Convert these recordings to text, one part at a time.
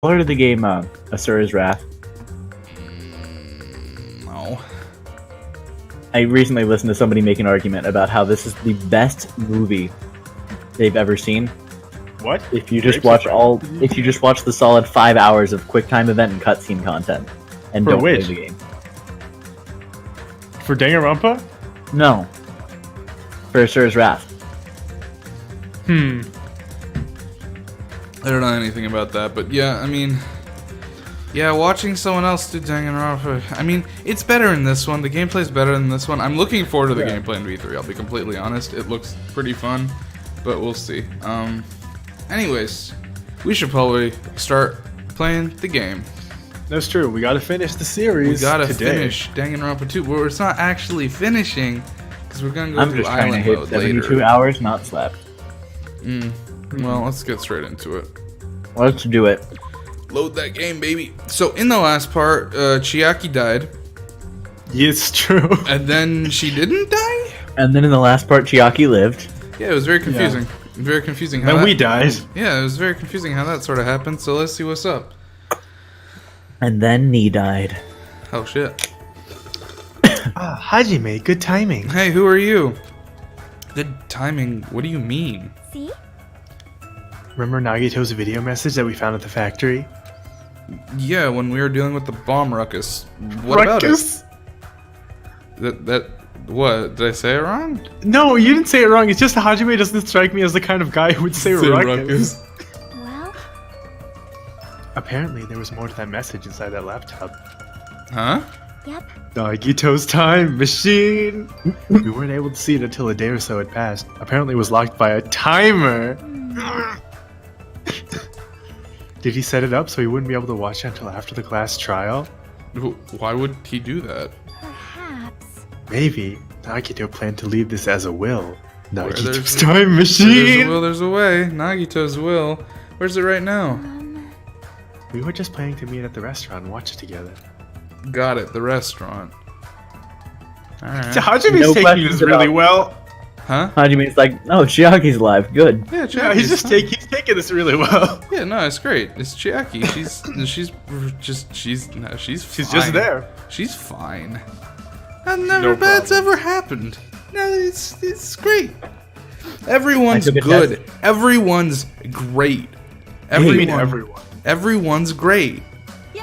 Heard of the game Asura's Wrath? No. I recently listened to somebody make an argument about how this is the best movie they've ever seen. What? If you just watch the solid 5 hours of QuickTime event and cutscene content, and For don't which? play the game. For Danganronpa? No. For Asura's Wrath. I don't know anything about that, but yeah, I mean, yeah, watching someone else do Danganronpa, I mean, it's better in this one. The gameplay's better in this one. I'm looking forward to the gameplay in V3, I'll be completely honest. It looks pretty fun, but we'll see. Anyways, we should probably start playing the game. That's true. We gotta finish the series. We gotta today. finish Danganronpa 2, but it's not actually finishing, because we're gonna go I'm through just trying to island hit mode 72 later. hours, not slept. Well, let's get straight into it. Let's do it. Load that game, baby. So in the last part, Chiaki died, Yeah, it's true. and then she didn't die? And then in the last part, Chiaki lived. Yeah, it was very confusing. Very confusing. How Then that, we died. Yeah, it was very confusing how that sort of happened, so let's see what's up. And then Nee died. Oh shit. Hajime, good timing. Hey, who are you? Good timing, what do you mean? See? Remember Nagito's video message that we found at the factory? Yeah, when we were dealing with the bomb ruckus. What about it? What? Did I say it wrong? No, you didn't say it wrong. It's just Hajime doesn't strike me as the kind of guy who would say ruckus. Well, Apparently, there was more to that message inside that laptop. Huh? yep. Nagito's time machine! We weren't able to see it until a day or so had passed. Apparently, it was locked by a timer. Did he set it up so he wouldn't be able to watch it until after the class trial? Why would he do that? Perhaps. Maybe Nagito planned to leave this as a will. there's Nagito's a- time There's a machine! will, there's a way. Nagito's will. Where's it right now? We were just planning to meet at the restaurant and watch it together. Got it, the restaurant. Alright. Hajime's No taking questions this really about- well. Huh? Hajime's like, oh, Chiaki's alive. Good. Yeah, Yeah, he's Chiaki's just he's taking this really well. Yeah, no, it's great. It's Chiaki. She's She's fine. just there. She's fine. And never No bad's problem. ever happened. No, it's great. Everyone's I took a good. Everyone's great. Everyone. Everyone's great. Yo.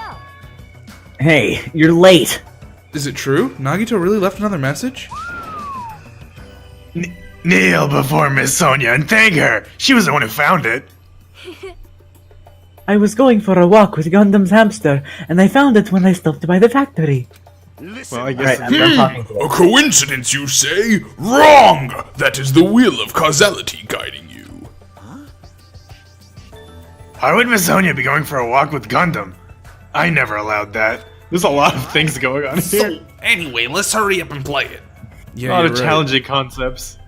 Hey, you're late. Is it true? Nagito really left another message? Kneel before Miss Sonia and thank her. She was the one who found it. I was going for a walk with Gundam's hamster, and I found it when I stopped by the factory. Well, I Alright, guess I'm done talking to A you. coincidence, you say? Wrong! That is the wheel of causality guiding you. Why would Miss Sonia be going for a walk with Gundam? I never allowed that. There's a lot of things going on here. Anyway, let's hurry up and play it. A Yeah, lot you're of right. challenging concepts.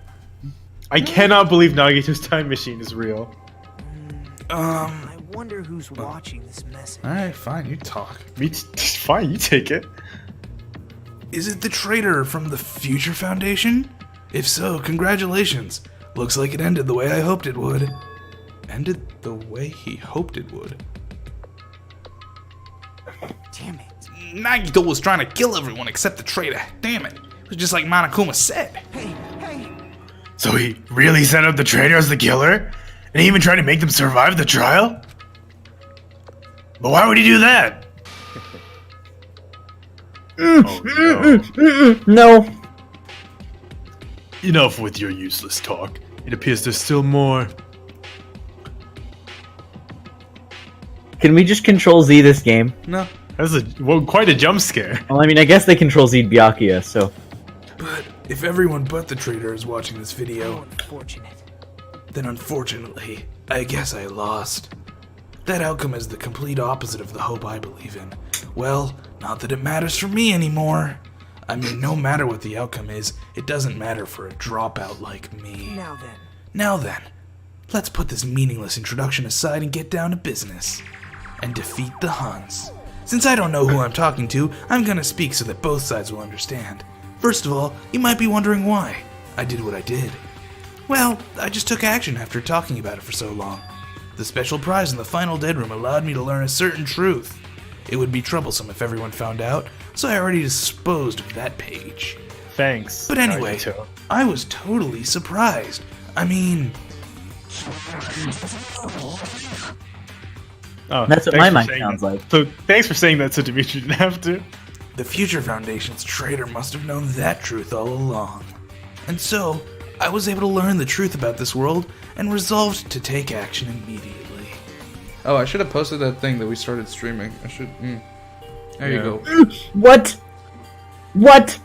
I cannot believe Nagito's time machine is real. I wonder who's watching this message. Alright, fine, you talk. Fine, you take it. Is it the traitor from the Future Foundation? If so, congratulations. Looks like it ended the way I hoped it would. Ended the way he hoped it would. Damn it. Nagito was trying to kill everyone except the traitor. Damn it. It was just like Monokuma said. Hey, hey. So he really set up the traitor as the killer? And he even tried to make them survive the trial? But why would he do that? No. Enough with your useless talk. It appears there's still more. Can we just control Z this game? No. That's quite a jump scare. Well, I mean, I guess they control Z Byakuya, so. But if everyone but the traitor is watching this How video, unfortunate. then unfortunately, I guess I lost. That outcome is the complete opposite of the hope I believe in. Well, not that it matters for me anymore. I mean, no matter what the outcome is, it doesn't matter for a dropout like me. Now then, let's put this meaningless introduction aside and get down to business. And defeat the Huns. Since I don't know who I'm talking to, I'm gonna speak so that both sides will understand. First of all, you might be wondering why I did what I did. Well, I just took action after talking about it for so long. The special prize in the final dead room allowed me to learn a certain truth. It would be troublesome if everyone found out, so I already disposed of that page. Thanks. But anyway, Nagito. I was totally surprised. I mean, Oh, That's what thanks my for mind saying sounds that. like. So thanks for saying that so Dimitri didn't have to. the Future Foundation's traitor must have known that truth all along. And so, I was able to learn the truth about this world and resolved to take action immediately. Oh, I should have posted that thing that we started streaming. I should. There you Yeah. go. What? What?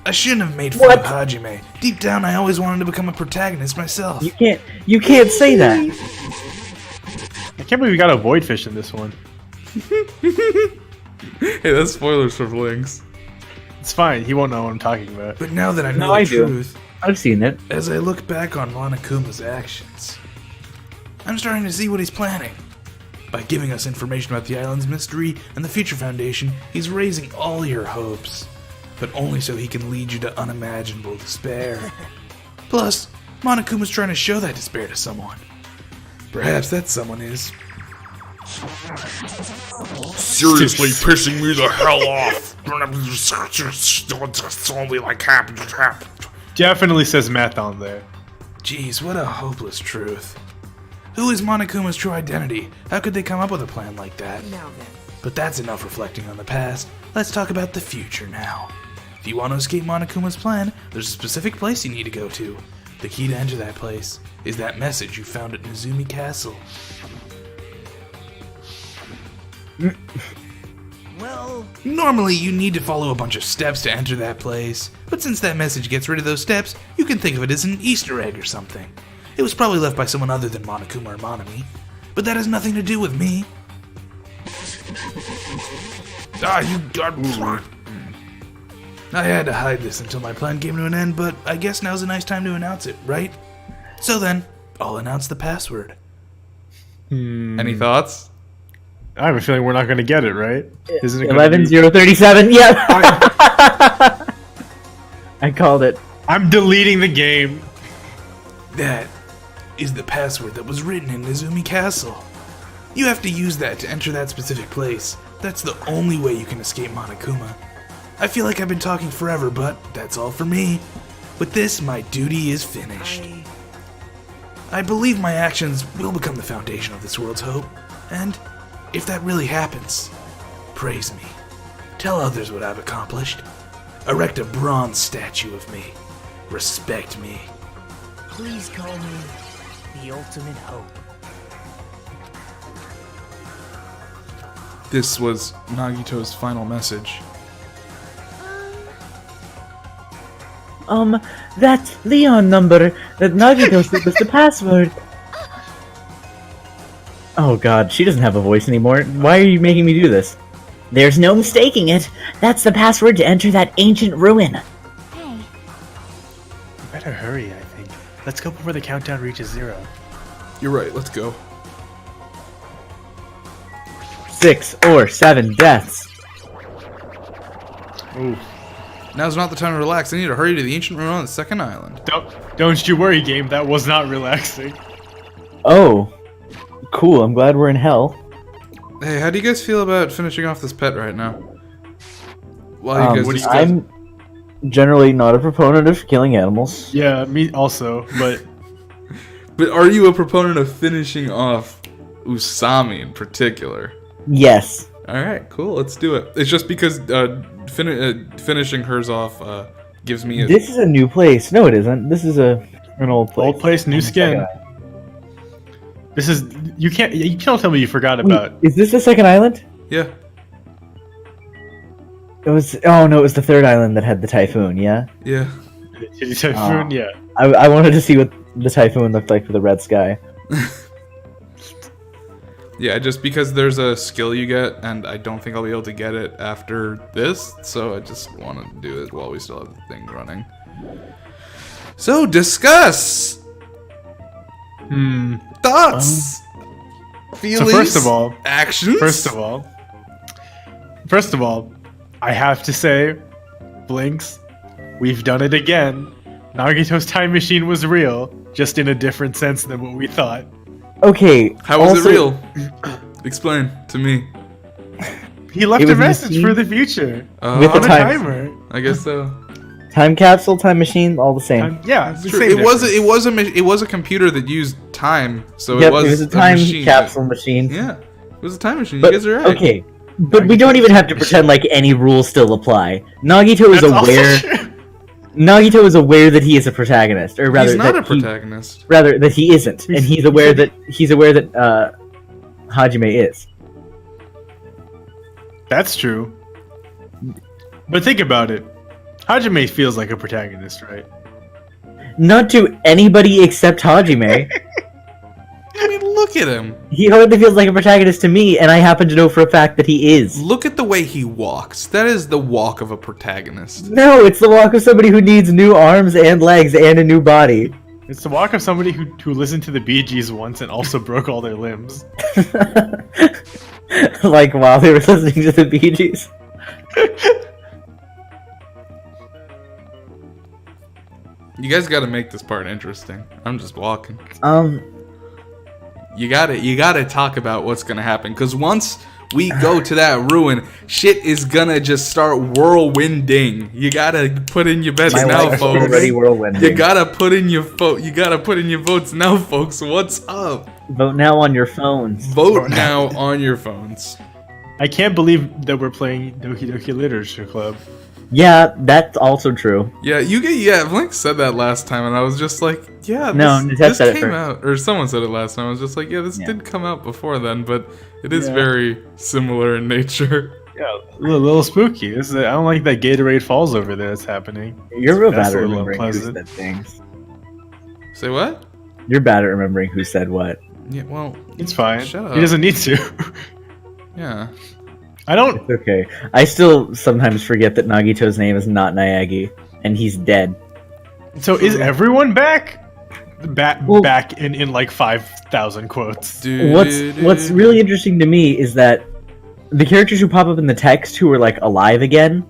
I shouldn't have made fun What? of Hajime. Deep down, I always wanted to become a protagonist myself. You can't say that. I can't believe we got a void fish in this one. Hey, that's spoilers for Vlinx. It's fine. He won't know what I'm talking about. But now that I know No, the I do. truth, I've seen it. as I look back on Monokuma's actions, I'm starting to see what he's planning. By giving us information about the island's mystery and the Future Foundation, he's raising all your hopes. But only so he can lead you to unimaginable despair. Plus, Monokuma's trying to show that despair to someone. Perhaps that someone is... Seriously pissing me the hell off. It's only like happened. Definitely says math on there. Geez, what a hopeless truth. Who is Monokuma's true identity? How could they come up with a plan like that? Now then. But that's enough reflecting on the past. Let's talk about the future now. If you want to escape Monokuma's plan, there's a specific place you need to go to. The key to enter that place is that message you found at Nezumi Castle. Well, Normally, you need to follow a bunch of steps to enter that place, but since that message gets rid of those steps, you can think of it as an Easter egg or something. It was probably left by someone other than Monokuma or Monami, but that has nothing to do with me. You got... I had to hide this until my plan came to an end, but I guess now's a nice time to announce it, right? So then, I'll announce the password. Any thoughts? I have a feeling we're not going to get it, right? Isn't it gonna be- 11037. Yeah. I called it. I'm deleting the game. That is the password that was written in Nezumi Castle. You have to use that to enter that specific place. That's the only way you can escape Monokuma. I feel like I've been talking forever, but that's all for me. With this, my duty is finished. I believe my actions will become the foundation of this world's hope, and if that really happens, praise me. Tell others what I've accomplished. Erect a bronze statue of me. Respect me. please call me the ultimate hope. This was Nagito's final message. That Leon number that Nagito said was the password. Oh god, she doesn't have a voice anymore. Why are you making me do this? There's no mistaking it. That's the password to enter that ancient ruin. Hey, We better hurry, I think. Let's go before the countdown reaches 0. You're right, let's go. 6 or 7 deaths. Ooh. Now's not the time to relax. I need to hurry to the ancient ruin on the second island. Don't you worry, game. That was not relaxing. Oh. Cool, I'm glad we're in hell. Hey, how do you guys feel about finishing off this pet right now? While you guys discuss- I'm generally not a proponent of killing animals. Yeah, me also, but But are you a proponent of finishing off Usami in particular? Yes. Alright, cool, let's do it. It's just because finishing hers off gives me a... This is a new place. No, it isn't. This is an old place. old place, new skin. This is you can't tell me you forgot about. Wait, is this the second island? Yeah. It was. Oh no, it was the third island that had the typhoon. Yeah. Yeah. Typhoon, yeah. I wanted to see what the typhoon looked like with the red sky. Yeah, just because there's a skill you get, and I don't think I'll be able to get it after this, so I just want to do it while we still have the thing running. So, discuss! Thoughts! Feelings? So first of all, actions? First of all, I have to say, Vlinx, we've done it again. Nagito's time machine was real, just in a different sense than what we thought. Okay. How was also, it real? Explain to me. He left It a was a message machine for the future with on the a time. timer. I guess so. Time capsule, time machine, all the same. Yeah, It's the true. same It was a computer that used time, so Yep, it was a time machine capsule machine. Yeah, it was a time machine. But, You guys are right. okay, but we don't even have to pretend like any rules still apply. Nagito is That's also aware. true. Nagito is aware that he is a protagonist, or rather He's not that a protagonist. rather that he isn't, and he's aware that Hajime is. That's true. But think about it. Hajime feels like a protagonist, right? Not to anybody except Hajime. I mean, look at him. He hardly feels like a protagonist to me, and I happen to know for a fact that he is. Look at the way he walks. That is the walk of a protagonist. No, it's the walk of somebody who needs new arms and legs and a new body. It's the walk of somebody who listened to the Bee Gees once and also broke all their limbs. Like while they were listening to the Bee Gees. You guys got to make this part interesting. I'm just walking. You gotta talk about what's gonna happen, because once we go to that ruin, shit is gonna just start whirlwinding. You gotta put in your bets My now, life is folks. already whirlwinding. You gotta put in your vote. You gotta put in your votes now, folks. What's up? Vote now on your phones. Vote now on your phones. I can't believe that we're playing Doki Doki Literature Club. Yeah, that's also true. Yeah, Vlinx said that last time, and I was just like, yeah, No, this Nitette said it came first. out, or someone said it last time. I was just like, yeah, this Yeah. did come out before then, but it is Yeah. very similar in nature. Yeah, a little spooky. I don't like that Gatorade Falls over there that's happening. You're real That's bad at a little remembering who unpleasant. said things. Say what? You're bad at remembering who said what. Yeah, well, It's fine. Shut up. He doesn't need to. yeah. I don't. It's okay. I still sometimes forget that Nagito's name is not Naegi, and he's dead. So is everyone back? Well- Back in like 5,000 quotes. What's really interesting to me is that the characters who pop up in the text who are like alive again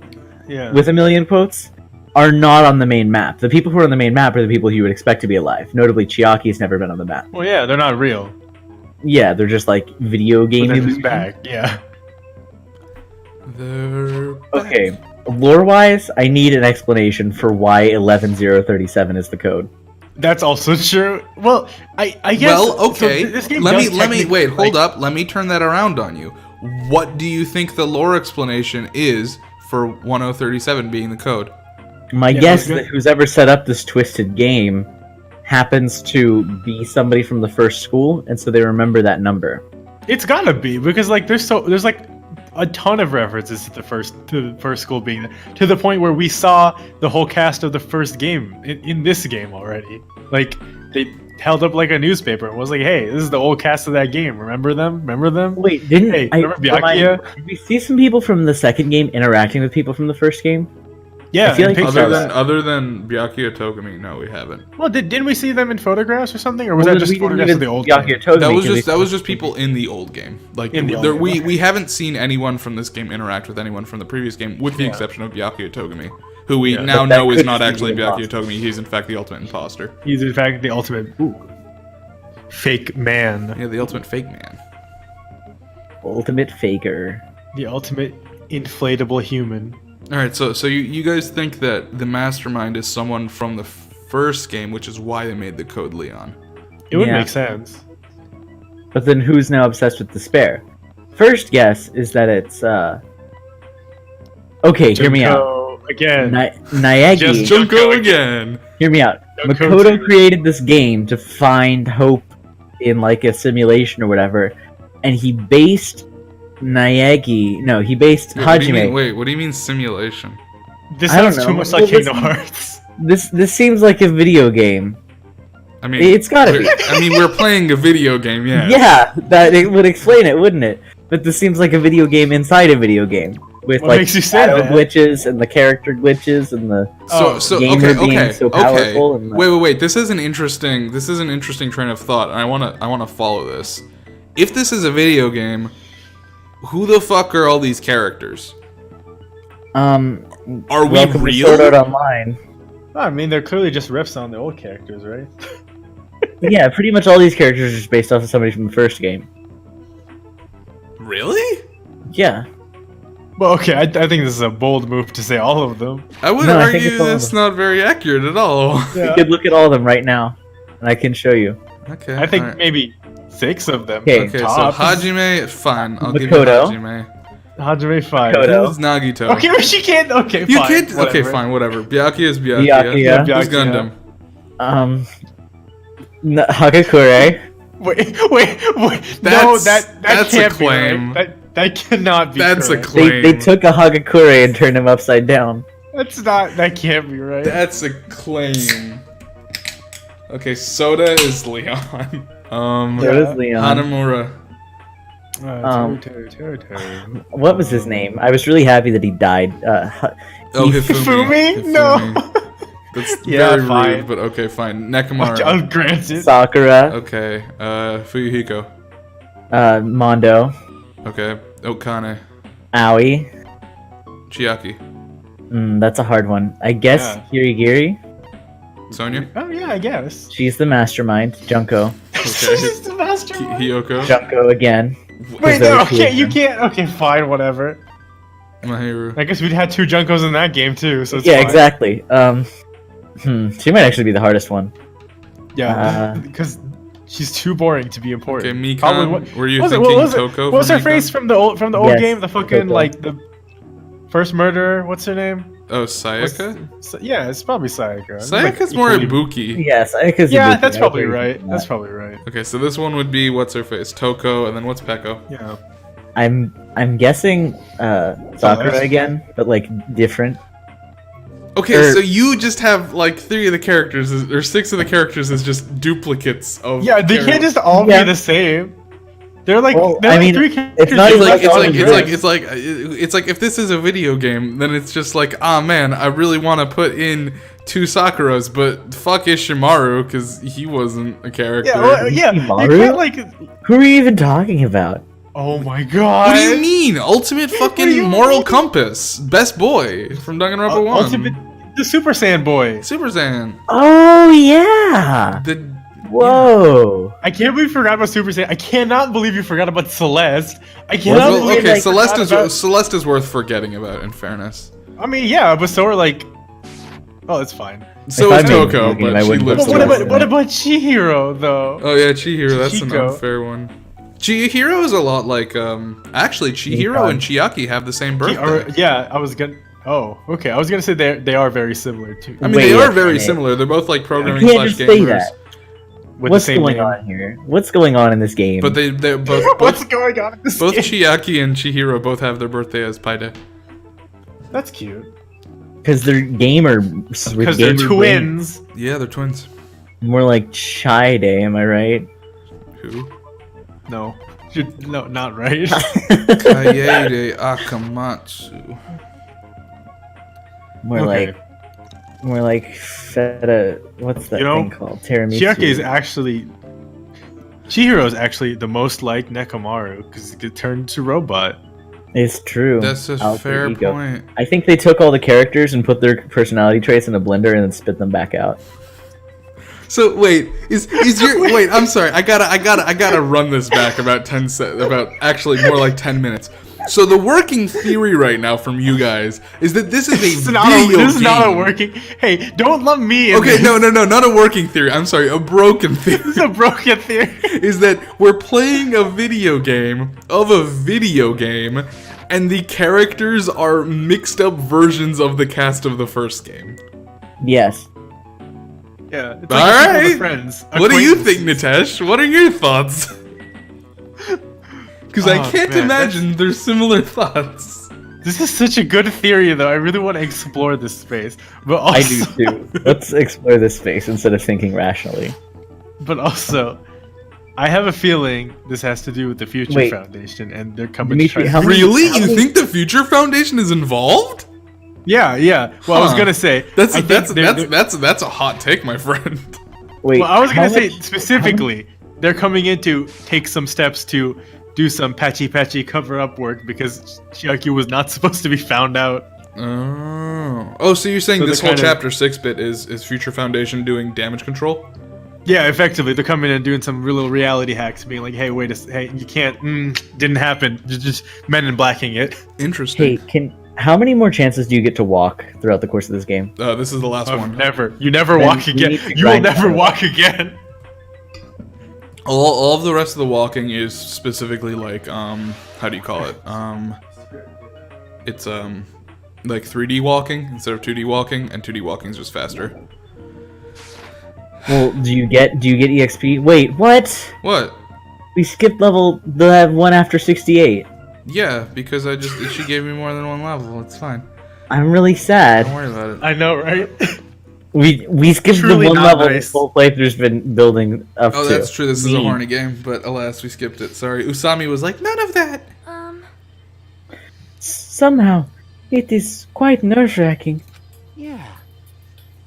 Yeah. with a million quotes are not on the main map. The people who are on the main map are the people you would expect to be alive. Notably, Chiaki's never been on the map. Well, yeah, they're not real. Yeah, they're just like video But game. they're just back. Yeah. They're Okay, lore-wise, I need an explanation for why 11037 is the code. That's also true. Well, I guess. well, so okay. this game let does me technically, wait. Hold like- up. Let me turn that around on you. What do you think the lore explanation is for 1037 being the code? My Yeah, guess is good. that who's ever set up this twisted game happens to be somebody from the first school, and so they remember that number. It's gotta be because like there's like a ton of references to the first school being there, to the point where we saw the whole cast of the first game in this game already. Like they held up like a newspaper and was like, "Hey, this is the old cast of that game. Remember them? Remember them?" Wait, didn't Hey, I remember Byakuya? did we see some people from the second game interacting with people from the first game? Yeah, I feel in like pictures. Other than Byakuya Togami, no, we haven't. Well, didn't we see them in photographs or something, or was Well, that just we didn't photographs of even the old see Byakuya game? Togami That was 'cause just people in the old game. Like In the old there, game, we haven't seen anyone from this game interact with anyone from the previous game, with the exception of Byakuya Togami, who we Yeah, now but that know is could not be actually the Byakuya imposter. Togami. He's in fact the ultimate imposter. He's in fact the ultimate fake man, Yeah, the ultimate fake man. ultimate faker. the ultimate inflatable human. All right, so you guys think that the mastermind is someone from the first game, which is why they made the code Leon. It would Yeah. make sense. But then who's now obsessed with despair? First guess is that it's okay, hear me out. Junko, again. Naegi, Just Junko again. hear me out. Junko Makoto too. created this game to find hope in like a simulation or whatever, and he based he based What do you Hajime. mean, wait, what do you mean simulation? This I don't sounds too know. much Well, like Kingdom listen- Hearts. This seems like a video game. I mean, It's gotta be. we're playing a video game, yeah. Yeah, that it would explain it, wouldn't it? But this seems like a video game inside a video game with What like makes you say shadow that? glitches and the character glitches and the So gamer okay, being okay, so okay. powerful and the- Wait. This is an interesting train of thought, and I wanna follow this. If this is a video game, who the fuck are all these characters? Are we welcome to real? Sword Art Online. I mean, they're clearly just riffs on the old characters, right? Yeah, pretty much all these characters are just based off of somebody from the first game. Really? Yeah. Well, okay, I think this is a bold move to say all of them. I would No, I think argue it's all of that's them. not very accurate at all. You could look at all of them right now, and I can show you. Okay. I think alright. maybe 6 of them. Okay, Okay, Tops. so Hajime, fine. I'll give you Makoto. Hajime. Hajime 5. Makoto. Who's Nagito? Okay, but she can't. Okay, You fine. can't. Okay, whatever. fine, whatever. Byakuya is Byakuya. Byakuya. Who's Byakuya. Gundam? Hagakure. Wait. No, That's- that that's a can't claim. be right. That cannot be. That's a correct. claim. They took a Hagakure and turned him upside down. That's not. That can't be right. That's a claim. Okay, Soda is Leon. So is Leon. Hanamura. Terry. What was his name? I was really happy that he died. Oh, Hifumi? No. That's Yeah, very fine. rude, but okay, fine. Nekomara. I'll grant it. Sakura. Okay, Fuyuhiko. Mondo. Okay, Okane. Aoi. Chiaki. That's a hard one. I guess Kirigiri. Sonya. Oh yeah, I guess. She's the mastermind. Junko. Okay. She's the mastermind. Hyoko. Junko again. Wait, there no, two okay, of you them. can't. Okay, fine, whatever. Mahiru. I guess we'd had 2 Junkos in that game too, so it's Yeah, fine. exactly. She might actually be the hardest one. Yeah, because she's too boring to be important. Okay, Mikan. Probably Were you what thinking was it? Toko? What was from her face Mikan? from the old Yes, game? The fucking Toko. like the first murderer. What's her name? Oh, Sayaka? Yeah, it's probably Sayaka. Sayaka's more Ibuki. Yes, because Yeah, that's probably right. That's probably right. Okay, so this one would be what's her face? Toko, and then what's Peko? Yeah. I'm guessing Sakura that's- again, but like different. Okay, Or- so you just have like 3 of the characters, or 6 of the characters as just duplicates of. Yeah, they can't just all Yeah. be the same. They're like, Well, they're I like mean, 3 characters. it's not It's even like, That's all it's like if this is a video game, then it's just like, ah man, I really want to put in 2 Sakuras, but fuck Ishimaru because he wasn't a character. Yeah, well, yeah. You Kimaru? can't like. Who are you even talking about? Oh my god. What do you mean? Ultimate fucking you moral mean? compass, best boy from Danganronpa 1. Ultimate, the Super Saiyan boy. Super Saiyan. Oh yeah! The Whoa! I can't believe you forgot about Super Saiyan. I cannot believe you forgot about Celeste. I cannot well, believe okay, you Celeste forgot is about- Celeste is worth forgetting about. In fairness, I mean, yeah, but so are like. Oh, it's fine. so I is made Toko, a game, I but she wouldn't lives. put But the what Celeste life. about what about Chihiro though? Oh yeah, Chihiro. That's an Chico. unfair one. Chihiro is a lot like actually Chihiro and Chiaki have the same birthday. Yeah, I was gonna. Oh, okay. I was gonna say they are very similar too. I mean, Wait, they are wait, very wait. similar. They're both like You programming can't slash just say gamers. that. With What's the same going name. on here? What's going on in this game? But they're both What's going on in this both game? Chiaki and Chihiro both have their birthday as Pi Day. That's cute. Because they're gamers. with Because they're gamer twins. Yeah, they're twins. brains. More like Chai Day, am I right? Who? No, no, not right. Kaede Akamatsu. More Okay. more like feta. What's that You know, thing called? Tiramisu. Chiaki is actually. Chihiro is actually the most like Nekomaru because he could turn to robot. It's true. That's a Alter fair ego. point. I think they took all the characters and put their personality traits in a blender and then spit them back out. So wait, is your wait? I'm sorry. I gotta run this back about about actually more like 10 minutes. So the working theory right now from you guys is that this is a This video is not a game. working. Hey, don't lump me in. Okay, this. no, not a working theory. I'm sorry, a broken theory. This is a broken theory. Is that we're playing a video game of a video game, and the characters are mixed up versions of the cast of the first game. Yes. Yeah. It's All like people right. with friends. What do you think, Acquaintances. Nitesh? What are your thoughts? Because I Oh, can't man, imagine there's similar thoughts. This is such a good theory, though. I really want to explore this space, but also, I do too. Let's explore this space instead of thinking rationally. But also, I have a feeling this has to do with the Future Wait. Foundation, and they're coming Dimitri, to try how to. many- Really? how You many- think the Future Foundation is involved? Yeah. Well, I was Huh. gonna say That's I think they're- that's a hot take, my friend. Wait. Well, I was gonna how say much- specifically, they're coming in to take some steps to do some patchy cover up work because Chiaki was not supposed to be found out. Oh, so you're saying So this they're whole kind of- chapter 6 bit is Future Foundation doing damage control? Yeah, effectively, they're coming in and doing some real little reality hacks, being like, "Hey, hey, you can't, didn't happen." Just Men in Blacking it. Interesting. Hey, how many more chances do you get to walk throughout the course of this game? This is the last one. You never Then walk we again. need to You will grind never it out. walk again. All of the rest of the walking is specifically like how do you call it? It's like 3D walking instead of 2D walking, and 2D walking is just faster. Well, do you get EXP? Wait, what? What? We skipped level the one after 68. Yeah, because she gave me more than one level. It's fine. I'm really sad. Don't worry about it. I know, right? We skipped Truly the one not level nice. this whole playthrough's been building up to. Oh, that's true. This is a Me. horny game, but alas, we skipped it. Sorry. Usami was like, none of that. Somehow, it is quite nerve-wracking. Yeah.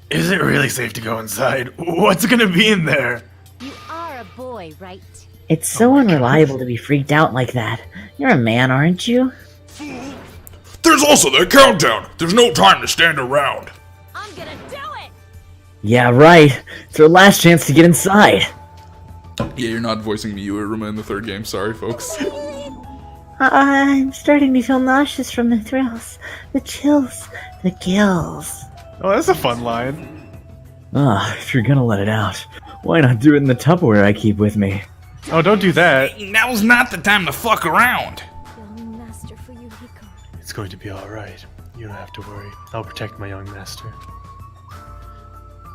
Is it really safe to go inside? What's gonna be in there? You are a boy, right? It's so unreliable to be freaked out like that. You're a man, aren't you? There's also the countdown. There's no time to stand around. I'm gonna do it! Yeah, right. It's our last chance to get inside. Yeah, you're not voicing me. You were Ruma in the third game. Sorry, folks. I'm starting to feel nauseous from the thrills, the chills, the gills. Oh, that's a fun line. If you're gonna let it out, why not do it in the Tupperware I keep with me? Oh, don't do that. Now's not the time to fuck around. Young master for you, Hiko. It's going to be alright. You don't have to worry. I'll protect my young master.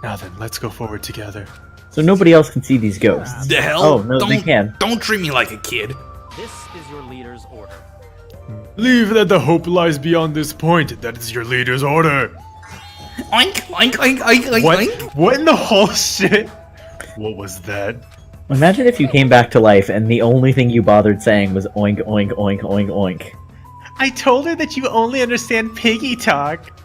Now then, let's go forward together. So nobody else can see these ghosts. The hell? Oh, no, they can. Don't treat me like a kid. This is your leader's order. Leave that the hope lies beyond this point. That is your leader's order. Oink, oink, oink, oink, oink, oink. What in the whole shit? What was that? Imagine if you came back to life and the only thing you bothered saying was oink, oink, oink, oink, oink. I told her that you only understand piggy talk.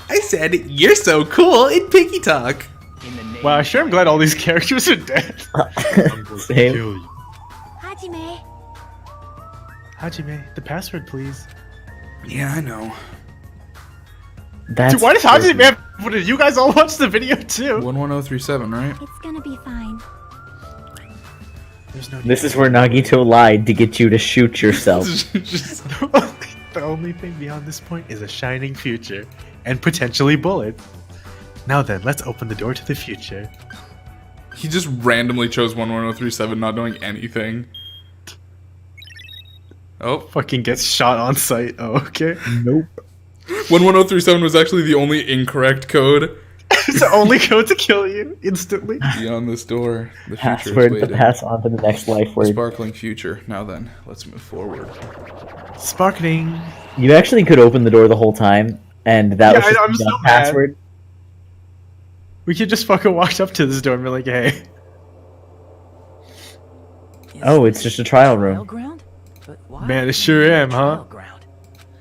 I said, you're so cool in Piggy Talk. In the name Wow, sure I'm glad all these characters are dead. Same. Kill you. Hajime. Hajime, the password, please. Yeah, I know. That's Dude, why does Hajime have... What, did you guys all watch the video too? 11037, right? It's gonna be fine. There's no This is where Nagito lied to get you to shoot yourself. Just- The only thing beyond this point is a shining future. And potentially bullets. Now then, let's open the door to the future. he just randomly chose 11037, not knowing anything. Oh, Fucking gets shot on sight. Oh, okay. Nope. 11037 was actually the only incorrect code. It's the only code to kill you instantly. Beyond this door, the future is Password to waiting. pass on to the next life word. Sparkling future. Now then, let's move forward. Sparkling. You actually could open the door the whole time, and that Yeah, was just I'm the so mad. password. We could just fucking walk up to this door and be like, hey. Oh, it's just a trial room. ground? But why? Man, it sure am, huh? Trial ground.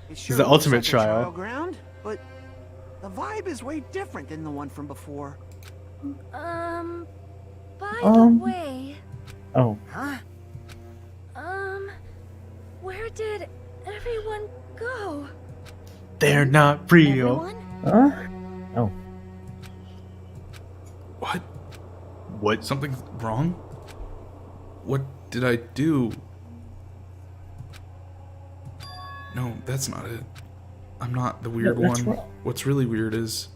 He's It sure the looks ultimate like a trial. ground, but the vibe is way different than the one from before. By Um. the way, Oh, Huh? where did everyone go? They're not real. Everyone? huh? Oh, What? What? Something's wrong? What did I do? No, that's not it. I'm not the weird No, that's one. wrong. What's really weird is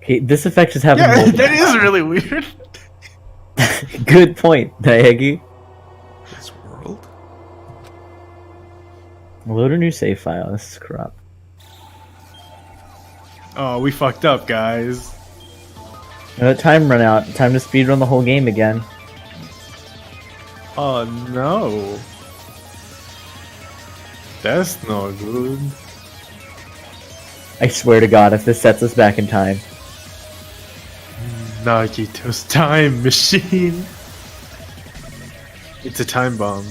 okay. This effect is having. Yeah, multiple- that is really weird. Good point, Naegi. this world. Load a new save file. This is corrupt. Oh, we fucked up, guys. Time run out. Time to speedrun the whole game again. Oh no. That's not good. I swear to God, if this sets us back in time. Nagito's time machine. It's a time bomb.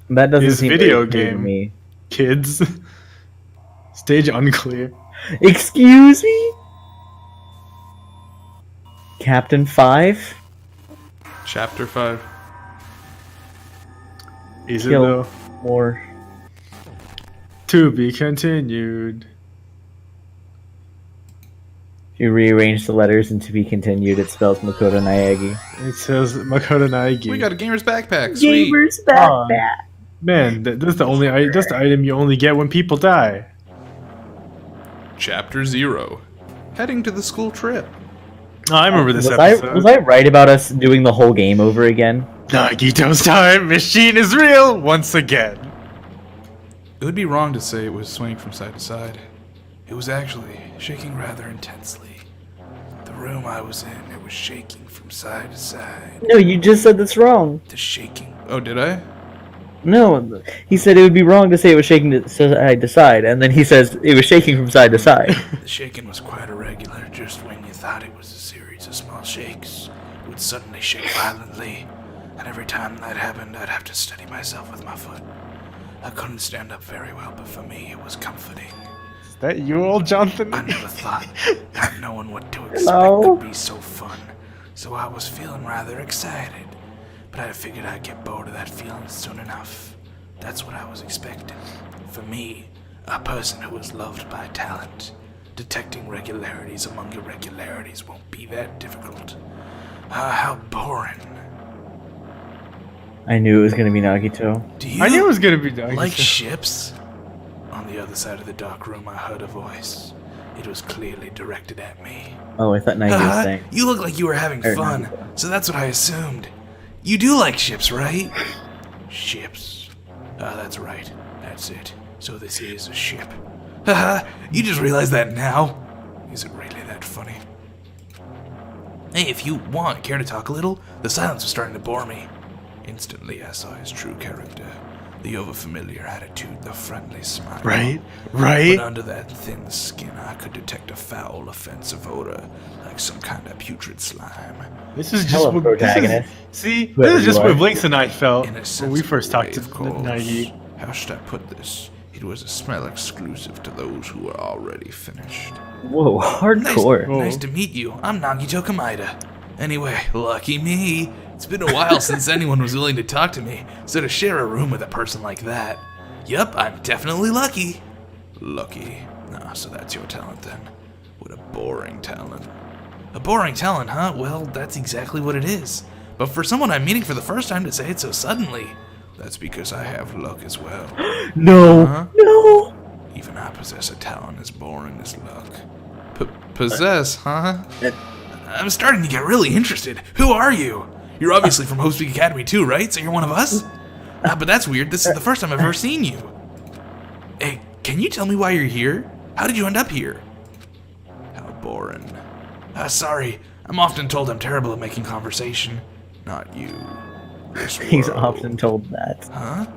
That doesn't His seem video very clear to game. me. Kids. Stage unclear. Excuse me? Captain 5? Chapter 5. Is it Kill though? more. To be continued. If you rearrange the letters and to be continued, it spells Makoto Naegi. It says Makoto Naegi. We got a gamer's backpack. Sweet. Gamer's Oh. backpack. Man, that's the only that's the item you only get when people die. Chapter 0. Heading to the school trip. Oh, I remember this was episode. was I right about us doing the whole game over again? Nagito's time machine is real once again. It would be wrong to say it was swaying from side to side. It was actually shaking rather intensely. The room I was in, it was shaking from side to side. No, you just said that's wrong. The shaking. Oh, did I? No, he said it would be wrong to say it was shaking to side to side, and then he says it was shaking from side to side. The shaking was quite irregular. Just when you thought it was a series of small shakes, it would suddenly shake violently. And every time that happened, I'd have to steady myself with my foot. I couldn't stand up very well, but for me, it was comforting. Is that you, old Jonathan? I never thought not knowing what to expect Hello? could be so fun. So I was feeling rather excited. But I figured I'd get bored of that feeling soon enough. That's what I was expecting. For me, a person who is loved by talent, detecting regularities among irregularities won't be that difficult. How boring. I knew it was gonna be Nagito. Do you I knew it was gonna be Nagito. like ships? On the other side of the dark room, I heard a voice. It was clearly directed at me. Oh, I thought Nagito was Haha, saying. you look like you were having Or fun, Nagito. so that's what I assumed. You do like ships, right? Ships. Ah, that's right. That's it. So this is a ship. Haha, you just realized that now? Is it really that funny? Hey, if you want, care to talk a little? The silence was starting to bore me. Instantly, I saw his true character. The overfamiliar attitude, the friendly smile. Right? But Right? under that thin skin, I could detect a foul, offensive odor, like some kind of putrid slime. This is just Hello, what protagonist. See, Whoever this is just you are. what Vlinx and I felt In a when we sensible first talked way, to of course. Nagi. How should I put this? It was a smell exclusive to those who were already finished. Whoa, hardcore. Whoa. Nice to meet you. I'm Nagito Kamaida. Anyway, lucky me. It's been a while since anyone was willing to talk to me, so to share a room with a person like that. Yup, I'm definitely lucky. Lucky. Ah, so that's your talent then. What a boring talent. A boring talent, huh? Well, that's exactly what it is. But for someone I'm meeting for the first time to say it so suddenly, that's because I have luck as well. No, Huh? no. Even I possess a talent as boring as luck. Possess, huh? I'm starting to get really interested. Who are you? You're obviously from Hope Speak Academy too, right? So you're one of us? But that's weird. This is the first time I've ever seen you. Hey, can you tell me why you're here? How did you end up here? How boring. Sorry. I'm often told I'm terrible at making conversation. Not you. This He's world. often told that. Huh?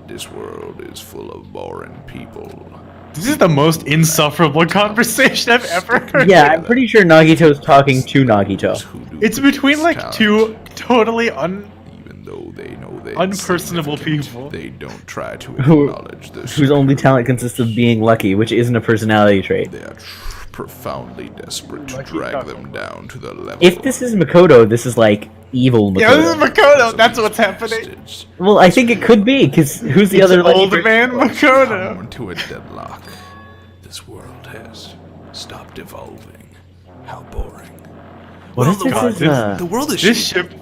This world is full of boring people. This is the most insufferable conversation I've ever heard. Yeah, I'm pretty sure Nagito's talking to Nagito. Who do It's possess between like talent. two totally Even though they know they're unpersonable insignificant, people. They don't try to Who- acknowledge this. Whose only talent consists of being lucky, which isn't a personality trait. They are profoundly desperate to Lucky drag cock. them down to the level. If this is Makoto, this is like evil Makoto. Yeah, this is Makoto. That's what's happening. Bastards. Well, I think it could be, because who's the It's other lucky old person? man Makoto. Come to a deadlock. This world has stopped evolving. How boring. What Well, if the this God, is, this- The world is This shaped.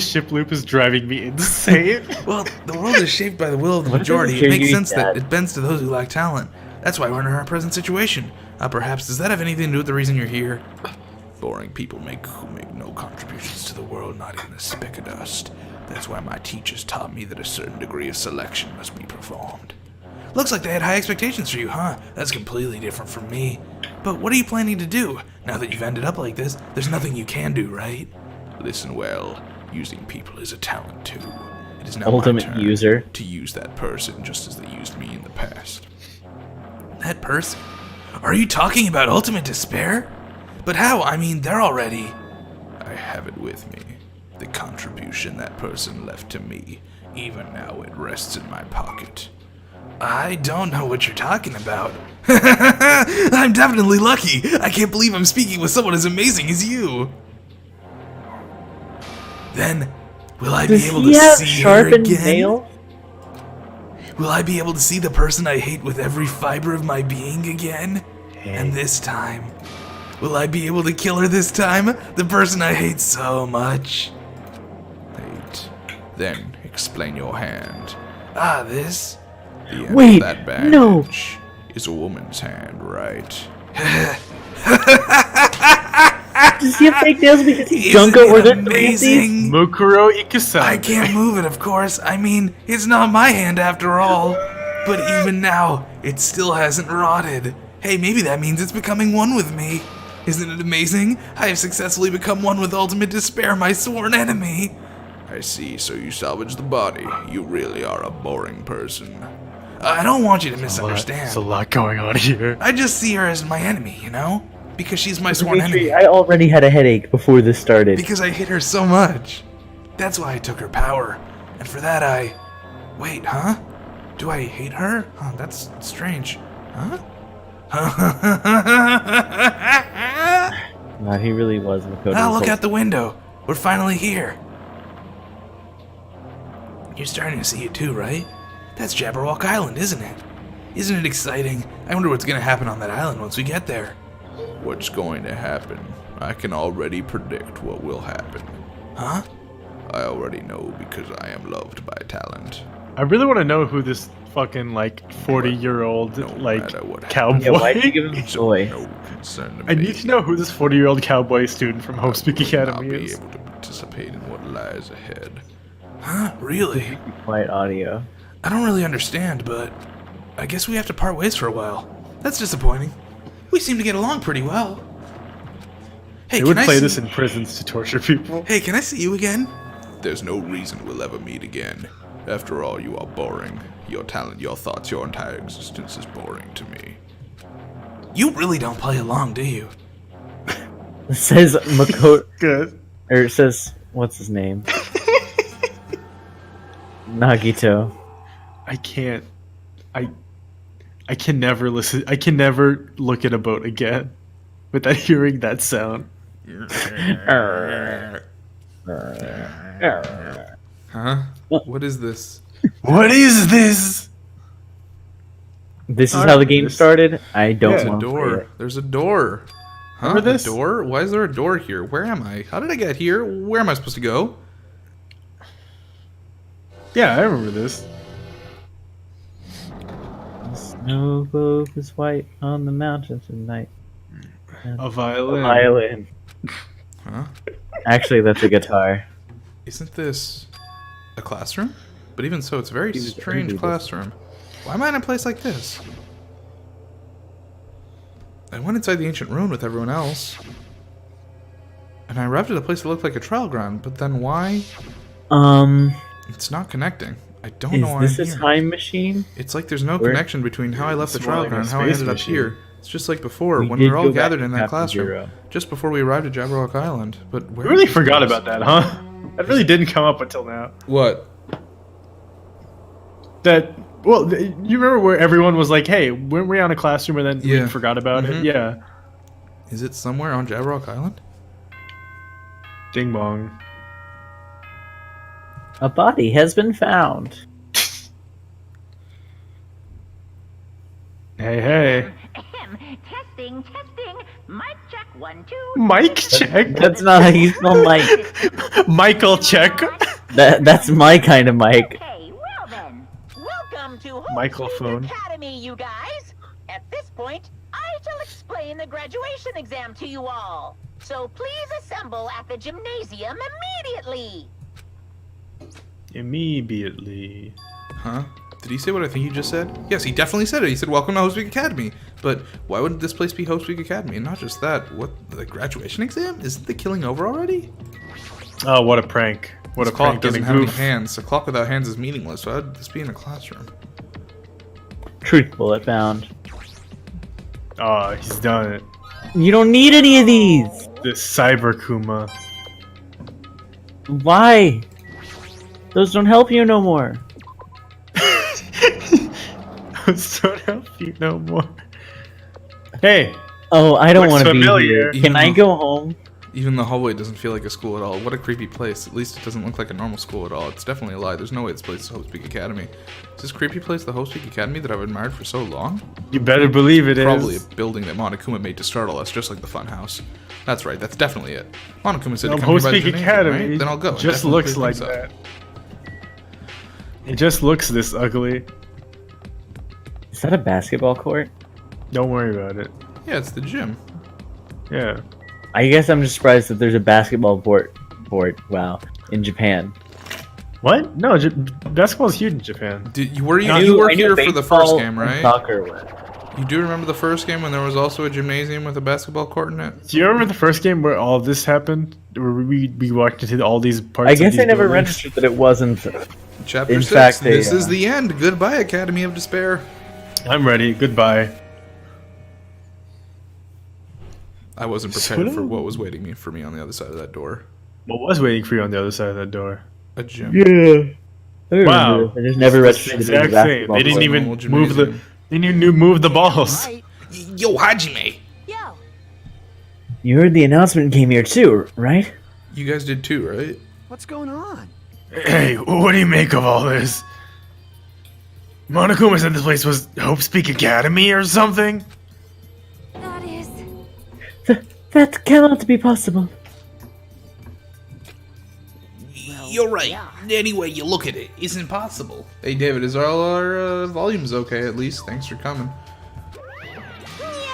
ship loop is driving me insane. Well, the world is shaped by the will of the What if this majority. is It makes Kiryu's sense that dad? it bends to those who lack talent. That's why we're in our present situation. Perhaps does that have anything to do with the reason you're here? Boring people who make no contributions to the world, not even a speck of dust. That's why my teachers taught me that a certain degree of selection must be performed. Looks like they had high expectations for you, huh? That's completely different from me. But what are you planning to do? Now that you've ended up like this, there's nothing you can do, right? Listen well. Using people is a talent too. It is now Ultimate my turn user. to use that person just as they used me in the past. That person? Are you talking about ultimate despair? But how? I mean, they're already... I have it with me. The contribution that person left to me. Even now it rests in my pocket. I don't know what you're talking about. I'm definitely lucky. I can't believe I'm speaking with someone as amazing as you. Then, will I Does be able he to have see her sharpened again? nails? will I be able to see the person I hate with every fiber of my being again? And this time, will I be able to kill her this time? The person I hate so much. Wait. Then explain your hand. Ah, this? The end Wait, of that bandage no. is a woman's hand, right? Does he have fake nails because he's Isn't Junko or it the three of these? amazing? Mukuro Ikusan. I can't move it, of course. I mean, it's not my hand after all. But even now, it still hasn't rotted. Hey, maybe that means it's becoming one with me. Isn't it amazing? I have successfully become one with Ultimate Despair, my sworn enemy. I see, so you salvaged the body. You really are a boring person. I don't want you to There's misunderstand. a lot going on here. I just see her as my enemy, you know? Because she's my sworn Dimitri, enemy. I already had a headache before this started. Because I hate her so much. That's why I took her power. And for that I... Wait, huh? Do I hate her? Huh, that's strange. Huh? God, he really was Makoto. Ah, look out the window. We're finally here. You're starting to see it too, right? That's Jabberwock Island, isn't it? Isn't it exciting? I wonder what's gonna happen on that island once we get there. What's going to happen? I can already predict what will happen. Huh? I already know because I am loved by talent. I really want to know who this fucking like 40-year-old No like matter what cowboy. Yeah, why'd you give him It's joy? of no concern to I me. need to know who this 40-year-old cowboy student from Hope Speak I'll Academy be is. able to participate in what lies ahead. Huh? Really? Quiet audio. I don't really understand, but I guess we have to part ways for a while. That's disappointing. We seem to get along pretty well. Hey, They would can I play see- this in prisons to torture people. Hey, can I see you again? There's no reason we'll ever meet again. After all, you are boring. Your talent, your thoughts, your entire existence is boring to me. You really don't play along, do you? It says Makoto, Good. or it says, what's his name? Nagito. I can't. I can never listen. I can never look at a boat again without hearing that sound. Huh? What is this? What is this? This is I how the remember game this. started. I don't Yeah, There's a want to door. play it. There's a door. Huh? Remember this? A door? Why is there a door here? Where am I? How did I get here? Where am I supposed to go? Yeah, I remember this. The snow globe is white on the mountain tonight. A violin. Violin. Huh? Actually, that's a guitar. Isn't this a classroom? But even so, it's a very He was strange angry. classroom. Why am I in a place like this? I went inside the ancient ruin with everyone else. And I arrived at a place that looked like a trial ground, but then why? It's not connecting. I don't Is know why this I'm a here. time machine? It's like there's no Where- connection between how I left the It's more trial like a ground and how I space ended up machine. here. It's just like before, We when we did were all go back gathered to in that Captain classroom, Zero. just before we arrived at Jabberwock Island. But I where really is this forgot place? about that, huh? That really didn't come up until now. What? That well, you remember where everyone was like, "Hey, weren't we on a classroom?" And then Yeah. we forgot about Mhm. it. Yeah. Is it somewhere on Jabberwock Island? Ding bong. A body has been found. Hey, hey. Testing, testing. Mic check 1, 2. Mic check. That's not how you spell Mike. Michael check. That's my kind of mic. Okay, well then. Welcome to Hope Microphone. Speak Academy, you guys. At this point, I shall explain the graduation exam to you all. So please assemble at the gymnasium immediately. Immediately. Huh? Did he say what I think he just said? Yes, he definitely said it. He said, "Welcome to Hope's Week Academy." But why wouldn't this place be Hope's Week Academy? And not just that, what, the graduation exam? Isn't the killing over already? Oh, what a prank! What This a clock prank! doesn't Getting have any goof. hands. A clock without hands is meaningless. Why would this be in a classroom? Truth bullet found. Oh, he's done it. You don't need any of these. This Cyber Kuma. Why? Those don't help you no more. Those don't help you no more. Hey, Oh, I don't Looks want to be familiar. here. Can I go home? Even the hallway doesn't feel like a school at all. What a creepy place. At least it doesn't look like a normal school at all. It's definitely a lie. There's no way this place is Hope Speak Academy. Is this creepy place the Hope Speak Academy that I've admired for so long? You better believe it is. Probably a building that Monokuma made to startle us, just like the fun house. That's right, that's definitely it. Monokuma said to come Hope here by the Speak gymnasium, Academy right? Then I'll go. I just definitely looks think like so. that. It just looks this ugly. Is that a basketball court? Don't worry about it. Yeah, it's the gym. Yeah. I guess I'm just surprised that there's a basketball court. Wow, in Japan. What? No, basketball's huge in Japan. Did you were you, I you knew- were I knew here for the baseball first game, and right? Soccer were. You do remember the first game when there was also a gymnasium with a basketball court in it? Do you remember the first game where all this happened? Where we walked into all these parts I of guess these I never buildings? registered that it wasn't. Chapter In 6, fact, this they, is the end. Goodbye, Academy of Despair. I'm ready. Goodbye. I wasn't prepared for what was waiting for me on the other side of that door. What was waiting for you on the other side of that door? A gym. Yeah. I Wow. remember. I just never It's the registered that it was a exact same. basketball They didn't court. even Normal move the. gymnasium. They didn't even move the balls. Right. Yo, Hajime. Yo, You heard the announcement came here too, right? You guys did too, right? What's going on? Hey, what do you make of all this? Monokuma said this place was Hope Speak Academy or something? that is. That cannot be possible. You're right. Any way you look at it, it's impossible. Hey, David, is all our volumes okay at least? Thanks for coming.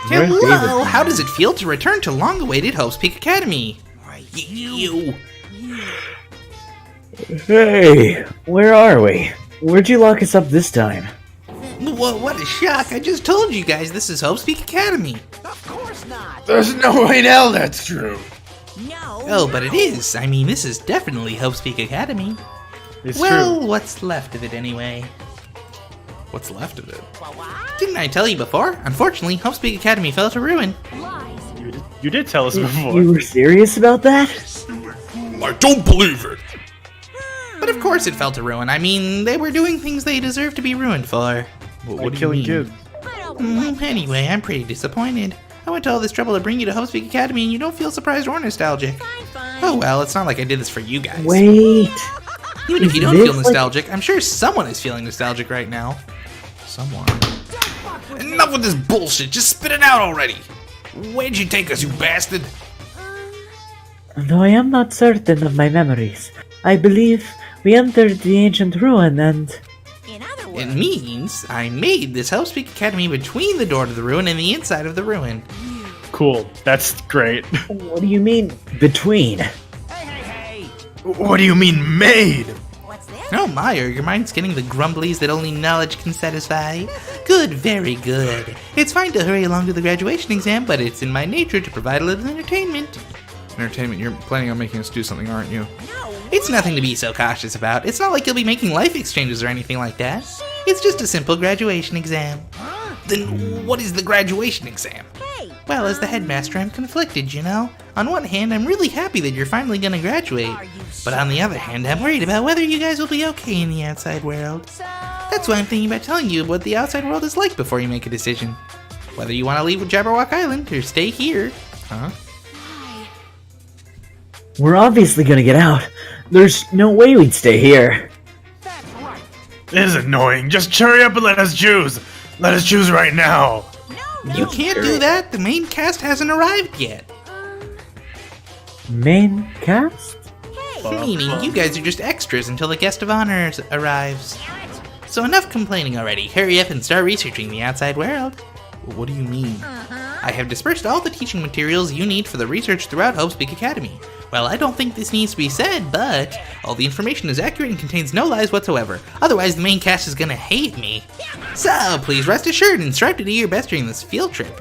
Where's Hello, David? how does it feel to return to long-awaited Hope's Peak Academy? You. Hey, where are we? Where'd you lock us up this time? What a shock. I just told you guys this is Hope's Peak Academy. Of course not. There's no way in hell that's true. No. Oh, but it is. I mean, this is definitely Hope's Peak Academy. It's Well, true. what's left of it anyway? What's left of it? Didn't I tell you before? Unfortunately, Hope's Peak Academy fell to ruin. Lies. You did tell us before. You were serious about that? I don't believe it. But of course it fell to ruin. I mean, they were doing things they deserve to be ruined for. Like killing kids. I don't Anyway, I'm pretty disappointed. I went to all this trouble to bring you to Hope's Peak Academy and you don't feel surprised or nostalgic. fine. Oh well, it's not like I did this for you guys. Wait. Even if you is don't this feel like- nostalgic, I'm sure someone is feeling nostalgic right now. Someone. Enough with this bullshit, just spit it out already! Where'd you take us, you bastard? Though I am not certain of my memories, I believe we entered the ancient ruin and... In other words, It means I made this Hope's Peak Academy between the door to the ruin and the inside of the ruin. Cool. That's great. What do you mean, between? Hey, hey, hey. What do you mean made? what's this? Oh my, are your minds getting the grumblies that only knowledge can satisfy? Good, very good. It's fine to hurry along to the graduation exam, but it's in my nature to provide a little entertainment. Entertainment, you're planning on making us do something, aren't you? It's nothing to be so cautious about. It's not like you'll be making life exchanges or anything like that. It's just a simple graduation exam. Then what is the graduation exam? Hey. Well, as the headmaster, I'm conflicted, you know? On one hand, I'm really happy that you're finally gonna graduate. Are you But on the other hand, I'm worried about whether you guys will be okay in the outside world. so? That's why I'm thinking about telling you what the outside world is like before you make a decision. Whether you want to leave with Jabberwock Island or stay here. Huh? Why? We're obviously gonna get out. There's no way we'd stay here. That's right. This is annoying. Just hurry up and let us choose. Let us choose right now. No. You can't do that. The main cast hasn't arrived yet. Main cast? Meaning, you guys are just extras until the guest of honor arrives. So enough complaining already. Hurry up and start researching the outside world. What do you mean? I have dispersed all the teaching materials you need for the research throughout Hope's Peak Academy. Well, I don't think this needs to be said, but all the information is accurate and contains no lies whatsoever. Otherwise, the main cast is gonna hate me. So, please rest assured and strive to do your best during this field trip.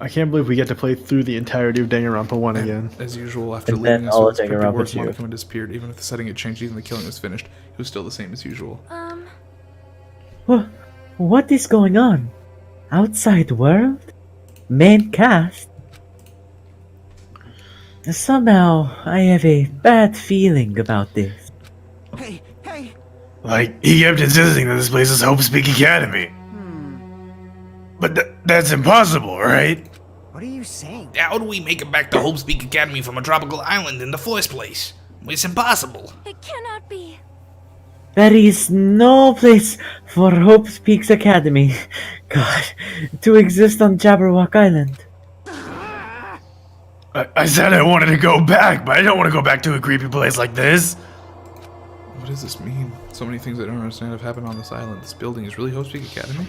I can't believe we get to play through the entirety of Danganronpa 1 again. As usual, after And then leaving us all with of scripted Danganronpa words, 2. Monokuma disappeared. Even if the setting had changed, even the killing was finished, it was still the same as usual. What is going on? Outside world? Main cast? Somehow, I have a bad feeling about this. Hey, hey. Like, he kept insisting that this place is Hope Speak Academy. But that's impossible, right? What are you saying? How do we make it back to Hope's Peak Academy from a tropical island in the first place? It's impossible. It cannot be. There is no place for Hope's Peaks Academy, God, to exist on Jabberwock Island. I said I wanted to go back, but I don't want to go back to a creepy place like this. What does this mean? So many things I don't understand have happened on this island. This building is really Hope's Peak Academy?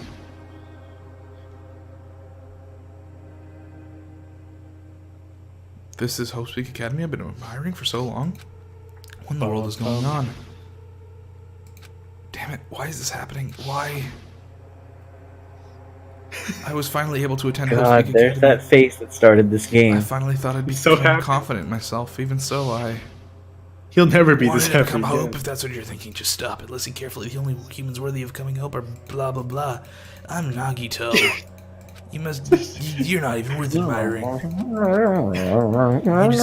This is Hope's Peak Academy I've been admiring for so long? What in the world is going on? Damn it, why is this happening? Why? I was finally able to attend Hope's God, Peak there's Academy. that face that started this I game. finally thought I'd be So happy. confident in myself. Even so, He'll never be Wanted this to happy become again. Hope, if that's what you're thinking, just stop it. Listen carefully. The only humans worthy of coming Hope are blah blah blah. I'm Nagito. You must be, you're not even worth admiring. Oh my god.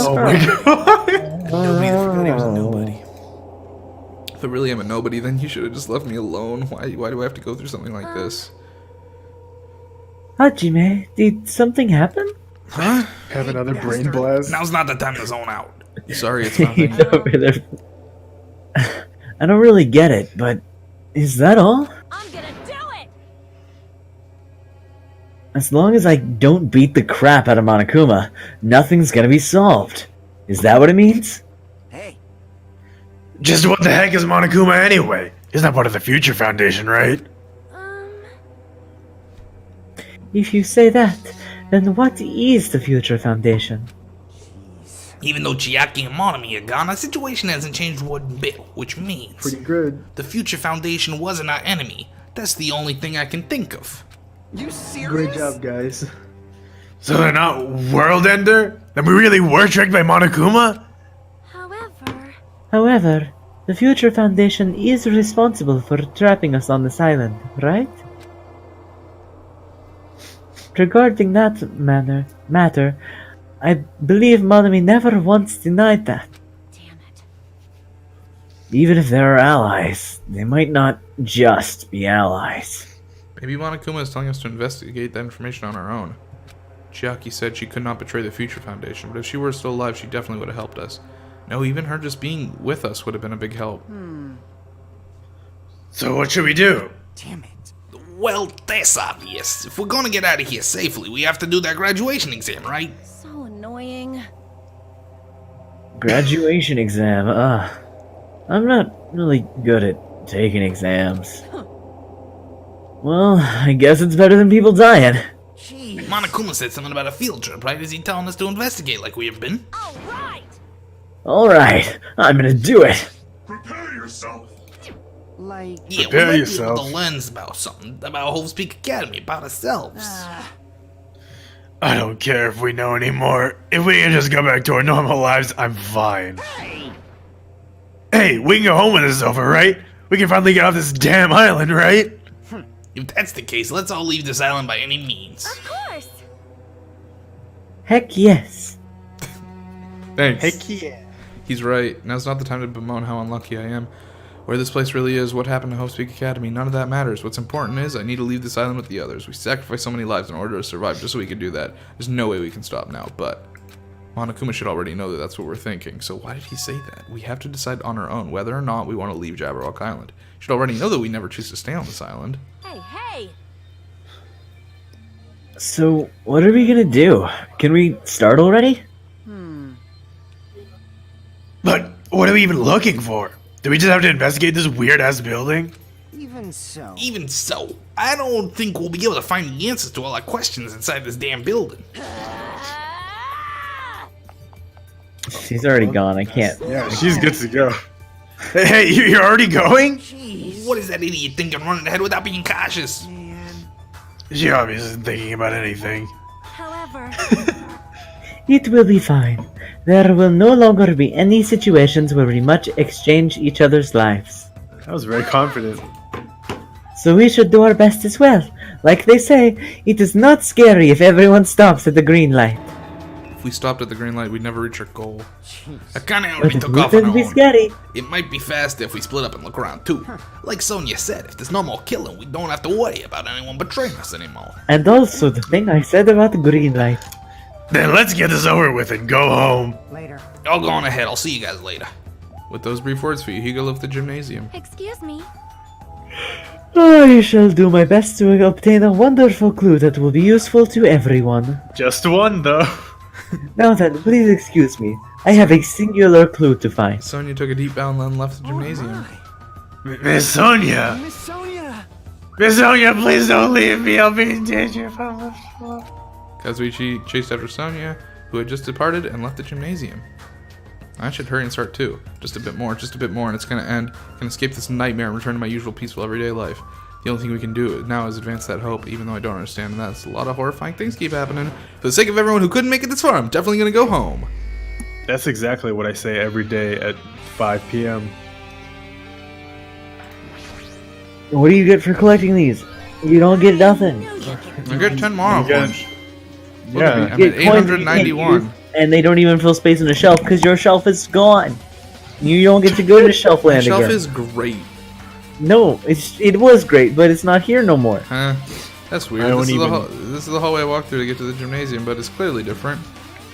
Nobody that forgot he was a nobody. if I really am a nobody, then you should have just left me alone. Why do I have to go through something like this? Hajime, did something happen? Huh? Have another brain blast. Now's not the time to zone out. Sorry, it's He's nothing. over there. I don't really get it, but is that all? I'm gonna do it. As long as I don't beat the crap out of Monokuma, nothing's gonna be solved. Is that what it means? Hey, Just what the heck is Monokuma anyway? He's not part of the Future Foundation, right? If you say that, then what is the Future Foundation? Even though Chiaki and Monami are gone, our situation hasn't changed one bit, which means good. the Future Foundation wasn't our enemy. That's the only thing I can think of. you serious? guys. So they're not World Ender? Then we really were tricked by Monokuma? However, the Future Foundation is responsible for trapping us on this island, right? Regarding that matter, I believe Monami never once denied that. Damn it. Even if they're allies, they might not just be allies. Maybe Monokuma is telling us to investigate that information on our own. Chiaki said she could not betray the Future Foundation, but if she were still alive, she definitely would have helped us. No, even her just being with us would have been a big help. So what should we do? Damn it. Well, that's obvious. If we're gonna get out of here safely, we have to do that graduation exam, right? So annoying. Graduation exam, I'm not really good at taking exams. Well, I guess it's better than people dying. Jeez. Monokuma said something about a field trip, right? Is he telling us to investigate like we have been? All right. Alright, I'm gonna do it. Prepare yourself. Like, Yeah, Prepare we might be yourself. able to learn about something, about Hope's Peak Academy, about ourselves. I don't care if we know anymore. If we can just go back to our normal lives, I'm fine. Hey, we can go home when this is over, right? We can finally get off this damn island, right? If that's the case, let's all leave this island by any means. Of course. Heck yes. Thanks. yeah. He's right. Now's not the time to bemoan how unlucky I am. Where this place really is, what happened to Hope's Peak Academy, none of that matters. What's important is I need to leave this island with the others. We sacrificed so many lives in order to survive just so we could do that. There's no way we can stop now, but Monokuma should already know that that's what we're thinking. So why did he say that? We have to decide on our own whether or not we want to leave Jabberwock Island. You should already know that we never choose to stay on this island. Hey. So, what are we gonna do? Can we start already? But what are we even looking for? Do we just have to investigate this weird-ass building? even so. Even so, I don't think we'll be able to find the answers to all our questions inside this damn building. She's already gone, I can't. Yeah, she's good to go. Hey, you're already going? Jeez. What is that idiot thinking running ahead without being cautious? Man. She obviously isn't thinking about anything. However, It will be fine. There will no longer be any situations where we must exchange each other's lives. That was very confident. So we should do our best as well. Like they say, it is not scary if everyone stops at the green light. If we stopped at the green light, we'd never reach our goal. I kinda But already it took off on wouldn't our be own. scary. It might be faster if we split up and look around too. Like Sonia said, if there's no more killing, we don't have to worry about anyone betraying us anymore. And also the thing I said about the green light. Then let's get this over with and go home. Later. I'll go on ahead. I'll see you guys later. With those brief words for you, Hugo left the gymnasium. Excuse me. I shall do my best to obtain a wonderful clue that will be useful to everyone. Just one, though. Now then, please excuse me. I have a singular clue to find. Sonia took a deep bow and then left the gymnasium. Miss Sonia! Miss Sonia! Miss Sonia, please don't leave me. I'll be in danger if I'm left alone. Kazuichi chased after Sonia, who had just departed and left the gymnasium. I should hurry and start too. Just a bit more, and it's gonna end. I can escape this nightmare and return to my usual peaceful everyday life. The only thing we can do now is advance that hope, even though I don't understand, and that's a lot of horrifying things keep happening. For the sake of everyone who couldn't make it this far, I'm definitely gonna go home. That's exactly what I say every day at 5 p.m. What do you get for collecting these? You don't get nothing. I get 10 moral get- points. Yeah. I'm at Get coins that you can't 891. use, and they don't even fill space in the shelf because your shelf is gone. You don't get to go to shelf The land shelf again. is great. No, it was great, but it's not here no more. Huh? That's weird. I don't This is, the even- this is the hallway I walked through to get to the gymnasium, but it's clearly different.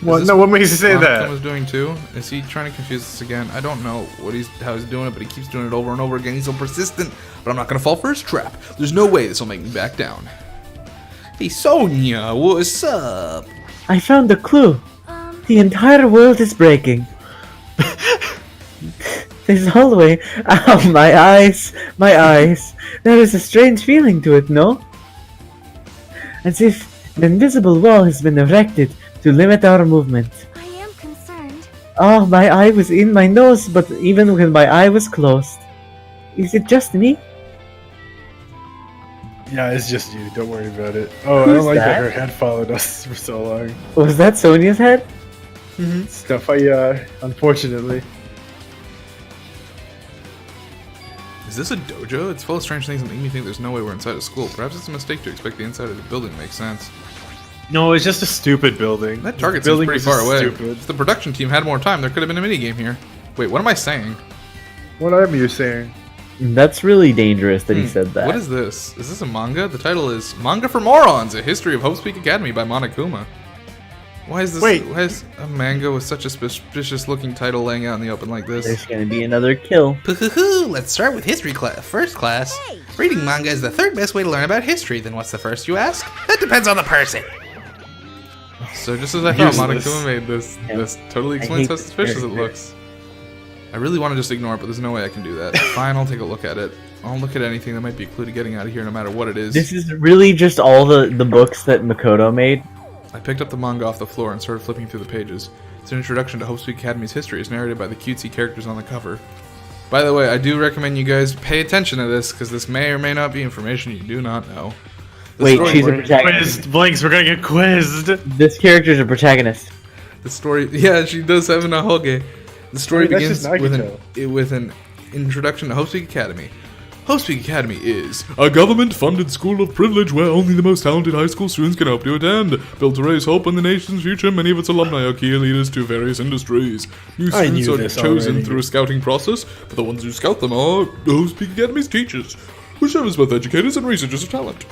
Well, Is no, this what makes you say Tom that? was doing too? Is he trying to confuse us again? I don't know how he's doing it, but he keeps doing it over and over again. He's so persistent, but I'm not gonna fall for his trap. There's no way this will make me back down. Hey Sonia, what's up? I found a clue. The entire world is breaking. This hallway. Ow, my eyes. My eyes. There is a strange feeling to it, no? As if an invisible wall has been erected to limit our movement. I am concerned. Oh, my eye was in my nose, but even when my eye was closed. Is it just me? Yeah, it's just you. Don't worry about it. Oh, I Who's don't like that that? her head followed us for so long. Was that Sonia's head? Stuff unfortunately. Is this a dojo? It's full of strange things that make me think there's no way we're inside a school. Perhaps it's a mistake to expect the inside of the building to make sense. No, it's just a stupid building. That target The seems building pretty is far just away. Stupid. If the production team had more time, there could have been a minigame here. Wait, what am I saying? What are you saying? That's really dangerous that he said that. What is this? Is this a manga? The title is Manga for Morons, A History of Hope Speak Academy by Monokuma. Why is this? Wait. Why is a manga with such a suspicious looking title laying out in the open like this? There's gonna be another kill. Pooh-hoo-hoo, let's start with history class. First class. Hey. Reading manga is the third best way to learn about history. Then what's the first, you ask? That depends on the person. So just as I thought, Useless. Monokuma made this. Yeah. This totally I explains hate how this suspicious it character. looks. I really want to just ignore it, but there's no way I can do that. Fine, I'll take a look at it. I'll look at anything that might be a clue to getting out of here, no matter what it is. This is really just all the books that Makoto made. I picked up the manga off the floor and started flipping through the pages. It's an introduction to Hope Speak Academy's history, as narrated by the cutesy characters on the cover. By the way, I do recommend you guys pay attention to this, because this may or may not be information you do not know. The Wait, story- she's a protagonist. Quizzed, Blinks, we're gonna get quizzed. This character's a protagonist. The story, yeah, she does have an ahoge. The story Wait, that's begins just with an introduction to Hope Speak Academy. Hope Speak Academy is A government-funded school of privilege where only the most talented high school students can hope to attend. Built to raise hope in the nation's future, many of its alumni are key leaders to various industries. New I students knew are this chosen already. through a scouting process, but the ones who scout them are Hope Speak Academy's teachers, who serve as both educators and researchers of talent.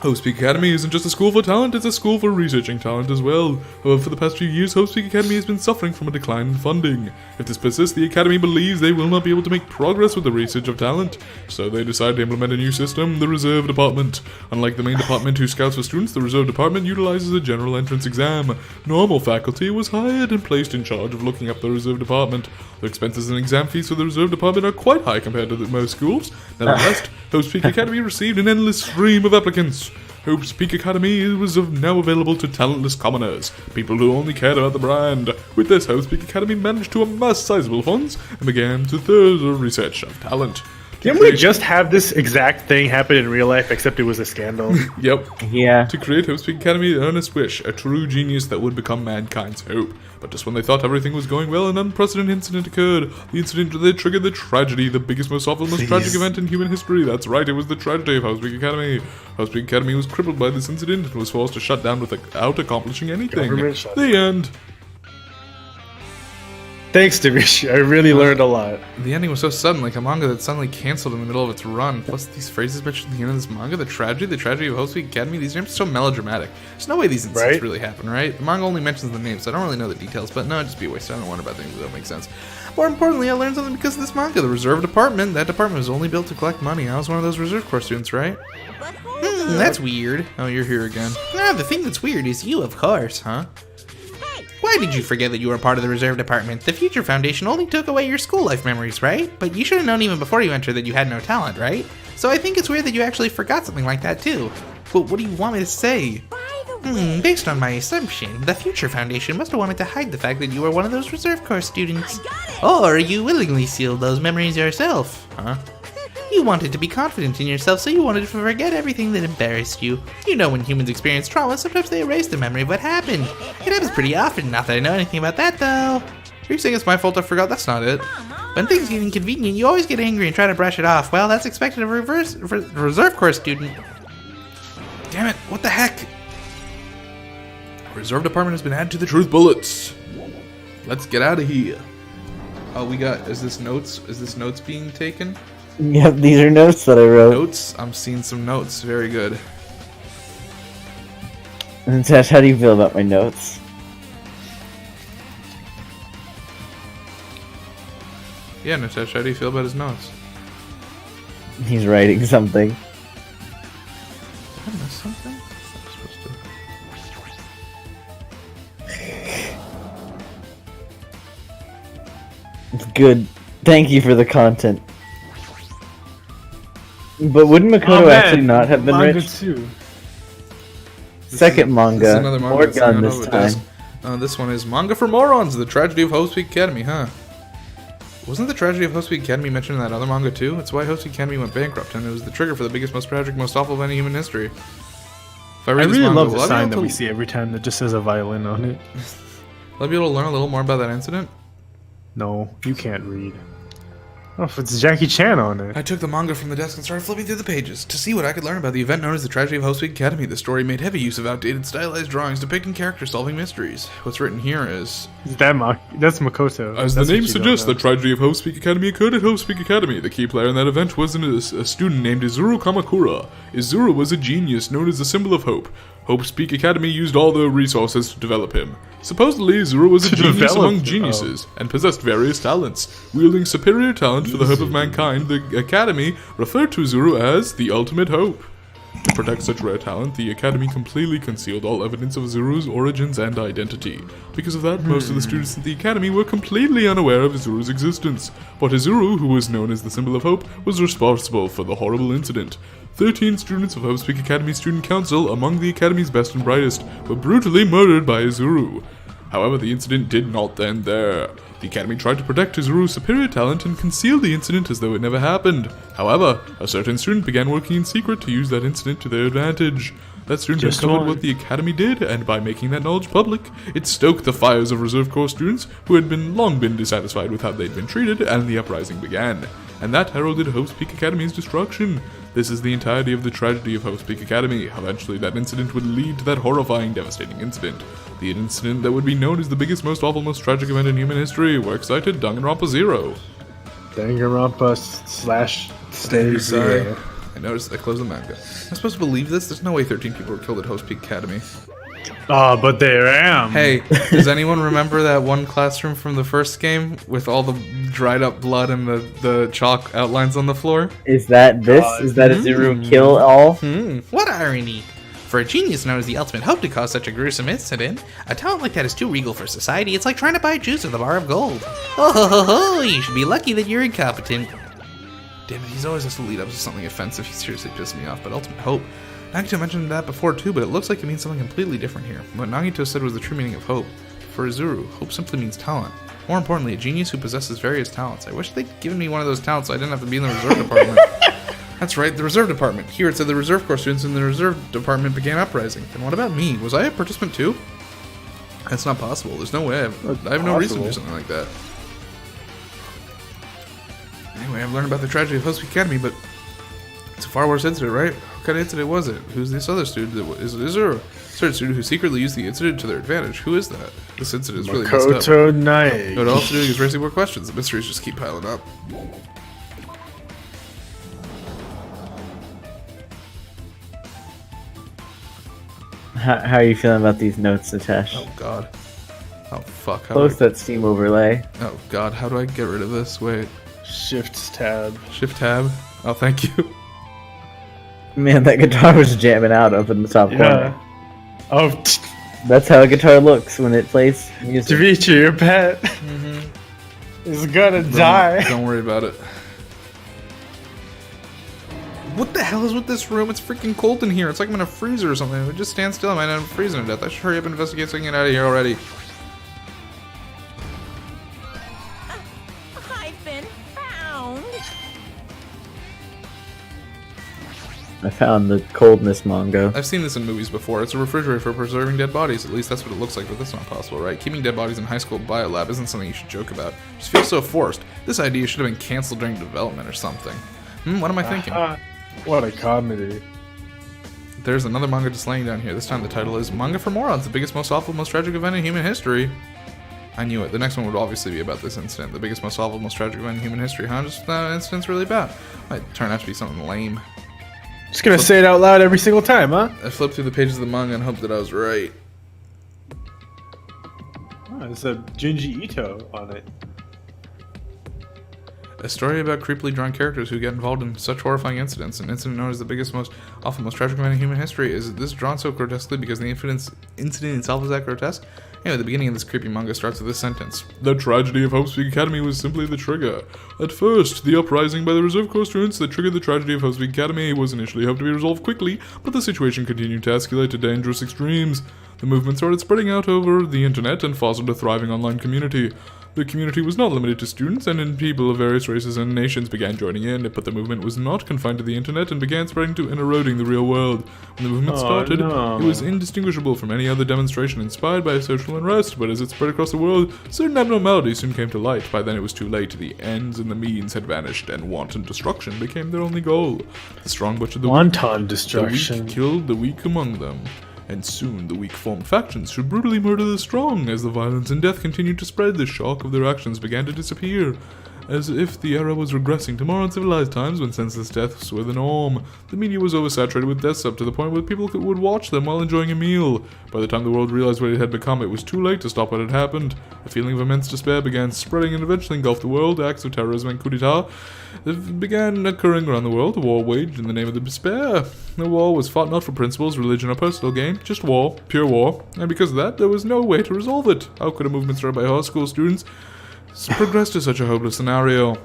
Hope Speak Academy isn't just a school for talent, it's a school for researching talent as well. However, for the past few years, Hope Speak Academy has been suffering from a decline in funding. If this persists, the Academy believes they will not be able to make progress with the research of talent. So they decide to implement a new system, the Reserve Department. Unlike the main department who scouts for students, the Reserve Department utilizes a general entrance exam. Normal faculty was hired and placed in charge of looking up the Reserve Department. The expenses and exam fees for the Reserve Department are quite high compared to most schools. Nevertheless, Hope Speak Academy received an endless stream of applicants. Hope Speak Academy is now available to talentless commoners, people who only cared about the brand. With this, Hope Speak Academy managed to amass sizable funds and began to further research of talent. Didn't we just have this exact thing happen in real life, except it was a scandal? Yep. Yeah. To create Hope Speak Academy, the earnest wish, a true genius that would become mankind's hope. But just when they thought everything was going well, an unprecedented incident occurred. The incident that triggered the tragedy, the biggest, most awful, most tragic event in human history. That's right, it was the tragedy of Hope Speak Academy. Hope Speak Academy was crippled by this incident and was forced to shut down without accomplishing anything. Government shut The end. Thanks, Dimitri. I really learned a lot. The ending was so sudden, like a manga that suddenly canceled in the middle of its run. Plus, these phrases mentioned at the end of this manga, the tragedy of Host Week Academy, these names are so melodramatic. There's no way these incidents really happen, right? The manga only mentions the names, so I don't really know the details, but no, it'd just be a waste. I don't wonder about things that don't make sense. More importantly, I learned something because of this manga. The reserve department, that department was only built to collect money. I was one of those reserve corps students, right? That's weird. Oh, you're here again. The thing that's weird is you, of course, huh? Why did you forget that you were part of the reserve department? The Future Foundation only took away your school life memories, right? But you should have known even before you entered that you had no talent, right? So I think it's weird that you actually forgot something like that too. But what do you want me to say? Based on my assumption, the Future Foundation must have wanted to hide the fact that you were one of those reserve corps students. Or you willingly sealed those memories yourself, huh? You wanted to be confident in yourself, so you wanted to forget everything that embarrassed you. You know, when humans experience trauma, sometimes they erase the memory of what happened. It happens pretty often, not that I know anything about that, though. Are you saying it's my fault I forgot? That's not it. When things get inconvenient, you always get angry and try to brush it off. Well, that's expected of a reserve corps student. Damn it, what the heck? Reserve department has been added to the truth bullets. Let's get out of here. Oh, we got, is this notes being taken? Yep, these are notes that I wrote. Notes? I'm seeing some notes. Very good. And Tash, how do you feel about my notes? Yeah, Natesh, how do you feel about his notes? He's writing something. Did I miss something? I'm supposed to... Good. Thank you for the content. But wouldn't Makoto actually not have been manga rich? Too. Second manga. This is another manga More that's gun hanging this over the time. desk. This one is Manga for Morons, The Tragedy of Host Week Academy, huh? Wasn't the tragedy of Host Week Academy mentioned in that other manga too? It's why Host Week Academy went bankrupt, and it was the trigger for the biggest, most tragic, most awful event in human history. If I read this really manga, love the will I be sign able that to- we see every time that just says a violin on it. Will I be able to learn a little more about that incident? No, you can't read. Oh, if it's Jackie Chan on it. I took the manga from the desk and started flipping through the pages to see what I could learn about the event known as the Tragedy of Host Week Academy. The story made heavy use of outdated stylized drawings depicting characters solving mysteries. What's written here is... That's Makoto. As That's the what name you suggests, don't the tragedy of Hope Speak Academy occurred at Hope Speak Academy. The key player in that event was a student named Izuru Kamakura. Izuru was a genius known as the symbol of hope. Hope Speak Academy used all their resources to develop him. Supposedly, Izuru was a To genius develop among him, geniuses, and possessed various talents. Wielding superior talent for the hope of mankind, the Academy referred to Izuru as the ultimate hope. To protect such rare talent, the Academy completely concealed all evidence of Izuru's origins and identity. Because of that, most of the students at the Academy were completely unaware of Izuru's existence. But Izuru, who was known as the symbol of hope, was responsible for the horrible incident. 13 students of Hope Speak Academy Student Council, among the Academy's best and brightest, were brutally murdered by Izuru. However, the incident did not end there. The Academy tried to protect Izuru's superior talent and conceal the incident as though it never happened. However, a certain student began working in secret to use that incident to their advantage. That student Just discovered one. what the Academy did, and by making that knowledge public, it stoked the fires of Reserve Corps students who had long been dissatisfied with how they'd been treated, and the uprising began. And that heralded Hope Speak Academy's destruction. This is the entirety of the tragedy of Hope Speak Academy. Eventually, that incident would lead to that horrifying, devastating incident. The incident that would be known as the biggest, most awful, most tragic event in human history. We're excited, Danganronpa 0. Danganronpa / Stay Sorry. Zero. I noticed I closed the manga. I'm supposed to believe this? There's no way 13 people were killed at Host Peak Academy. But there I am. Hey, does anyone remember that one classroom from the first game with all the dried up blood and the chalk outlines on the floor? Is that this? Is that a Zuru kill all? What irony! For a genius known as the ultimate hope to cause such a gruesome incident, a talent like that is too regal for society. It's like trying to buy juice with a bar of gold. Oh ho ho ho! You should be lucky that you're incompetent. Damn it, he's always has to lead up to something offensive. He seriously pissed me off, but ultimate hope. Nagito mentioned that before too, but it looks like it means something completely different here. What Nagito said was the true meaning of hope. For Izuru, hope simply means talent. More importantly, a genius who possesses various talents. I wish they'd given me one of those talents so I didn't have to be in the reserve department. That's right, the reserve department. Here it said the reserve corps students in the reserve department began uprising. Then what about me? Was I a participant too? That's not possible. There's no way. I have no reason to do something like that. Anyway, I've learned about the tragedy of Host Week Academy, but It's a far worse incident, right? What kind of incident was it? Who's this other student? Is there a certain student who secretly used the incident to their advantage? Who is that? This incident is really messed up. Makoto Nae. What else to do is raising more questions. The mysteries just keep piling up. How are you feeling about these notes, Natesh? Oh god. Oh fuck. How Close do that Steam overlay. oh god, how do I get rid of this? Wait. Shift tab. Shift tab. Oh, thank you. Man, that guitar was jamming out up in the top corner. Yeah. Oh, That's how a guitar looks when it plays music. Dimitri, your pet is gonna die. Don't worry about it. What the hell is with this room? It's freaking cold in here. It's like I'm in a freezer or something. If it just stands still, I might end up freezing to death. I should hurry up and investigate so I can get out of here already. I've been found. I found the coldness manga. I've seen this in movies before. It's a refrigerator for preserving dead bodies. At least that's what it looks like, but that's not possible, right? Keeping dead bodies in high school biolab isn't something you should joke about. It just feels so forced. This idea should have been canceled during development or something. What am I thinking? What a comedy. There's another manga just laying down here. This time the title is Manga for Morons, the biggest, most awful, most tragic event in human history. I knew it. The next one would obviously be about this incident. The biggest, most awful, most tragic event in human history. Huh? Just that incident's really bad. Might turn out to be something lame. Just gonna say it out loud every single time, huh? I flipped through the pages of the manga and hoped that I was right. Oh, there's a Junji Ito on it. A story about creepily drawn characters who get involved in such horrifying incidents. An incident known as the biggest, most awful, most tragic event in human history. Is this drawn so grotesquely because the incident itself is that grotesque? Anyway, the beginning of this creepy manga starts with this sentence. The tragedy of Hope's Peak Academy was simply the trigger. At first, the uprising by the Reserve Corps students that triggered the tragedy of Hope's Peak Academy was initially hoped to be resolved quickly, but the situation continued to escalate to dangerous extremes. The movement started spreading out over the internet and fostered a thriving online community. The community was not limited to students, and people of various races and nations began joining in, but the movement was not confined to the internet and began spreading to and eroding the real world. When the movement started, it was indistinguishable from any other demonstration inspired by social unrest, but as it spread across the world, certain abnormalities soon came to light. By then it was too late. The ends and the means had vanished, and wanton destruction became their only goal. The strong butchered the Wanton weak, destruction. the weak killed the weak among them. And soon the weak formed factions should brutally murder the strong. As the violence and death continued to spread, the shock of their actions began to disappear. As if the era was regressing to more uncivilized times when senseless deaths were the norm. The media was oversaturated with deaths up to the point where people would watch them while enjoying a meal. By the time the world realized what it had become, it was too late to stop what had happened. A feeling of immense despair began spreading and eventually engulfed the world. Acts of terrorism and coup d'etat began occurring around the world. A war waged in the name of the despair. The war was fought not for principles, religion, or personal gain, just war, pure war. And because of that, there was no way to resolve it. How could a movement started by high school students progress to such a hopeless scenario?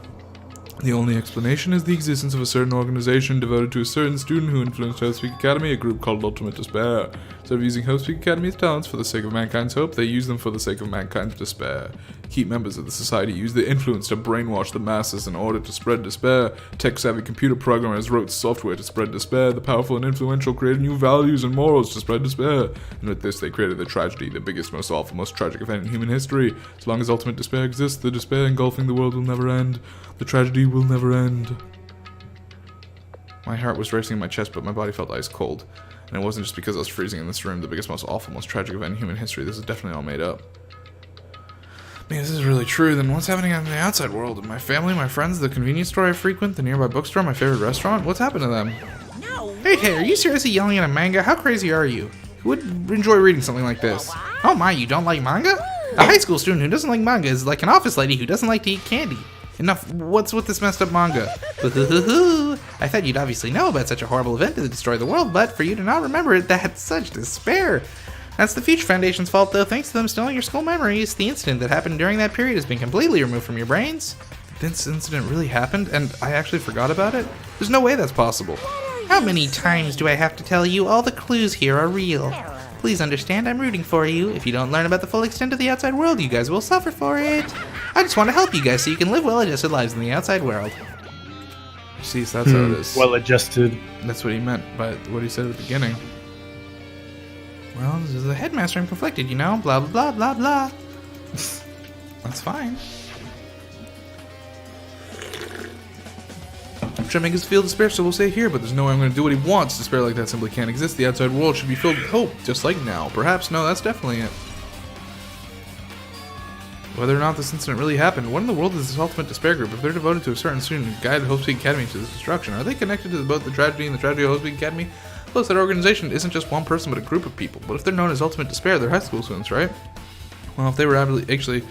The only explanation is the existence of a certain organization devoted to a certain student who influenced Hope's Peak Academy, a group called Ultimate Despair. Instead of using Hope's Peak Academy's talents for the sake of mankind's hope, they use them for the sake of mankind's despair. Key members of the society used their influence to brainwash the masses in order to spread despair. Tech-savvy computer programmers wrote software to spread despair. The powerful and influential created new values and morals to spread despair. And with this, they created the tragedy, the biggest, most awful, most tragic event in human history. As long as ultimate despair exists, the despair engulfing the world will never end. The tragedy will never end. My heart was racing in my chest, but my body felt ice cold. And it wasn't just because I was freezing in this room. The biggest, most awful, most tragic event in human history. This is definitely all made up. Man, this is really true. Then what's happening out in the outside world? My family, my friends, the convenience store I frequent, the nearby bookstore, my favorite restaurant? What's happened to them? No. Hey, are you seriously yelling at a manga? How crazy are you? Who would enjoy reading something like this? Oh my, you don't like manga? A high school student who doesn't like manga is like an office lady who doesn't like to eat candy. Enough. What's with this messed up manga? I thought you'd obviously know about such a horrible event that destroyed the world, but for you to not remember it, that's such despair. That's the Future Foundation's fault, though. Thanks to them stealing your school memories, the incident that happened during that period has been completely removed from your brains. This incident really happened, and I actually forgot about it? There's no way that's possible. How many times do I have to tell you all the clues here are real? Please understand, I'm rooting for you. If you don't learn about the full extent of the outside world, you guys will suffer for it. I just want to help you guys so you can live well-adjusted lives in the outside world. See, so that's how it is. Well-adjusted. That's what he meant by what he said at the beginning. Well, this is the headmaster. I'm conflicted, you know? Blah, blah, blah, blah, blah. That's fine. trying to make us feel despair, so we'll stay here, but there's no way I'm going to do what he wants. Despair like that simply can't exist. The outside world should be filled with hope, just like now. Perhaps, no, that's definitely it. Whether or not this incident really happened, what in the world is this ultimate despair group? If they're devoted to a certain student who guided Hope Peak Academy to this destruction, are they connected to both the tragedy and the tragedy of Hope Peak Academy? Plus, that organization isn't just one person, but a group of people. But if they're known as Ultimate Despair, they're high school students, right? Well, if they were actually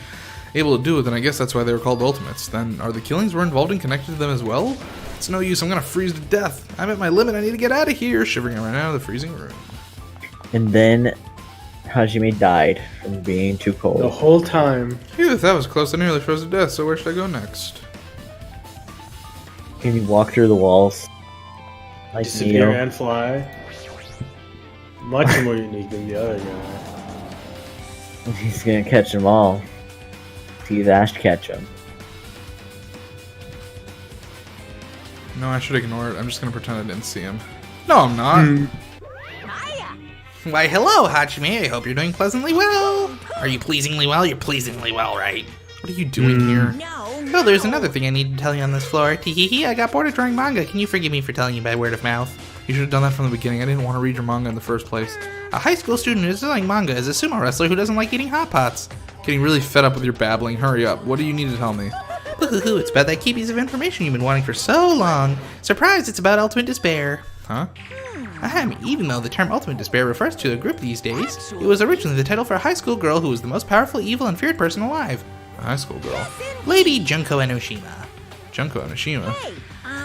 able to do it, then I guess that's why they were called Ultimates. Then, are the killings we're involved in connected to them as well? It's no use, I'm gonna freeze to death. I'm at my limit, I need to get out of here. Shivering right out of the freezing room. And then Hajime died from being too cold. The whole time. Phew, that was close. I nearly froze to death, so where should I go next? Can you walk through the walls? Like Disappear Neo. and fly. Much more unique than the other guy. He's gonna catch them all. He's Ash to catch them. No, I should ignore it. I'm just gonna pretend I didn't see him. No, I'm not. Why, hello, Hajime. I hope you're doing pleasantly well. Are you pleasingly well? You're pleasingly well, right? What are you doing here? Oh, there's another thing I need to tell you on this floor. Teehee, I got bored of drawing manga. Can you forgive me for telling you by word of mouth? You should have done that from the beginning. I didn't want to read your manga in the first place. A high school student who's drawing manga is a sumo wrestler who doesn't like eating hot pots. Getting really fed up with your babbling. Hurry up. What do you need to tell me? Hoo-hoo-hoo, it's about that key piece of information you've been wanting for so long. Surprise, it's about ultimate despair. Huh? Even though the term ultimate despair refers to a group these days, it was originally the title for a high school girl who was the most powerful, evil, and feared person alive. A high school girl. Lady Junko Enoshima. Junko Enoshima.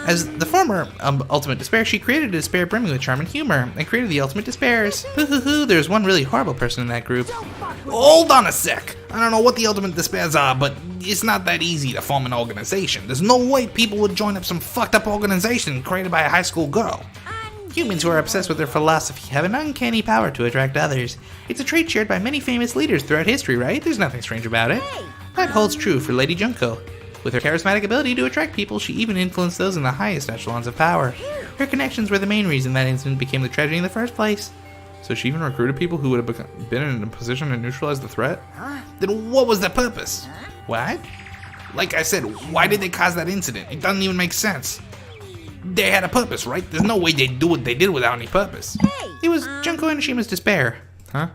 As the former ultimate despair, she created a despair brimming with charm and humor, and created the ultimate despairs. Hoo-hoo-hoo, there's one really horrible person in that group. Hold on a sec! I don't know what the ultimate despairs are, but it's not that easy to form an organization. There's no way people would join up some fucked up organization created by a high school girl. Humans who are obsessed with their philosophy have an uncanny power to attract others. It's a trait shared by many famous leaders throughout history, right? There's nothing strange about it. That holds true for Lady Junko. With her charismatic ability to attract people, she even influenced those in the highest echelons of power. Her connections were the main reason that incident became the tragedy in the first place. So she even recruited people who would have been in a position to neutralize the threat? Then what was the purpose? What? Like I said, why did they cause that incident? It doesn't even make sense. They had a purpose, right? There's no way they'd do what they did without any purpose. It was Junko Enoshima's despair. Huh?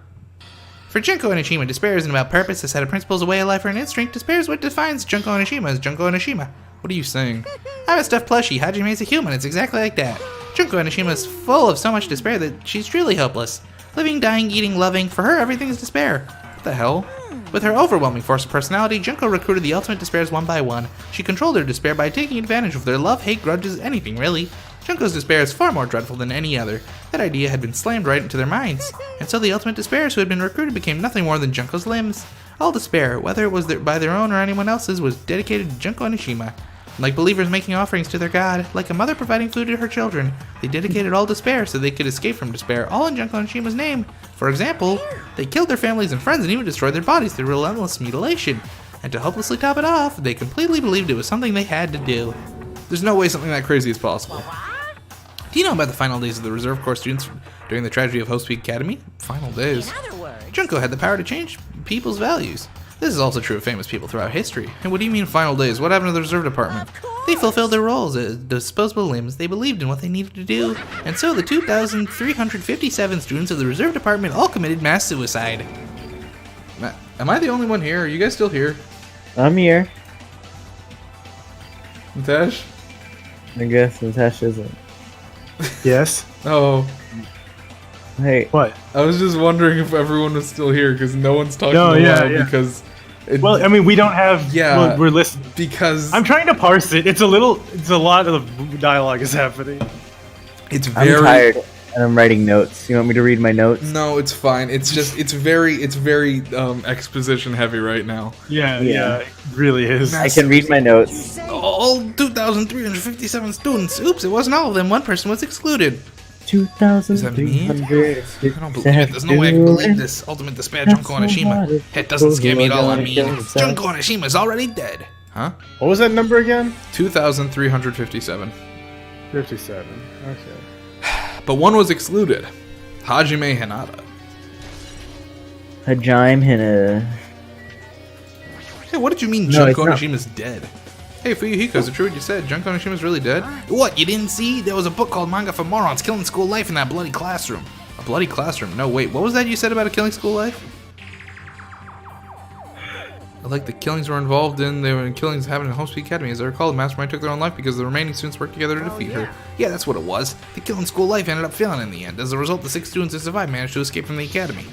For Junko Enoshima, despair isn't about purpose, a set of principles, a way of life, or an instinct. Despair is what defines Junko Enoshima as Junko Enoshima. What are you saying? I'm a stuffed plushie. Hajime's a human. It's exactly like that. Junko Enoshima is full of so much despair that she's truly hopeless. Living, dying, eating, loving. For her, everything is despair. What the hell? With her overwhelming force of personality, Junko recruited the ultimate despairs one by one. She controlled their despair by taking advantage of their love, hate, grudges, anything really. Junko's despair is far more dreadful than any other. That idea had been slammed right into their minds. And so the ultimate despairs who had been recruited became nothing more than Junko's limbs. All despair, whether it was by their own or anyone else's, was dedicated to Junko Enoshima. Like believers making offerings to their god, like a mother providing food to her children, they dedicated all despair so they could escape from despair, all in Junko Enoshima's name. For example, they killed their families and friends and even destroyed their bodies through relentless mutilation. And to hopelessly top it off, they completely believed it was something they had to do. There's no way something that crazy is possible. Do you know about the final days of the Reserve Corps students during the tragedy of Hope Peak Academy? Final days. Junko had the power to change people's values. This is also true of famous people throughout history. And what do you mean final days? What happened to the reserve department? They fulfilled their roles as disposable limbs. They believed in what they needed to do. And so the 2,357 students of the Reserve Department all committed mass suicide. Am I the only one here? Are you guys still here? I'm here. Natesh? I guess Natasha isn't. Yes. Oh, Hey, What? I was just wondering if everyone was still here because no one's talking No, aloud yeah. because... Well, I mean, we don't have. Yeah. We're listening. because I'm trying to parse it. It's a lot of dialogue is happening. it's very... I'm tired and I'm writing notes. You want me to read my notes? No, it's fine. It's just, it's very exposition heavy right now. Yeah, Yeah. it really is. I can read my notes. All 2,357 students. Oops, it wasn't all of them. One person was excluded. 2,300. I don't believe it. There's no way I can believe this. Ultimate despair, Junko Enoshima. It doesn't scare me at all. I mean, Junko Enoshima is already dead. Huh? What was that number again? 2,357. 57. Okay. But one was excluded. Hajime Hinata. Hajime Hina. Hey, what did you mean No, Junko it's not. Enoshima's dead? Hey, Fuyuhiko, is it true what you said? Junko Nishima's really dead? What, you didn't see? There was a book called Manga for Morons, Killing School Life in that bloody classroom. A bloody classroom? No, wait, what was that you said about a killing school life? Like the killings were involved in, they were killings happened in Homespeed Academy. As I recall, the mastermind took their own life because the remaining students worked together to defeat her. Yeah, that's what it was. The Killing School Life ended up failing in the end. As a result, the 6 students who survived managed to escape from the academy.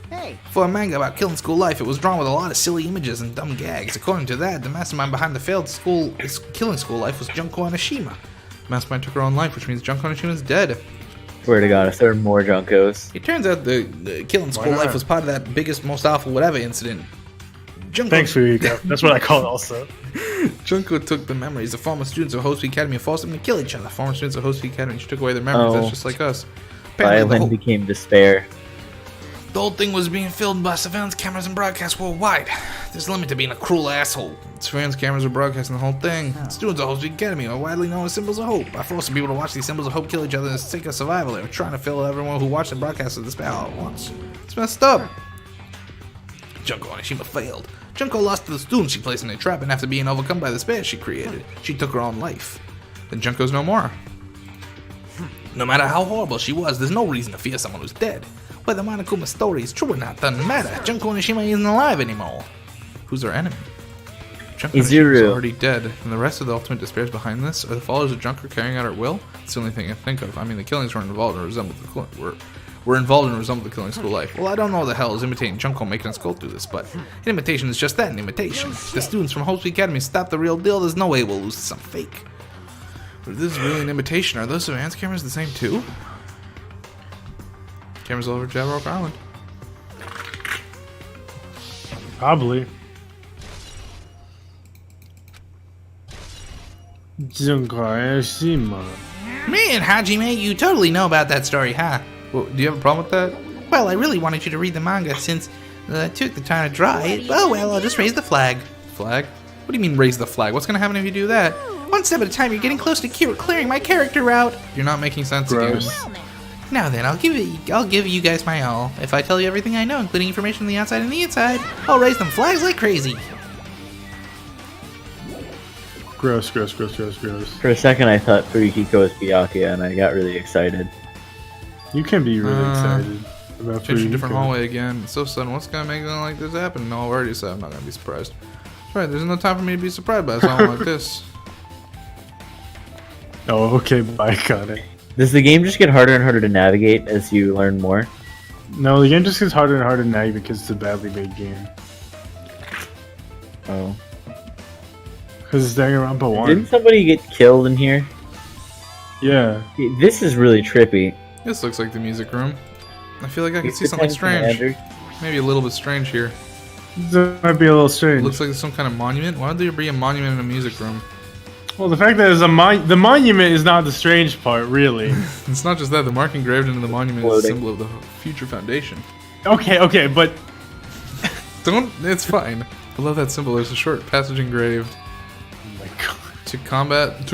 Hey, For a manga about Killing School Life, it was drawn with a lot of silly images and dumb gags. According to that, the mastermind behind the failed Killing School Life was Junko Anishima. Mastermind took her own life, which means Junko Nishima's dead. Swear to God, if there are more Junkos. It turns out the Killing School not? Life was part of that biggest, most awful whatever incident. Junko Thanks for you. That's what I call it also. Junko took the memories of former students of Homespeed Academy and forced them to kill each other. Former students of Homespeed Academy, she took away their memories. Oh. That's just like us. Apparently, Violin became despair. the whole thing was being filmed by surveillance cameras and broadcast worldwide. There's a limit to being a cruel asshole. Surveillance cameras were broadcasting the whole thing. Students of Homespeed Academy are widely known as symbols of hope. By forcing people to watch these symbols of hope kill each other in the sake of survival, they were trying to fill everyone who watched the broadcast with despair all at once. It's messed up. Junko Anishima failed. Junko lost to the students she placed in a trap, and after being overcome by the despair she created, she took her own life. Then Junko's no more. No matter how horrible she was, there's no reason to fear someone who's dead. Whether Monokuma's story is true or not doesn't matter. Junko Anishima isn't alive anymore. Who's our enemy? Junko Nishima's Izuru. already dead, and the rest of the ultimate despair is behind this. Are the followers of Junko carrying out her will? It's the only thing I think of. I mean, the killings were involved and resembled the killing school life. Well, I don't know what the hell is imitating Junko making us go through this, but an imitation is just that, an imitation. The students from Homespeed Academy stopped the real deal. There's no way we'll lose to some fake. But if this is really an imitation, are those surveillance cameras the same too? Cameras all over Jabberwock Island. Probably. Junko Anishima. Man, Hajime, you totally know about that story, huh? Well, do you have a problem with that? Well, I really wanted you to read the manga since I took the time to draw it. Oh well, I'll just raise the flag. Flag? What do you mean raise the flag? What's gonna happen if you do that? One step at a time, you're getting close to clearing my character out. You're not making sense Gross. again. Now then, I'll give you guys my all. If I tell you everything I know, including information on the outside and the inside, I'll raise them flags like crazy. Gross, gross, gross, gross, gross. For a second, I thought Furihiko was Byakuya, and I got really excited. You can be really excited about Change to a different Furihiko. hallway again. It's so sudden. What's gonna make something like this happen? No, I already said I'm not gonna be surprised. That's right. There's no time for me to be surprised by something like this. Oh, okay, bye, got it. Does the game just get harder and harder to navigate as you learn more? No, the game just gets harder and harder now because it's a badly made game. Oh. Because it's Danganronpa 1. Didn't somebody get killed in here? Yeah. This is really trippy. This looks like the music room. I feel like I can It's see something the strange. Commander. Maybe a little bit strange here. That might be a little It strange. looks like there's some kind of monument. Why would there be a monument in a music room? Well, the fact that there's the monument is not the strange part, really. It's not just that. The mark engraved into the monument is a Floating. symbol of the future foundation. Okay, but Don't. It's fine. Below that symbol, there's a short passage engraved. oh my god. To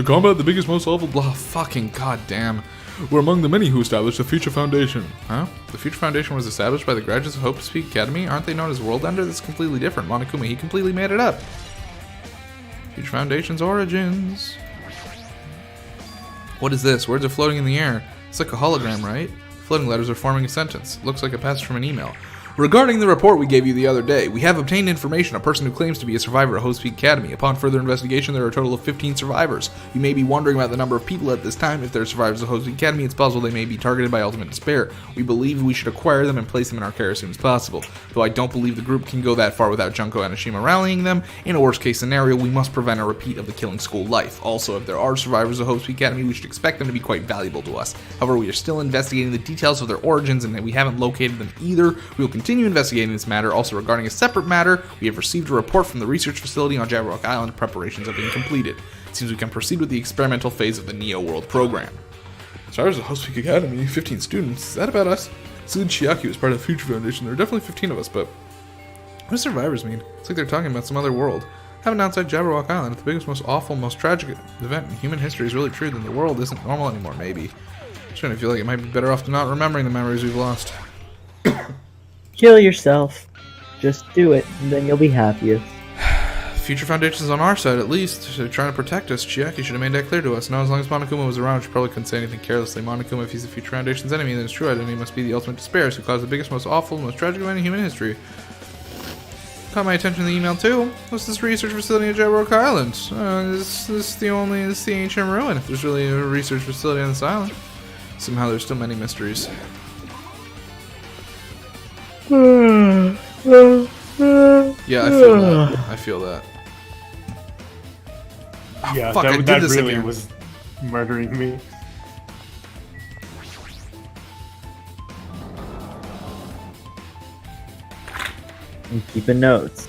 combat the biggest, most awful blah. Fucking goddamn. We're among the many who established the Future Foundation. Huh? The Future Foundation was established by the graduates of Hope Speak Academy? Aren't they known as World Ender? That's completely different. Monokuma, he completely made it up. Future Foundation's origins. What is this? Words are floating in the air. It's like a hologram, right? Floating letters are forming a sentence. Looks like a passage from an email. Regarding the report we gave you the other day, we have obtained information. A person who claims to be a survivor at Hope Speak Academy. Upon further investigation, there are a total of 15 survivors. You may be wondering about the number of people at this time. If they're survivors of Hope Speak Academy, it's possible they may be targeted by ultimate despair. We believe we should acquire them and place them in our care as soon as possible. Though I don't believe the group can go that far without Junko Anishima rallying them. In a worst case scenario, we must prevent a repeat of the killing school life. Also, if there are survivors of Hope Speak Academy, we should expect them to be quite valuable to us. However, we are still investigating the details of their origins and we haven't located them either. We will continue investigating this matter. Also, regarding a separate matter, we have received a report from the research facility on Jabberwock Island. Preparations are being completed. It seems we can proceed with the experimental phase of the Neo World program. Stars of Hope Speak Academy, 15 students. Is that about us? Suin Chiaki was part of the Future Foundation. There are definitely 15 of us, but What does survivors mean? It's like they're talking about some other world. Having outside Jabberwock Island, if the biggest, most awful, most tragic event in human history is really true, then the world isn't normal anymore, maybe. I'm starting to feel like it might be better off to not remembering the memories we've lost. Kill yourself. Just do it, and then you'll be happiest. future foundation's on our side, at least. They're trying to protect us. Chiaki should have made that clear to us. Now, as long as Monokuma was around, she probably couldn't say anything carelessly. Monokuma, if he's the future foundation's enemy, then his true identity must be the ultimate despair, who caused the biggest, most awful, most tragic event in human history. Caught my attention in the email too. What's this research facility at Jabberwock Island? This is the ancient ruin. If there's really a research facility on this island, somehow there's still many mysteries. Yeah, I feel that. I feel that. Yeah, fuck, I did that this really again. was murdering me. I'm keeping notes.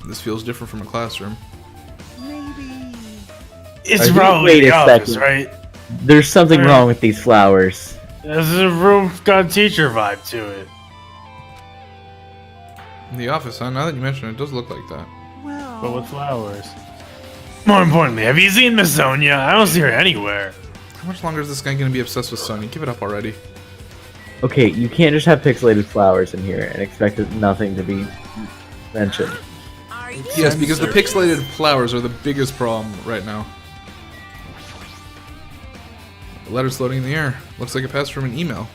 This feels different from a classroom. Maybe. It's I think- probably wait the a office, second. right? There's something wrong with these flowers. There's a room got a teacher vibe to it. The office, huh? Now that you mention it, it does look like that. Well. But with flowers. More importantly, have you seen Miss Sonia? I don't see her anywhere. How much longer is this guy gonna be obsessed with Sonya? Give it up already. Okay, you can't just have pixelated flowers in here and expect nothing to be mentioned. Are you Yes, because the pixelated flowers are the biggest problem right now. The letter's floating in the air. Looks like it passed from an email.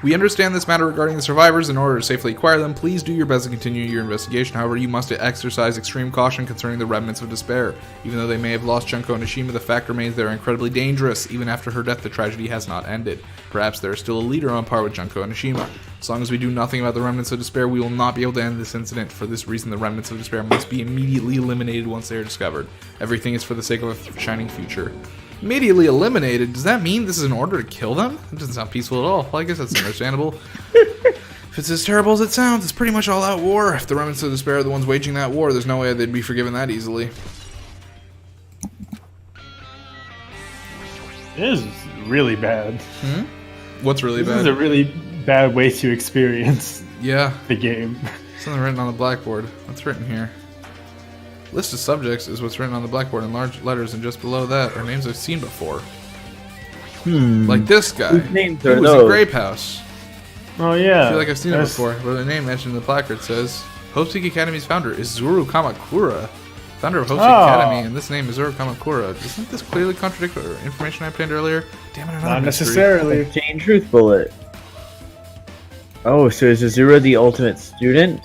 We understand this matter regarding the survivors. In order to safely acquire them, please do your best to continue your investigation. However, you must exercise extreme caution concerning the remnants of despair. Even though they may have lost Junko and Nishima, the fact remains they are incredibly dangerous. Even after her death, the tragedy has not ended. Perhaps there is still a leader on par with Junko and Nishima. As long as we do nothing about the remnants of despair, we will not be able to end this incident. For this reason, the remnants of despair must be immediately eliminated once they are discovered. Everything is for the sake of a shining future. Immediately eliminated? Does that mean this is an order to kill them? That doesn't sound peaceful at all. Well, I guess that's understandable. If it's as terrible as it sounds, it's pretty much all-out war. If the remnants of despair are the ones waging that war, there's no way they'd be forgiven that easily. This is really bad. What's really This is bad? a really bad way to experience Yeah, the game. something written on the blackboard. What's written here? List of subjects is what's written on the blackboard in large letters, and just below that are names I've seen before. Like this guy. Whose names He are was in those? Grape House. Oh yeah. I feel like I've seen it That's- before, but the name mentioned in the placard says Hope Seek Academy's founder is Zuru Kamakura, founder of Hope Seek Oh. Academy, and this name is Zuru Kamakura. Doesn't this clearly contradict information I obtained earlier? Damn it, another Not mystery. necessarily. Chain Truth Bullet. Oh, so is Azura the ultimate student?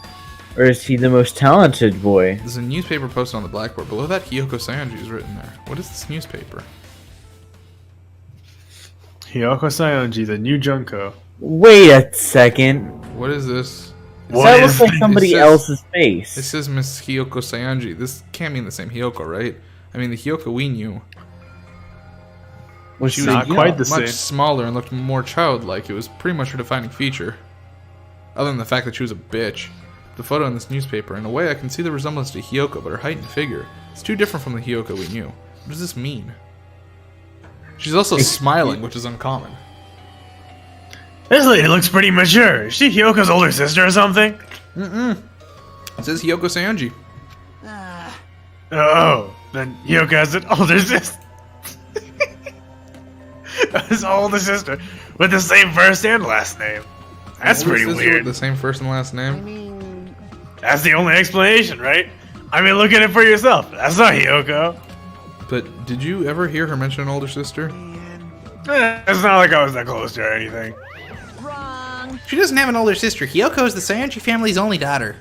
Or is he the most talented boy? There's a newspaper posted on the blackboard. Below that, Hiyoko Saionji is written there. What is this newspaper? Hiyoko Saionji, the new Junko. Wait a second. What is this? What that is looks like it? somebody It says- else's It face. says Miss Hiyoko Saionji. This can't mean the same Hiyoko, right? I mean, the Hiyoko we knew. Was She was Not quite the much same. smaller and looked more childlike. It was pretty much her defining feature. Other than the fact that she was a bitch. The photo in this newspaper, in a way I can see the resemblance to Hiyoko, but her height and figure, it's too different from the Hiyoko we knew. What does this mean? She's also smiling, which is uncommon. This lady looks pretty mature. Is she Hyoko's older sister or something? It says Hiyoko Saionji. Oh, then Hiyoko has an older sister. His older sister with the same first and last name. That's Older pretty sister weird. with the same first and last I name. mean, That's the only explanation, right? I mean, look at it for yourself. That's not Hiyoko. But did you ever hear her mention an older sister? It's not like I was that close to her or anything. wrong? She doesn't have an older sister. Hiyoko is the Saionji family's only daughter.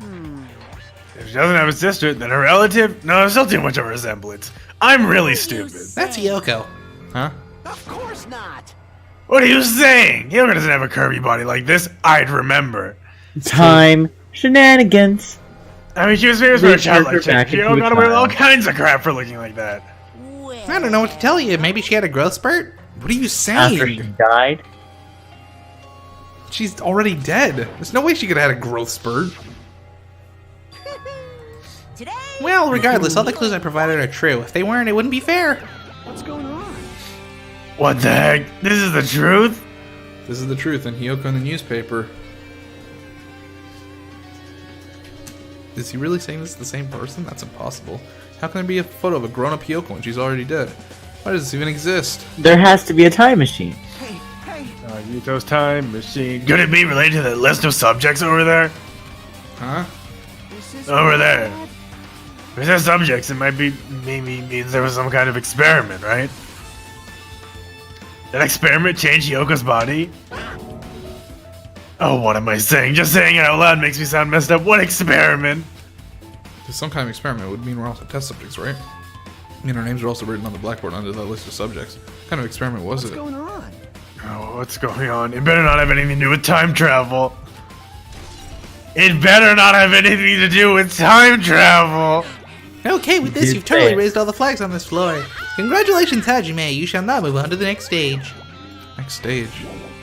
If she doesn't have a sister, then a relative? No, there's still too much of a resemblance. I'm really stupid. That's Hiyoko. Huh? of course not. What are you saying? Hiyoko doesn't have a curvy body like this. I'd remember. Time shenanigans. I mean, she was famous for They a childlike turned her chick. back She into a got away with all child. kinds of crap for looking like that. I don't know what to tell you. Maybe she had a growth spurt? What are you After she saying? died. She's already dead. There's no way she could have had a growth spurt. Today, Well, regardless, all the clues I provided are true. If they weren't, it wouldn't be fair. What's going on? What the heck? This is the truth? This is the truth, and Hiyoko in the newspaper. Is he really saying this is the same person? That's impossible. How can there be a photo of a grown-up Hiyoko when she's already dead? Why does this even exist? There has to be a time machine. Hey, hey, Magneto's time machine. Could it be related to the list of subjects over there? Huh? Over there. If it says subjects, it might be maybe means there was some kind of experiment, right? That experiment changed Yoko's body? Oh, what am I saying? Just saying it out loud makes me sound messed up. What experiment? There's some kind of experiment would mean we're also test subjects, right? I mean, our names are also written on the blackboard under that list of subjects. What kind of experiment was What's it? going on? Oh, what's going on? It better not have anything to do with time travel. It better not have anything to do with time travel. Okay, with this, you've totally raised all the flags on this floor. Congratulations, Hajime. You shall now move on to the next stage. Next stage.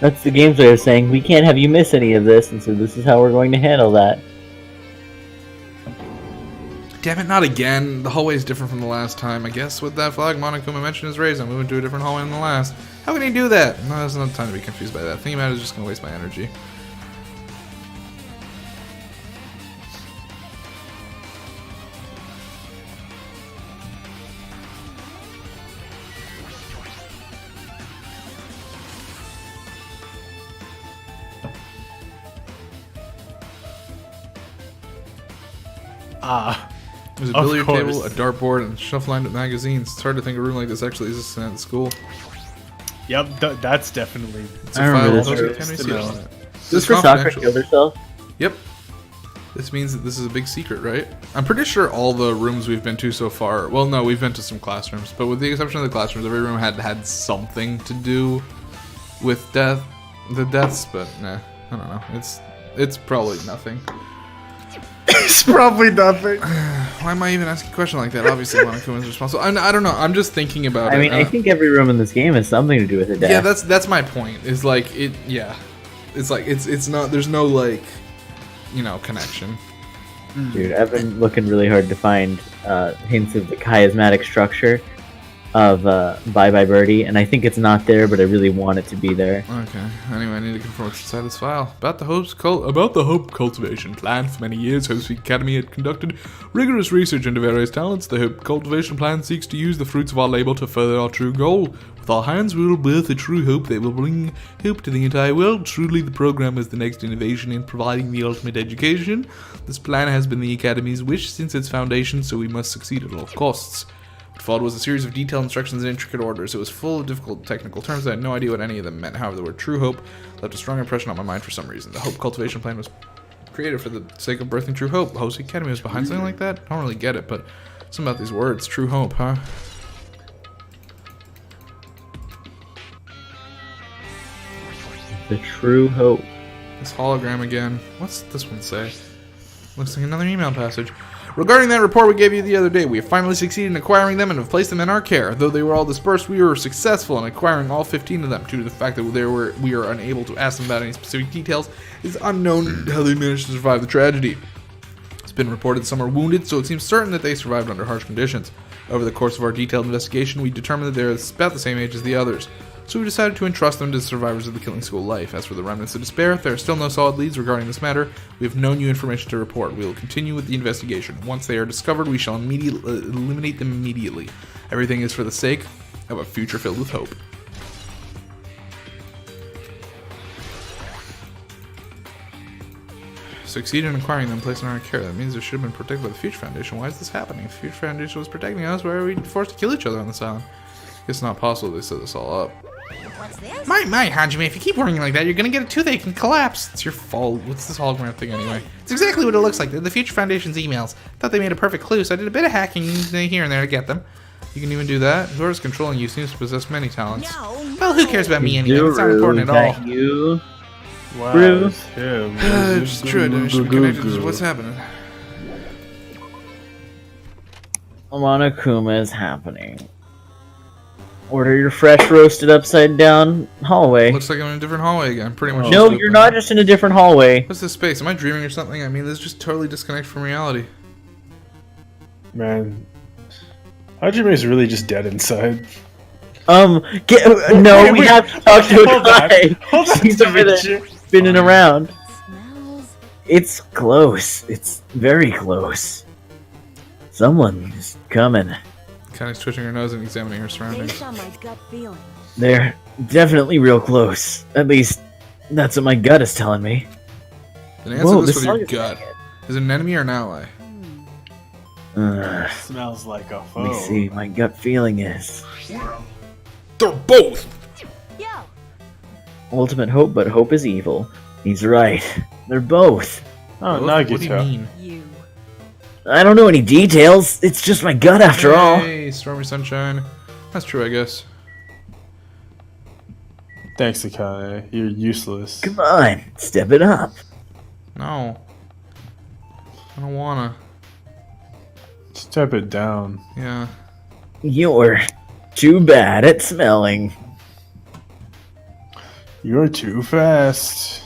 That's the game's way of saying we can't have you miss any of this, and so this is how we're going to handle that. Damn it, not again. The hallway is different from the last time. I guess with that flag Monokuma mentioned is raised, I'm moving to a different hallway than the last. How can he do that? No, there's no time to be confused by that. Thinking about it is just going to waste my energy. There's a Of billiard table, course. a dartboard, and a shelf lined with magazines. It's hard to think a room like this actually exists at the school. Yep, that's definitely. It's I a remember file this. with Henry seals on it. Is this where Sakura killed herself? Yep. This means that this is a big secret, right? I'm pretty sure all the rooms we've been to so far, well, no, we've been to some classrooms, but with the exception of the classrooms, every room had something to do with the deaths, but nah, I don't know. It's probably nothing. It's probably nothing. Why am I even asking a question like that? Obviously, Monokuma is responsible. I don't know. I'm just thinking about it. I mean, I think every room in this game has something to do with a death. Yeah, that's my point. Is like it. Yeah, it's like it's not. There's no like, connection. Dude, I've been looking really hard to find hints of the chiasmatic structure of Bye Bye Birdie, and I think it's not there, but I really want it to be there. Okay. Anyway, I need to confirm what's inside this file. About the hope cultivation plan. For many years, Hope Speak Academy had conducted rigorous research into various talents. The hope cultivation plan seeks to use the fruits of our labor to further our true goal. With our hands, we will birth a true hope that will bring hope to the entire world. Truly, the program is the next innovation in providing the ultimate education. This plan has been the Academy's wish since its foundation, so we must succeed at all costs. What followed was a series of detailed instructions and intricate orders. It was full of difficult technical terms. I had no idea what any of them meant. However, the word true hope left a strong impression on my mind for some reason. The hope cultivation plan was created for the sake of birthing true hope. Host Academy was behind something like that? I don't really get it, but something about these words. True hope, huh? The true hope. This hologram again. What's this one say? Looks like another email passage. Regarding that report we gave you the other day, we have finally succeeded in acquiring them and have placed them in our care. Though they were all dispersed, we were successful in acquiring all 15 of them. Due to the fact that we are unable to ask them about any specific details, it's unknown how they managed to survive the tragedy. It's been reported some are wounded, so it seems certain that they survived under harsh conditions. Over the course of our detailed investigation, we determined that they are about the same age as the others. So we decided to entrust them to the survivors of the killing school life. As for the remnants of despair, there are still no solid leads regarding this matter. We have no new information to report. We will continue with the investigation. Once they are discovered, we shall eliminate them immediately. Everything is for the sake of a future filled with hope. Succeeded in acquiring them and placing them in our care. That means they should have been protected by the Future Foundation. Why is this happening? If the Future Foundation was protecting us, why are we forced to kill each other on this island? It's not possible they set this all up. What's this? My, Hajime, if you keep worrying like that, you're gonna get a toothache and collapse. It's your fault. What's this hologram thing anyway? It's exactly what it looks like. They're the Future Foundation's emails. Thought they made a perfect clue, so I did a bit of hacking here and there to get them. You can even do that? Whoever's controlling you seems to possess many talents. No. Well, who cares about me anyway? It's not important at all. You? Wow, True. it's him. It's true. I didn't should be connected to what's happening. Monokuma is happening. Order your fresh roasted upside down hallway. Looks like I'm in a different hallway again. Pretty much. No, just you're open. not just in a different hallway. What's this space? Am I dreaming or something? I mean, this is just totally disconnected from reality. Man, Hajime's really just dead inside. No, Wait, we wait. have to talk to a Hold on. guy. Hold on, He's over there Dimitri. spinning around. Smells. It's close. It's very close. Someone is coming. Connie's twitching her nose and examining her surroundings. Based on my gut feeling, They're definitely real close. At least, that's what my gut is telling me. Then answer Whoa, this this with your song is gut. Is it an enemy or an ally? Smells like a Let me foe. see, my gut feeling is They're both! Yo, ultimate hope, but hope is evil. He's right. They're both. Oh, Both? What do you Nagito. mean? you. I don't know any details. It's just my gut after all. Hey, Stormy Sunshine. That's true, I guess. Thanks, Akane. You're useless. Come on, step it up. No. I don't wanna. Step it down. Yeah. You're too bad at smelling. You're too fast.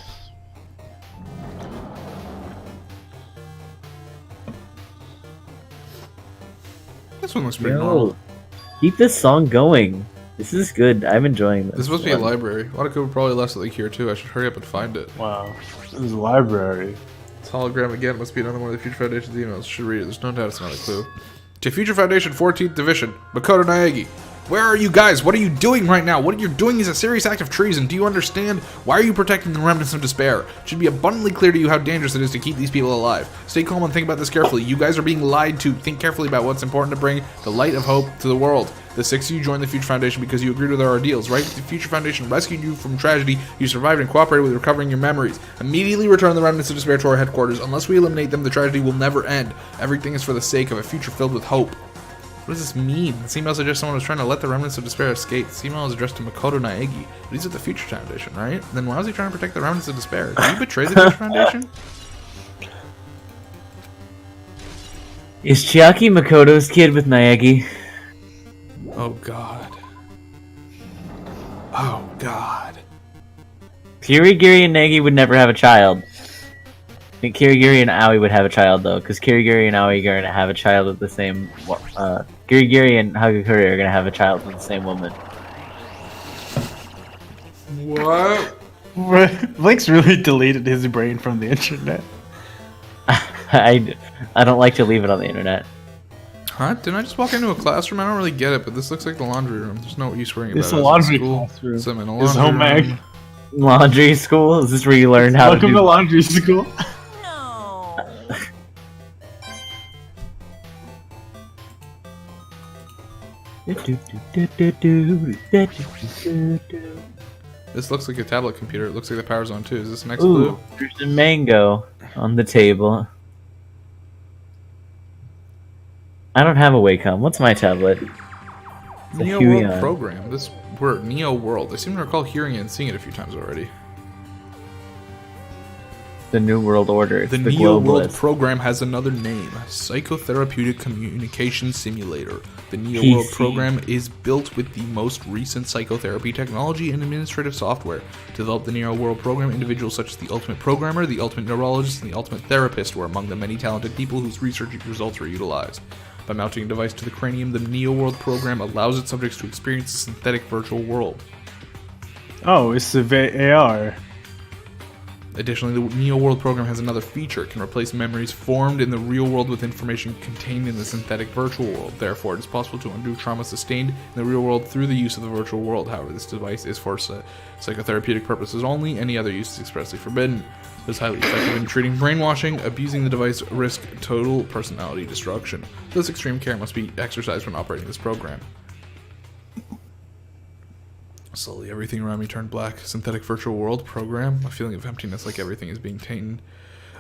This one looks pretty normal. Yo, keep this song going. This is good. I'm enjoying this. This is supposed to be a one. library. A lot of people probably left it like here too. I should hurry up and find it. Wow. This is a library. It's hologram again. Must be another one of the Future Foundation's emails. Should read it. There's no doubt it's not a clue. To Future Foundation 14th Division, Makoto Naegi. Where are you guys? What are you doing right now? What you're doing is a serious act of treason. Do you understand? Why are you protecting the remnants of despair? It should be abundantly clear to you how dangerous it is to keep these people alive. Stay calm and think about this carefully. You guys are being lied to. Think carefully about what's important to bring the light of hope to the world. The six of you joined the Future Foundation because you agreed with our ordeals, right? The Future Foundation rescued you from tragedy. You survived and cooperated with recovering your memories. Immediately return the remnants of despair to our headquarters. Unless we eliminate them, the tragedy will never end. Everything is for the sake of a future filled with hope. What does this mean? This email suggests someone was trying to let the remnants of despair escape. This email is addressed to Makoto Naegi, but he's at the Future Foundation, right? Then why was he trying to protect the remnants of despair? Did you betray the Future Foundation? Is Chiaki Makoto's kid with Naegi? Oh god. Oh god. Kirigiri and Nagi would never have a child. I think Kirigiri and Aoi would have a child though, because Kirigiri and Aoi are gonna have a child with the same. Kirigiri and Hagakure are gonna have a child with the same woman. What? Vlinx really deleted his brain from the internet. I don't like to leave it on the internet. Huh? Didn't I just walk into a classroom? I don't really get it, but this looks like the laundry room. There's no use worrying about It's it. a Is it laundry school? classroom. So I'm in a It's laundry home ag. room. Laundry school? Is this where you learn how Welcome to to do? laundry school. No. This looks like a tablet computer. It looks like the power's on too. Is this next Ooh, clue? there's a mango on the table. I don't have a Wacom. What's my tablet? It's a Neo World Huion. program. This word, Neo World. I seem to recall hearing it and seeing it a few times already. The New World Order. It's The the Neo World Globalists. program has another name, Psychotherapeutic Communication Simulator. The Neo PC. World program is built with the most recent psychotherapy technology and administrative software. To develop the Neo World program, individuals such as the Ultimate Programmer, the Ultimate Neurologist, and the Ultimate Therapist were among the many talented people whose research results were utilized. By mounting a device to the cranium, the Neo World program allows its subjects to experience a synthetic virtual world. Oh, it's the AR. Additionally, the Neo World program has another feature. It can replace memories formed in the real world with information contained in the synthetic virtual world. Therefore, it is possible to undo trauma sustained in the real world through the use of the virtual world. However, this device is for psychotherapeutic purposes only. Any other use is expressly forbidden. It is highly effective in treating brainwashing. Abusing the device risks total personality destruction. Thus, extreme care must be exercised when operating this program. Slowly, everything around me turned black. Synthetic virtual world program. A feeling of emptiness, like everything is being tainted.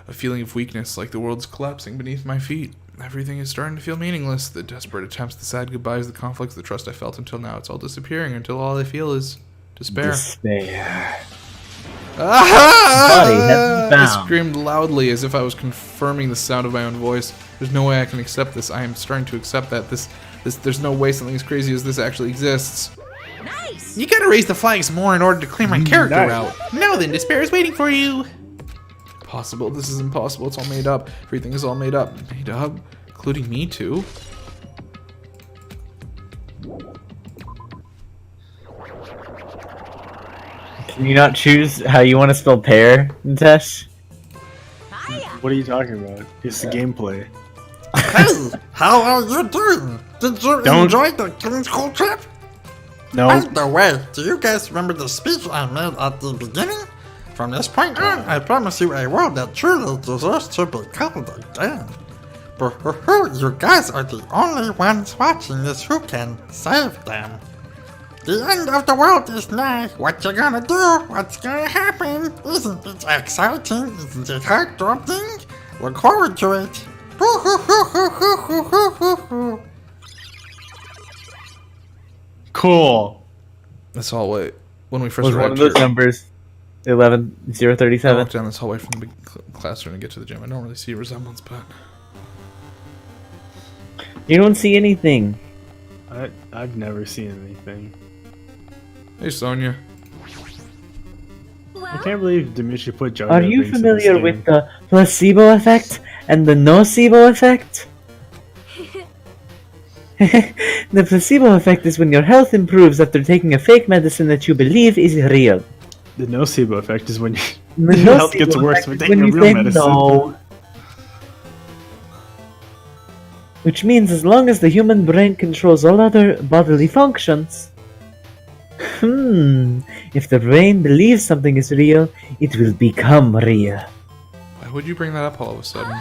A feeling of weakness, like the world's collapsing beneath my feet. Everything is starting to feel meaningless. The desperate attempts, the sad goodbyes, the conflicts, the trust I felt until now. It's all disappearing until all I feel is despair. Despair. Ah! Buddy, that's I found. screamed loudly as if I was confirming the sound of my own voice. There's no way I can accept this. I am starting to accept that there's no way something as crazy as this actually exists. Nice. You gotta raise the flags more in order to clear my character Nice. out. Now then, despair is waiting for you. Possible. This is impossible. It's all made up. Everything is all made up. Made up? Including me too? Can you not choose how you want to spell pear, Nitesh? Hiya. What are you talking about? It's the gameplay. Hey, how are you doing? Did you Don't- enjoy the King's Cool trip? No. By the way, do you guys remember the speech I made at the beginning? From this point on, I promise you a world that truly deserves to be called again. But you guys are the only ones watching this who can save them. The end of the world is nigh. What you gonna do? What's gonna happen? Isn't it exciting? Isn't it heart-throbbing? Look forward to it. Cool. This hallway, when we first Was one arrived of those here, numbers 11037? I walked down this hallway from the big classroom to get to the gym. I don't really see a resemblance, but You don't see anything. I've never seen anything. hey, Sonia. I can't believe Dimitri put Jar Are Jar you Binks in this familiar game. with the placebo effect and the nocebo effect? The placebo effect is when your health improves after taking a fake medicine that you believe is real. The nocebo effect is when The your health nocebo gets worse effect for is taking a when you real say medicine. no. Which means as long as the human brain controls all other bodily functions. If the brain believes something is real, it will become real. Why would you bring that up all of a sudden?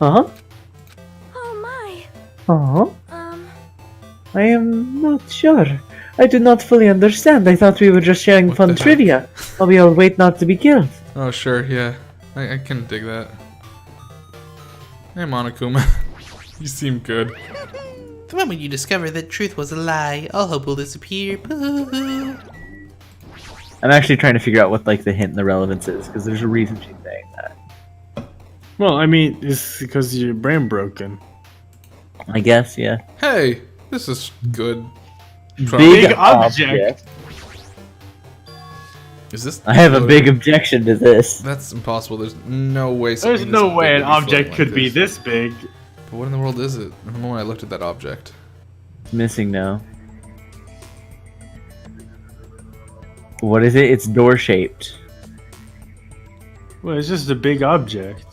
Uh-huh. Oh my. Uh-huh. I am not sure. I do not fully understand. I thought we were just sharing What fun the heck? trivia while we all wait not to be killed. Oh, sure, yeah. I can dig that. Hey, Monokuma. You seem good. The moment you discover that truth was a lie, all hope will disappear. Boo-hoo. I'm actually trying to figure out what like the hint and the relevance is, because there's a reason she's saying that. Well, I mean, it's because your brain broken. I guess, yeah. Hey, this is good. Big object. Is this? I have a big objection to this. That's impossible. There's no way. There's something no this way big an would be floating object like could be this big. But what in the world is it? The moment I looked at that object. It's missing now. What is it? It's door shaped. Well, it's just a big object.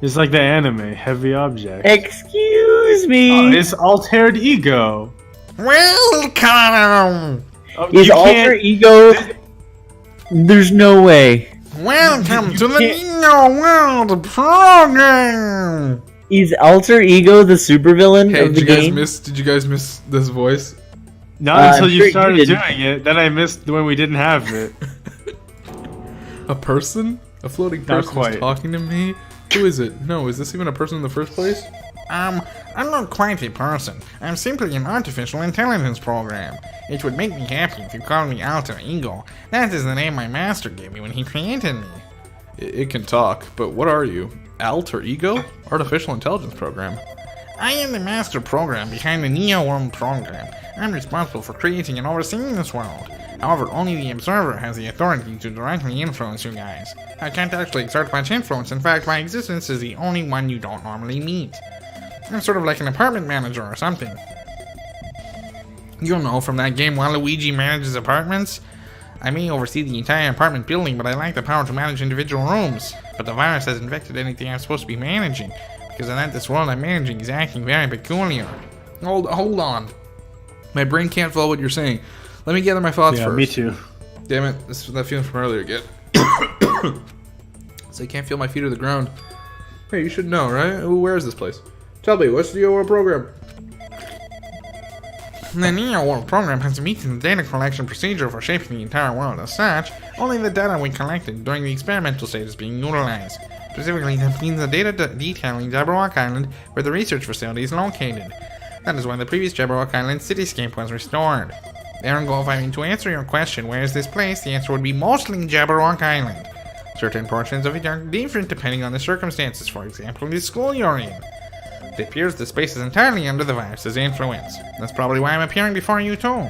It's like the anime, heavy object. Excuse me. Oh, it's altered ego. Welcome! Oh, Is you alter can't- ego? There's no way. Welcome to the can't- Neo World program! Is alter ego the supervillain Hey, of did the you guys game? miss? Did you guys miss this voice? Not I'm until you sure you started did. doing it. Then I missed when we didn't have it. A person? A floating Not person quite. is talking to me? Who is it? No, is this even a person in the first place? I'm not quite a person. I'm simply an artificial intelligence program. It would make me happy if you called me Alter Ego. That is the name my master gave me when he created me. It can talk, but what are you? Alter Ego? Artificial intelligence program. I am the master program behind the Neo World program. I'm responsible for creating and overseeing this world. However, only the observer has the authority to directly influence you guys. I can't actually exert much influence. In fact, my existence is the only one you don't normally meet. I'm sort of like an apartment manager or something. You'll know from that game Waluigi Manages Apartments. I may oversee the entire apartment building, but I lack the power to manage individual rooms. But the virus has infected anything I'm supposed to be managing. Because of that, this world I'm managing is acting very peculiar. Hold on. My brain can't follow what you're saying. Let me gather my thoughts Yeah, first. me too. Damn it, this is that feeling from earlier again. So I can't feel my feet to the ground. Hey, you should know, right? Where is this place? Tell me, what's the overall program? The Neo World program has meeting the data collection procedure for shaping the entire world. As such, only the data we collected during the experimental stage is being utilized. Specifically, that means the data detailing Jabberwock Island, where the research facility is located. That is why the previous Jabberwock Island cityscape was restored. Ergo, if I mean to answer your question, where is this place, the answer would be mostly Jabberwock Island. Certain portions of it are different depending on the circumstances, for example, the school you're in. It appears the space is entirely under the virus's influence. That's probably why I'm appearing before you too.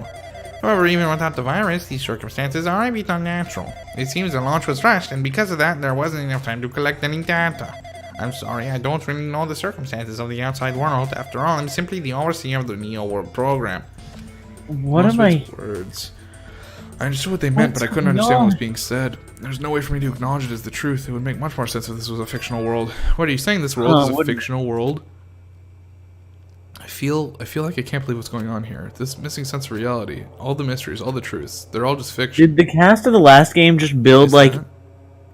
However, even without the virus, these circumstances are a bit unnatural. It seems the launch was rushed, and because of that, there wasn't enough time to collect any data. I'm sorry, I don't really know the circumstances of the outside world. After all, I'm simply the overseer of the Neo World program. What Most am of I? its words. I understood what they meant, but I couldn't What's understand what was going being said. There's no way for me to acknowledge it as the truth. It would make much more sense if this was a fictional world. What are you saying? This world is a what- fictional world? feel like I can't believe what's going on here. This missing sense of reality, all the mysteries, all the truths, they're all just fiction. Did the cast of the last game just build Is like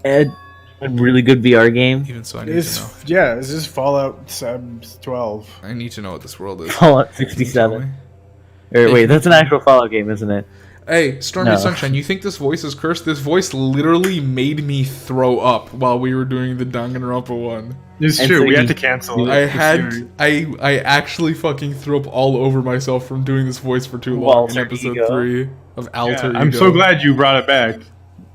that- a really good VR game? Even so, I need to know. It's just Fallout 12. I need to know what this world is. Fallout Can you tell 67. me? Or wait, that's an actual Fallout game, isn't it? Hey, Stormy No. Sunshine, you think this voice is cursed? This voice literally made me throw up while we were doing the Danganronpa one. It's And true. so We had you- to cancel. I the had series. I actually fucking threw up all over myself from doing this voice for too long in Walter episode Ego. 3 of Alter Ego. I'm so glad you brought it back.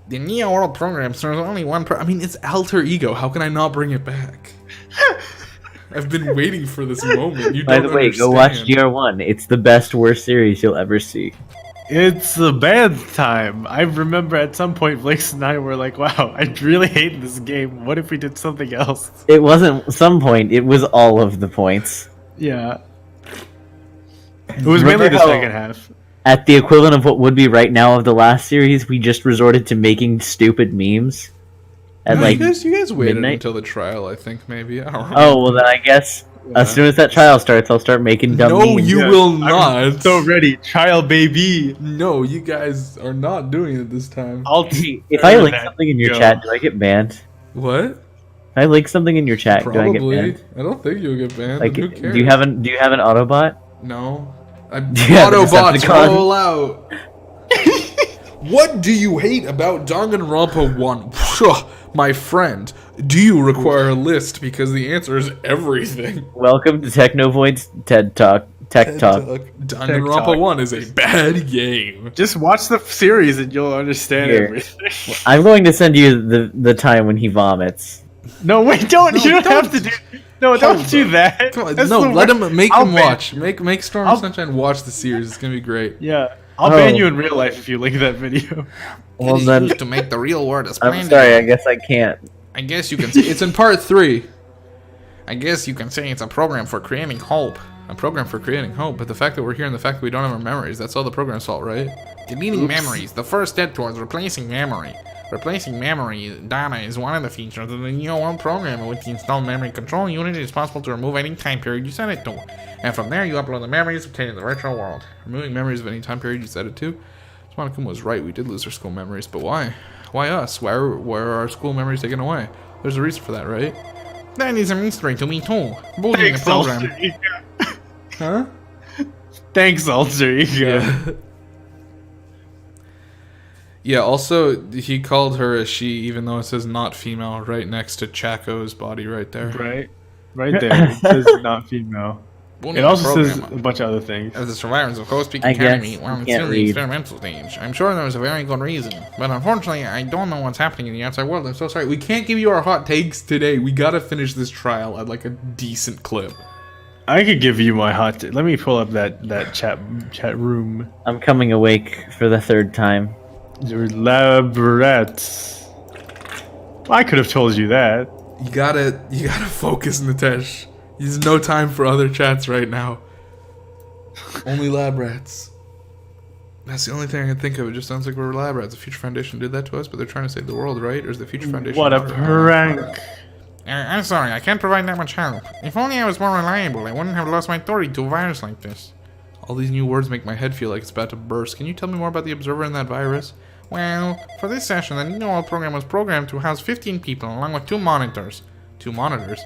The Neo World program serves only one I mean, it's Alter Ego. How can I not bring it back? I've been waiting for this moment. You By don't the way, go watch understand. GR1. It's the best worst series you'll ever see. It's a bad time. I remember at some point, Vlinx and I were like, "Wow, I really hate this game. What if we did something else?" It wasn't some point, it was all of the points. Yeah. It was mainly the Remember how second half. At the equivalent of what would be right now of the last series, we just resorted to making stupid memes. At No, like, you guys waited midnight? until the trial, I think, maybe. I don't know. oh, well then I guess as soon as that trial starts, I'll start making dumb No, memes. you Yeah, will I'm not. so ready, child baby. No, you guys are not doing it this time. If I link something in your chat, do I get banned? What? If I link something in your chat, do I get Probably. banned? I don't think you'll get banned. Like, Who do cares? you have an Autobot? No. Yeah, the Autobots Decepticon. roll out. What do you hate about Danganronpa 1? My friend, do you require a list? Because the answer is everything. Welcome to Technovoid's TED Talk. Tech Talk. Danganronpa Talk. 1 is a bad game. Just watch the series and you'll understand Here. everything. I'm going to send you the time when he vomits. No, wait, don't. No, You don't have to don't. do. No, don't Hold do on. that. Come on, That's no, the let worst. him make I'll him ban- watch. Make Storm I'll- Sunshine watch the series. It's gonna be great. Yeah, I'll ban Oh. you in real life if you link that video. Well It is then, used to make the real word a I'm splendid. sorry. I guess I can't. I guess you can It's, it's in part 3. I guess you can say it's a program for creating hope. A program for creating hope, but the fact that we're here and the fact that we don't have our memories, that's all the program's fault, right? Deleting memories, the first step towards replacing memory. Replacing memory data is one of the features of the Neo World program. With the installed memory control unit, it is possible to remove any time period you set it to. And from there, you upload the memories obtained in the virtual world. Removing memories of any time period you set it to? Swanakuma was right, we did lose our school memories, but why? Why us? Why are our school memories taken away? There's a reason for that, right? That is a mystery to me too. Booting the Thanks, program. Alter Ego. Huh? Thanks, Alter Ego. Yeah, also, he called her a she, even though it says not female, right next to Chaco's body right there. Right there. It says not female. Booting It the also says program. a bunch of other things. As the survivors of Coast Peak I Academy, guess well, you it's can't still the read. experimental stage. I'm sure there was a very good reason, but unfortunately, I don't know what's happening in the outside world. I'm so sorry. We can't give you our hot takes today. We gotta finish this trial at like a decent clip. I could give you my hot. Let me pull up that chat room. I'm coming awake for the third time. Your lab rats. I could have told you that. You gotta focus, Nitesh. There's no time for other chats right now. Only lab rats. That's the only thing I can think of. It just sounds like we're lab rats. The Future Foundation did that to us, but they're trying to save the world, right? Or is the Future Foundation... What a not- prank! I'm sorry, I can't provide that much help. If only I was more reliable, I wouldn't have lost my authority to a virus like this. All these new words make my head feel like it's about to burst. Can you tell me more about the Observer and that virus? Well, for this session, the Neo World program was programmed to house 15 people along with 2 monitors. 2 monitors?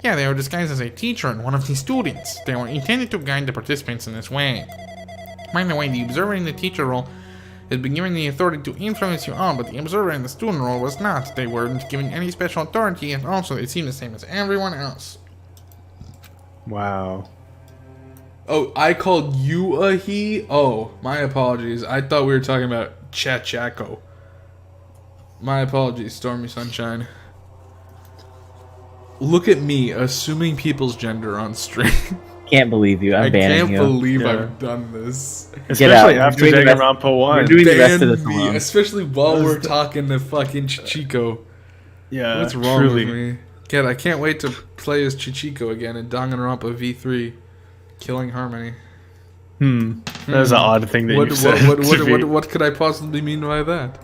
Yeah, they were disguised as a teacher and one of the students. They were intended to guide the participants in this way. By the way, the observer in the teacher role had been given the authority to influence you all, but the observer in the student role was not. They weren't given any special authority, and also they seemed the same as everyone else. Wow. Oh, I called you a he? Oh, my apologies. I thought we were talking about Chachaco. My apologies, Stormy Sunshine. Look at me assuming people's gender on stream. Can't believe you. I'm I banning can't you. belive Yeah. I've done this. Especially out. after We're doing the Danganronpa We're 1. doing the rest of Ban this me, alone. especially while we're talking to fucking Chichiko. Yeah, What's wrong truly. with me? Kid, I can't wait to play as Chichiko again in Danganronpa V3. Killing Harmony. That was an odd thing that What, you said. to me. what could I possibly mean by that?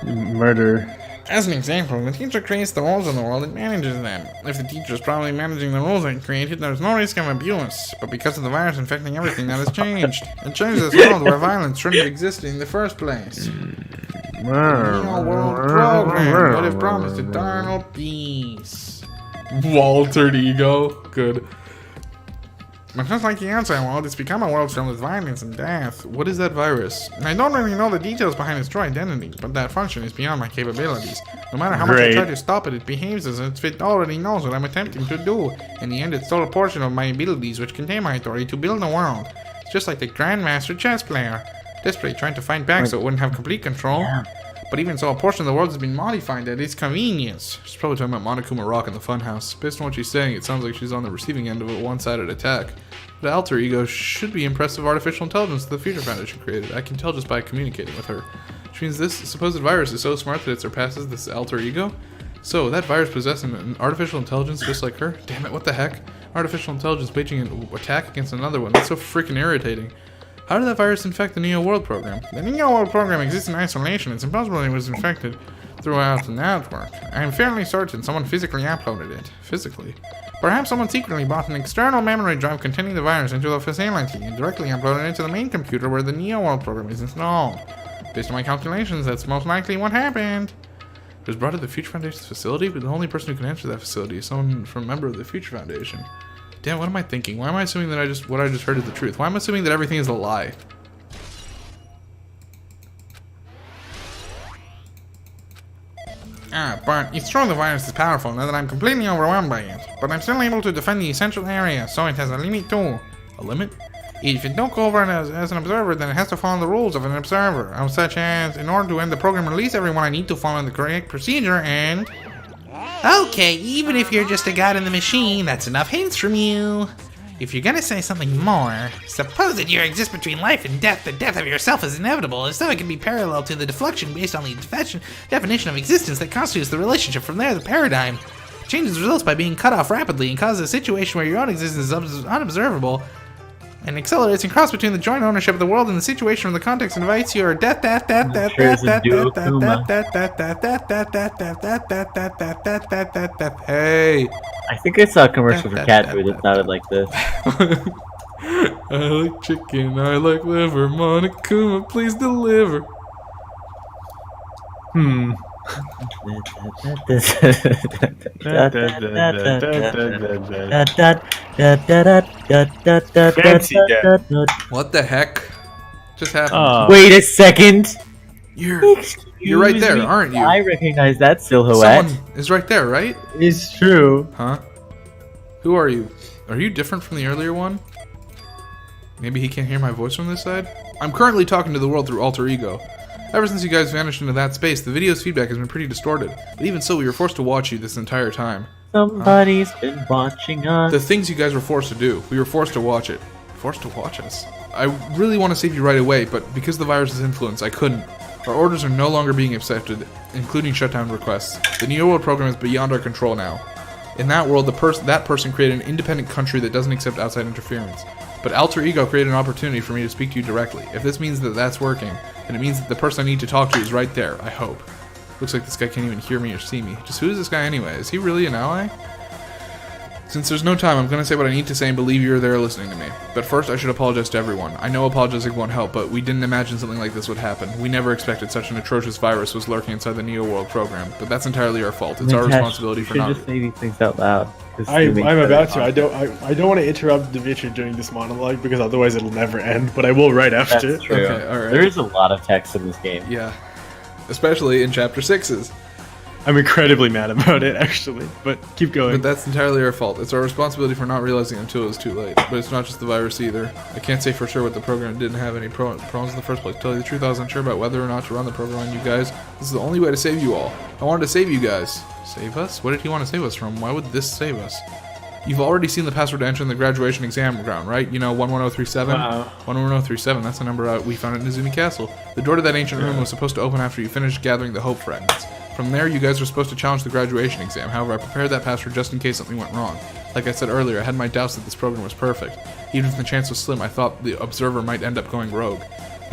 Murder. As an example, the teacher creates the rules in the world and manages them. If the teacher is properly managing the rules they created, there's no risk of abuse. But because of the virus infecting everything, that has changed. It changed this world where violence shouldn't have existed in the first place. The Neo World Program would have promised eternal peace. Altered ego. Good. But just like the outside world, it's become a world filled with violence and death. What is that virus? I don't really know the details behind its true identity, but that function is beyond my capabilities. No matter how much I try to stop it, it behaves as if it already knows what I'm attempting to do. In the end, it stole a portion of my abilities, which contain my authority to build a world. It's just like the Grandmaster chess player. Desperately trying to fight back so it wouldn't have complete control. But even so, a portion of the world has been modified at its convenience. She's probably talking about Monokuma Rock in the Funhouse. Based on what she's saying, it sounds like she's on the receiving end of a one-sided attack. The alter ego should be impressive artificial intelligence that the Future Foundation created. I can tell just by communicating with her. Which means this supposed virus is so smart that it surpasses this alter ego? So, that virus possessing an artificial intelligence just like her? Damn it, what the heck? Artificial intelligence waging an attack against another one. That's so freaking irritating. How did that virus infect the Neo World Program? The Neo World Program exists in isolation. It's impossible it was infected throughout the network. I am fairly certain someone physically uploaded it. Physically? Perhaps someone secretly bought an external memory drive containing the virus into the facility and directly uploaded it to the main computer where the Neo World Program is installed. Based on my calculations, that's most likely what happened. It was brought to the Future Foundation's facility, but the only person who can enter that facility is someone from a member of the Future Foundation. Damn, what am I thinking? Why am I assuming that what I just heard is the truth? Why am I assuming that everything is a lie? But it's true the virus is powerful now that I'm completely overwhelmed by it. But I'm still able to defend the essential area, so it has a limit too. A limit? If it don't go over as an observer, then it has to follow the rules of an observer, such as, in order to end the program and release everyone, I need to follow the correct procedure and... Okay, even if you're just a god in the machine, that's enough hints from you. If you're gonna say something more, suppose that you exist between life and death. The death of yourself is inevitable, as though it can be parallel to the deflection based on the definition of existence that constitutes the relationship. From there, the paradigm changes results by being cut off rapidly and causes a situation where your own existence is unobservable and accelerates and cross between the joint ownership of the world and the situation from the context invites your death. Hey. I think I saw a commercial for cat food that sounded like this. I like chicken, I like liver, Monokuma, please deliver. Fancy death. What the heck just happened? Wait a second! You're right there, aren't you? I recognize that silhouette. Someone is right there, right? It's true. Huh? Who are you? Are you different from the earlier one? Maybe he can't hear my voice from this side? I'm currently talking to the world through alter ego. Ever since you guys vanished into that space, the video's feedback has been pretty distorted. But even so, we were forced to watch you this entire time. Somebody's been watching us. The things you guys were forced to do, we were forced to watch it. Forced to watch us. I really want to save you right away, but because of the virus's influence, I couldn't. Our orders are no longer being accepted, including shutdown requests. The Neo World Program is beyond our control now. In that world, that person created an independent country that doesn't accept outside interference. But Alter Ego created an opportunity for me to speak to you directly. If this means that that's working, then it means that the person I need to talk to is right there, I hope. Looks like this guy can't even hear me or see me. Just who is this guy anyway? Is he really an ally? Since there's no time, I'm going to say what I need to say and believe you're there listening to me. But first, I should apologize to everyone. I know apologizing won't help, but we didn't imagine something like this would happen. We never expected such an atrocious virus was lurking inside the Neo World Program. But that's entirely our fault. It's our responsibility for not... just say these things out loud. I'm about to. I don't want to interrupt Dimitri during this monologue because otherwise it'll never end. But I will right after. That's true. Okay, all right. There is a lot of text in this game. Yeah, especially in Chapter 6's. I'm incredibly mad about it, actually. But keep going. But that's entirely our fault. It's our responsibility for not realizing until it was too late. But it's not just the virus either. I can't say for sure what the program didn't have any problems in the first place. To tell you the truth, I was unsure about whether or not to run the program on you guys. This is the only way to save you all. I wanted to save you guys. Save us? What did he want to save us from? Why would this save us? You've already seen the password to enter in the graduation exam ground, right? You know, 11037? 11037, that's the number we found at Nezumi Castle. The door to that ancient room was supposed to open after you finished gathering the hope fragments. From there, you guys were supposed to challenge the graduation exam. However, I prepared that password just in case something went wrong. Like I said earlier, I had my doubts that this program was perfect. Even if the chance was slim, I thought the observer might end up going rogue.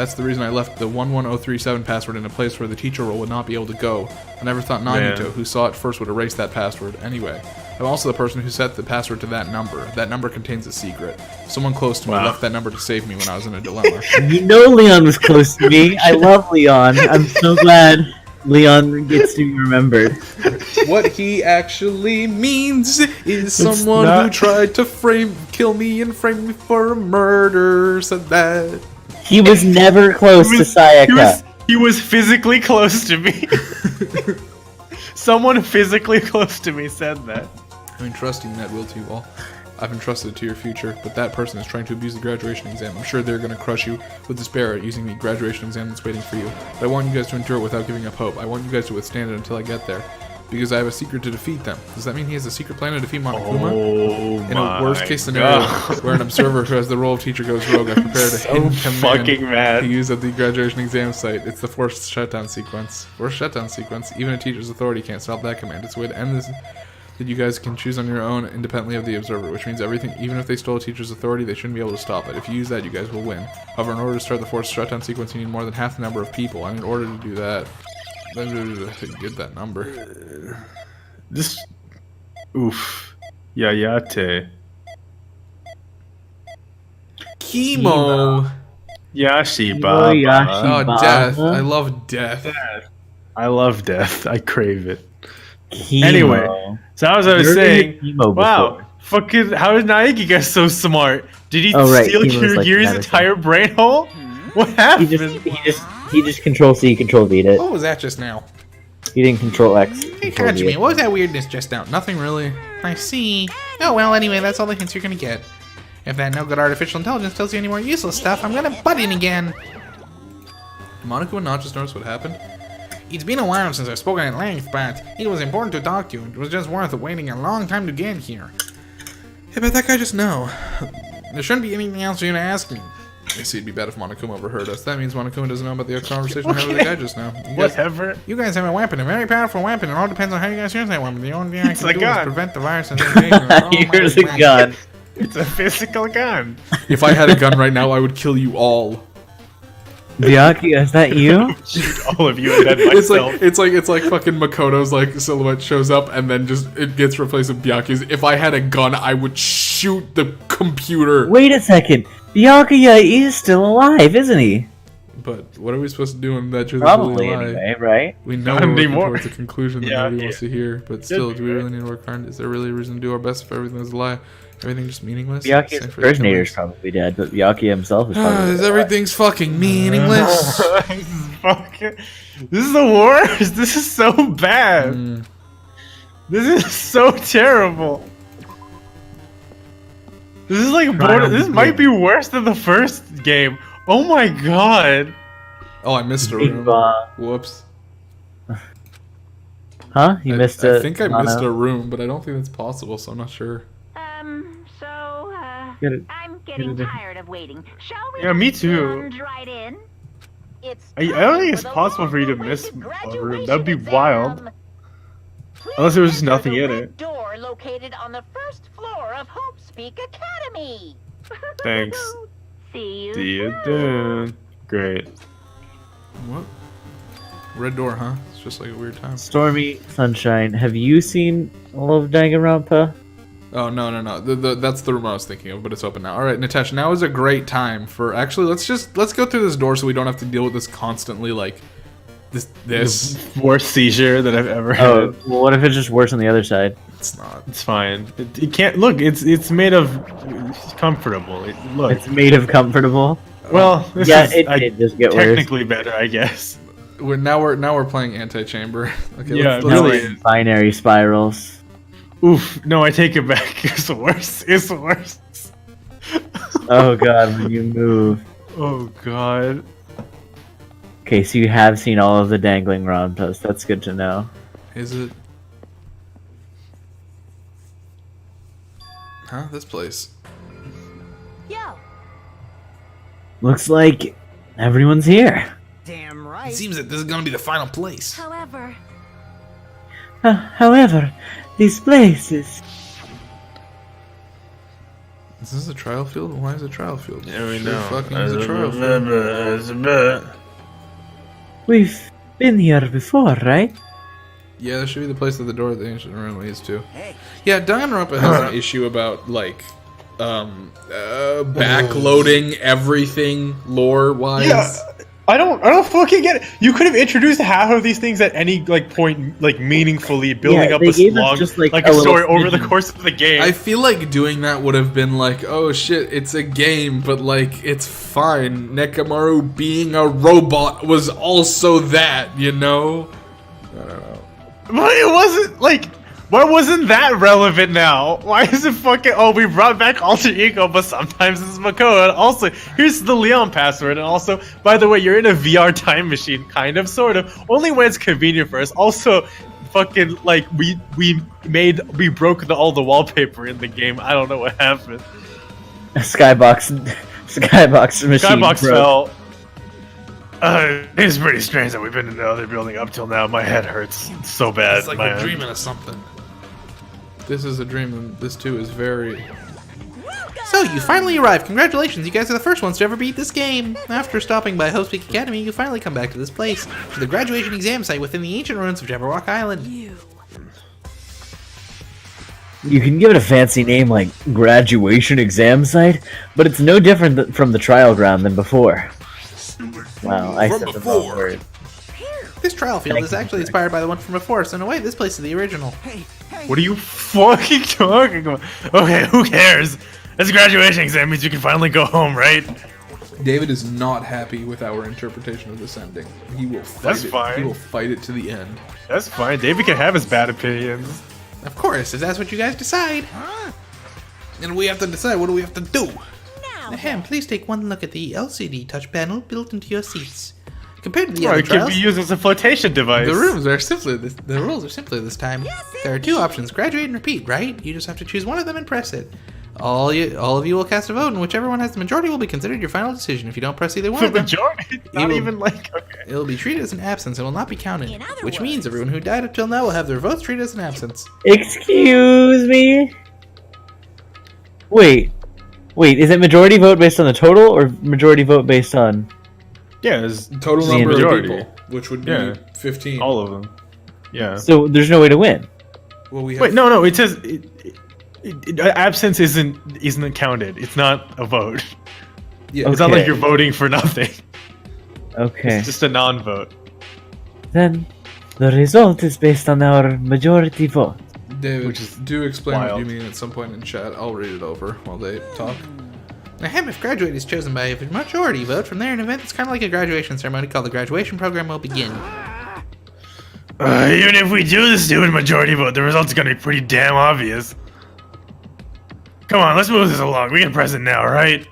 That's the reason I left the 11037 password in a place where the teacher role would not be able to go. I never thought Nagito, who saw it first, would erase that password. Anyway, I'm also the person who set the password to that number. That number contains a secret. Someone close to me left that number to save me when I was in a dilemma. You know Leon was close to me. I love Leon. I'm so glad Leon gets to be remembered. What he actually means is someone who tried to kill me and frame me for a murder. Said that. He was never close to Sayaka. He was physically close to me. Someone physically close to me said that. I'm entrusting that will to you all. I've entrusted it to your future, but that person is trying to abuse the graduation exam. I'm sure they're going to crush you with despair at using the graduation exam that's waiting for you. But I want you guys to endure it without giving up hope. I want you guys to withstand it until I get there. Because I have a secret to defeat them. Does that mean he has a secret plan to defeat Monokuma? Oh, in a worst case scenario, where an observer who has the role of teacher goes rogue, I prepared a hidden command to use at the graduation exam site. It's the forced shutdown sequence. Forced shutdown sequence. Even a teacher's authority can't stop that command. It's a way to end this that you guys can choose on your own independently of the observer, which means everything, even if they stole a teacher's authority, they shouldn't be able to stop it. If you use that, you guys will win. However, in order to start the forced shutdown sequence, you need more than half the number of people, and in order to do that, get that number. This, oof, Yayate, Chemo. Yashiba. Oh, death! I love death. I love death. I crave it. Chemo. Anyway, so as I was saying, wow, fucking, how did Naegi get so smart? Did he steal Kirigi's entire brain hole? What happened? He just control C, control V it. What was that just now? He didn't control X. Hey, Kajime, what was that weirdness just now? Nothing really. I see. Oh well, anyway, that's all the hints you're gonna get. If that no good artificial intelligence tells you any more useless stuff, I'm gonna butt in again. Did Monokuma not just notice what happened? It's been a while since I've spoken at length, but it was important to talk to you. It was just worth waiting a long time to get here. Hey, but that guy just know. There shouldn't be anything else for you to ask me. I see it'd be bad if Monokuma overheard us. That means Monokuma doesn't know about the conversation we had with the guy just now. Whatever. You guys have a weapon, a very powerful weapon. It all depends on how you guys use that weapon. The only thing I can do is prevent the virus from Here's a gun. It's a physical gun. If I had a gun right now, I would kill you all. Byakuya, is that you? Shoot all of you and then myself. It's like fucking Makoto's like silhouette shows up and then just it gets replaced with Byakuya's. If I had a gun, I would shoot the computer. Wait a second. Byakuya is still alive, isn't he? But what are we supposed to do when that truth Probably is really anyway, right? We know we're working towards a conclusion that nobody wants to hear, but still, do we really need to work hard? Is there really a reason to do our best if everything is a lie? Everything just meaningless? Byakuya's impersonator is probably dead, but Byakuya himself is probably dead. Everything's fucking meaningless. This is the worst. This is so bad. This is so terrible. This is like this might be worse than the first game. Oh my god. Oh, I missed a room. Whoops. Huh? You missed a... I think I missed a room, but I don't think that's possible, so I'm not sure. I'm getting tired of waiting. Shall we? Yeah, me too. plunge right in? It's I don't think it's possible for you to miss a room. That'd be wild. Unless there was just nothing in it. Door located on the first floor of Hope Speak Academy. Thanks. See you. See you soon. Great. What? Red door, huh? It's just like a weird time. Stormy Sunshine, have you seen all of Danganronpa? Oh, no. That's the room I was thinking of, but it's open now. All right, Natasha, now is a great time for... Actually, let's go through this door so we don't have to deal with this constantly, like... This. The worst seizure that I've ever had. Oh, well, what if it's just worse on the other side? It's not. It's fine. It can't... Look, it's made of... comfortable. Look. It's made of comfortable? Well, this it did just get technically better, I guess. Now we're playing Anti-Chamber. Okay, yeah, let's really. Binary spirals. Oof, no, I take it back. It's worse. It's worse. Oh god, when you move. Oh god. Okay, so you have seen all of the dangling Ronpas. That's good to know. Is it? Huh? This place. Yo. Looks like everyone's here. Damn right. It seems that this is gonna be the final place. However, However, these places... Is this a trial field? Why is it a trial field? Yeah, we Sure know. fucking is a trial field. We've been here before, right? Yeah, there should be the place at the door of the ancient ruin leads to. Hey, Yeah, Danganronpa has an issue about like backloading everything lore wise. Yeah, I don't fucking get it. You could have introduced half of these things at any like point, like meaningfully building Yeah, up they a gave us long, just, like, like a a little story over the smidgen. course of the game. I feel like doing that would have been like, oh shit, it's a game, but like it's fine. Nekamaru being a robot was also that, you know? I don't know. But it wasn't like. Why wasn't that relevant now? Why is it fucking? Oh, we brought back alter ego, but sometimes it's Makoa. And also, here's the Leon password. And also, by the way, you're in a VR time machine, kind of, sort of. Only when it's convenient for us. Also, fucking like we broke all the wallpaper in the game. I don't know what happened. Skybox machine. Skybox broke. fell. It's pretty strange that we've been in the other building up till now. My head hurts so bad. It's like My we're dreaming of something. This is a dream, and this too is very... So, you finally arrived. Congratulations, you guys are the first ones to ever beat this game. After stopping by Hope Peak Academy, you finally come back to this place, to the graduation exam site within the ancient ruins of Jabberwock Island. You can give it a fancy name like graduation exam site, but it's no different from the trial ground than before. Wow, I said the wrong word. This trial field is actually inspired by the one from before, so in a way, this place is the original. hey, hey. What are you fucking talking about? Okay, who cares? This graduation exam means you can finally go home, right? David is not happy with our interpretation of this ending. He will fight That's it. fine. He will fight it to the end. That's fine. David can have his bad opinions. Of course, if that's what you guys decide. And we have to decide, what do we have to do? Ahem, please take one look at the LCD touch panel built into your seats. Compared to the Or other it could trials, be used as a flotation device. The rules are simply this. the rules are simpler this time. There are two options, graduate and repeat, right? You just have to choose one of them and press it. All of you will cast a vote, and whichever one has the majority will be considered your final decision. If you don't press either one The of them, majority? Not will- even like, okay. it will be treated as an absence and will not be counted. In other Which words- means everyone who died up till now will have their votes treated as an absence. Excuse me? Wait, is it majority vote based on the total, or majority vote based on... Yeah, it's Total the number majority. of people, which would be Yeah. 15. All of them. Yeah. So there's no way to win. Well, we have Wait, no, it says absence isn't counted. It's not a vote. Yeah, It's not like Okay. you're voting for nothing. Okay. It's just a non-vote. Then the result is based on our majority vote. David, which is do explain what wild. you mean at some point in chat. I'll read it over while they talk. Ahem, if graduate is chosen by a majority vote, from there an event that's kind of like a graduation ceremony called the graduation program will begin. Even if we do the stupid majority vote, the result's gonna be pretty damn obvious. Come on, let's move this along. We can press it now, right?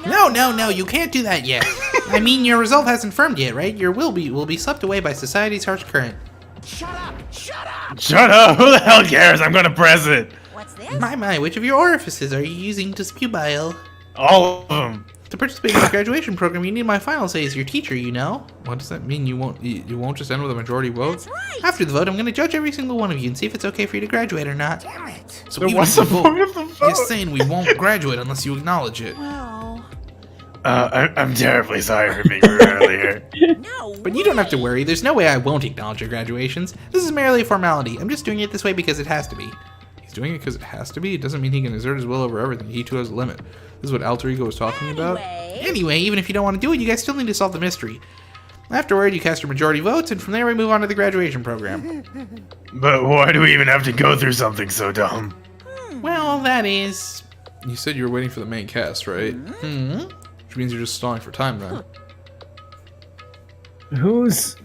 No, you can't do that yet. I mean, your result hasn't firmed yet, right? Your will be swept away by society's harsh current. Shut up! Shut up! Shut up! Who the hell cares? I'm gonna press it. What's this? My, which of your orifices are you using to spew bile? All of them. To participate in the graduation program, you need my final say as your teacher, you know? What does that mean? You won't just end with a majority vote? That's right. After the vote, I'm gonna judge every single one of you and see if it's okay for you to graduate or not. Damn it! So Then even what's if the we point of the vote? You're saying we won't graduate unless you acknowledge it. Well, I'm terribly sorry for being rude earlier. no. But you don't have to worry, there's no way I won't acknowledge your graduations. This is merely a formality. I'm just doing it this way because it has to be. He's doing it because it has to be. It doesn't mean he can exert his will over everything. He too has a limit. This is what alter ego was talking about. Anyway, even if you don't want to do it, you guys still need to solve the mystery. Afterward, you cast your majority votes, and from there we move on to the graduation program. But why do we even have to go through something so dumb? Well, that is... You said you were waiting for the main cast, right? Which means you're just stalling for time then. Who's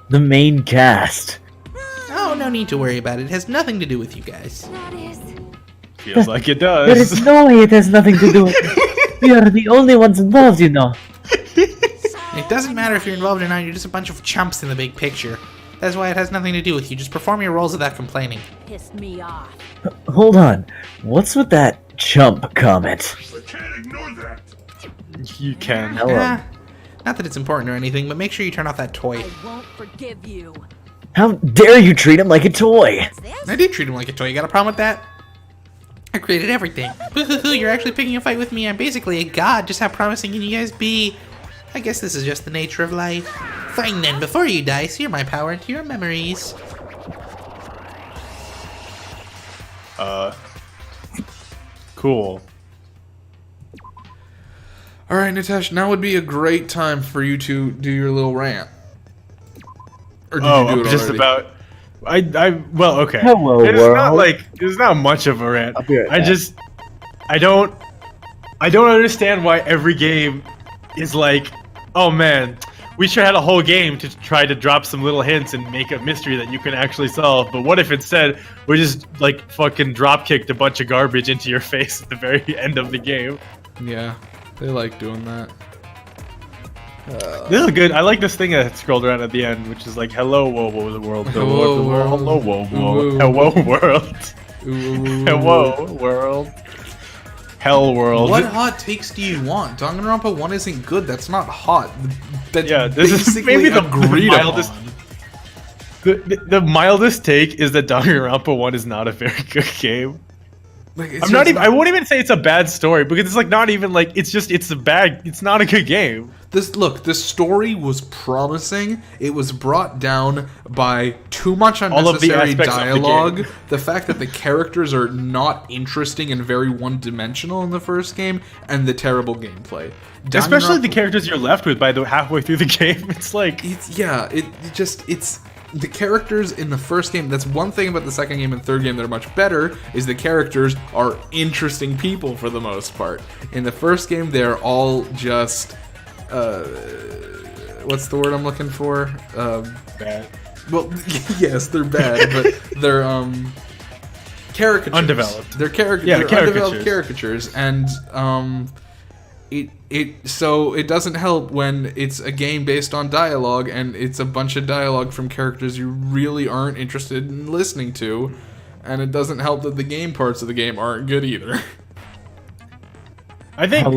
the main cast? Oh, no need to worry about it. It has nothing to do with you guys. That is. Feels like it There is does. no way it has nothing to do with it. We are the only ones involved, you know. It doesn't matter if you're involved or not, you're just a bunch of chumps in the big picture. That's why it has nothing to do with you. Just perform your roles without complaining. Pissed me off. Hold on. What's with that chump comment? You can. Hello. Not that it's important or anything, but make sure you turn off that toy. I won't forgive you. How dare you treat him like a toy? What's this? I did treat him like a toy. You got a problem with that? I created everything. Boo-hoo-hoo, you're actually picking a fight with me. I'm basically a god. Just how promising can you guys be? I guess this is just the nature of life. Fine then, before you die, sear my power into your memories. Cool. All right, Nitesh. Now would be a great time for you to do your little rant. Or did you do I'm it just already? about. Well, okay. Hello, It's not world. like there's not much of a rant. I'll be right back. I don't understand why every game is like, oh man, we should have had a whole game to try to drop some little hints and make a mystery that you can actually solve. But what if instead we just like fucking drop kicked a bunch of garbage into your face at the very end of the game? Yeah, they like doing that. This is good. I like this thing that scrolled around at the end, which is like, hello, whoa, whoa, the world, the Hello, world, world. hello, whoa, whoa, Ooh. hello, world, Ooh. hello, world, hell, world. What hot takes do you want? Danganronpa 1 isn't good. That's not hot. That's Yeah, this is basically maybe the agreed mildest. upon. The mildest take is that Danganronpa 1 is not a very good game. Like, it's I'm not just even. I won't even say it's a bad story because it's like not even like it's just it's a bad. It's not a good game. The story was promising. It was brought down by too much All of the unnecessary aspects of the dialogue. game. The fact that the characters are not interesting and very one-dimensional in the first game, and the terrible gameplay. Especially the Danganronpa- characters you're left with by the halfway through the game. It's like it's the characters in the first game. That's one thing about the second game and third game that are much better, is the characters are interesting people for the most part. In the first game, they're all just what's the word I'm looking for? bad. Well, yes, they're bad, but they're caricatures. Undeveloped. They're undeveloped caricatures, and so it doesn't help when it's a game based on dialogue and it's a bunch of dialogue from characters you really aren't interested in listening to, and it doesn't help that the game parts of the game aren't good either. I think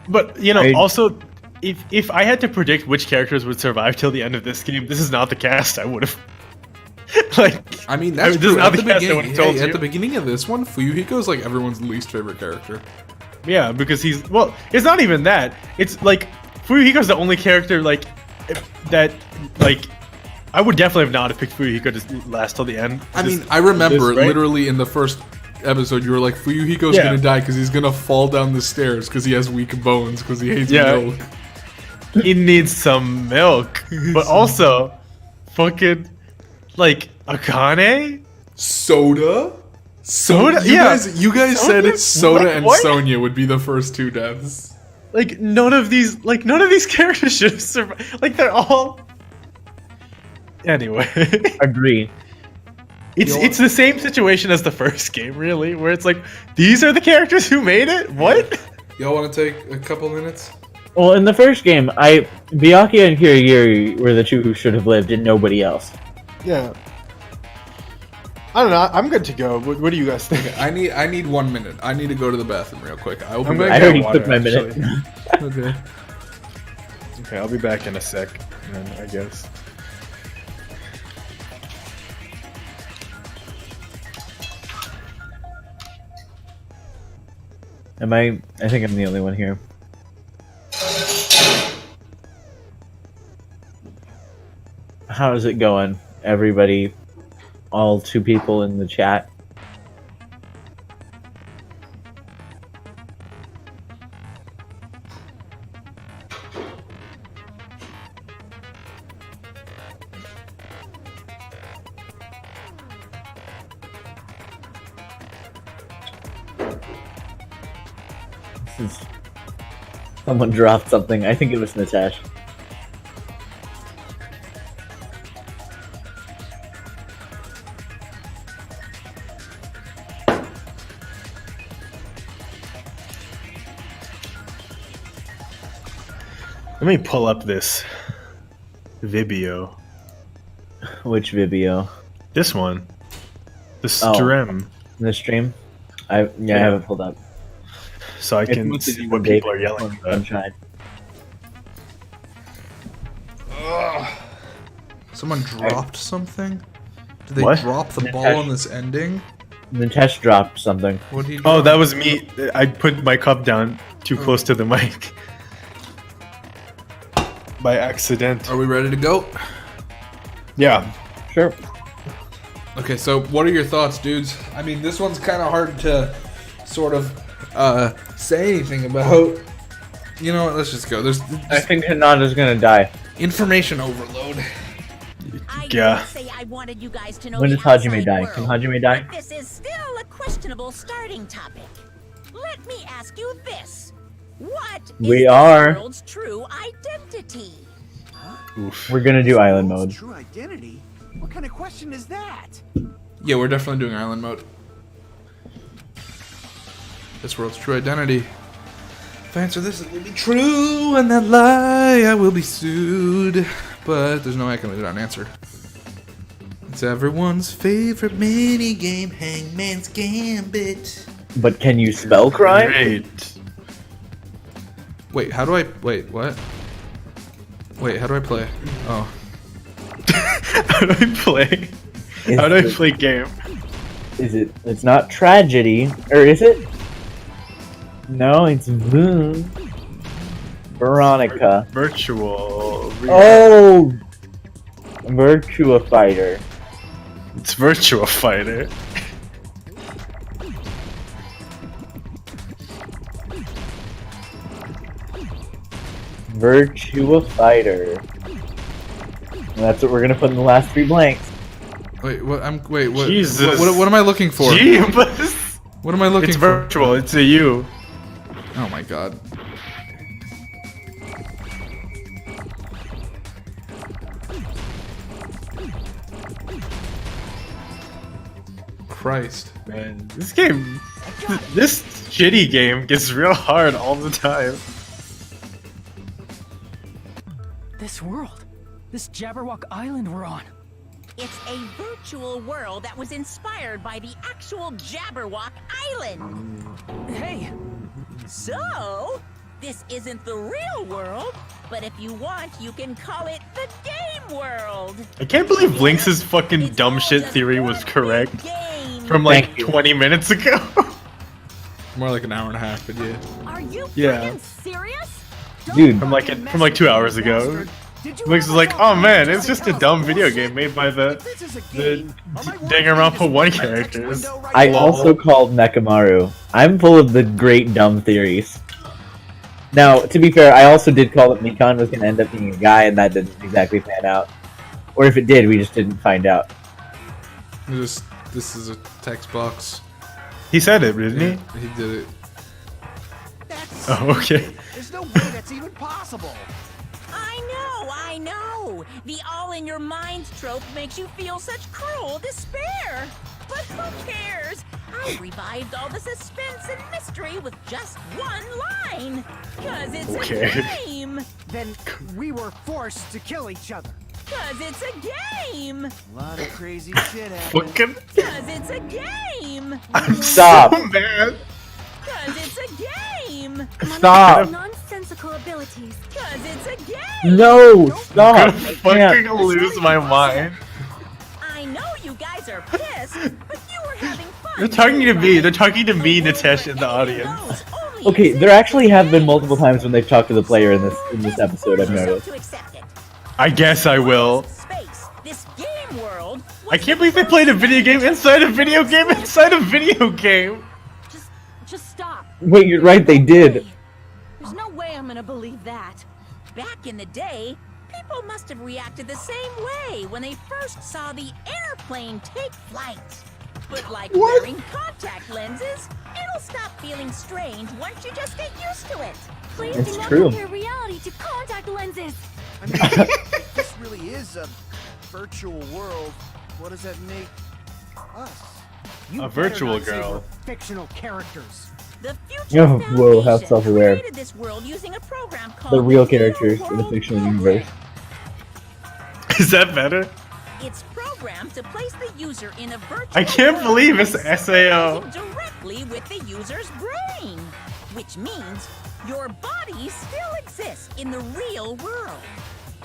but you know, also if I had to predict which characters would survive till the end of this game, this is not the cast I would have. Like, I mean, that's this is true. not At the the cast I would beginning, have told at you. the beginning of this one, Fuyuhiko's like everyone's least favorite character. Yeah, because he's well. It's not even that. It's like Fuyuhiko's the only character like that. Like, I would definitely have not picked Fuyuhiko to last till the end. I mean, I remember this, right? literally in the first episode, you were like, Fuyuhiko's Yeah. gonna die because he's gonna fall down the stairs because he has weak bones because he hates Yeah. milk. He needs some milk, but also, fucking, like Akane. Soda? Soda? You Yeah. you guys Soda? said Soda and What? Sonya would be the first two deaths. Like none of these characters should have survived. Like they're all. Anyway, Agree. it's the same situation as the first game, really, where it's like these are the characters who made it. What? Y'all want to take a couple minutes? Well, in the first game, Byakuya and Kirigiri were the two who should have lived, and nobody else. Yeah. I don't know. I'm good to go. What do you guys think? I need 1 minute. I need to go to the bathroom real quick. I will I'm be gonna back. I already water, took my minute. actually. Okay. Okay, I'll be back in a sec. Then I guess. I think I'm the only one here. How's it going, everybody? All two people in the chat. Someone dropped something. I think it was Nitesh. Let me pull up this Vibio. Which Vibio? This one. The Oh. stream. The stream? I haven't pulled up. So I can It's see what people are yelling about. Sunshine. Someone dropped something? Did they What? drop the ball on this ending? Nitesh dropped something. What do you? Oh, that was me. I put my cup down too close to the mic. By accident. Are we ready to go? Yeah. Sure. Okay, so what are your thoughts, dudes? I mean, this one's kind of hard to sort of say anything about. You know what? Let's just go. There's I think Hinata's gonna die. information overload. I Yeah. did say I wanted you guys to know When the does Hajime outside die? world, Can Hajime die? but this is still a questionable starting topic. Let me ask you this. What is We this are. world's true identity? Oof. We're gonna do island World's mode. True identity? What kind of question is that? Yeah, we're definitely doing island mode. This world's true identity. If I answer this, it will be true, and that lie, I will be sued. But there's no way I can leave it unanswered. It's everyone's favorite mini game, Hangman's Gambit. But can you spell crime? Great. Wait, how do I? Wait, what? Wait, how do I play? Oh, How do I play? Is How do I it- play game? Is it? It's not tragedy, or is it? No, it's Boon. Veronica. Virtual. Oh, Virtua Fighter. It's Virtua Fighter. Virtua Fighter. And that's what we're gonna put in the last 3 blanks. wait, what? Wait, what? Jesus. What am I looking for? Jeebus. What am I looking It's for? virtual. It's a you. Oh my god. Christ. Man, this game, this shitty game gets real hard all the time. This world. This Jabberwock Island we're on. It's a virtual world that was inspired by the actual Jabberwock Island. Hey, So, this isn't the real world, but if you want, you can call it the game world. I can't believe Vlinx's fucking It's dumb all shit just theory one was big correct game. from like Thank you. 20 minutes ago. More like an hour and a half, but yeah. Are you Yeah. freaking serious? Dude, from like 2 hours ago. Vlinx is like, oh man, it's just a dumb video game made by the Danganronpa 1 characters. I also called Nekamaru. I'm full of the great dumb theories. Now, to be fair, I also did call that Mikan was going to end up being a guy, and that didn't exactly pan out. Or if it did, we just didn't find out. This is a text box. He said it, didn't Yeah, he did it. That's he? Oh, okay. There's no way that's even possible. I know. The all-in-your-mind trope makes you feel such cruel despair. But who cares? I revived all the suspense and mystery with just one line. Cause it's Okay. a game. Then we were forced to kill each other. Cause it's a game. A lot of crazy shit happened. Fucking, Cause it's a game. I'm Stop. so mad. Cause it's a game. Stop! Nonsensical abilities. Cause it's a game. No! I'm Stop! gonna I fucking can't. lose my mind. I know you guys are pissed, but you were having fun. They're talking to me. They're talking to me, The Nitesh, world in the where anything audience. goes only Okay, there exists actually have been multiple times when they've talked to the player in this episode, I've noticed. to accept it. I guess I will. Space, this game world. I can't believe they played a video game inside a video game inside a video game. Just stop. Wait, you're right, they did. There's no way I'm gonna believe that. Back in the day, people must have reacted the same way when they first saw the airplane take flight. But like wearing contact lenses, it'll stop feeling strange once you just get used to it. Please It's do not true. compare reality to contact lenses. I mean, if this really is a virtual world, what does that make us? you A better virtual not say girl. we're fictional characters. The Future Oh, whoa, how Foundation self-aware. created this world using a program called The real Real characters in the World fictional Program. universe. Is that better? It's programmed to place the user in a virtual I can't world believe it's and SAO. synchronize it directly with the user's brain, which means your body still exists in the real world.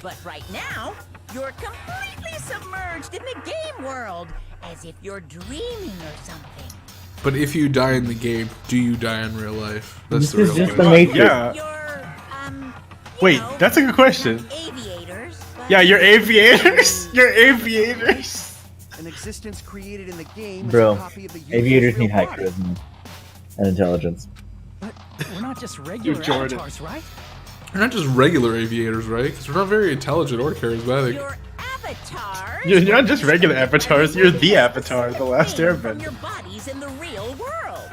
But right now, you're completely submerged in the game world, as if you're dreaming or something. But if you die in the game, do you die in real life? That's This the is real just the question. Matrix. Yeah. You're, you Wait, know, that's a good question. aviators. but- Yeah, you're aviators. You're aviators. An existence created in the game Bro, is a copy of the user's aviators real need high body. charisma and intelligence. But we're not just regular Jordan. avatars, right? We're not just regular aviators, right? Because we're not very intelligent or charismatic. Your avatars. You're not just regular avatars. You're the Avatar, the last From Airbender. your bodies in the real world.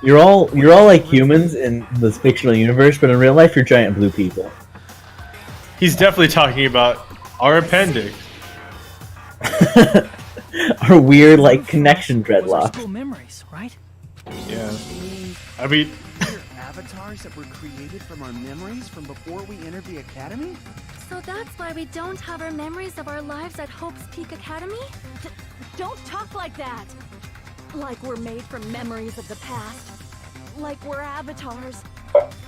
You're all like humans in this fictional universe, but in real life you're giant blue people. He's definitely talking about our appendix. Our weird like connection Was our dreadlocks. school memories, right? Yeah. I mean, They're avatars that were created from our memories from before we entered the academy? So that's why we don't have our memories of our lives at Hope's Peak Academy? Don't talk like that! Like we're made from memories of the past. Like we're avatars.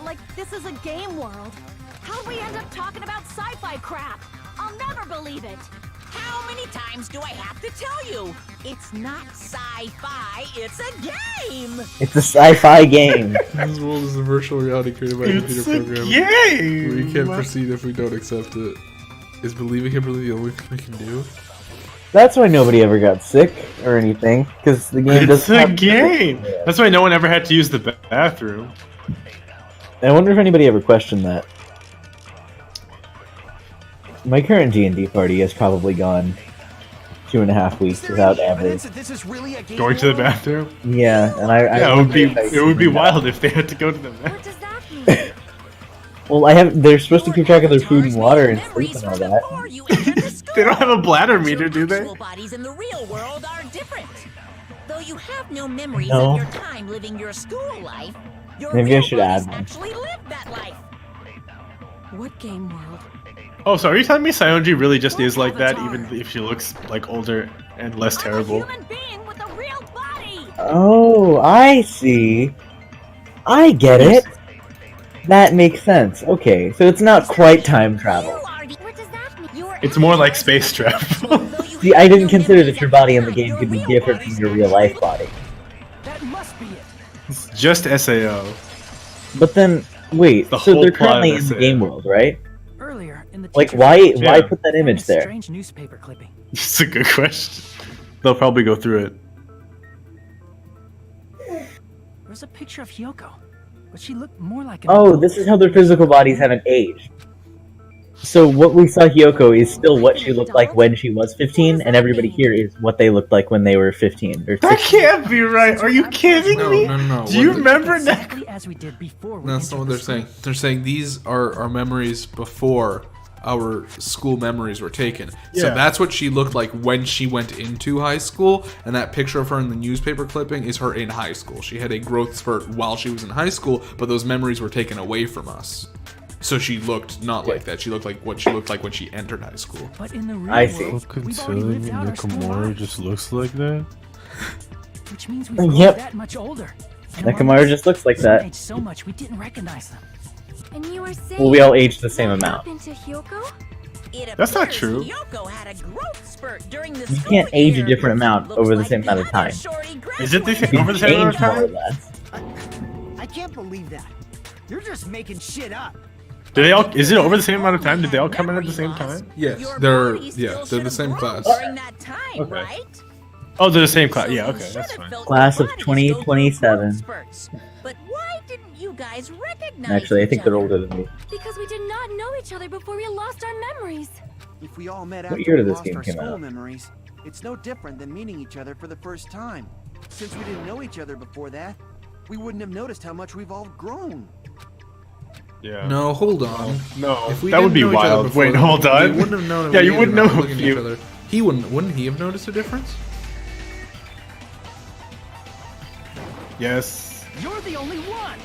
Like this is a game world. How'd we end up talking about sci-fi crap? I'll never believe it! How many times do I have to tell you? It's not sci-fi, it's a game! It's a sci-fi game. This world is a virtual reality created by a computer it's a program. game. We can't proceed if we don't accept it. Is believing it really the only thing we can do? That's why nobody ever got sick or anything, because the game It's doesn't a have- game. That's why no one ever had to use the bathroom. I wonder if anybody ever questioned that. My current D&D party has probably gone 2.5 weeks Is there without any ever. evidence that this is really a game Going to the world? bathroom. Yeah, and I Yeah, it would be wonder if I it would be screwed up. wild if they had to go to the bathroom. What does that mean? Well, I have. They're supposed to keep track of their food and Avatars water made and sleep memories and all from that. before you entered the school. They don't have a bladder meter, Your do they? actual bodies in the real world are different. Though you have no memories No. of your time living your school life, your Maybe I real should bodies add one. actually lived that life. What game world? Oh, so are you telling me Sionji really just is like that, Avatar. even if she looks like older and less I'm a terrible? human being with a real body! Oh, I see. I get it. That makes sense. Okay, so it's not quite time travel. You are the- What does that mean? your It's more like avatars space are travel. though you See, have I didn't no consider memories that your of body in the time, game your could be real different bodies from your real life body. That must be it. It's just SAO. But then, wait, The so whole they're plot currently of in the this, game world, right? Earlier in the Like, teacher's why lounge, why Yeah. put that I found image a there? strange newspaper clipping. It's a good question. They'll probably go through it. There's a picture of Hyoko, but she looked more like an Oh, adult. this is how their physical bodies haven't aged. So what we saw Hyoko is still what she looked like when she was 15, and everybody here is what they looked like when they were 15 or That 16. can't be right. Are you kidding No, me? no, no. Do you What- remember that? exactly as we did before we That's not entered what the they're school. saying. They're saying these are our memories before our school memories were taken. So Yeah. that's what she looked like when she went into high school, and that picture of her in the newspaper clipping is her in high school. She had a growth spurt while she was in high school, but those memories were taken away from us. So she looked not like that. She looked like what she looked like when she entered high school. But in the real I see. world, we've already lived out our school lives, looks like that. which means we've grown Yep. that much older. And while Nakamura we just looks like some that. aged so much we didn't recognize them. And you were saying Well, we all aged the same what amount. happened to Hyoko? It That's not appears true. Hyoko had a growth spurt during the You school can't age a year. different amount Looks over the like same amount of other time. shorty Is it the graduated. same over the same amount of Age more or time? less. I can't believe that. You're just making shit up. Do they all? Is it over the same amount of time? Did they all come in at the same Memory loss. time? Yes, Your they're body yeah, still they're the should've same grown class. during that time, Okay. right? Oh, they're the same class. So Yeah, you okay, should that's have fine. felt Class your of bodies go through 2027. growth spurts. But why didn't you guys recognize Actually, I each think they're other? older than me. Because we did not know each other before we lost our memories. If we all met What after year we did this lost game our come school out? memories, it's no different than meeting each other for the first time. Since we didn't know each other before that, we wouldn't have noticed how much we've all grown. Yeah. No, hold on. No, If we that would didn't be know each other wild. before, Wait, then hold they on. wouldn't have known. Yeah, we you either wouldn't not know looking if at you- each other. He wouldn't. Wouldn't he have noticed a difference? Yes, You're the only one!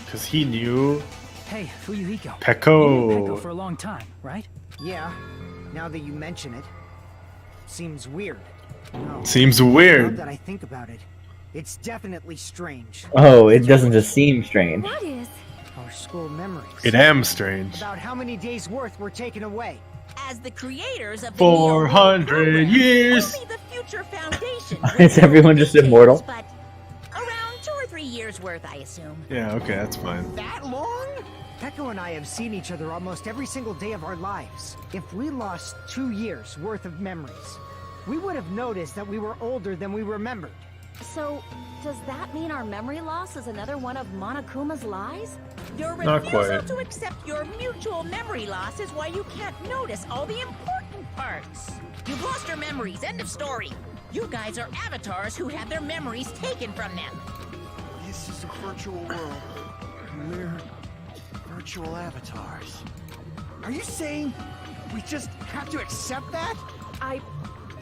because he knew Hey, Fuyuhiko. You knew Peko for Peko. a long time, right? Yeah, now that you mention it. Seems weird. No, Seems now weird. that I think about it, it's definitely strange. Oh, it doesn't just seem strange. What is? Our school memories. It am strange. About how many days' worth were taken away. As the creators of the 400 program, years. Only the future foundation. Is everyone just immortal? But around 2 or 3 years worth, I assume. Yeah, okay, that's fine. That long? Peko and I have seen each other almost every single day of our lives. If we lost 2 years worth of memories, we would have noticed that we were older than we remembered. So, does that mean our memory loss is another one of Monokuma's lies? Your Not refusal quite. to accept your mutual memory loss is why you can't notice all the important parts. You've lost your memories, end of story. You guys are avatars who had their memories taken from them. This is a virtual world. We're virtual avatars. Are you saying we just have to accept that? I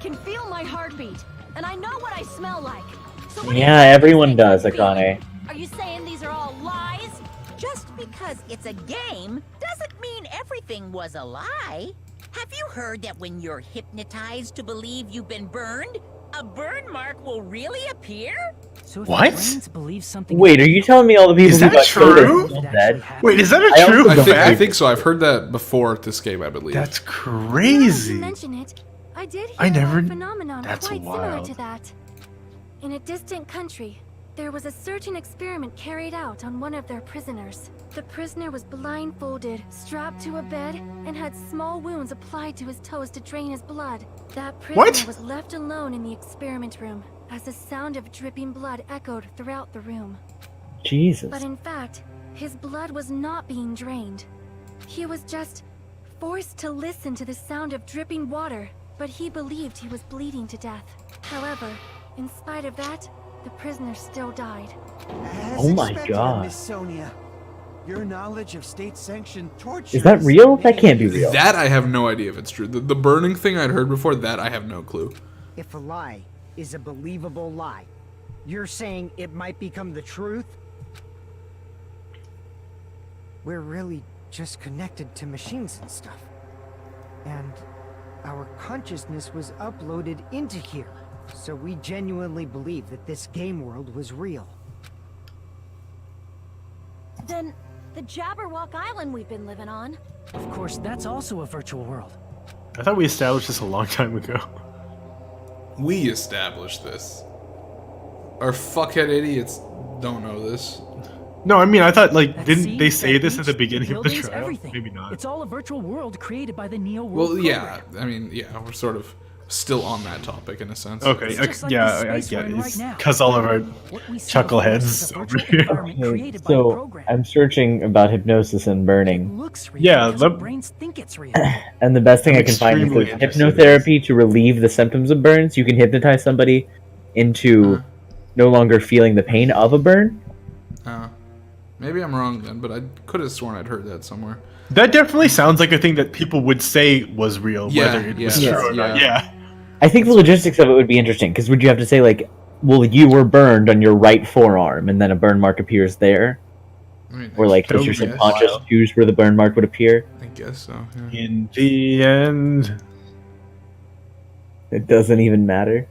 can feel my heartbeat, and I know what I smell like. So what Yeah, everyone does, Akane. Are you saying these are all lies? Just because it's a game doesn't mean everything was a lie. Have you heard that when you're hypnotized to believe you've been burned, a burn mark will really appear? So if What? our brains believe something Wait, are you telling me all the people Is who that got killed true? are still dead? Wait, is that I a also true don't I fact? think so. I've heard that before this game, I believe. That's Now that crazy. you mention it, I did hear I never- about a phenomenon that's quite similar wild. to that. In a distant country, there was a certain experiment carried out on one of their prisoners. The prisoner was blindfolded, strapped to a bed, and had small wounds applied to his toes to drain his blood. That prisoner What? was left alone in the experiment room as the sound of dripping blood echoed throughout the room. Jesus. But in fact, his blood was not being drained. He was just forced to listen to the sound of dripping water, but he believed he was bleeding to death. However, in spite of that, the prisoner still died. As Oh my expected, God. Miss Sonia. Your knowledge of state-sanctioned torture Is that real? That can't be real. That I have no idea if it's true. The burning thing I'd heard before, that I have no clue. If a lie is a believable lie, you're saying it might become the truth? We're really just connected to machines and stuff. And our consciousness was uploaded into here. So we genuinely believe that this game world was real. Then, the Jabberwock Island we've been living on. Of course, that's also a virtual world. I thought we established this a long time ago. We established this. Our fuckhead idiots don't know this. No, I mean, I thought, like, That didn't sea, they say that this at the beach, beginning of the buildings, trial? everything. Maybe not. It's all a virtual world created by the Neo World Well, yeah. program. I mean, yeah, we're sort of still on that topic in a sense. Okay, It's just like yeah, the I space get we're in it. right now. Because all of our What we see before us chuckleheads is a over virtual here. environment Okay, created by the so program. I'm searching about hypnosis and burning, Looks real Yeah, because our the- brains think it's real. and the best thing I'm I can find is extremely that interested in hypnotherapy to relieve the symptoms of burns. You can hypnotize somebody into no longer feeling the pain of a burn. Maybe I'm wrong then, but I could have sworn I'd heard that somewhere. That definitely sounds like a thing that people would say was real, Yeah, whether it was yeah, true or not. yeah. Yeah. I think the logistics of it would be interesting, because would you have to say, like, well, you were burned on your right forearm, and then a burn mark appears there? I mean, Or, like, That does your would be subconscious wild. choose where the burn mark would appear? I guess so. Yeah. In the end. It doesn't even matter.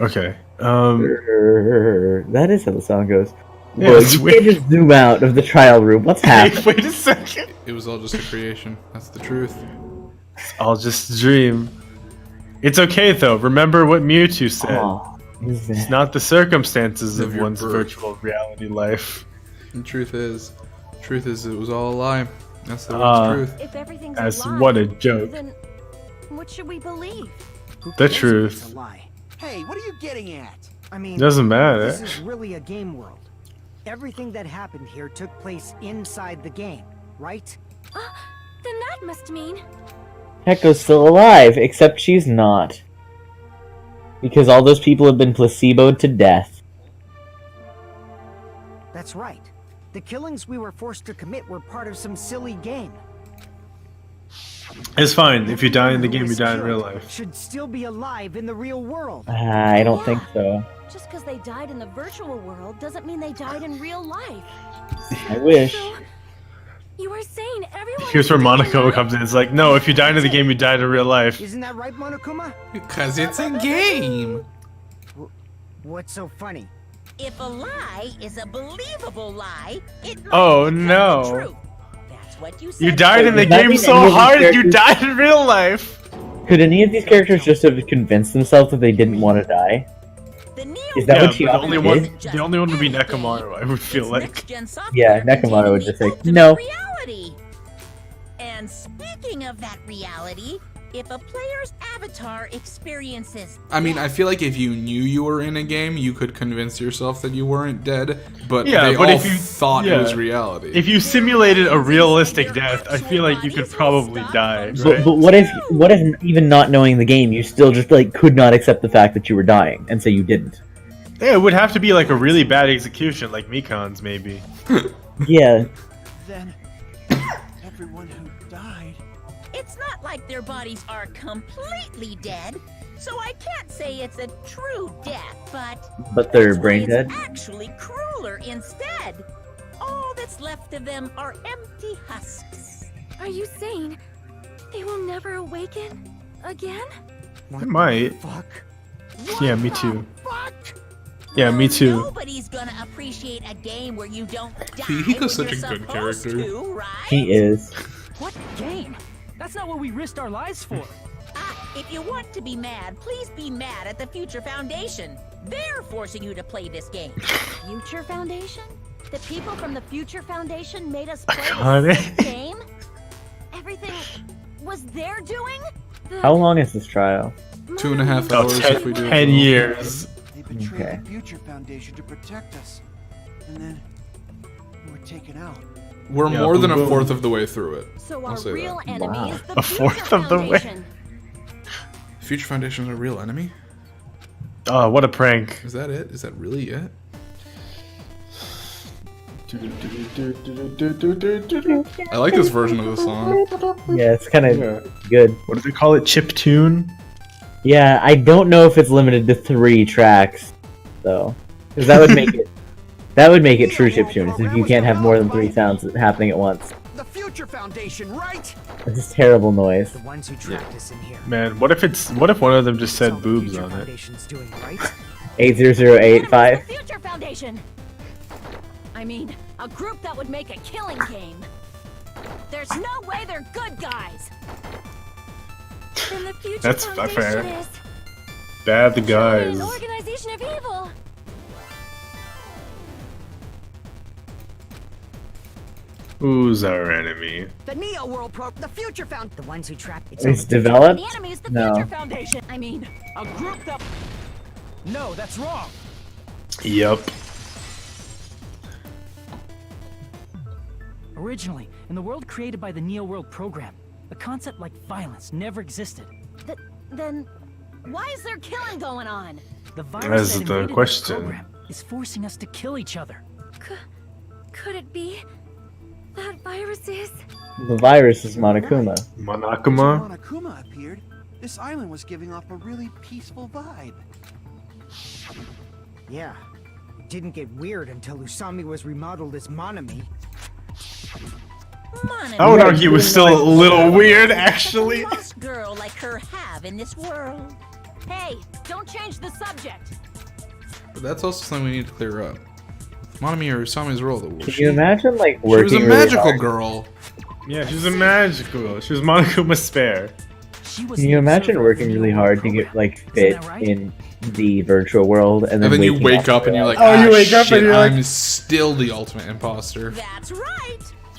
Okay. That is how the song goes. Yeah, Whoa, it's you weird. can't just zoom out of the trial room. What's happening? Wait a second. It was all just a creation. That's the truth. I'll just dream. It's okay though. Remember what Mewtwo said. Oh, is It's that... not the circumstances Of of your one's birth. virtual reality life. The truth is, it was all a lie. That's the Ah. truth. If everything's As a lie, what a joke. then what should we believe? Who The cares if truth. It's a lie. Hey, what are you getting at? I mean, Doesn't matter. this is really a game world. Everything that happened here took place inside the game, right? Then that must mean Hecko's still alive, except she's not. Because all those people have been placeboed to death. That's right. The killings we were forced to commit were part of some silly game. It's fine. If you die in the game, Everyone you who was die in real killed life. Should still be alive in the real world. I don't think so. just because they died in the virtual world doesn't mean they died in real life. I wish. So, you were saying everyone. Here's where is dead Monaco alive? comes in. It's like, no, if you die in the game, you died in real life. Isn't that right, Monokuma? Because it's a game. What's so funny? If a lie is a believable lie, it might Oh, become no. the truth. That's That's what you said. You died in the Does that game mean so any of these hard, you characters- died in real life. Could any of these characters just have convinced themselves that they didn't want to die? The Neo Is that Yeah, what but she the often only did? one, the only one would be Nekomaru. I would feel It's like. next-gen software Yeah, Nekomaru would containing just the say, ultimate "No." Reality. And speaking of that reality, if a player's avatar experiences I mean, I feel like if you knew you were in a game, you could convince yourself that you weren't dead, but Yeah, they but all if you- thought it yeah. was reality. If you simulated a realistic death, I feel like you could probably die. But, Right? but what if even not knowing the game, you still just like could not accept the fact that you were dying, and so you didn't? Yeah, it would have to be like a really bad execution, like Mikan's maybe. Yeah. Then everyone who died. it's not like their bodies are completely dead, so I can't say it's a true death, But they're that's why brain it's dead? actually crueler instead. All that's left of them are empty husks. Are you saying they will never awaken again? It might. Fuck. Yeah, me too. Yeah, me too. Nobody's gonna appreciate a game where you don't die. Hiko's when such a you're good supposed character. to, right? He is. What game? That's not what we risked our lives for. If you want to be mad, please be mad at the Future Foundation. They're forcing you to play this game. Future Foundation? The people from the Future Foundation made us play Iconic. this game? Everything was their doing? How long is this trial? 2.5 About hours if we do it. 10 years. They betrayed Okay. the Future Foundation to protect us. And then we were taken out. We're Yeah, more than a boom, boom. fourth of the way through it. So I'll our say real that. enemy Wow. is the A Future fourth of the way. Foundation. Future Foundation's a real enemy? Oh, what a prank. Is that it? Is that really it? I like this version of the song. Yeah, it's kind of good. What do they call it? Chip tune? Yeah, I don't know if it's limited to 3 tracks, though, because that would make it true chiptunes if you can't have more than 3 sounds happening at once. The Future Foundation, right? It's just terrible noise. The ones who trapped us in here. Man, what if one of them just That's said all the boobs Future on it? Foundation's doing, right? 80085. The Future Foundation. I mean, a group that would make a killing game. There's no way they're good guys. Then the Future That's Foundation fair. is Bad an guys. organization of evil. Who's our enemy? The Neo World The Future Found. The ones who trapped. It's developed? The enemy is the No. Future Foundation. I mean, A group that. No, that's wrong. Yup. Originally, in the world created by the Neo World program, a concept like violence never existed. then why is there killing going on? The virus That's that the invaded this question. program is forcing us to kill each other. Could it be that virus is? The virus is Monokuma. Monokuma? Monokuma appeared. This island was giving off a really peaceful vibe. Yeah. It didn't get weird until Usami was remodeled as Monami. I would argue it was still a little weird, actually. Most girl like her have in this world. Hey, don't change the subject. But that's also something we need to clear up. Monami or Usami's role, though. Can you imagine like She working was a really magical hard? girl. Yeah, she's a magical. She was Monokuma's spare. She was Can the you imagine observer of working the really Neo hard World to get program. like fit Isn't that right? in the virtual world, and And then you waking wake up and you're like, Oh, you ah, wake up shit, and you're like- I'm still the ultimate imposter. That's right.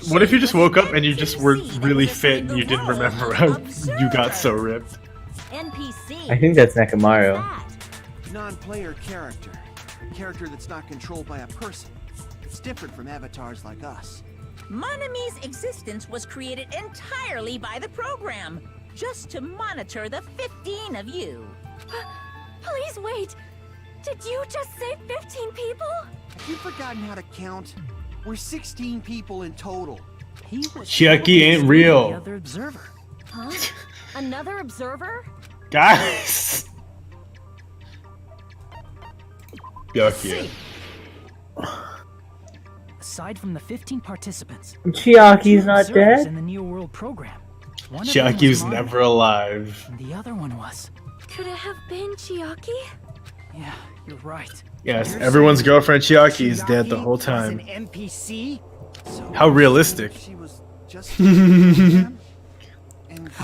What if you just woke up and you just were really fit and you didn't remember how you got so ripped? NPC. I think that's Nekomaru. Non-player character. Character that's not controlled by a person. It's different from avatars like us. Monami's existence was created entirely by the program, just to monitor the 15 of you. Please wait. Did you just say 15 people? Have you forgotten how to count? We're 16 people in total. He was Chiaki ain't the real. other observer. Huh? Another observer? Guys! Yucky. Aside from the 15 participants, Chiaki's two not observers dead? in the Neo World program. One of them Chiaki was Monami, never alive. and the other one was. Could it have been Chiaki? Yeah, you're right. Yes, everyone's girlfriend Chiaki is dead the whole Chiaki was time. an NPC? So How realistic. She was just and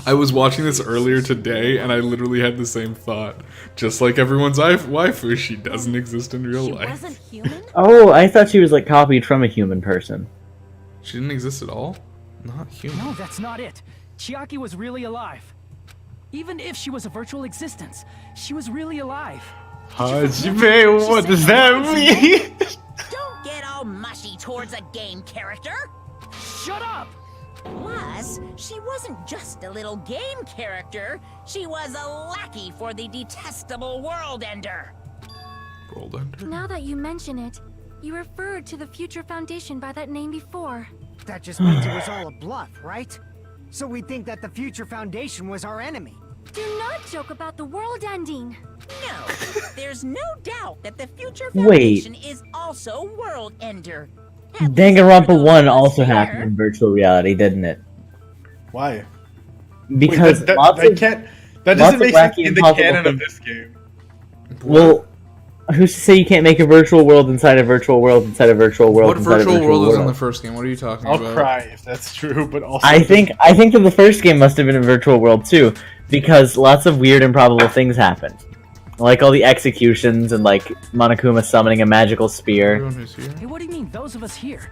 I was watching this earlier today, and I literally had the same thought. Just like everyone's waifu, she doesn't exist in real She life. wasn't human? Oh, I thought she was like copied from a human person. She didn't exist at all? Not human. No, that's not it. Chiaki was really alive. Even if she was a virtual existence, she was really alive. Hajime, what does that mean? Don't get all mushy towards a game character. Shut up! Plus, she wasn't just a little game character. She was a lackey for the detestable World Ender. World Ender? Now that you mention it, you referred to the Future Foundation by that name before. That just means it was all a bluff, right? So we think that the Future Foundation was our enemy. Do not joke about the world ending. No, there's no doubt that the Future Wait. Foundation is also World Ender. Danganronpa 1 also happened in virtual reality, didn't it? Why? Because Wait, that lots of doesn't lots of make sense wacky in the impossible canon of things- this game. Well, who's to say you can't make a virtual world inside a virtual world inside a virtual world What inside a virtual virtual world world? is in the first game? What are you talking I'll about? cry if that's true, but also I think that the first game must have been a virtual world too, because lots of weird, improbable things happened, like all the executions and like Monokuma summoning a magical spear. Everyone who's here? Hey, what do you mean, those of us here?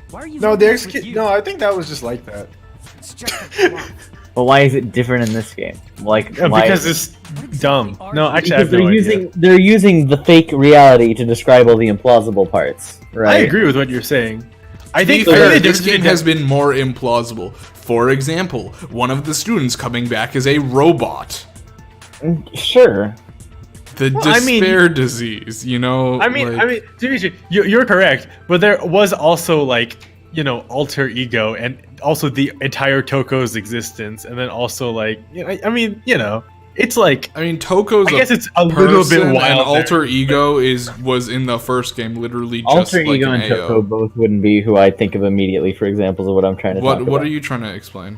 Why are you? no, letting the us with you? no, I think that was just like that. It's just a bluff. But why is it different in this game? Like, why Because is it- it's dumb. No, actually, I because have no idea. they're using the fake reality to describe all the implausible parts, right? I agree with what you're saying. I To be think fair, the this difference game between has been more implausible. For example, one of the students coming back as a robot. Sure. The Well, I mean- despair disease, you know? I mean, like- Dimitri, you're correct, but there was also like, you know, alter ego and also the entire Toko's existence, and then also like, you know, I mean, you know, it's like I mean, Toko's I guess it's a little bit person, wild and there. alter ego was in the first game literally just Alter like Ego an and AO. Toko both wouldn't be who I think of immediately for examples of what I'm trying to talk about. What are you trying to explain?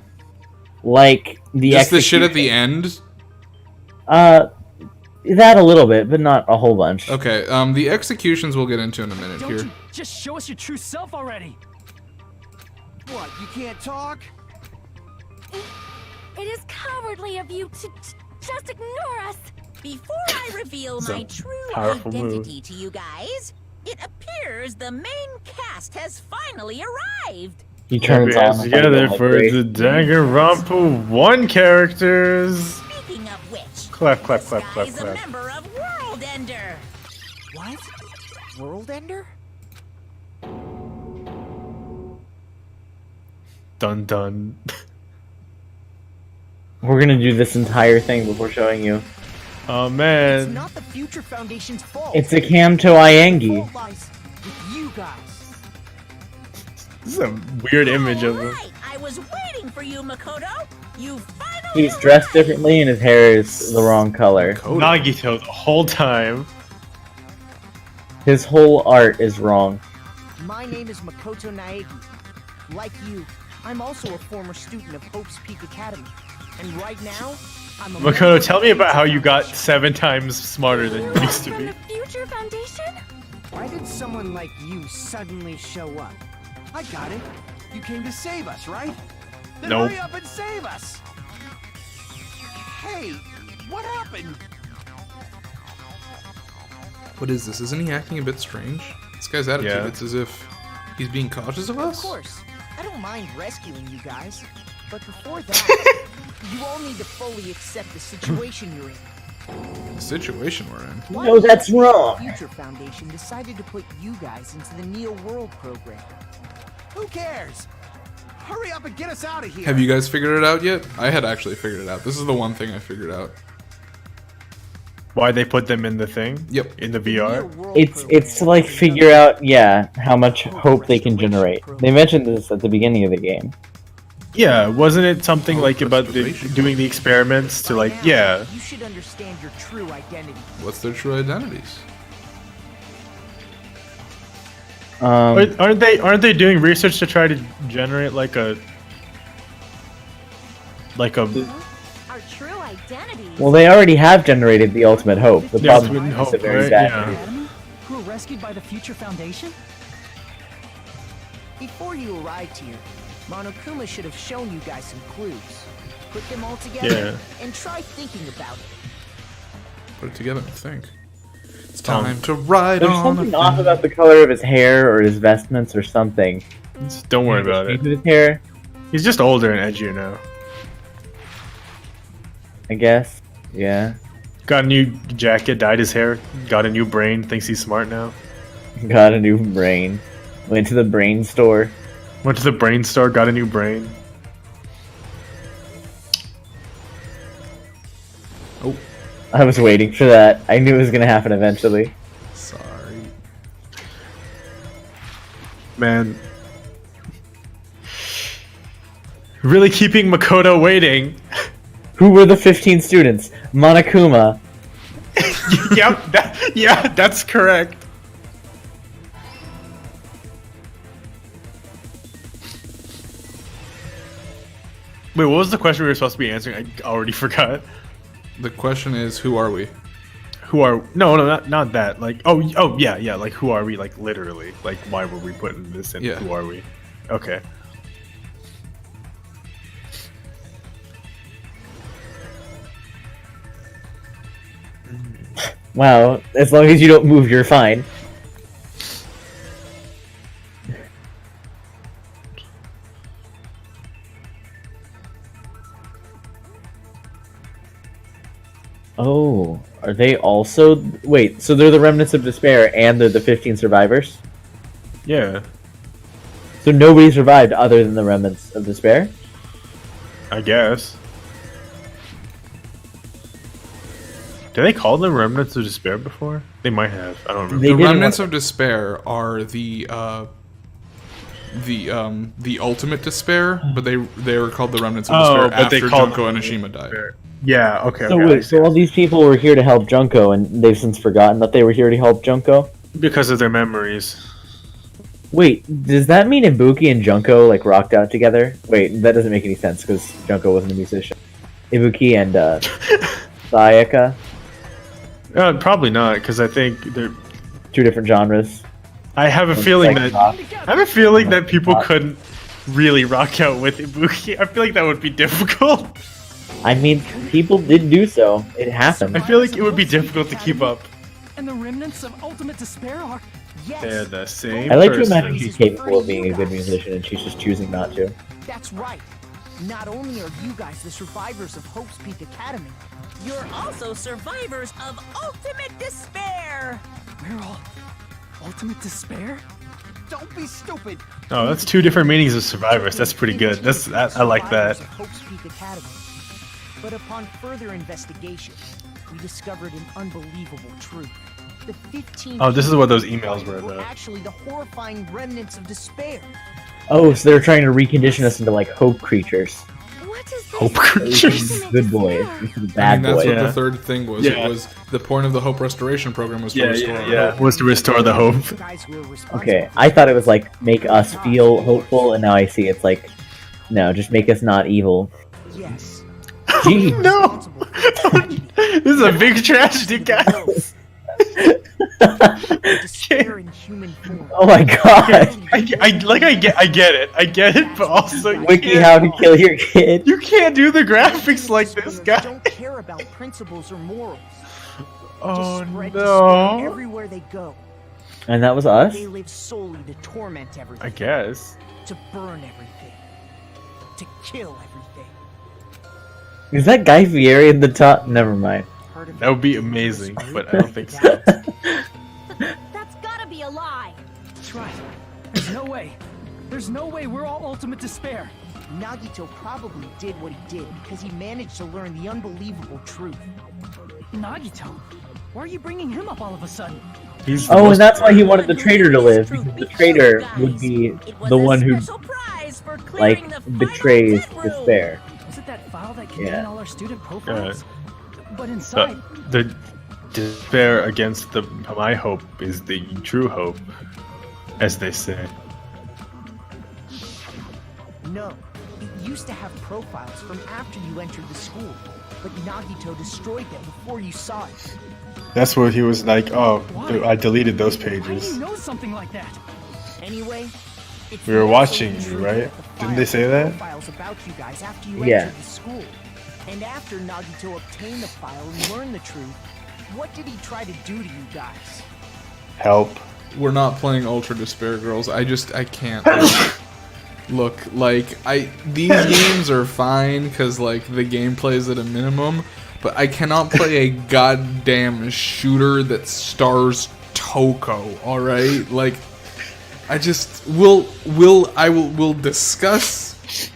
Like the Just the shit at the execution- end? That a little bit, but not a whole bunch. Okay, the executions we'll get into in a minute Don't here. you just show us your true self already? what? You can't talk? It is cowardly of you to just ignore us. Before I reveal my true powerful move. identity to you guys, it appears the main cast has finally arrived. He turns on the together like for great. the Danganronpa 1 characters. Speaking of which, Clap, clap, this clap, clap, guy's a clap. member of World Ender. What? World Ender? Dun dun. We're gonna do this entire thing before showing you. Oh It's man. not the Future Foundation's fault. It's a Kamto Iengi. fault lies with you guys. This is a weird image of him. Alright, I was waiting for you, Makoto. You finally He's dressed arrived. differently and his hair is the wrong color. Nagito the whole time. His whole art is wrong. My name is Makoto Naegi. Like you, I'm also a former student of Hope's Peak Academy. And right now, I'm a Makoto, tell me about how you got 7 times smarter than you used to From be. the Future Foundation? Why did someone like you suddenly show up? I got it. You came to save us, right? Then Nope. hurry up and save us. Hey, what happened? What is this? Isn't he acting a bit strange? This guy's attitude, Yeah. it's as if he's being cautious of Of us? course, I don't mind rescuing you guys. But before that, you all need to fully accept the situation you're in. The situation we're in. No, that's wrong. The Future Foundation decided to put you guys into the Neo World program. Who cares? Hurry up and get us out of here. Have you guys figured it out yet? I had actually figured it out. This is the one thing I figured out. Why they put them in the thing? Yep. In the Neo VR? World It's program to like is figure out, yeah, how much hope they can generate. They mentioned this at the beginning of the game. Yeah, wasn't it something like about restoration. doing the experiments to like, yeah. You should understand your true identity. What's their true identities? Aren't they doing research to try to generate like a Our true identity. Well, they already have generated the ultimate hope. The The problem ultimate is hope, that very right? bad. Yeah. Academy? Who were rescued by the Future Foundation? Before you arrived here, Monokuma should have shown you guys some clues. Put them all together Yeah. and try thinking about it. Put it together and think. It's time to ride There's on. something off about the color of his hair or his vestments or something. Just don't worry about it. His hair, He's just older and edgier now. I guess. Yeah. Got a new jacket, dyed his hair, got a new brain, thinks he's smart now. Got a new brain. Went to the brain store. Went to the brain store, got a new brain. Oh, I was waiting for that. I knew it was gonna happen eventually. sorry. Man. Really keeping Makoto waiting. Who were the 15 students? Monokuma. Yep, that's correct. Wait, what was the question we were supposed to be answering? I already forgot. The question is, who are we? Who are no, not that. Like yeah, like who are we? Like literally, like why were we putting this in? Yeah. Who are we? Okay. Wow, as long as you don't move, you're fine. Oh, are they also... Wait, so they're the Remnants of Despair and they're the 15 survivors? Yeah, So nobody survived other than the Remnants of Despair? I guess. Did they call them Remnants of Despair before? They might have. I don't remember. They The didn't Remnants want- of Despair are the ultimate despair, but they were called the Remnants of Oh, Despair but they after called Junko them and Ashima died. Yeah. Okay. So okay, I wait, see. so all these people were here to help Junko and they've since forgotten that they were here to help Junko? Because of their memories. Wait, does that mean Ibuki and Junko like rocked out together? Wait, that doesn't make any sense because Junko wasn't a musician. Ibuki and Sayaka, Probably not, because I think they're. two different genres. I have a feeling Like that rock. I have a feeling that people couldn't really rock out with Ibuki. I feel like that would be difficult. I mean, people did do so. It happened. I feel like it would be difficult to keep up. And the remnants of ultimate despair are... They're the same. I like to person. imagine she's capable of being a good musician and she's just choosing not to. That's right. Not only are you guys the survivors of Hope's Peak Academy, you're also survivors of ultimate despair. We're all... ultimate despair? Don't be stupid. Oh, that's two different meanings of survivors. That's pretty good. I like that. Survivors of Hope's Peak Academy. But upon further investigation, we discovered an unbelievable truth. The 15 Oh, this is what those people emails were were about. actually the horrifying remnants of despair. Oh, so they're trying to recondition us into like hope creatures. What is this? Hope These creatures. are good boys. These are the I bad mean, that's boys. what Yeah. the third thing was. Yeah. It was the point of the Hope Restoration Program was to restore our hope. Was to restore the hope. Guys who are responsible Okay, I thought it was like make us feel hopeful, and now I see it's like, no, just make us not evil. Yes. Gee, No! This is a big tragedy, guys. Despair in human form. oh my god! I get it, but also you Wiki, can't, how to kill your kid? you can't do the graphics like this, Don't guy. care about principles or morals. Oh Just spread despair no! everywhere they go. And that was us. They live solely to torment everything. I guess. To burn everything. To kill everything. Is that Guy Fieri in the top? Never mind. Part of That would be it is amazing, great but I don't think so. That's gotta be a lie. That's right. There's no way. There's no way we're all ultimate despair. Nagito probably did what he did because he managed to learn the unbelievable truth. Nagito? Why are you bringing him up all of a sudden? He's the Oh, most- and that's why he wanted the traitor to live, because the traitor would be the one who like betrays despair. Was it that file that contained Yeah. all our student profiles? But inside... the despair against my hope is the true hope, as they say. No, it used to have profiles from after you entered the school, but Nagito destroyed them before you saw it. That's where he was like, "Oh, Why? I deleted those How do pages." you know something like that? Anyway, It's We were the watching absolute you, truth right? that the Didn't they files say and that? profiles about you guys after you Yeah. entered the school. And after Nagito obtained the file and learned the truth, what did he try to do to you guys? Help. We're not playing Ultra Despair Girls. I can't. Look, like these games are fine because like the gameplay is at a minimum, but I cannot play a goddamn shooter that stars Toko. All right, like I just we'll discuss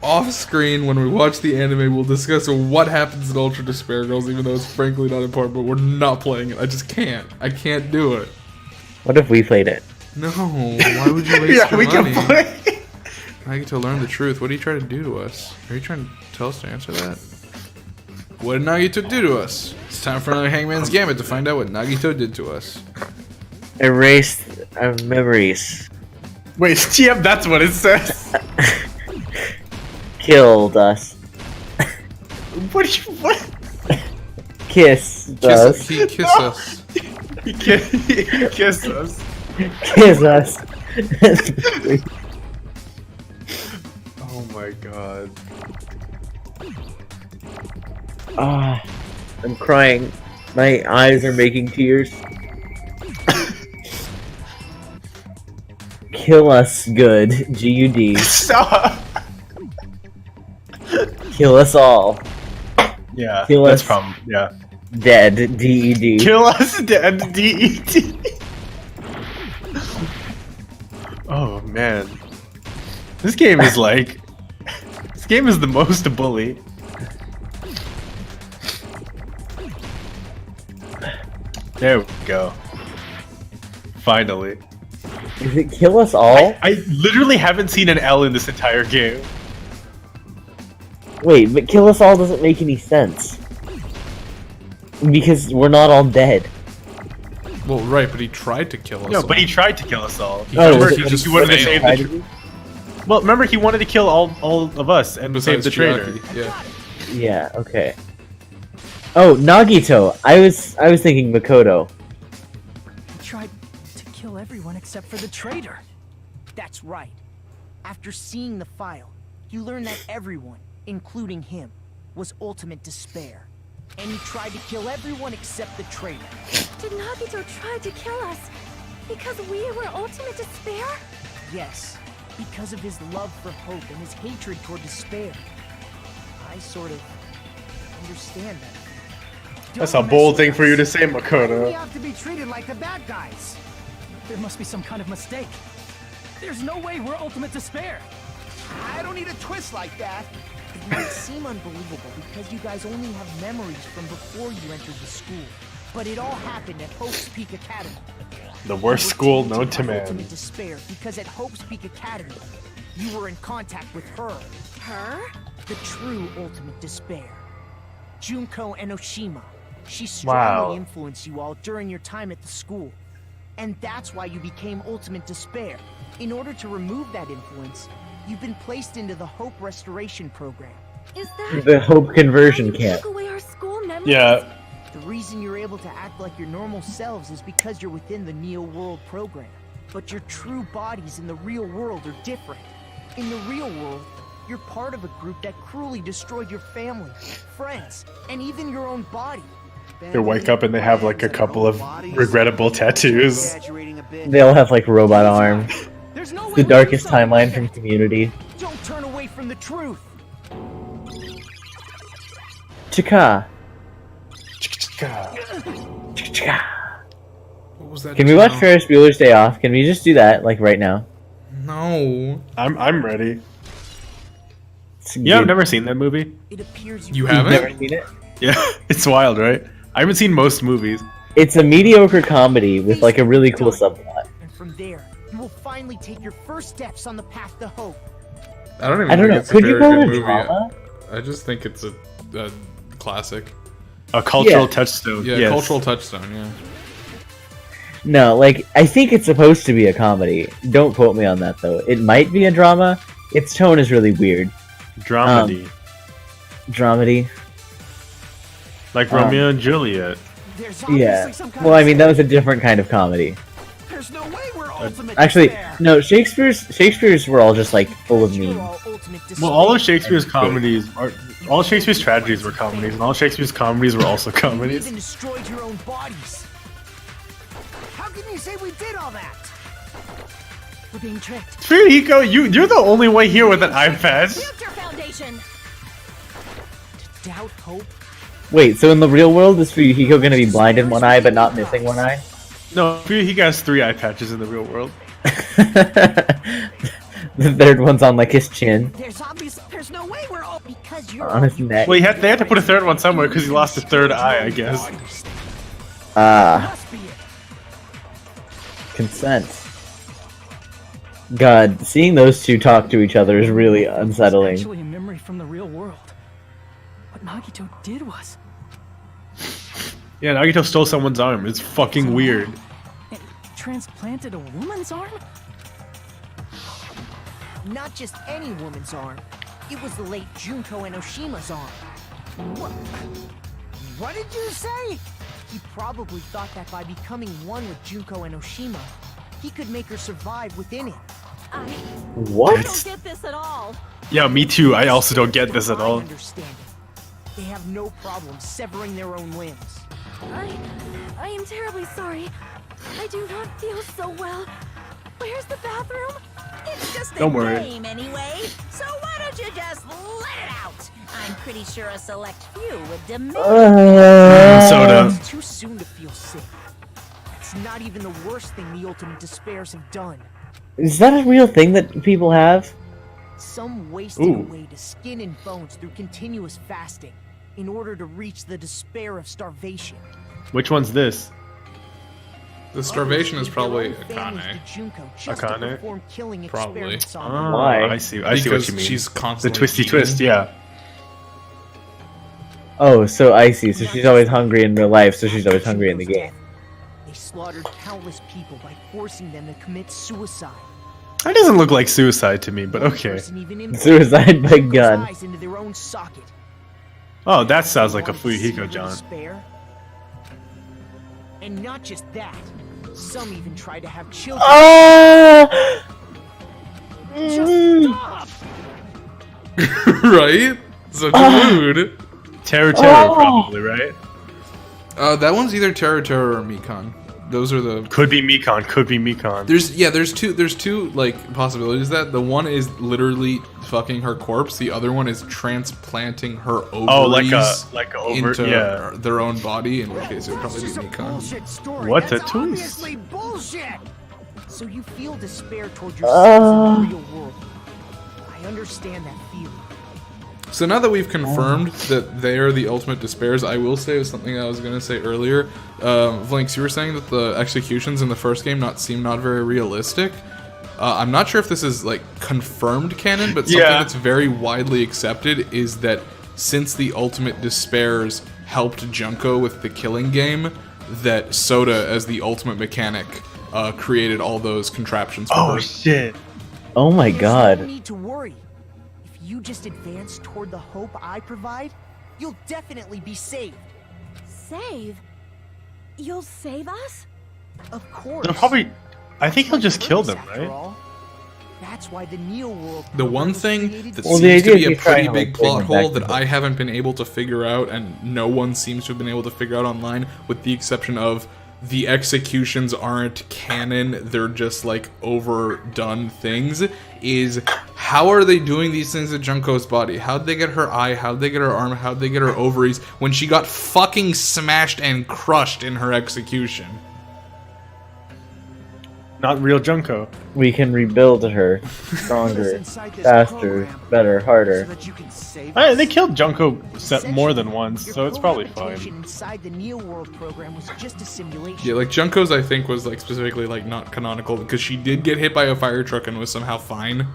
off screen when we watch the anime. We'll discuss what happens in Ultra Despair Girls, even though it's frankly not important. But we're not playing it. I just can't. I can't do it. What if we played it? No, why would you waste Yeah, your we money? can play. I get to learn the truth. What are you trying to do to us? Are you trying to tell us to answer that? What did Nagito do to us? It's time for another Hangman's Gambit to find out what Nagito did to us. Erased our memories. Wait, yep, that's what it says. Killed us. What? Kissed us. He kissed us. He kissed us. Kiss us. Oh my god. Ah, I'm crying. My eyes are making tears. Kill us good. G-U-D. Stop. Kill us all. Yeah, Kill that's us. from yeah. Dead. D-E-D. Kill us dead. D-E-T. Oh man, this game is like. This game is the most bully. There we go. Finally. Is it kill us all? I literally haven't seen an L in this entire game. Wait, but kill us all doesn't make any sense. Because we're not all dead. Well, right, but he tried to kill us. No, all. but he tried to kill us all. Oh, Remember, was he it- just wanted to failed. save the Well, remember he wanted to kill all of us and save Besides the traitor. Chiaki, yeah. Yeah, okay. Oh, Nagito. I was thinking Makoto. He tried to kill everyone except for the traitor. That's right. After seeing the file, you learn that everyone, including him, was ultimate despair. And he tried to kill everyone except the traitor. Did Nagito try to kill us because we were ultimate despair? Yes, because of his love for hope and his hatred toward despair. I sort of understand that. That's a bold thing for you to say, Makoto. We have to be treated like the bad guys. There must be some kind of mistake. There's no way we're ultimate despair. I don't need a twist like that. It might seem unbelievable because you guys only have memories from before you entered the school. But it all happened at Hope's Peak Academy. The worst school known to man. Ultimate despair because at Hope's Peak Academy, you were in contact with her. Her? The true ultimate despair. Junko Enoshima. She strongly Wow. influenced you all during your time at the school. And that's why you became ultimate despair. In order to remove that influence, you've been placed into the Hope Restoration Program. Is that The Hope Conversion why you Camp. took away our school memories? Yeah, The reason you're able to act like your normal selves is because you're within the Neo World program. But your true bodies in the real world are different. In the real world, you're part of a group that cruelly destroyed your family, friends, and even your own body. they wake up and they have like a couple of regrettable tattoos. Exaggerating a bit. They all have like robot arms. There's no way The to do darkest something like timeline from that. Community. Don't turn away from the truth. Chika. What was that? Can we just watch now? Ferris Bueller's Day Off? Can we just do that like right now? No. I'm ready. It's Yeah, I've good. never seen that movie. It appears You You've haven't? never seen it? Yeah, it's wild, right? I haven't seen most movies. It's a mediocre comedy with like a really cool subplot. And from there, you will finally take your first steps on the path to hope. I don't even I don't think know. it's a Could you very call good it a movie. drama? I just think it's a classic. A cultural Yeah. touchstone. Yeah, yes. cultural touchstone, yeah. No, like I think it's supposed to be a comedy. Don't quote me on that though. It might be a drama. Its tone is really weird. Dramedy. Dramedy. Like Romeo and Juliet. There's Yeah. obviously some kind Well, of I mean that was a different kind of comedy. There's no way we're all Actually, no. Shakespeare's were all just like full of memes. Well, all of Shakespeare's comedies are all of Shakespeare's tragedies were comedies, and all of Shakespeare's comedies were also comedies. Even destroyed your own bodies. How can you say we did all that? We're being tricked. Fuyuhiko, you're the only one here with an eye patch. Future Foundation. To doubt hope? Wait, so in the real world, is Fuyuhiko gonna be blind in one eye but not missing one eye? No, Fuyuhiko has 3 eye patches in the real world. The third one's on like his chin, There's no way we're all because you're on his neck. Well, they had to put a third one somewhere because he lost a third eye, I guess. must be it. Consent. God, seeing those two talk to each other is really unsettling. Actually, a memory from the real world. What Nagito did was. Yeah, Nagito stole someone's arm. It's fucking weird. It transplanted a woman's arm? Not just any woman's arm. It was the late Junko Enoshima's arm. What did you say? He probably thought that by becoming one with Junko Enoshima, he could make her survive within it. I What? don't get this at all. Yeah, me too. I also don't get this at I all. understand it. They have no problem severing their own limbs. I am terribly sorry. I do not feel so well. Where's the bathroom? It's just a Don't worry. game anyway, so why don't you just let it out? I'm pretty sure a select few would demand. Soda. It's too soon to feel sick. It's not even the worst thing the Ultimate Despairs have done. Is that a real thing that people have? Some wasted Ooh. away to skin and bones through continuous fasting in order to reach the despair of starvation. Which one's this? The starvation is probably Others gave their own families Akane. to Junko just to Akane? perform killing Probably. experiments on Oh, them. Why? I see what Because you mean. she's The constantly twisty eating. twist, yeah. Oh, so I see. So she's always hungry in real life, so she's always hungry in the game. They slaughtered countless people by forcing them to commit suicide. That doesn't look like suicide to me, but One okay. person even implanted Suicide by Junko's gun. eyes into their own socket. Oh, that sounds like a Want to see Fuyuhiko the John. despair? And not just that, some even tried to have children. Ah! Stop! Right? Such a mood. Terror, Oh! probably, right? That one's either Terror Terror or Mikan. Those are the Could be Mikan, could be Mikan. there's two like possibilities that the one is literally fucking her corpse, the other one is transplanting her ovaries Oh, like a overt, into yeah. their own body, in which case it would probably be This is a Mikan. bullshit story. What That's a twist. obviously bullshit. So you feel despair toward yourself in the real world. I understand that feeling. So now that we've confirmed that they are the ultimate despairs, I will say something I was going to say earlier. Vlinx, you were saying that the executions in the first game seem not very realistic. I'm not sure if this is like confirmed canon, but something Yeah. that's very widely accepted is that since the ultimate despairs helped Junko with the killing game, that Soda, as the ultimate mechanic, created all those contraptions for Oh her. shit. Oh my There's god. no need to worry. If you just advance toward the hope I provide, you'll definitely be saved. Save? You'll save us? Of course. They'll probably. I think he'll just kill them, After right? all. That's why the Neo World. The program one was thing created that Well, to the seems to idea be is a he's trying pretty to, big like, bring plot them back hole to that the- I haven't been able to figure out, and no one seems to have been able to figure out online, with the exception of the executions aren't canon, they're just like overdone things, is how are they doing these things at Junko's body? How'd they get her eye? How'd they get her arm? How'd they get her ovaries when she got fucking smashed and crushed in her execution? Not real Junko. We can rebuild her stronger, inside this faster, program better, so harder. that you can save They us. killed Junko more than Essentially, once, your so it's probably fine. cohabitation inside the Neo World program was just a simulation. Yeah, like Junko's I think was like specifically like not canonical because she did get hit by a fire truck and was somehow fine.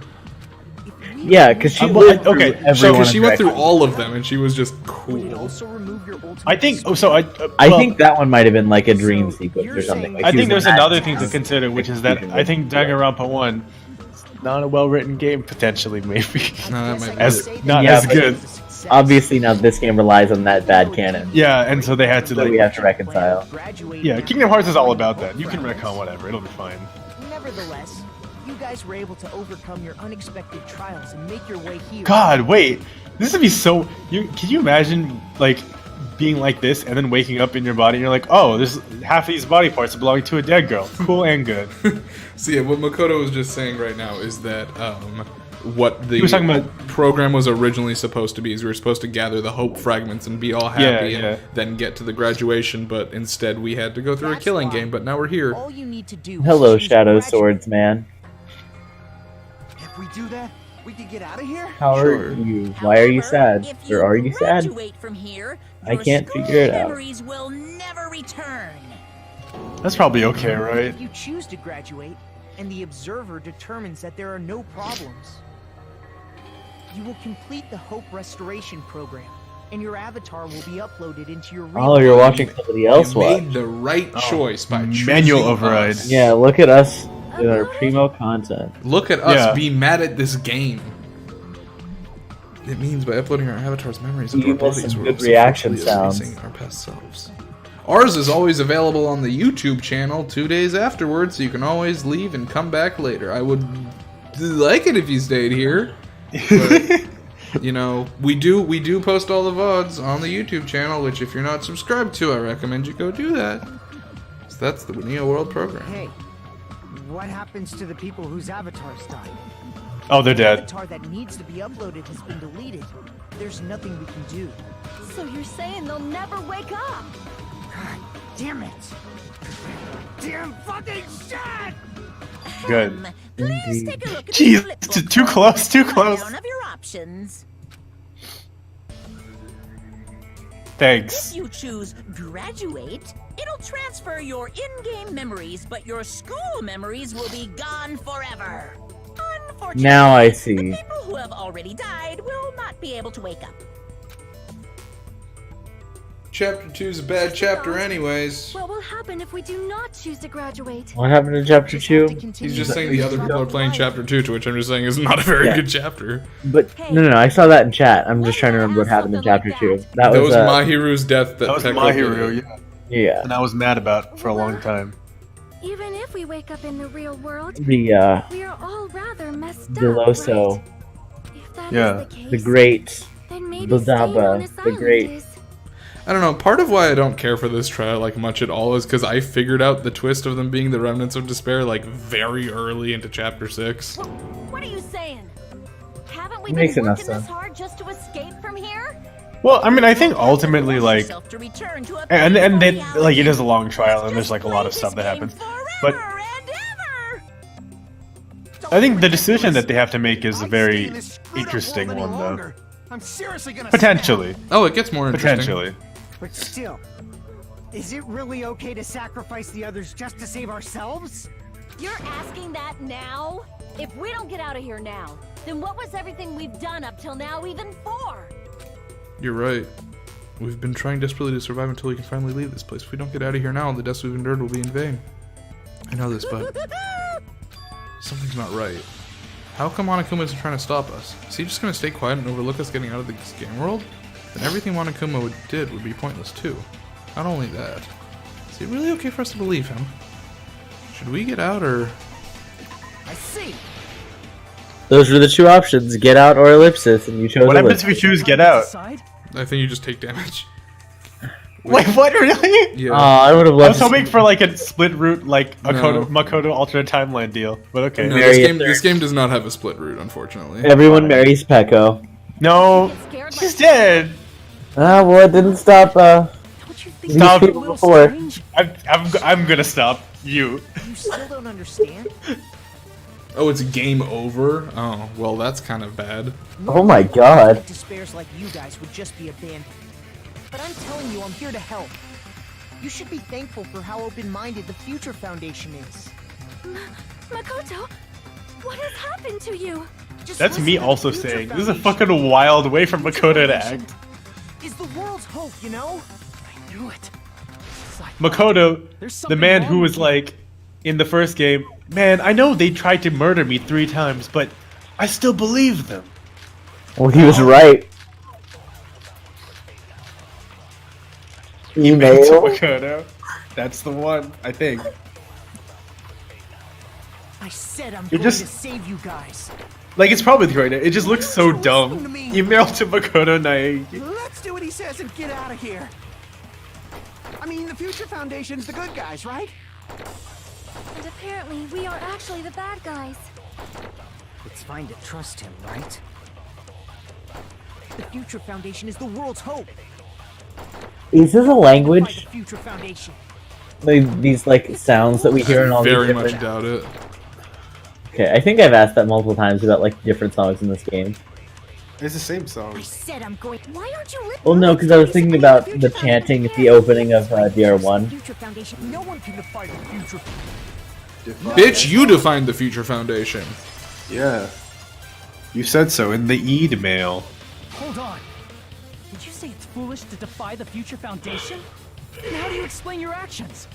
Yeah, because she well, lived through okay, every So one because of she her went through exes. all of them and she was just Would it cool. also remove your ultimate I think. Oh, so I well, think that one might have been like a dream So, sequence you're or something. saying- Like I she think was there's in that another thing to consider, which is that I think Danganronpa 1 is not a well-written game, potentially, maybe. No, that might be As it. not Yeah, as but- good. Obviously, now this game relies on that bad canon. Yeah, and so they had to So we like. have to reconcile. Yeah, Kingdom Hearts is all about that. You can retcon whatever; it'll be fine. Nevertheless, you guys were able to overcome your unexpected trials and make your way here. God, wait. This would be so. Can you imagine like being like this and then waking up in your body and you're like, oh, there's half of these body parts belong to a dead girl. Cool and good. So yeah, what Makoto was just saying right now is that what the was talking about- program was originally supposed to be is we were supposed to gather the hope fragments and be all happy Yeah, and yeah. then get to the graduation, but instead we had to go through a That's killing why game, but now we're here. All you need to do is Hello, choose Shadow graduate. Swords, man. If we do that, we can get out of here? How Sure. are you? Why are you However, sad? if Or are you sad? graduate from here, I your can't school figure it out. Memories will never return. That's probably okay, right? If you choose to graduate, and the observer determines that there are no problems, you will complete the Hope Restoration Program, and your avatar will be uploaded into your real Oh, you're life. watching somebody else You watch. made the right choice by choosing Manual override. us. Yeah, look at us with our primo content. Look at us Yeah. be mad at this game. It means by uploading our avatar's memories into You our missed bodies, some we're good also reaction virtually sounds. erasing our past selves. Ours is always available on the YouTube channel 2 days afterwards, so you can always leave and come back later. I would like it if you stayed here, but you know, we do post all the VODs on the YouTube channel, which if you're not subscribed to, I recommend you go do that. So that's the Neo World program. Hey, what happens to the people whose avatars died? Oh, they're The dead. avatar that needs to be uploaded has been deleted. There's nothing we can do. So you're saying they'll never wake up? God damn it! Damn fucking shit! Good. Please take a look at Jeez, the flip book too close, too for close. rundown of your options. Thanks. If you choose graduate, it'll transfer your in-game memories, but your school memories will be gone forever. Unfortunately, Now I the see. people who have already died will not be able to wake up. Chapter 2's a bad chapter anyways. What will happen if we do not choose to graduate? What happened in chapter 2? He's just saying the other people are playing chapter 2, to which I'm just saying is not a very Yeah. good chapter. But no, I saw that in chat. I'm just trying to remember what happened in chapter 2. That That was was Mahiru's death That was Peko Mahiru, did. yeah. yeah. And I was mad about for a long time. Even if we wake up in the real world, The we are all rather messed Deloso, up, right? If that is Yeah. the case, the great then maybe staying Budaba, on this the island great- is... I don't know, part of why I don't care for this trial like much at all is because I figured out the twist of them being the remnants of despair like very early into chapter 6. What are you saying? Haven't we Makes been enough working this sense. hard just to escape from here? Well, I mean, I think ultimately, like, Yourself to return to a and painful then reality. like it is a long trial, and there's Just like a lot play of stuff this that game happens. But forever and ever. I think the decision that they have to make is a I'm very staying in this screwed up interesting world any one, though. longer. I'm seriously gonna Potentially, Oh, it gets more interesting. potentially. But still, is it really okay to sacrifice the others just to save ourselves? You're asking that now? If we don't get out of here now, then what was everything we've done up till now even for? You're right. We've been trying desperately to survive until we can finally leave this place. If we don't get out of here now, the deaths we've endured will be in vain. I know this, but something's not right. How come Monokuma isn't trying to stop us? Is he just going to stay quiet and overlook us getting out of this game world? Then everything Monokuma did would be pointless too. Not only that, is it really okay for us to believe him? Should we get out or... I see. Those were the two options: get out or ellipsis, and you chose What happens ellipsis. if we choose get out? Decide? I think you just take damage. Wait, what? Really? Yeah. I would have I loved was to hoping for like a split route, like No. Makoto alternate timeline deal. But okay. No, Mary this game does not have a split route, unfortunately. everyone marries Peko. No, Get scared she's like dead. Ah, well, it didn't stop Don't you think these Stop. it's a people little before. strange? I'm gonna stop you. You still don't understand? Oh, it's game over? Oh, well, that's kind of bad. Oh my god. Despairs like you guys would just be abandoned. But I'm telling you, I'm here to help. You should be thankful for how open-minded the Future Foundation is. Makoto, what has happened to you? Just That's listen me to the also Future saying. This is a Foundation. fucking wild way for Makoto to act. Is the world's hope, you know? I knew it. It's like, Makoto, there's the something man wrong who with was you. like, in the first game, man, I know they tried to murder me 3 times, but I still believe them. Well, he was right. To Email. Makoto. That's the one, I think. I said I'm It going just- to save you guys. Like, it's probably the right name. It just looks so Listening dumb. to me. Email to Makoto Naegi. Let's do what he says and get out of here. I mean, the Future Foundation's the good guys, right? And apparently, we are actually the bad guys. It's fine to trust him, right? The Future Foundation is the world's hope. Is this a By the language? Future Foundation. Like, these like sounds that we hear in all these Very different... much doubt it. Okay, I think I've asked that multiple times about like different songs in this game. It's the same song. I said I'm going. Why aren't you listening? Well, no, because I was thinking about the chanting at the opening of DR1. Future Foundation. No one can defy the Future. Bitch, you defined the Future Foundation. Yeah. You said so in the email. Hold on. Did you say it's foolish to defy the Future Foundation? Then how do you explain your actions?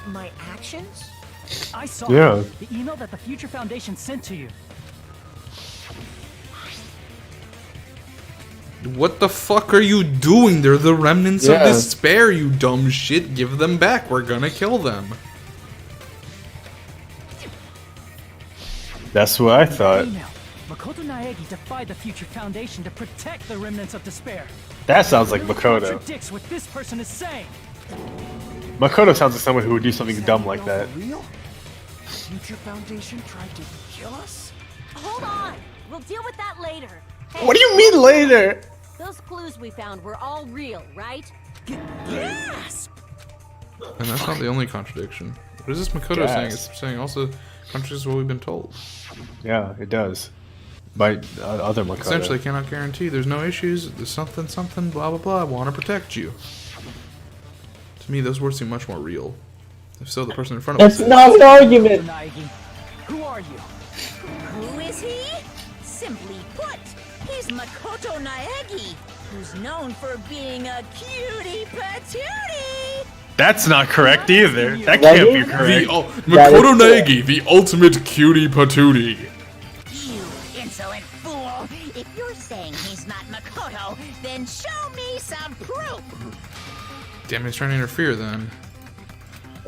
My actions? I saw Yeah. the email that the Future Foundation sent to you. What the fuck are you doing? They're the remnants of Yeah. despair, you dumb shit. Give them back. We're gonna kill them. That's what I thought. Email. Makoto Naegi defied the Future Foundation to protect the remnants of despair. That sounds like Really Makoto. contradicts what this person is saying. Makoto sounds like someone who would do something dumb like that. For real? The Future Foundation tried to kill us? Hold on. We'll deal with that later. Hey, What do you mean later? those clues we found were all real, right? Yes. And that's not the only contradiction. What is this Makoto saying? Gas. It's saying also contradicts what we've been told. Yeah, it does. By other Makoto. Essentially, cannot guarantee. There's no issues. There's something, something, blah, blah, blah. I want to protect you. To me, those words seem much more real. If so, the person in front of us That's is. not an Makoto argument! Naegi, who are you? Who is he? Simply put, he's Makoto Naegi, who's known for being a cutie patootie. That's not correct either. That That can't be is- correct. Makoto That is Naegi, the ultimate cutie patootie. You insolent fool! If you're saying he's not Makoto, then show me some proof! Damn, he's trying to interfere then.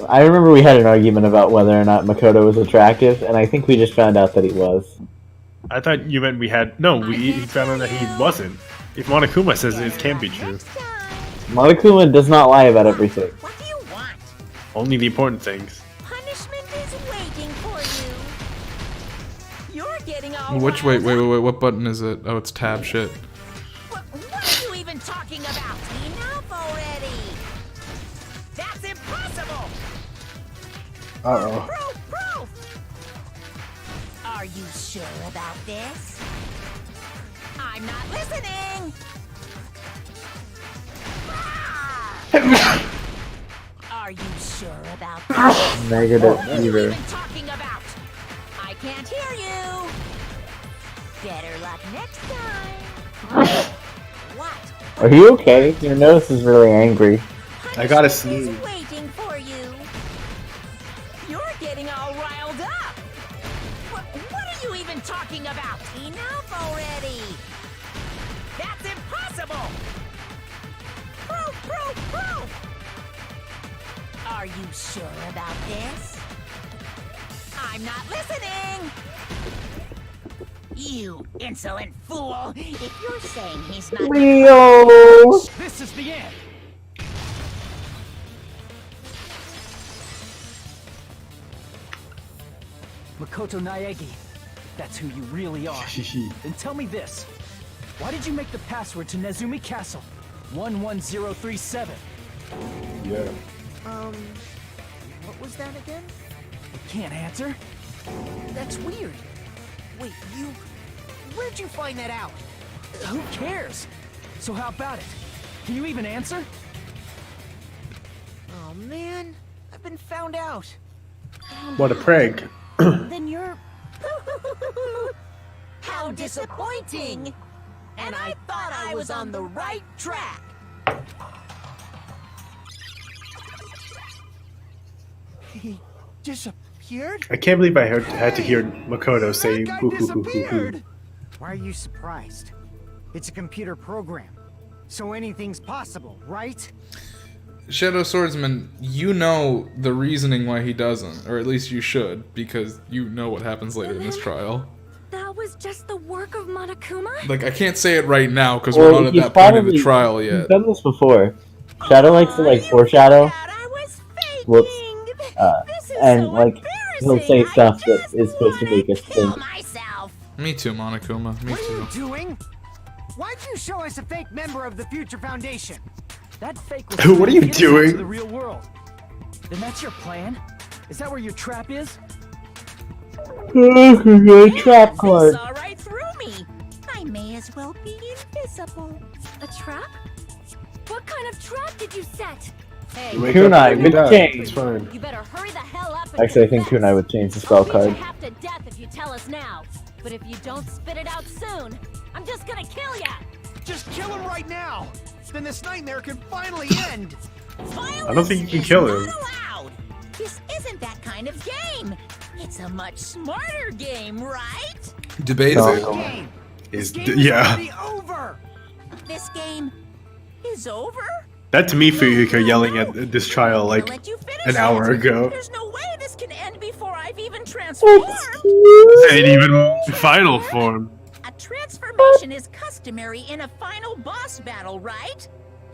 I remember we had an argument about whether or not Makoto was attractive, and I think we just found out that he was. I thought you meant we had. No, we found out that he wasn't. If Monokuma says it can't be true. Next time. Monokuma does not lie about everything. What do you want? Only the important things. Punishment is waiting for you. You're getting all Which, riled wait, up. what button is it? Oh, it's tab shit. What are you even talking about? Enough already! That's impossible! Uh-oh. Proof! Are you sure about this? I'm not listening! Are you sure about this? Negative What are you either. even talking about? I can't hear you! Better luck next time! What? Are you okay? Your nose is really angry. I gotta Punishment sneeze. is waiting for you. You're getting all riled up. What are you even talking about? Enough already. That's impossible. Proof. Are you sure about this? I'm not listening. You insolent fool. If you're saying he's not Leo! This is the end. Makoto Naegi, that's who you really are. Then tell me this. Why did you make the password to Nezumi Castle 11037? Yeah. What was that again? You can't answer? That's weird. Wait, where'd you find that out? Who cares? So how about it? Can you even answer? Oh man, I've been found out. What a prank. Then you're... How disappointing! And I thought I was on the right track. He disappeared? I can't believe I had to hear Makoto say That guy hoo hoo hoo hoo hoo. disappeared! Why are you surprised? It's a computer program, so anything's possible, right? Shadow Swordsman, you know the reasoning why he doesn't, or at least you should, because you know what happens later in this trial. That was just the work of Monokuma? Like, I can't say it right now because we're not at he's that point in the probably- trial He's yet. done this before. Shadow likes to like foreshadow. I was faking. Whoops. This is And so like he'll say embarrassing. stuff I that just is supposed to make us kill think. myself. Me too, Monokuma. Me What are you too. doing? Why'd you show us a fake member of the Future Foundation? That fake was What are you get us out doing? to the real world. Then that's your plan? Is that where your trap is? Trap This card. saw right through me. I may as well be invisible. A trap? What kind of trap did you set? Hey, Wake Kunai up and would die. change. It's fine. you better hurry the hell up and Actually, I think confess. Kunai would change the spell I'll beat card. you half to death if you tell us now. But if you don't spit it out soon, I'm just gonna kill ya! Just kill him right now! Then this nightmare can finally end! I don't think you can kill him. Not allowed. This isn't that kind of game. It's a much smarter game, right? Debate No. it. Game. Is This game is yeah. already over. This game is over. That to me, Fuyuka yelling at this trial like I'll let you finish an hour it. ago. There's no way this can end before I've even transformed. And even final form. A transformation is customary in a final boss battle, right?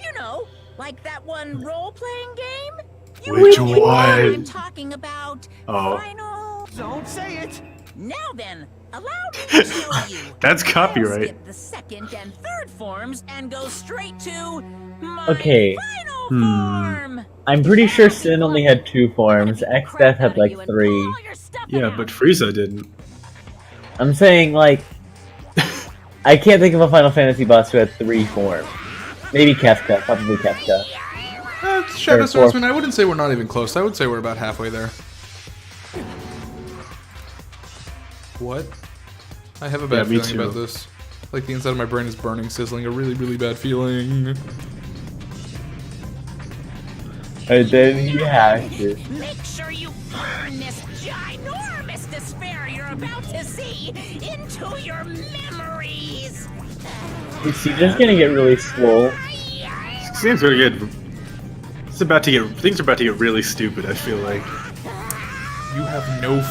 You know, like that one role-playing game? You Which know the one? I'm talking about. Oh. Final. Don't say it! Now then, allow me to show you. That's I'll copyright. skip the second and third forms and go straight to my Okay. final form. I'm pretty sure Sin only had 2 forms. X-Death had like 3. Yeah, but Frieza didn't. I'm saying like I can't think of a Final Fantasy boss who had 3 forms. Maybe Kefka, probably Kefka. Shadow Or four. Swordsman, I wouldn't say we're not even close. I would say we're about halfway there. What? I have a bad me feeling too. about this. Like the inside of my brain is burning, sizzling, a really, really bad feeling. And then he has to. Make sure you burn this ginormous despair you're about to see into your memories. Is he just gonna get really swole? Seems really good. Things are about to get really stupid, I feel like. You have no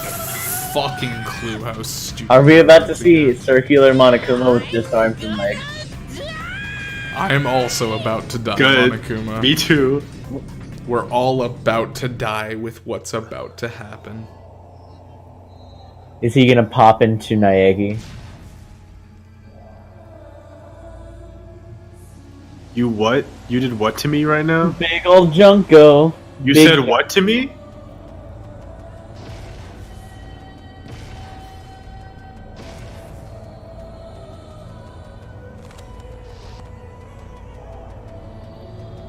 fucking clue how stupid. Are we about to see circular Monokuma with just arms and legs? I'm also about to die, Good. Monokuma. Me too. We're all about to die with what's about to happen. Is he gonna pop into Naegi? You what? You did what to me right now? Big old Junko. You Big- said what to me?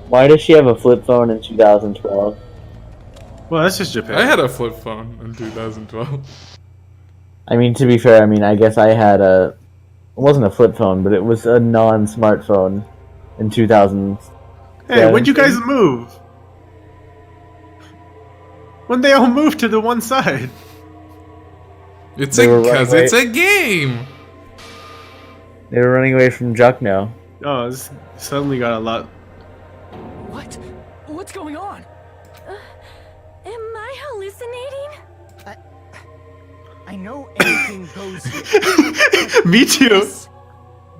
Why does she have a flip phone in 2012? Well, that's just Japan. I had a flip phone in 2012. I mean, to be fair, I mean, I guess I had a... It wasn't a flip phone, but it was a non-smartphone in 2000. Hey, when'd you guys move? When they all moved to the one side. It's They were because running it's a game. They were running away from Juckno. Oh, this suddenly got a lot. What? What's going on? Am I hallucinating? I know anything goes. Me too.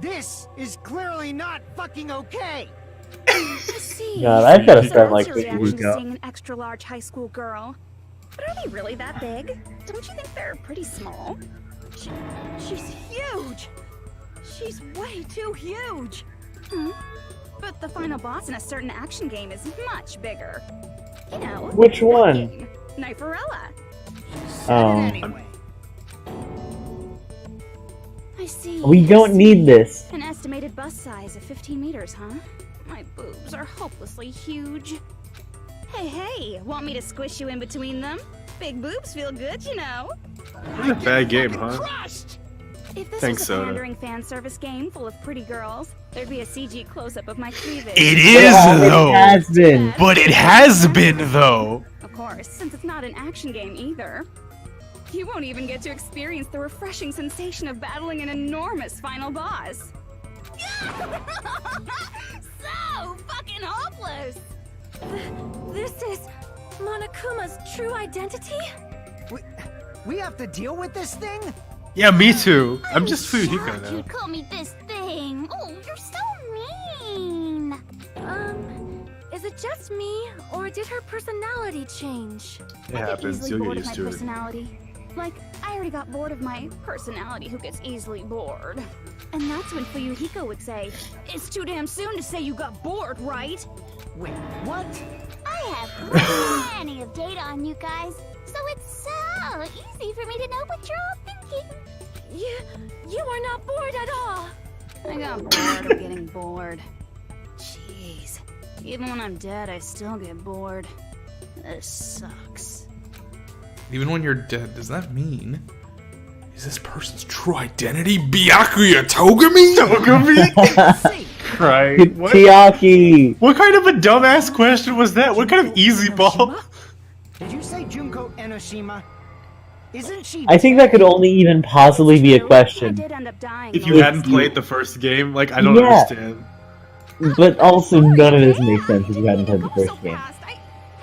This is clearly not fucking okay. I see. God, I've gotta So start that's like your this reaction week to up. seeing an extra-large high school girl. But are they really that big? Don't you think they're pretty small? She's huge. She's way too huge. But the final boss in a certain action game is much bigger. You know. Which one? fucking Kniferella. Oh. Anyway, I see. We don't need this. An estimated bust size of 15 meters, huh? My boobs are hopelessly huge. Hey, want me to squish you in between them? Big boobs feel good, you know. This is a bad game, huh? If this Thanks, was a Soda. pandering fan service game full of pretty girls, there'd be a CG close-up of my cleavage. It Yeah, is it though. has been. But it has been though. Of course, since it's not an action game either. You won't even get to experience the refreshing sensation of battling an enormous final boss. So fucking hopeless! This is Monokuma's true identity? We have to deal with this thing? Yeah, me too. I'm just Fuyuhiko now. You call me this thing. Oh, you're so mean. Is it just me, or did her personality change? It I get happens. easily You'll bored get of used my to it. personality. Like, I already got bored of my personality who gets easily bored. And that's when Fuyuhiko would say, "It's too damn soon to say you got bored, right?" Wait, what? I have plenty of data on you guys, so it's so easy for me to know what you're all thinking. You are not bored at all. I got bored of getting bored. Jeez. Even when I'm dead, I still get bored. This sucks. Even when you're dead, does that mean? Is this person's true identity Byakuya Togami? Right. What? Tiaki! What kind of a dumbass question was that? What kind of easy ball? Did you say Junko Enoshima? Isn't she? I think that could only even possibly be a I question. did end up dying. If you though. hadn't played the first game, like, I don't Yeah. understand. But also, none of this makes sense if you hadn't played the first game.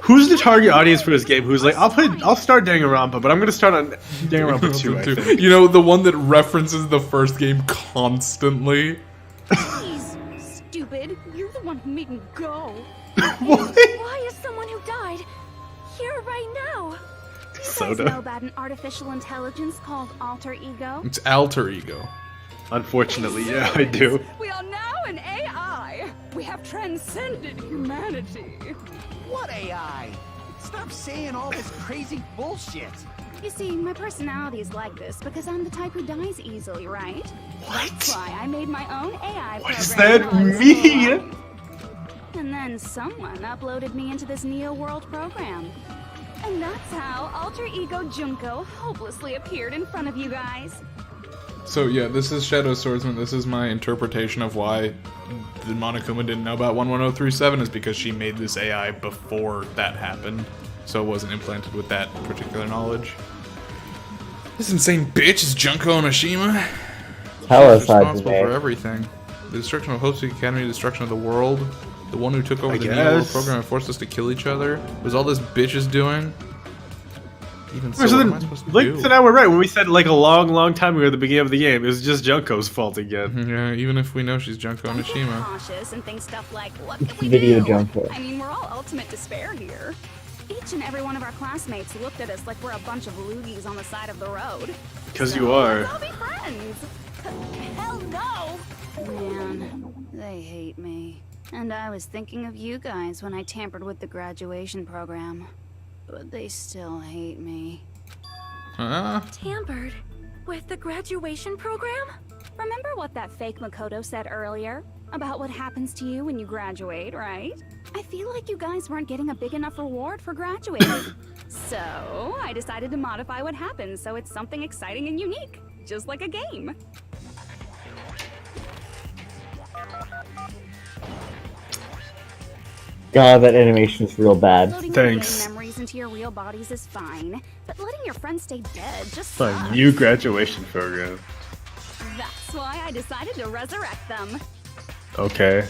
Who's the target audience for this game? Who's like, I'll start Danganronpa, but I'm gonna start on Danganronpa 2, I think. You know, the one that references the first game constantly. Jeez, stupid. You're the one who made me go. Why is someone who died here right now? You guys Soda. know about an artificial intelligence called alter ego? It's alter ego. Unfortunately, yeah, I do. We are now an AI. We have transcended humanity. What AI? Stop saying all this crazy bullshit. You see, my personality is like this because I'm the type who dies easily, right? That's why I made my own AI What program. does that while I was mean? still alive. And then someone uploaded me into this Neo World program. And that's how Alter Ego Junko hopelessly appeared in front of you guys. So yeah, this is Shadow Swordsman. This is my interpretation of why the Monokuma didn't know about 11037 is because she made this AI before that happened. So it wasn't implanted with that particular knowledge. This insane bitch is Junko Onishima. Tell us, She's responsible for Hajime. everything. The destruction of Hope Seek Academy, the destruction of the world, the one who took over I the Neo World guess. program and forced us to kill each other. Was all this bitch is doing? Even so, So what then, am I supposed to like, do? so now we're right. When we said, like, a long time ago at the beginning of the game, it was just Junko's fault again. Yeah, even if we know she's Junko Don't get Onishima. cautious and think stuff like, what can we Video do? Junko. I mean, we're all ultimate despair here. Each and every one of our classmates looked at us like we're a bunch of loogies on the side of the road. Because So you are. Let's all be friends. Hell no! Man, they hate me. And I was thinking of you guys when I tampered with the graduation program. But they still hate me. Tampered with the graduation program? Remember what that fake Makoto said earlier? About what happens to you when you graduate, right? I feel like you guys weren't getting a big enough reward for graduating. So, I decided to modify what happens so it's something exciting and unique. Just like a game. God, that animation is real bad. Loading Thanks. your memories into your real bodies is fine, but letting your friends stay dead just A sucks. new graduation program. That's why I decided to resurrect them. Okay.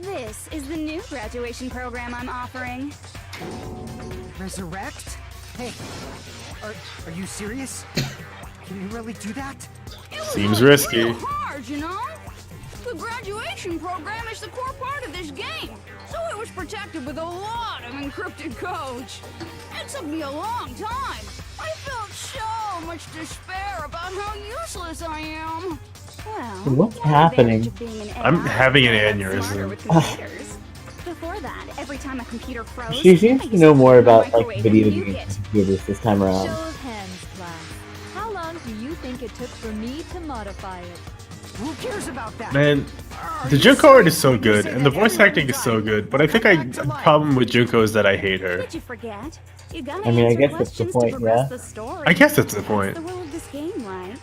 This is the new graduation program I'm offering. Resurrect? Hey, are you serious? Can you really do that? Seems risky. Hard, you know? The graduation program is the core part of this game, so it was protected with a lot of encrypted codes. It took me a long time. I felt so much despair about how useless I am. Well, What's the advantage happening? of being an I'm AI having an is that it's smarter aneurysm. with computers. Before that, every time a computer froze, She seems I to used know more put it in the about like microwave video and nuke games it. and computers this time Show around. of hands, class. How long do you think it took for me to modify it? Who cares about that? Man, the Junko art is so good, and the voice acting is so good, but I think the problem with Junko is that I hate her. Did you forget? You gotta I mean, I answer guess that's the questions point, to progress yeah. the story. I guess that's the point. That's the rule of this game, right?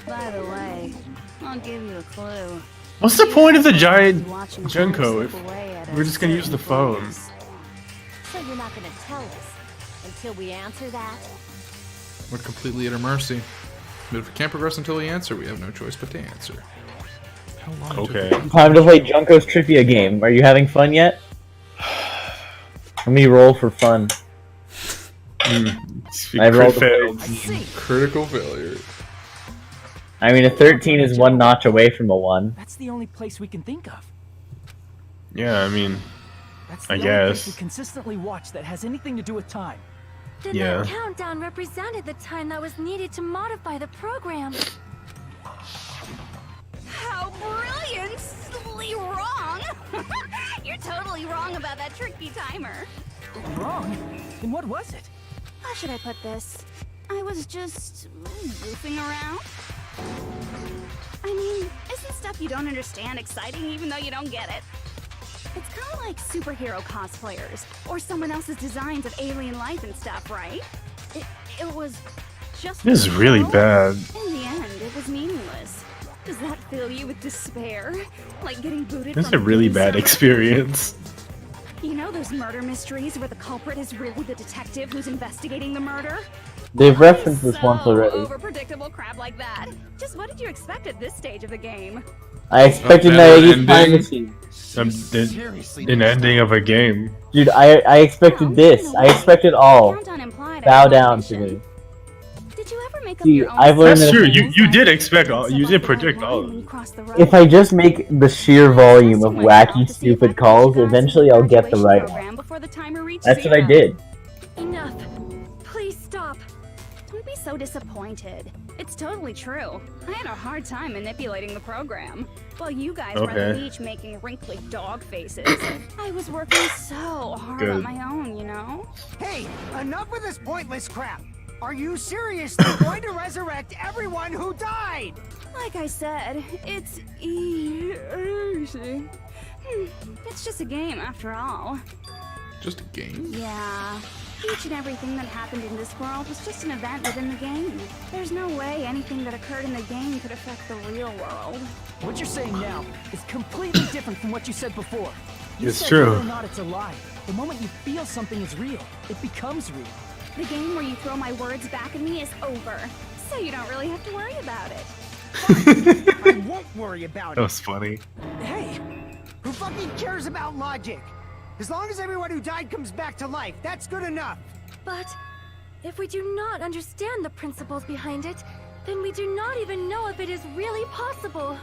By the way, I'll give you a clue. What's the point of the giant Watching time Junko slip if away at we're us just gonna use the phone? place. So you're not gonna tell us until we answer that? We're completely at her mercy. But if we can't progress until we answer, we have no choice but to answer. Okay. Time to play Junko's trivia game. Are you having fun yet? Let me roll for fun. I rolled a 13. Critical failure. I mean, a 13 is one notch away from a 1. That's the only place we can think of. Yeah, I mean, That's the I only place we guess. consistently watch that has anything to do with time. Then Yeah. that countdown represented the time that was needed to modify the program. How brilliantly wrong! You're totally wrong about that tricky timer. Wrong? Then what was it? How should I put this? I was just goofing around. I mean, isn't stuff you don't understand exciting even though you don't get it? It's kind of like superhero cosplayers or someone else's designs of alien life and stuff, right? It was just... This is really bad. In the end, it was meaningless. Does that fill you with despair? Like getting booted This is from a really game bad server? experience. You know those murder mysteries where the culprit is really the detective who's investigating the murder? They've referenced this once already. Over-predictable crap like that. Just what did you expect at this stage of the game? I expected better Naegi's ending. time machine. An ending of a game. Dude, I expected this. I expected all. Bow down to me. Did you ever make up See, your own I've learned That's that true. if You did expect all. You did predict all of it. if I just make the sheer volume of wacky, stupid calls, eventually I'll get the right one. That's what I did. Enough. Please stop. Don't be so disappointed. It's totally true. I had a hard time manipulating the program. While you guys were on the beach making wrinkly dog faces, I was working so hard on my own, you know? Hey, enough with this pointless crap. Are you seriously going to resurrect everyone who died? Like I said, it's easy. It's just a game after all. Just a game? Yeah. Each and everything that happened in this world was just an event within the game. There's no way anything that occurred in the game could affect the real world. What you're saying now is completely different from what you said before. You It's said true. whether or not it's a lie. The moment you feel something is real, it becomes real. The game where you throw my words back at me is over, so you don't really have to worry about it. I won't worry about That it. was funny. Hey, who fucking cares about logic? As long as everyone who died comes back to life, that's good enough. But if we do not understand the principles behind it, then we do not even know if it is really possible.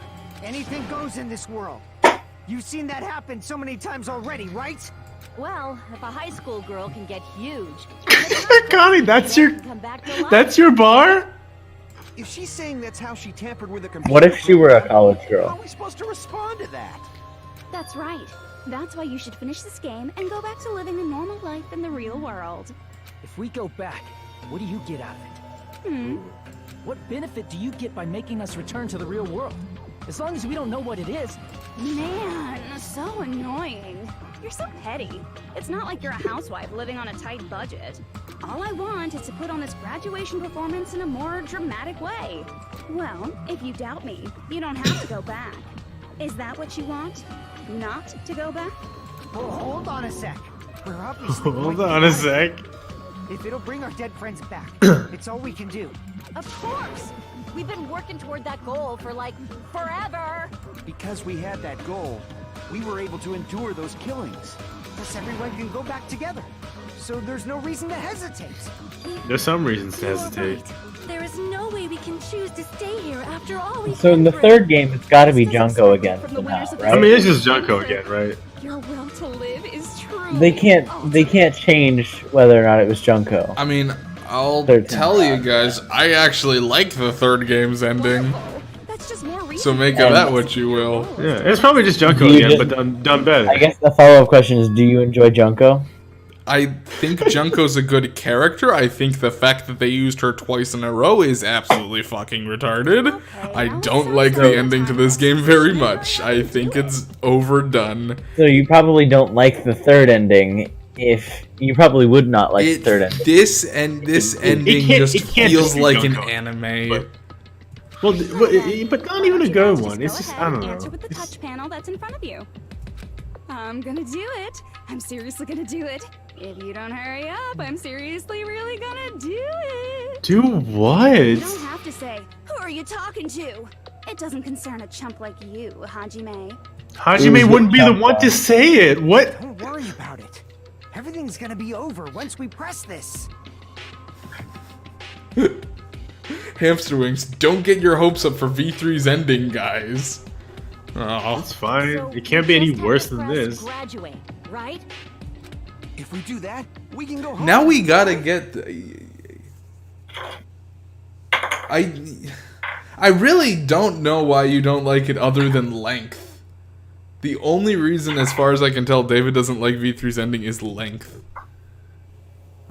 Anything goes in this world. You've seen that happen so many times already, right? Well, if a high school girl can get huge, Connie, that's your come back to life. that's your bar? If she's saying that's how she tampered with the computer, What if she were a college how girl? are we supposed to respond to that? That's right. That's why you should finish this game and go back to living a normal life in the real world. If we go back, what do you get out of it? What benefit do you get by making us return to the real world? As long as we don't know what it is. Man, so annoying. You're so petty. It's not like you're a housewife living on a tight budget. All I want is to put on this graduation performance in a more dramatic way. Well, if you doubt me, you don't have to go back. Is that what you want? Not to go back? Well, hold on a sec. We're obviously Hold going on to a die. sec. If it'll bring our dead friends back, it's all we can do. Of course! We've been working toward that goal for like forever! Because we had that goal, we were able to endure those killings. Thus everyone can go back together. So there's no reason to hesitate. There's some reasons to You are hesitate. right. There is no way we can choose to stay here after all we So in the third game, it's got to be Junko again somehow, I right? mean, it's just Junko again, right? Your will to live is true. They can't change whether or not it was Junko. I mean, I'll Third tell time. you guys, I actually like the third game's ending. That's just more reason. So make of that what you will. Yeah, it's probably just Junko Do you again, just- but done better. I guess the follow-up question is, do you enjoy Junko? I think Junko's a good character. I think the fact that they used her twice in a row is absolutely fucking retarded. I don't like the ending to this game very much. I think it's overdone. So you probably don't like the third ending. If you probably would not like the third ending. This ending can't- just it can't feels just be like an Junko, anime. But not even a good one. It's just, I don't know. Answer with the It's- touch panel that's in front of you. I'm gonna do it. I'm seriously gonna do it. If you don't hurry up, I'm seriously really gonna do it. Do what? You don't have to say, who are you talking to? It doesn't concern a chump like you, Hajime. Hajime wouldn't be the one to say it. What? Don't worry about it. Everything's gonna be over once we press this. Hamster Wings, don't get your hopes up for V3's ending, guys. Oh, It's fine. So It can't we be any just have worse to than press this. Graduate, right? If we do that, we can go home. Now we gotta get. I really don't know why you don't like it other than length. The only reason, as far as I can tell, David doesn't like V3's ending is length.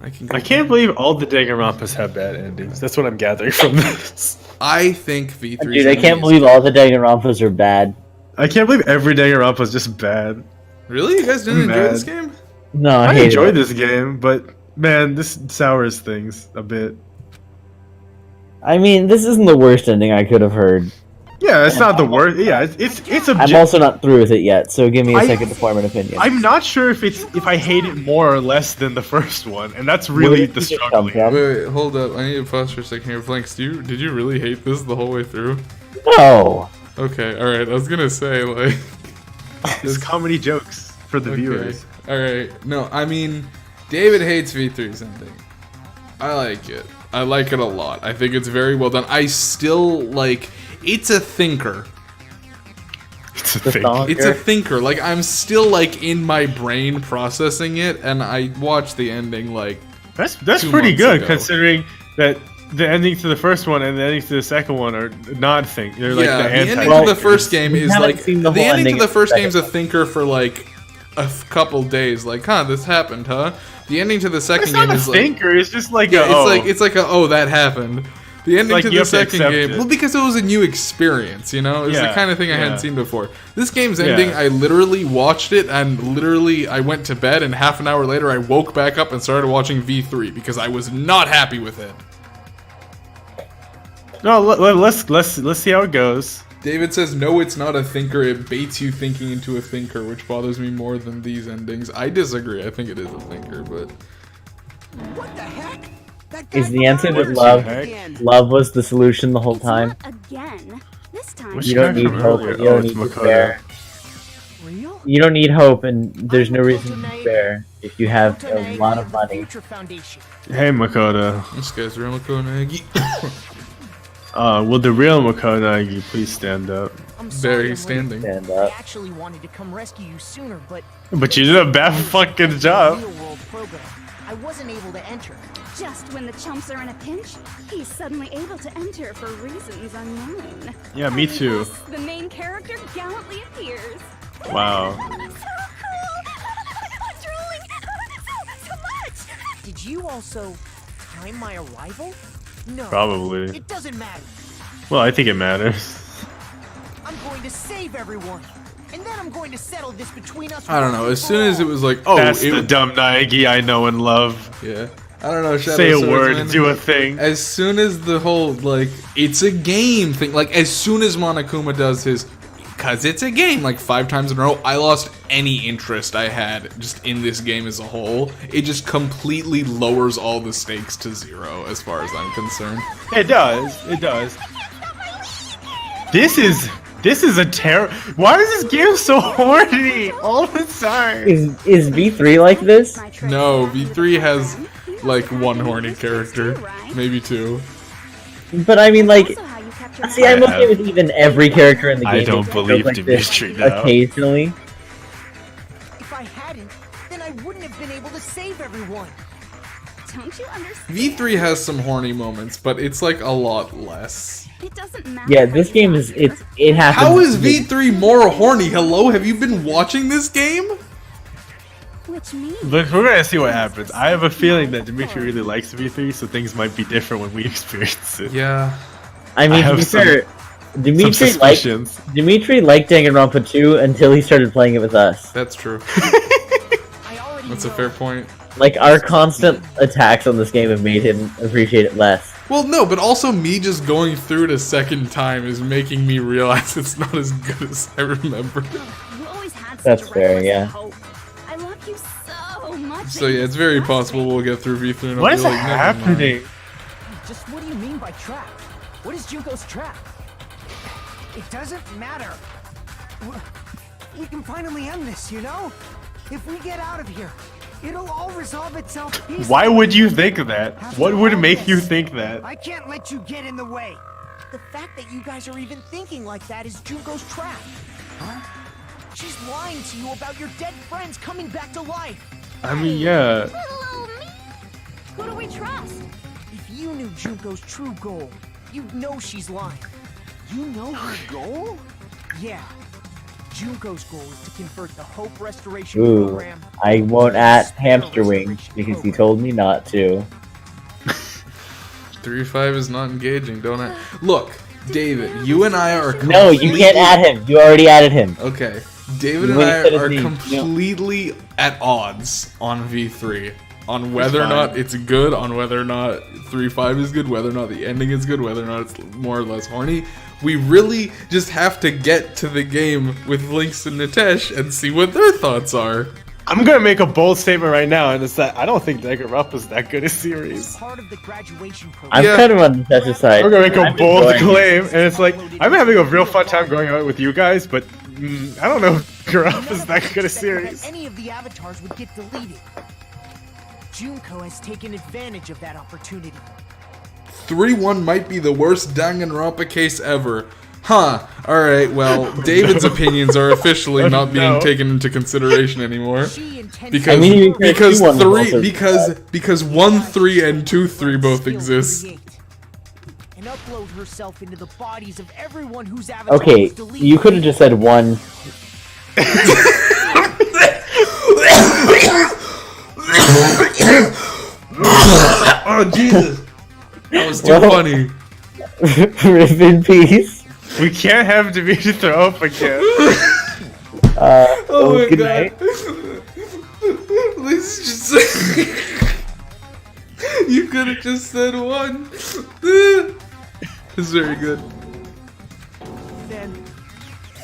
I can't believe all the Danganronpas have bad endings. That's what I'm gathering from this. I think V3's Dude, I can't believe all the Danganronpas are bad. I can't believe every Danganronpa is just bad. Really? You guys didn't enjoy this game? No, I hate enjoyed it. this game, but man, this sours things a bit. I mean, this isn't the worst ending I could have heard. Yeah, it's not the worst. Yeah, it's I'm also not through with it yet, so give me a second to form an opinion. I'm not sure if I hate it more or less than the first one, and that's really the struggle. Wait, hold up. I need to pause for a second here. Vlinx, did you really hate this the whole way through? No. Okay, alright. I was gonna say, like... It's comedy jokes for the viewers. Alright. No, I mean, David hates V3's ending. I like it. I like it a lot. I think it's very well done. I still, like... It's a thinker. It's a thinker. It's a thinker. Like, I'm still, like, in my brain processing it, and I watched the ending, like, That's 2 pretty months good, ago. considering that the ending to the first one and the ending to the second one are not think. They're like yeah, the the anti. ending to the first game is haven't like seen the the whole ending to ending the of the first second game's a thinker for like a couple days. Like, huh, this happened, huh? The ending to the second It's game not a is like thinker. It's just like yeah, it's like a oh that happened. The ending like to you the have to second accept game, it. well, because it was a new experience, you know, it was the Yeah, kind of thing I hadn't yeah. seen before. This game's ending, Yeah. I literally watched it, and literally I went to bed, and half an hour later I woke back up and started watching V3 because I was not happy with it. No, let's see how it goes. David says, no, it's not a thinker. It baits you thinking into a thinker, which bothers me more than these endings. I disagree. I think it is a thinker, but... What the heck? Is the answer that love was the solution the whole time? Again. This time. Which You don't guy need from hope, earlier? and you don't it's need Makoto. despair. Real? You don't need hope, and there's no reason to despair if you have a lot of money. Future Foundation. Hey Makoto. This guy's real Makonagi. Will the real Makoto please stand up? I'm sorry, Barry I'm standing. Stand late. I up. actually wanted to come rescue you sooner, but But you did a bad fucking job. real world program. I wasn't able to enter. Just when the chumps are in a pinch, he's suddenly able to enter for reasons unknown. Yeah, me And too. thus, the main character gallantly appears. Wow. So cool! I'm drooling! So much! Did you also time my arrival? No. Probably. It doesn't matter. Well, I think it matters. I'm going to save everyone. And then I'm going to settle this between us. I don't know. once As and soon for as it all. was like, oh, That's it, the dumb Naegi I know and love. yeah. I don't know. Shadow Say a Swordsman. word, do a thing. As soon as the whole like it's a game thing, like as soon as Monokuma does his, cause it's a game, like 5 times in a row, I lost any interest I had just in this game as a whole. It just completely lowers all the stakes to 0 as far as I'm concerned. It does. It does. This is a terror. Why is this game so horny all the time? Is V3 like this? No, V3 has like 1 horny character, maybe 2. But I mean, like, Also how you kept your see, I'm okay with even every character in the game. I don't that believe goes like this Dimitri now. occasionally. If I hadn't, then I wouldn't have been able to save everyone. Don't you understand? V3 has some horny moments, but it's like a lot less. It doesn't matter. Yeah, this game is it happens. How is V3 more horny? Hello, have you been watching this game? Which means Look, we're gonna see what happens. I have a feeling that Dimitri really likes V3, so things might be different when we experience it. Yeah. I mean, I to have be some- fair, Some Dimitri liked suspicions. Danganronpa 2 until he started playing it with us. That's true. I already That's a know. fair point. Like, our constant attacks on this game have made him appreciate it less. Well, no, but also me just going through it a second time is making me realize it's not as good as I remember. you always had such That's a fair, reckless yeah. hope. I love you so much. So yeah, it's very possible we'll get through V3 and I'll What be is like, never mind. happening? Just what do you mean by trap? What is Junko's trap? It doesn't matter. We can finally end this, you know? If we get out of here, it'll all resolve itself peacefully. Why would you think that? What would make you think that? I can't let you get in the way. The fact that you guys are even thinking like that is Junko's trap. Huh? She's lying to you about your dead friends coming back to life. I mean, yeah. Little old me. Who do we trust? If you knew Junko's true goal, you'd know she's lying. You know her goal? Yeah. Junko's goal is to convert the Hope Restoration Ooh, Program. I won't at Hamster Wing because he told me not to. 3-5 is not engaging, don't I? Look, David, you and I are No, you can't add him. You already added him. Okay, David You and I already said his are name. completely at odds on V3. On whether or not it's good, on whether or not 3-5 is good, whether or not the ending is good, whether or not it's more or less horny. We really just have to get to the game with Vlinx and Nitesh and see what their thoughts are. I'm gonna make a bold statement right now, and it's that I don't think Danganronpa is that good a series. Part of the graduation program. I'm kind of on Nitesh's side. I'm gonna make a I'm bold enjoying it. claim, and it's like I'm having a real fun time going out with you guys, but I don't know if Danganronpa is that good a series. That any of the avatars would get deleted. Junko has taken advantage of that opportunity. 3-1 might be the worst Danganronpa case ever. Huh. Alright, well, David's opinions are officially not being taken into consideration anymore. Because I mean, because 2-1 three also because 1-3 and 2-3 both exist. And upload herself into the bodies of everyone whose avatar Okay, was deleted. you could have just said one. Oh, Jesus. That was too funny. Rip in peace. We can't have Dimitri throw up again. Oh my good god. night. Let's just say you could have just said one. It's very good. Then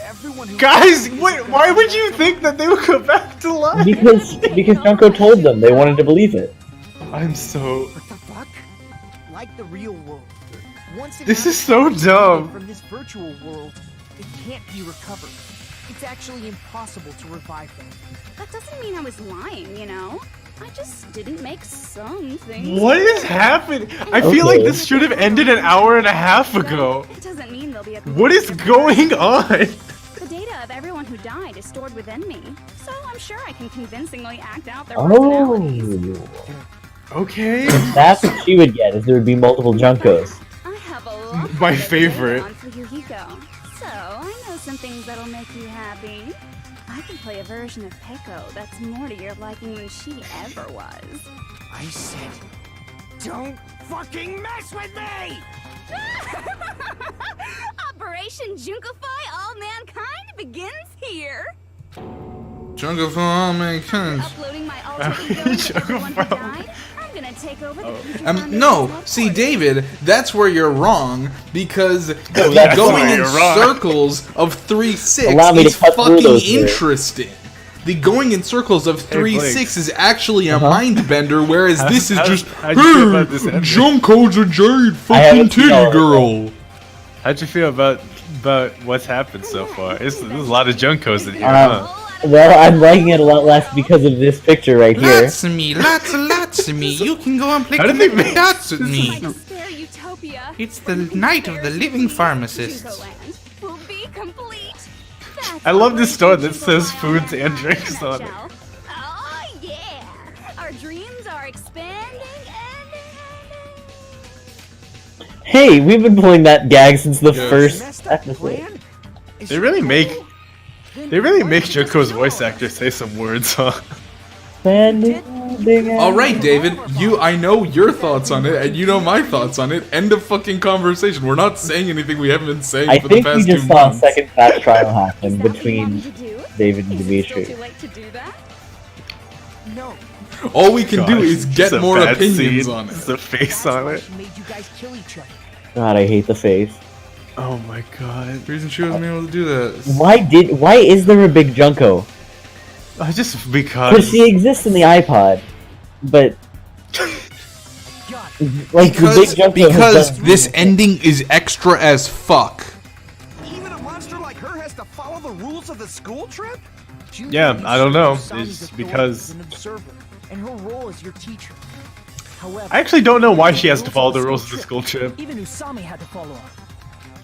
everyone who Guys, wait, why would you think that they would come back to life? Because Junko told them they wanted to believe it. I'm so... What the fuck? Like the real world. Once an This is so avatar is dumb. taken from this virtual world, it can't be recovered. It's actually impossible to revive them. That doesn't mean I was lying, you know? I just didn't make some things. What is happening? I feel like this should have ended an hour and a half ago. It doesn't mean they'll be a What is going on? The data of everyone who died is stored within me, so I'm sure I can convincingly act out their personalities. Oh. Okay. That's what she would get, is there would be multiple Junkos. I have a lot My of data favorite. on Fuyuhiko, so I know some things that'll make you happy. I can play a version of Peko that's more to your liking than she ever was. I said, don't fucking mess with me! Operation Junkify All Mankind begins here. Jungle for all mankind. Uploading my alter ego to everyone who died. I'm gonna take over the future foundation's No, headquarters. see, David, that's where you're wrong because that's going where in you're wrong. circles of 3-6 Allow me to is cut through fucking those here. interesting. The going in circles of 3-6 Blake. is actually a mind bender, whereas this is just, how'd you feel about this ending? Junko's a giant fucking haven't seen all titty of girl. How'd you feel about what's happened so far? There's a lot of Junkos in here, huh? Well, I'm liking it a lot less because of this picture right here. Lots of me, lots of me. You can go and play How did they connect make- dots with me. My despair utopia. It's the night of the living pharmacists. Junkoland will be complete. That's I love this store that Operation says Junkify foods and drinks on it. Nutshell. Oh yeah, our dreams are expanding and Hey, we've been pulling that gag since the Yes. first Messed up episode. plan? Is They she really make cool? Junko's voice actor say some words, huh? All right, David. I know your thoughts on it, and you know my thoughts on it. End of fucking conversation. We're not saying anything we haven't been saying I for the think we past 2 just saw a months. second fast trial happen is that what you between wanted to do? David and Is it Dimitri. still too late to do that? No. All we can do Gosh, is it's get a more bad opinions scene. on it. It's a face That's on why it. she made you guys kill each other. God, I hate the face. Oh my god. The reason she wasn't able to do that. Why is there a big Junko? Just Because because. she exists in the iPod, but like the big Junko has Because done- this ending is extra as fuck. Even a the school trip? Yeah, I don't know. Usami's It's authority because as an observer, and her role as your teacher. However, I actually don't know why she has to follow the rules of the school trip. Even Usami had to follow up.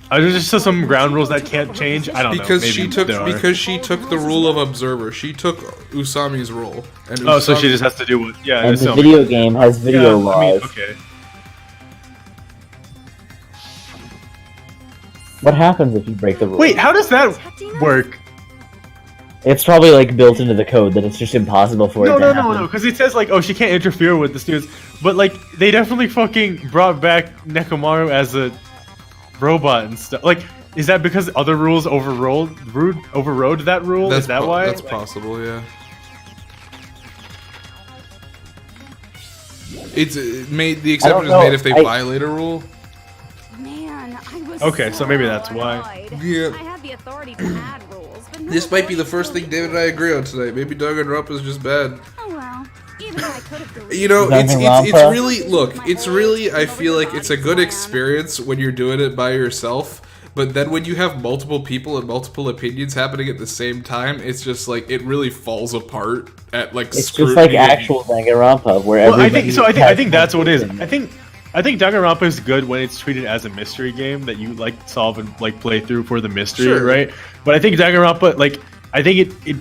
Are there just some ground rules that can't change? I don't know. Because Maybe she took there are. because she took the rule of observer. She took Usami's role. And Oh, so she Usami- just has to do what? Yeah, And the Usami. video game has video Yeah, laws. I mean, okay. What happens if you break the rules? Wait, how does that work? It's probably like built into the code that it's just impossible for it to happen. Because it says like, oh, she can't interfere with the students, but like they definitely fucking brought back Nekomaru as a robot and stuff. Like, is that because other rules overrode that rule? Is that why? That's possible, yeah. It's made the exception is know. made if they violate a rule. Man, I was Okay, so maybe that's why. annoyed. Yeah. I had the authority to add rules, but no This might be the authority first to thing David and I agree on tonight. Maybe Danganronpa is just bad. Oh well, even if I could have deleted You know, it's Danganronpa? really it's really I feel like it's a good experience when you're doing it by yourself. But then when you have multiple people and multiple opinions happening at the same time, it's just like it really falls apart at like It's just like actual Danganronpa, where Well, I think everybody so. I has think that's what it is. one I think Danganronpa is good when it's treated as a mystery game that you like solve and like play through for the mystery, Sure. right? But I think Danganronpa, like, I think it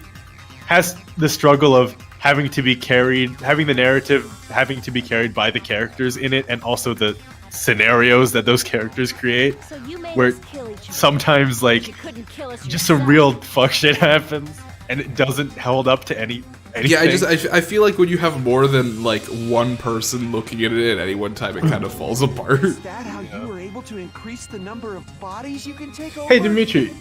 has the struggle of having to be carried, having the narrative having to be carried by the characters in it, and also the scenarios that those characters create, So you made where us kill each other. sometimes like You couldn't kill us just some yourself. real fuck shit happens, and it doesn't hold up to anything. Yeah, I feel like when you have more than like one person looking at it at any one time, it kind of falls apart. Is that how you were able to increase the number of bodies you can take over? Hey Dimitri,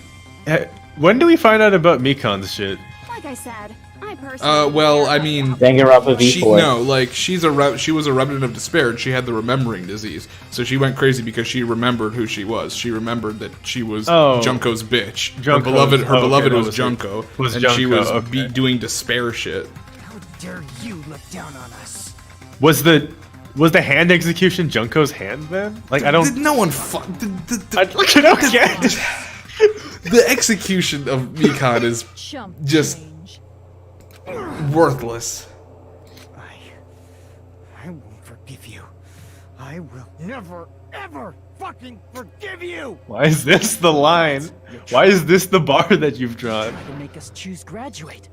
when do we find out about Mikan's shit? Like I said, I personally. Well, I mean, Danganronpa V4. she was a remnant of despair, and she had the remembering disease. So she went crazy because she remembered who she was. She remembered that she was Junko's bitch. Her beloved was Junko, and she was doing despair shit. How dare you look down on us? Was the hand execution Junko's hand then? Like I don't. No one The execution of Mikan is just worthless. I won't forgive you. I will never, ever fucking forgive you! Why is this the line? Why is this the bar that you've drawn? Try to make us choose graduate,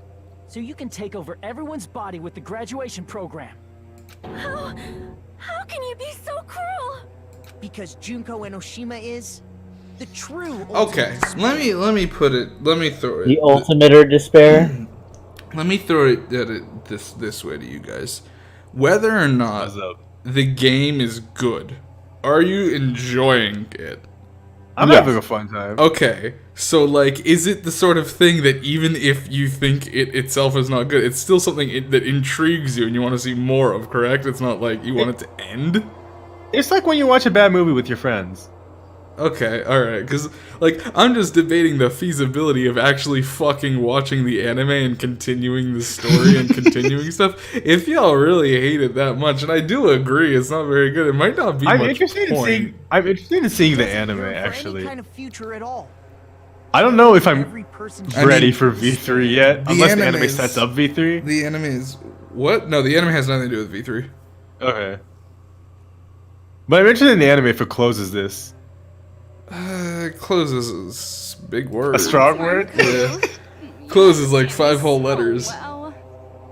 so you can take over everyone's body with the graduation program. How can you be so cruel? Because Junko Enoshima is the true Okay, let me throw it. The ultimate or despair. Let me throw it at it this way to you guys. Whether or not the game is good, are you enjoying it? I'm having a fun time. Okay, so like, is it the sort of thing that even if you think it itself is not good, it's still something that intrigues you and you want to see more of, correct? It's not like you want it to end? It's like when you watch a bad movie with your friends. Okay, alright, because, like, I'm just debating the feasibility of actually fucking watching the anime and continuing the story and continuing stuff. If y'all really hate it that much, and I do agree, it's not very good, it might not be I'm much interested point. in seeing the anime, actually. Any kind of future at all. I don't know if I'm Every person ready for V3 yet, the unless the anime anime is- sets up V3. The anime is... What? No, the anime has nothing to do with V3. Okay. But I'm interested in the anime if it closes this. Closes is a big word. A strong word? Yeah. Close is like 5 whole letters.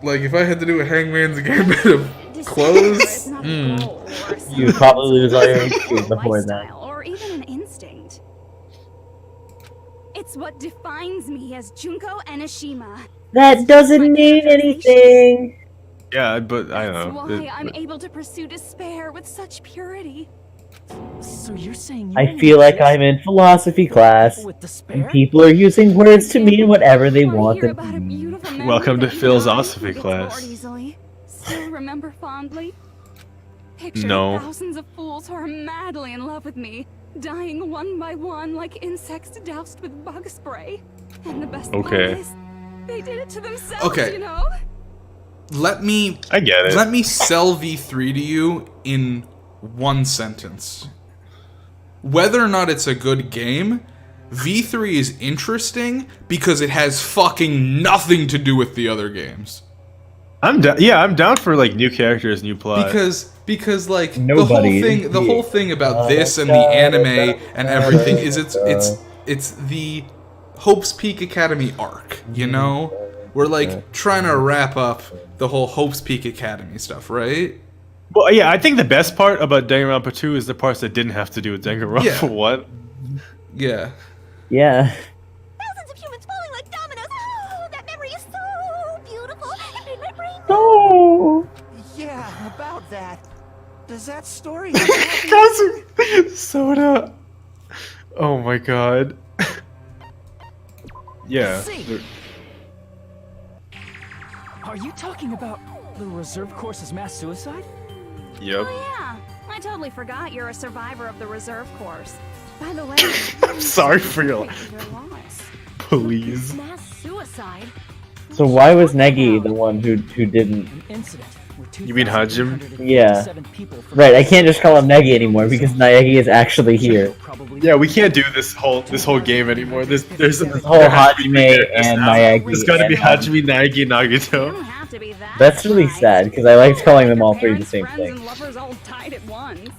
Like, if I had to do a Hangman's Gambit of close... You probably lose all your HP before that. Or even an instinct. It's what defines me as Junko Enoshima. That doesn't mean anything. Yeah, but I That's don't why know. I'm able to pursue despair with such purity. So you're saying I feel like I'm in philosophy class, and people are using words to mean whatever they want them to mean. Welcome to philosophy class. Easily. Still remember fondly? Picture No. thousands of fools who are madly in love with me, dying one by one like insects doused with bug spray. And the best part Okay. is, they did it to themselves, Okay. you know? I get it. Let me sell V3 to you in one sentence. Whether or not it's a good game V3 is interesting because it has fucking nothing to do with the other games. I'm down. Yeah, I'm down for like new characters, new plot. Because like Nobody. the whole thing about this and the anime and everything is it's the Hope's Peak Academy arc, you know? We're like trying to wrap up the whole Hope's Peak Academy stuff, right? Well, yeah, I think the best part about Danganronpa 2 is the parts that didn't have to do with Danganronpa Yeah. 1. Yeah. Yeah. Thousands of humans falling like dominoes. Oh, that memory is so beautiful. It made my brain. No. Yeah, about that. Does that story? Soda. Oh my god. Yeah. See. Are you talking about the reserve course's mass suicide? Yep. Oh yeah, I totally forgot you're a survivor of the reserve course. By the way, I'm sorry for your loss. please. Mass suicide. So why was Negi the one who didn't? An incident where You mean Hajim? 2,857 people from Right, I can't just call him Negi anymore because Negi is actually here. probably Yeah, we can't do this whole game anymore. There's This whole Hajime and Nayagi. There's gotta be and, Hajime, Naegi, You don't Nagito. have to be that. That's really nice. sad because I liked calling them all three the Parents, same friends, thing. and lovers all tied at once.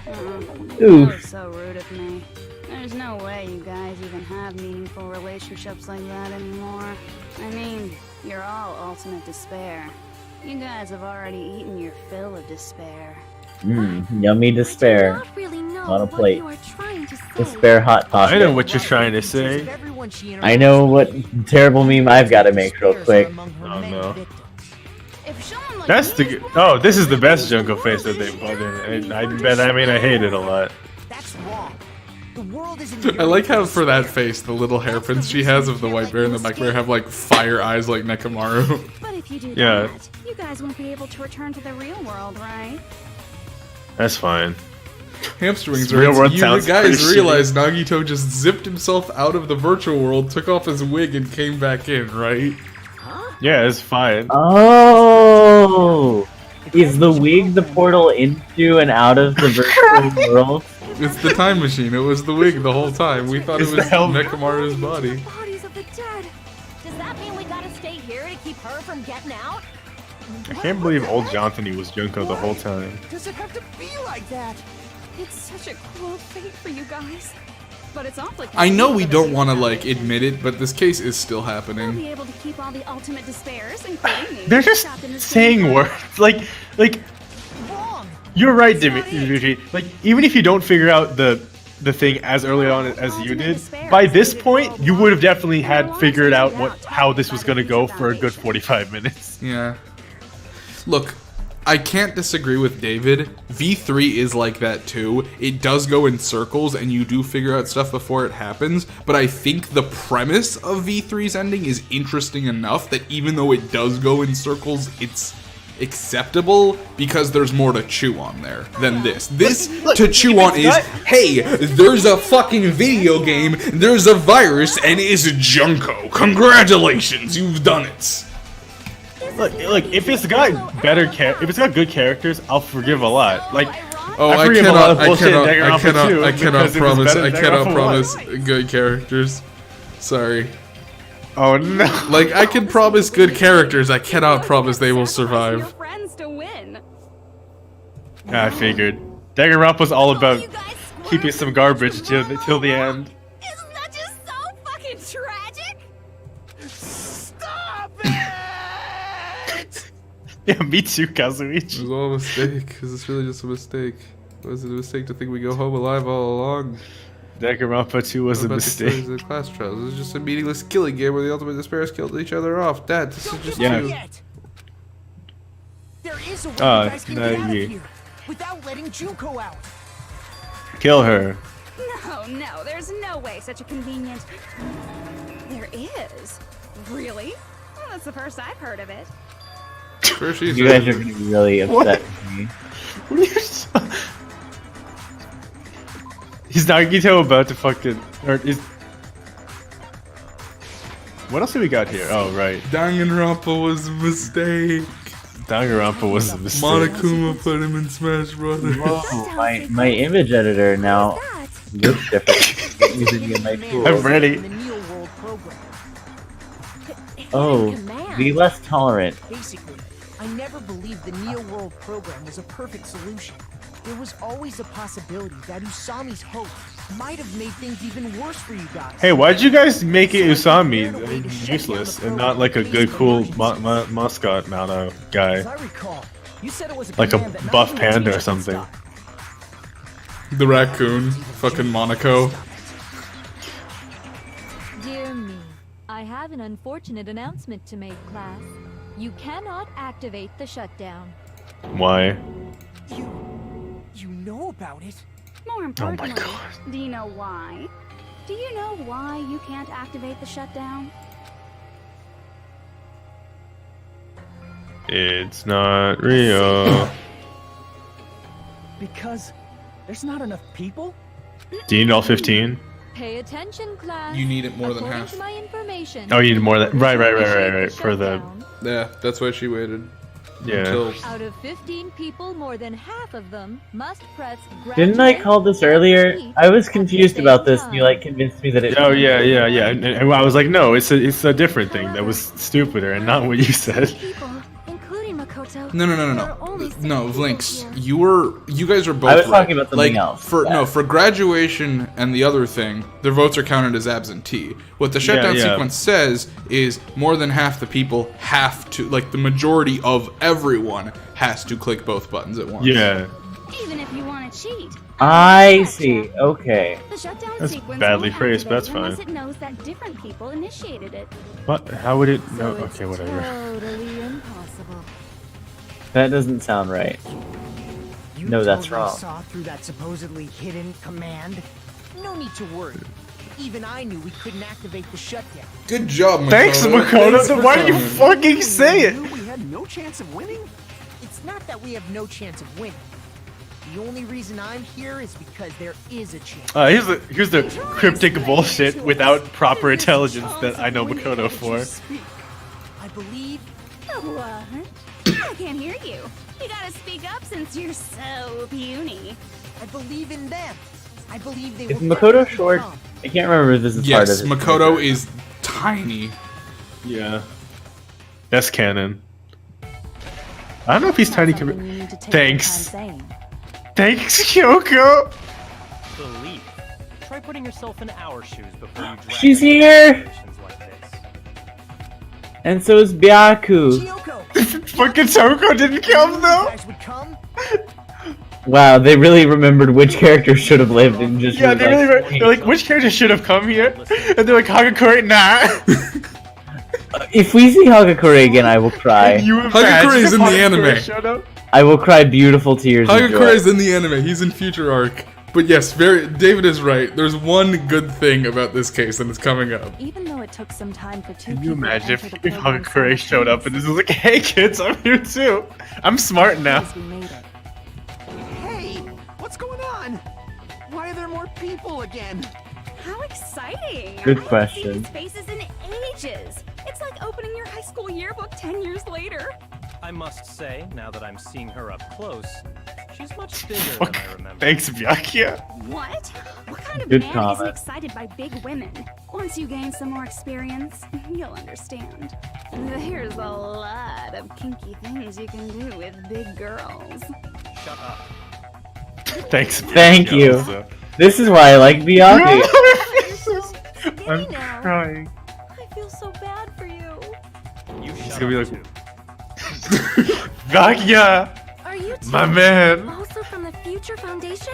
That Oof. was so rude of me. There's no way you guys even have meaningful relationships like that anymore. I mean, you're all ultimate despair. You guys have already eaten your fill of despair. Yummy despair. I do not really know On a what plate. you are trying to say. Despair hot I know pocket. what you're trying to say. I know what terrible meme I've got to make real quick. Oh no. If someone like That's me the is oh, this is the best Junko face that they've put in. I bet. I mean, I hate it a lot. That's wrong. The world isn't. I like how for that face, the little hairpins she has of the white bear and the black bear have like fire eyes like Nekomaru. But if you do Yeah. that, you guys won't be able to return to the real world, right? That's fine. Hamster wings Real are world you sounds guys pretty realize Nagito just zipped himself out of the virtual world, took off his wig, and came back in, right? Yeah, it's fine. Oh! Is the wig the portal into and out of the virtual world? It's the time machine. It was the wig the whole time. We thought It's it the was helmet. Nekomaru's body. Bodies of the dead. Does that mean we gotta stay here to keep her from getting out? I can't believe old Johnthony was Junko the whole time. Does it have to be like that? It's such a cruel fate for you guys. But it's awfully I know we convenient don't that want to they like admit it, but this case is still We'll happening. be able to keep all the ultimate despairs, including me. They're just trapped in this saying game. words like. Wrong. You're right, Dimitri. Like, even if you don't figure out the thing as early on as you did, by this point you would have definitely had figured out how this was gonna go for a good 45 minutes. Yeah. Look, I can't disagree with David. V3 is like that too. It does go in circles and you do figure out stuff before it happens, but I think the premise of V3's ending is interesting enough that even though it does go in circles, it's acceptable because there's more to chew on there than this. This to chew on is, hey, there's a fucking video game, there's a virus, and it's Junko. Congratulations, you've done it. Look, if it's got if it's got good characters, I'll forgive a lot. Like, Oh, I I forgive a lot of cannot, I bullshit in cannot, I Danganronpa cannot, 2 I cannot because it was promise, better I than cannot Danganronpa promise 1. good characters. Sorry. Oh no. Like, I can promise good characters, I cannot promise they will Sacrificing your survive. friends to win. I figured. Danganronpa's all about keeping some garbage till the end. Isn't that just so fucking tragic? Stop it! Yeah, me too, It Kazuichi. was all a mistake. Is this really just a mistake? Was it a mistake to think we go home alive all along? Danganronpa 2 was a About the mistake. stories of the class trials. It was just a meaningless killing game where the ultimate despairs killed each other off. Dad, this is just Yeah. too... Yet. There is a way you Ah, guys can get out of Nagi. here without letting Junko out. Kill her. No, there's no way such a convenient... There is. Really? Well, that's the first I've heard of it. Sure, she's You guys are gonna be really upset with me. What are you so... Is Nagito about to fucking... Or is... What else do we got here? Oh, right. Danganronpa was a mistake. Danganronpa was a mistake. Monokuma put him in Smash Brothers. Whoa, my image editor now Looks different. Using it in my tool. I'm ready. The Neo World program. Oh, be less tolerant. Basically, I never believed the Neo World program was a perfect solution. There was always a possibility that Usami's hope might have made things even worse for you guys. Hey, why'd you guys make it Usami useless and not like a good, cool mascot Mano guy? As I recall, you said it was a Like a command that not buff even panda or teachers could something. stop. The raccoon, fucking Monaco. Dear me, I have an unfortunate announcement to make, class. You cannot activate the shutdown. Why? You know about it? More importantly, God. do you know why? Do you know why you can't activate the shutdown? It's not real. Because there's not enough people? Do you need all 15? Pay attention, class. You need it more than According half. to my information, Oh, you need more than in right. order to initiate For the shutdown, Yeah, that's why she waited. yeah. Until out of 15 people, more than half of them must press Didn't I call this earlier? I was confused about this, and you like. like convinced me that it. Oh yeah. And I was like, no, it's a different thing that was stupider and not what you said. People, including Makoto. No, There are only 6 no, people Vlinx. here. You guys are both. I was right. talking about something like, else. For Yeah. no, for graduation and the other thing, their votes are counted as absentee. What the shutdown yeah. sequence says is more than half the people have to, like the majority of everyone has to click both buttons at once. Yeah. Even if you want to cheat. I see. Okay. The shutdown That's sequence badly won't phrased, but activate that's unless it knows that different people initiated it. What? How would it? No. So it's Okay, whatever. Totally impossible. That doesn't sound right. You No, that's totally wrong. saw through that supposedly hidden command? No need to worry. Even I knew we couldn't activate the shutdown. Good job, Makoto. Thanks, Thanks Makoto. for Why do you coming. fucking say it? We had no chance of winning? It's not that we have no chance of winning. The only reason I'm here is because there is a chance. Here's the cryptic bullshit without proper intelligence that I know Makoto for. I believe What? I can't hear you. You gotta speak up since you're so puny. I believe in them. I believe they Is will Makoto definitely short? come. I can't remember if this is part of Yes, it. Makoto is tiny. Yeah. That's canon. I don't know if he's tiny. Something you need to take Thanks. your time saying. Thanks, Kyoko. Believe. Try putting yourself in our shoes before you drag She's into here! situations like this. And so is Byaku. Kyoko, Fucking Toko didn't come you though. guys would come? Wow, they really remembered which character should have lived and just. Yeah, were they really were. "Hey, They're like, which character should have come here? And they're like, Hagakure, nah. If we see Hagakure again, I will cry. You Hagakure is in the anime. Shut up. I will cry beautiful tears of Hagakure joy. is in the anime. He's in future arc. But yes, David is right. There's one good thing about this case, and it's coming up. Even though it took some time for 2 Can people you to imagine enter if the program Hagakure showed up and this was like, hey kids, I'm here too. I'm smart now. simultaneously, we made it. Hey, what's going on? Why are there more people again? How exciting! Good I haven't question. seen these faces in ages. It's like opening your high school yearbook 10 years later. I must say, now that I'm seeing her up close, she's much bigger Fuck. than I remember. Thanks, Byakuya. What? What kind of Good man comment. isn't excited by big women? Once you gain some more experience, you'll understand. There's a lot of kinky things you can do with big girls. Shut up. Thanks. Thank Byakuya, you. also. This is why I like Byaku. I'm Skinny now. crying. I feel so bad for you. You He's shut gonna be up like, too. Byakuya, Are you two my man. also from the Future Foundation?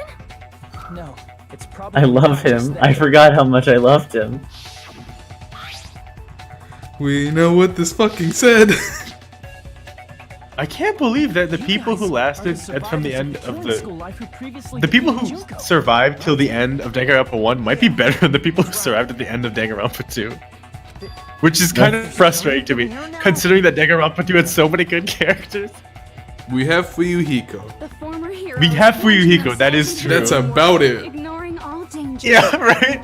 No, it's probably I love him. I forgot how much I loved him. We know what this fucking said. I can't believe that the You people who guys are lasted from the end of survivors the life who previously the people defeated who Junko. survived till the end of Danganronpa 1 might be better than the people who survived at the end of Danganronpa 2. Which is kind of frustrating to me, considering that Danganronpa 2 had so many good characters. We have Fuyuhiko. The former hero. We have Fuyuhiko, that is true. That's about it. Ignoring all danger. Yeah, right?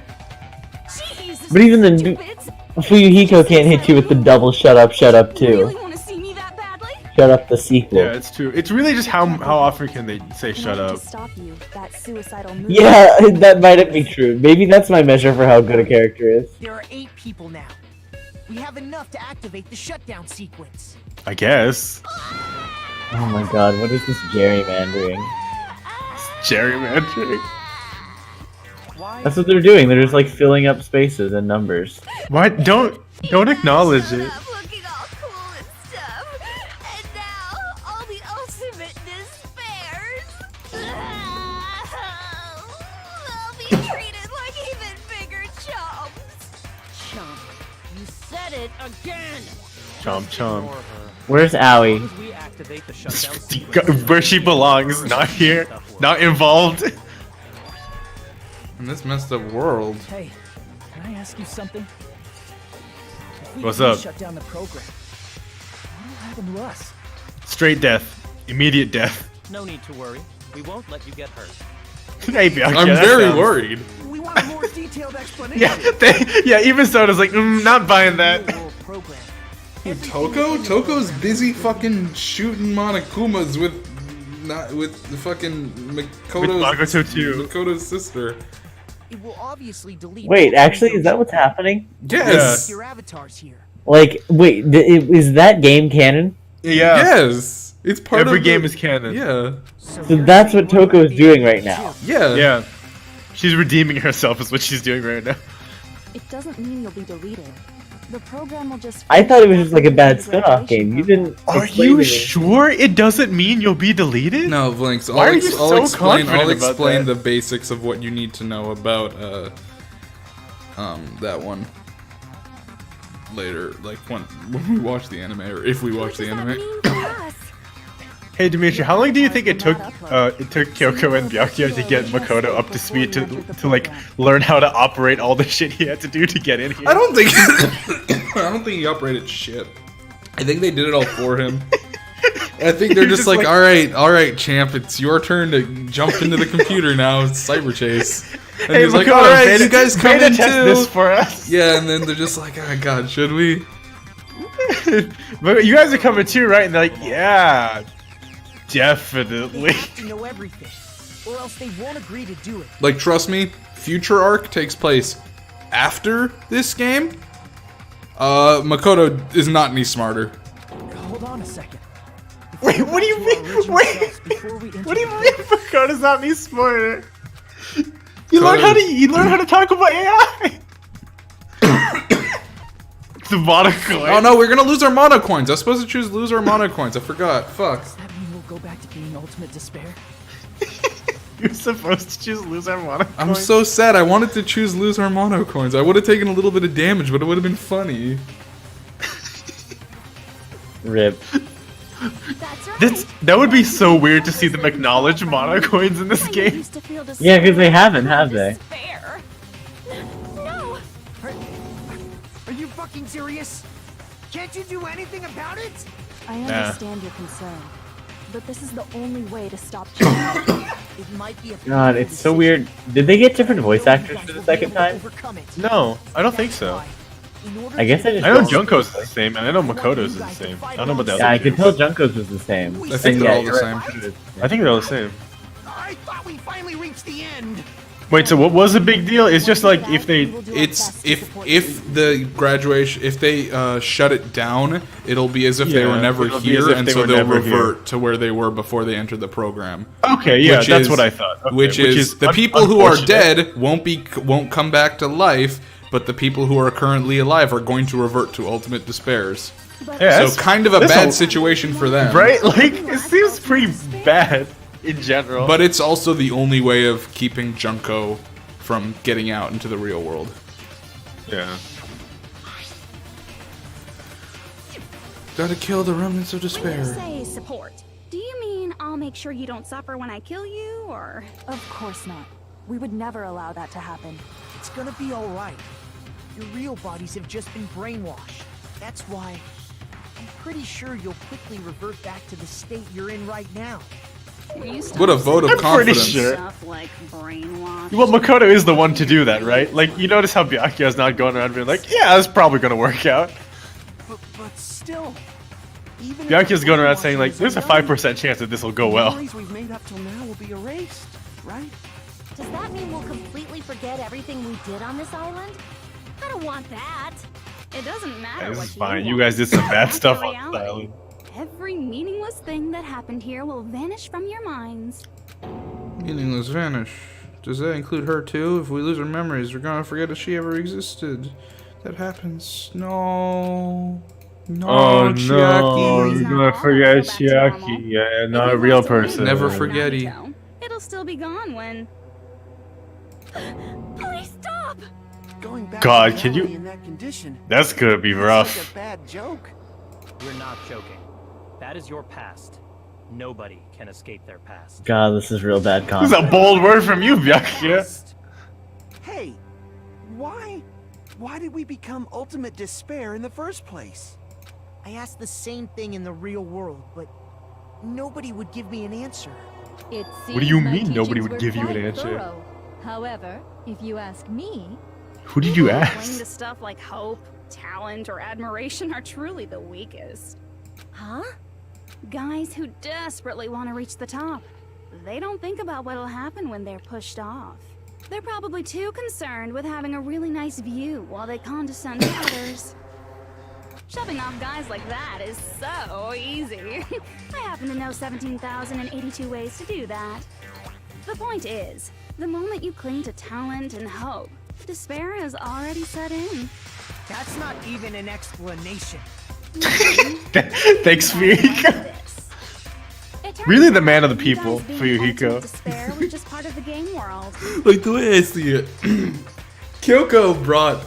Jeez, But even the stupids. Fuyuhiko can't hit you with the double shut up Really too. want to see me that badly? Shut up the sequel. Yeah, it's true. It's really just how often can they say In shut order up? To stop you, that suicidal move Yeah, that might be true. Maybe that's my measure for how good a character is. There are 8 people now. We have enough to activate the shutdown sequence. I guess. Oh my god, what is this gerrymandering? Gerrymandering. That's what they're doing. They're just like filling up spaces and numbers. Why don't acknowledge it? Looking all cool and stuff. And now, all the ultimate despairs. They'll be treated like even bigger chumps. Chump, you said it again. Chomp chomp. Where's Owie? We activate the shutdown sequence. Where she belongs, not here, not involved. In this messed up world. Hey, can I ask you something? If we What's can't up? Shut down the program. What'll happen to us? Straight death, immediate death. No need to worry. We won't let you get hurt. Hey, Bianca, I'm that very sounds- worried. We want a more detailed explanation. Yeah, even Soda's like, not buying that. Program. Toko's busy fucking shooting Monokumas with the fucking Makoto's sister. It will obviously delete. Wait, actually, is that what's happening? Yes. Your avatars here. Like, wait, is that game canon? Yeah. Yes. It's part Every of game the- is canon. Yeah. So that's what Toko is doing right now. Yeah. Yeah. She's redeeming herself is what she's doing right now. It doesn't mean you'll be deleted. The program will just. I thought it was just like a bad spin-off game. You didn't. Are explain you it. sure it doesn't mean you'll be deleted? No, Vlinx. Why are you so I'll explain confident about that? the basics of what you need to know about that one later, like when we watch the anime, or if we watch the anime. Hey Dimitri, how long do you think it took Kyoko and Byakuya to get Makoto up to speed to like learn how to operate all the shit he had to do to get in here? I don't think I don't think he operated shit. I think they did it all for him. I think they're just like, all right, champ, it's your turn to jump into the computer now. It's Cyber Chase. And Hey, he's like, Makoto, all right, beta- you guys come beta in test too. this for us. Yeah, and then they're just like, oh god, should we? But you guys are coming too, right? And they're like, yeah, definitely. They have to know everything, or else they won't agree to do it. Like, trust me, future arc takes place after this game. Makoto is not any smarter. Hold on a second. Wait, what do you mean? Wait, what do you mean Makoto's not any smarter? You learn how to talk about AI. The mono coin. Oh no, we're gonna lose our mono coins. I was supposed to choose lose our mono coins. I forgot. Fuck. Does that mean we'll go back to being ultimate despair? You're supposed to choose lose our mono. I'm so sad. I wanted to choose lose our mono coins. I would have taken a little bit of damage, but it would have been funny. Rip. That would be so weird to see them acknowledge mono coins in this game. Yeah, because they haven't, have they? No. Are you fucking serious? Can't you do anything about it? I understand your concern, but this is the only way to stop change. It might be a God, it's so weird. Did they get different voice actors for the second time? No, I don't think so. I guess I just. I know Junko's the same, and I know Makoto's the same. I don't know about the other. Yeah, I could two. tell Junko's was the same. I think And they're yeah, all the you're same. right. I think they're all the same. I thought we finally reached the end. Wait, so what was the big deal? It's just like if they. It's if the graduation, if they shut it down, it'll be as if they were Yeah, never it'll be as here, if and they so were they'll never here. revert to where they were before they entered the program. Okay, yeah, Which that's is- what I thought. Okay, which is the un- people who are unfortunate. dead won't come back to life, but the people who are currently alive are going to revert to ultimate despairs. Yeah, So kind of a that's bad situation for them, Right? Like, it seems pretty bad in general. But it's also the only way of keeping Junko from getting out into the real world. Yeah. Gotta kill the remnants of When you despair. say support, do you mean I'll make sure you don't suffer when I kill you, or? Of course not. We would never allow that to happen. It's gonna be all right. Your real bodies have just been brainwashed. That's why I'm pretty sure you'll quickly revert back to the state you're in right now. What a vote of I'm pretty confidence. sure. Stuff like brainwash. Well, Makoto is the one to do that, right? Like, you notice how Byakuya's not going around being like, yeah, that's probably gonna work out. But still, Even Byakuya's going around saying like, there's a 5% chance that this will go well. memories we've made up till now will be erased, right? Does that mean we'll completely forget everything we did on this island? I don't want that. It doesn't matter This what is fine. you You want. guys did some bad That's stuff the on this reality. island. Every meaningless thing that happened here will vanish from your minds. Meaningless vanish. Does that include her too? If we lose our memories, we're gonna forget that she ever existed. That happens. No. No, Oh no, Chiaki. you're gonna forget Chiaki. Yeah, not a real person. Never forgetty. Naruto, it'll still be gone when... Please stop! Going back God, to can you- reality in that condition, That's gonna be it's rough. like a bad joke. We're not joking. That is your past. Nobody can escape their past. God, this is real bad This is content. a bold word from you, Byakuya. Hey, why did we become ultimate despair in the first place? I asked the same thing in the real world, but nobody would give me an answer. It What do you seems my mean nobody teachings would were give you an quite answer? thorough. However, if you ask me, Who did you People who cling ask? to stuff like hope, talent, or admiration are truly the weakest. Huh? Guys who desperately want to reach the top. They don't think about what'll happen when they're pushed off. They're probably too concerned with having a really nice view while they condescend to others. Shoving off guys like that is so easy. I happen to know 17,082 ways to do that. The point is, the moment you cling to talent and hope, despair has already set in. That's not even an explanation. Thanks, Fuyuhiko. It turns Really the out man of the you people, guys being Fuyuhiko. ultimate despair was just part of the game world. Like the way I see it, Kyoko brought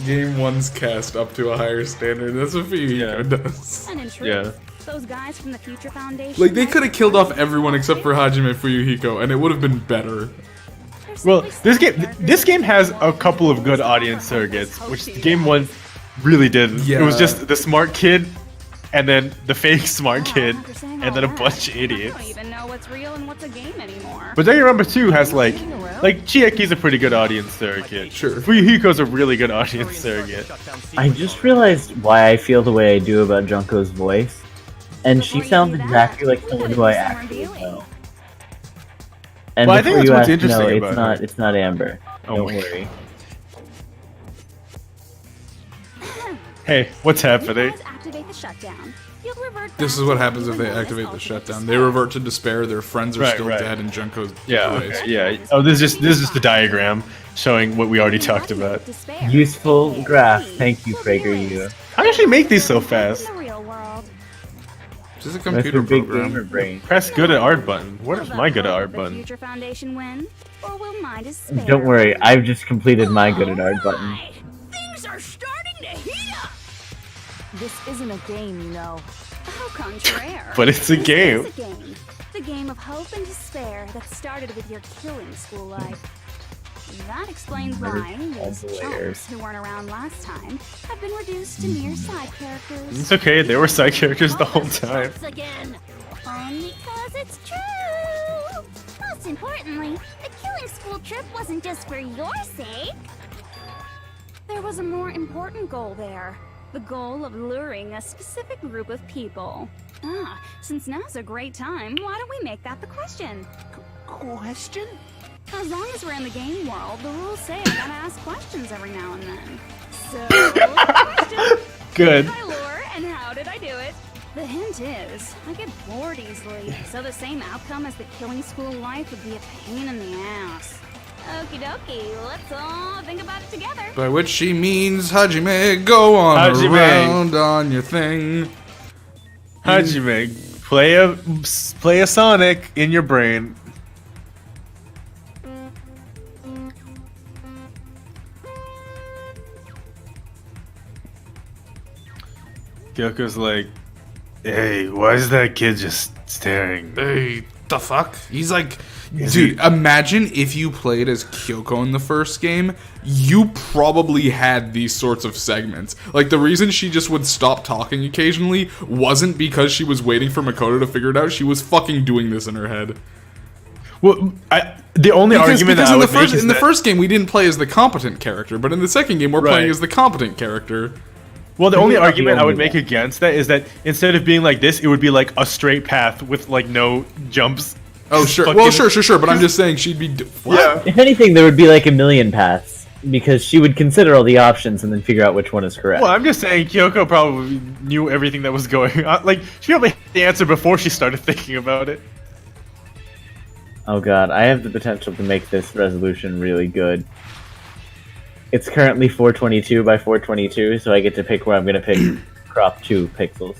Game 1's cast up to a higher standard. That's what Fuyuhiko does. And in truth, Yeah. those guys from the Future Foundation... Like, they could have killed off everyone except for Hajime Fuyuhiko, and it would have been better. Well, this game has a couple of good audience surrogates, which game 1 really did. It was Yeah. just the smart kid, and then the fake smart kid, and then a bunch of I idiots. don't even know what's real and what's a game anymore. But Danganronpa 2 has like Chiaki's a pretty good audience surrogate. Sure. Fuyuhiko's a really good audience surrogate. I just realized why I feel the way I do about Junko's voice. And she sounds exactly like someone who I actually know. And Well, I think before that's you what's ask, interesting no, about her. it's not Amber. Oh Don't my worry. Hey, what's happening? Guys activate the shutdown. You'll revert This back is what to happens if they feeling activate the ultimate shutdown. despair. They revert to despair, their friends are Right, still right. dead, and Junko's Yeah, dies. okay, yeah. Oh, this is just the diagram showing what we already talked about. Despair. Useful graph. Thank you, PragerU. How did she make these so fast? In the real world. This is a That's computer her big program. gamer brain. Press good at art button. What Will is the my good at hope art of the button? Future Foundation win, or will my despair? Don't worry, I've just completed my good at art button. Things are starting to heat up. This isn't a game, you know. Au contraire. But it's a This game. is a game. The game of hope and despair that started with your killing school life. That explains why these chumps who weren't around last time have been reduced to mere side characters. It's okay, they were side characters the whole time. Once again. Only cause it's true! Most importantly, the killing school trip wasn't just for your sake. There was a more important goal there. The goal of luring a specific group of people. Since now's a great time, why don't we make that the question? Question? As long as we're in the game world, the rules say I gotta ask questions every now and then. So, question. Good. Hi, lore, and how did I do it? The hint is, I get bored easily, so the same outcome as the killing school life would be a pain in the ass. Okie dokie, let's all think about it together. By which she means, Hajime, go on Hajime. around on your thing. Hajime, play a Sonic in your brain. Kyoko's like, hey, why is that kid just staring? Hey, the fuck? He's like, dude, imagine if you played as Kyoko in the first game, you probably had these sorts of segments. Like, the reason she just would stop talking occasionally wasn't because she was waiting for Makoto to figure it out, she was fucking doing this in her head. Well, the only argument that I would make is in the first game, we didn't play as the competent character, but in the second game, we're playing as the competent character. Well, the only Maybe not the argument I would only make one. against that is that instead of being like this, it would be like a straight path with like no jumps. Oh, sure. Fucking- Well, sure. But I'm just saying she'd be. What? Yeah. If anything, there would be like a million paths because she would consider all the options and then figure out which one is correct. Well, I'm just saying Kyoko probably knew everything that was going on. Like, she probably had the answer before she started thinking about it. Oh god, I have the potential to make this resolution really good. It's currently 422 by 422, so I get to pick where I'm gonna pick crop 2 pixels.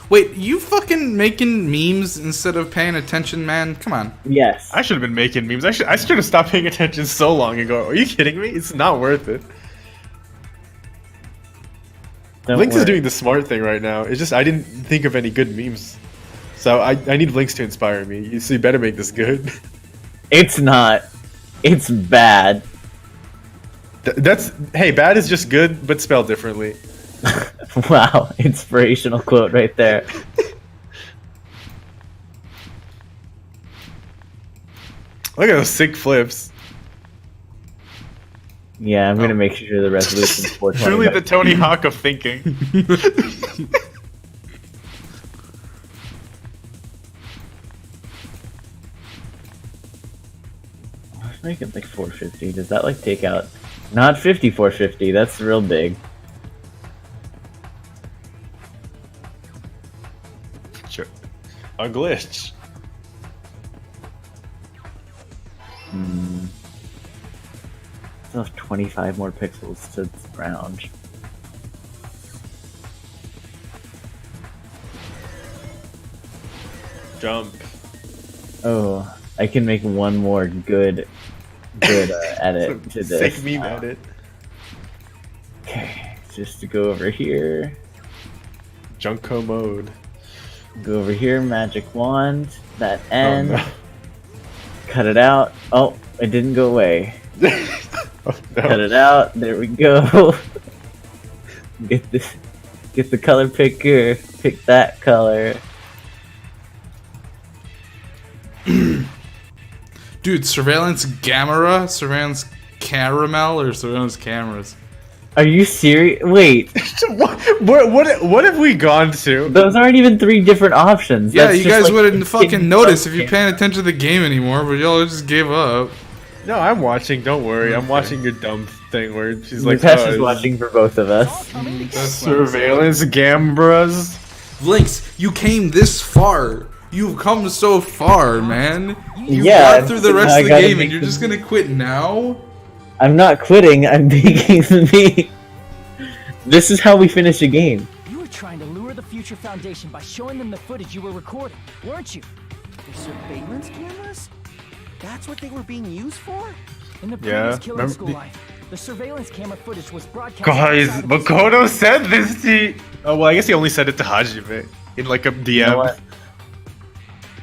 Wait, you fucking making memes instead of paying attention, man? Come on. Yes. I should have been making memes. I should have stopped paying attention so long ago. Are you kidding me? It's not worth it. Vlinx is doing the smart thing right now. It's just I didn't think of any good memes. So I need Vlinx to inspire me. So you better make this good. It's not. It's bad. Hey, bad is just good, but spelled differently. Wow, inspirational quote right there. Look at those sick flips. Yeah, I'm gonna make sure the resolution's 420. Truly the Tony Hawk of thinking. Let's make it like 450. Does that like take out? Not 5450. That's real big. Sure. A glitch. Still have 25 more pixels to round. Jump. Oh, I can make one more good edit to this. Sick meme edit. Okay, just to go over here. Junko mode. Go over here, magic wand, that end. Oh, no. Cut it out. Oh, it didn't go away. Oh, no. Cut it out. There we go. Get the color picker. Pick that color. Dude, surveillance gamera, surveillance caramel, or surveillance cameras? Are you serious? Wait, what have we gone to? those aren't even 3 different options. Yeah, That's you just, guys like, wouldn't fucking skin notice if color you're paying attention to the game anymore, but y'all just gave up. No, I'm watching. Don't worry. I'm watching your dumb thing where she's like, Mukesh is it's watching for both of us. surveillance gambras. Vlinx, you came this far. You've come so far, man. You Yeah, got through the now rest I of the gotta game and make you're the- just gonna quit now? I'm not quitting. I'm making the me. This is how we finish a game. You were trying to lure the Future Foundation by showing them the footage you were recording, weren't you? The surveillance cameras? That's what they were being used for? In the Yeah, previous Killing remember School the- life, the surveillance camera footage was broadcast. Guys, outside of the Makoto said this to. Oh well, I guess he only said it to Hajime in like a DM. You know what?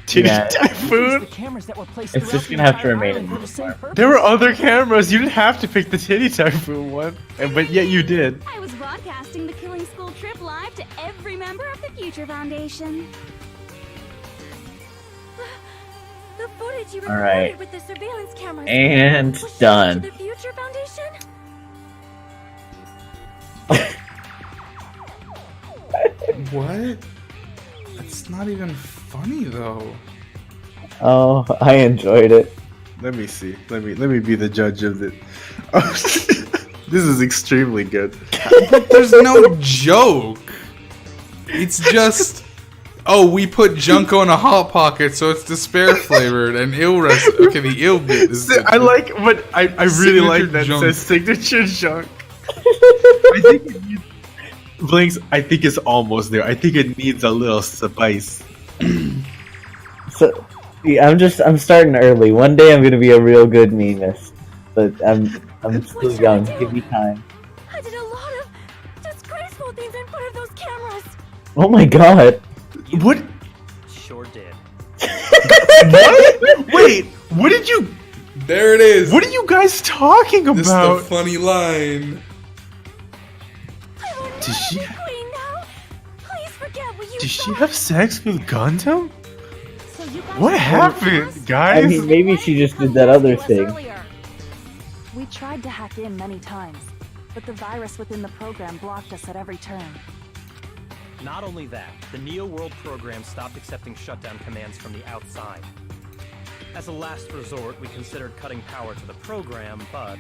Titty Yeah. Typhoon. The cameras that were placed It's throughout just the gonna have to entire remain island in for the same purpose. There were other cameras. You didn't have to pick the Titty Typhoon one, but yet you did. I was broadcasting the Killing School trip live to every member of the Future Foundation. The footage you All recorded right. with the surveillance cameras And was shown done. to the Future Foundation? What? That's not even funny though. Oh, I enjoyed it. Let me see. Let me be the judge of it. This is extremely good. There's no joke. It's just, oh, we put Junko in a hot pocket, so it's despair flavored and ill rest. Okay, the ill bit is. I like, but I really like Signature that junk. says signature junk. I think it needs, Blinks, I think it's almost there. I think it needs a little spice. So, yeah, I'm starting early. One day I'm gonna be a real good memist, but I'm still should young. I do? Give me time. I did a lot of disgraceful things in front of those cameras. Oh my god. What? Sure did. What? Wait, what did you? There it is. What are you guys talking This is about? the funny line. I will Did never she- be queen now. Please forget what you Did she thought. have sex with Gundam? So you guys What are happened, cameras? guys? I mean, maybe she just did that other thing. We tried to hack in many times, but the virus within the program blocked us at every turn. Not only that, the Neo World program stopped accepting shutdown commands from the outside. As a last resort, we considered cutting power to the program, but...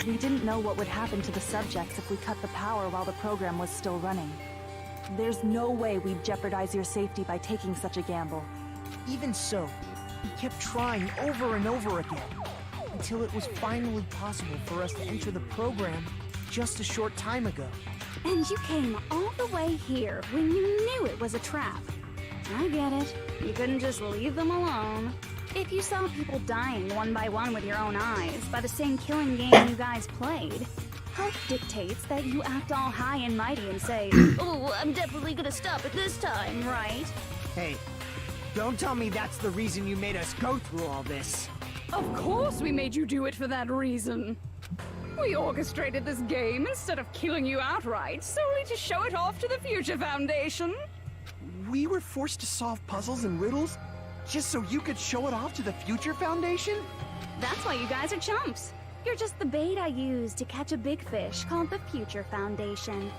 We didn't know what would happen to the subjects if we cut the power while the program was still running. There's no way we'd jeopardize your safety by taking such a gamble. Even so, we kept trying over and over again, until it was finally possible for us to enter the program just a short time ago. And you came all the way here when you knew it was a trap. I get it. You couldn't just leave them alone. If you saw people dying one by one with your own eyes by the same killing game you guys played, health dictates that you act all high and mighty and say, oh, I'm definitely gonna stop it this time, right? Hey, don't tell me that's the reason you made us go through all this. Of course we made you do it for that reason. We orchestrated this game instead of killing you outright, solely to show it off to the Future Foundation. We were forced to solve puzzles and riddles just so you could show it off to the Future Foundation? That's why you guys are chumps. You're just the bait I used to catch a big fish called the Future Foundation.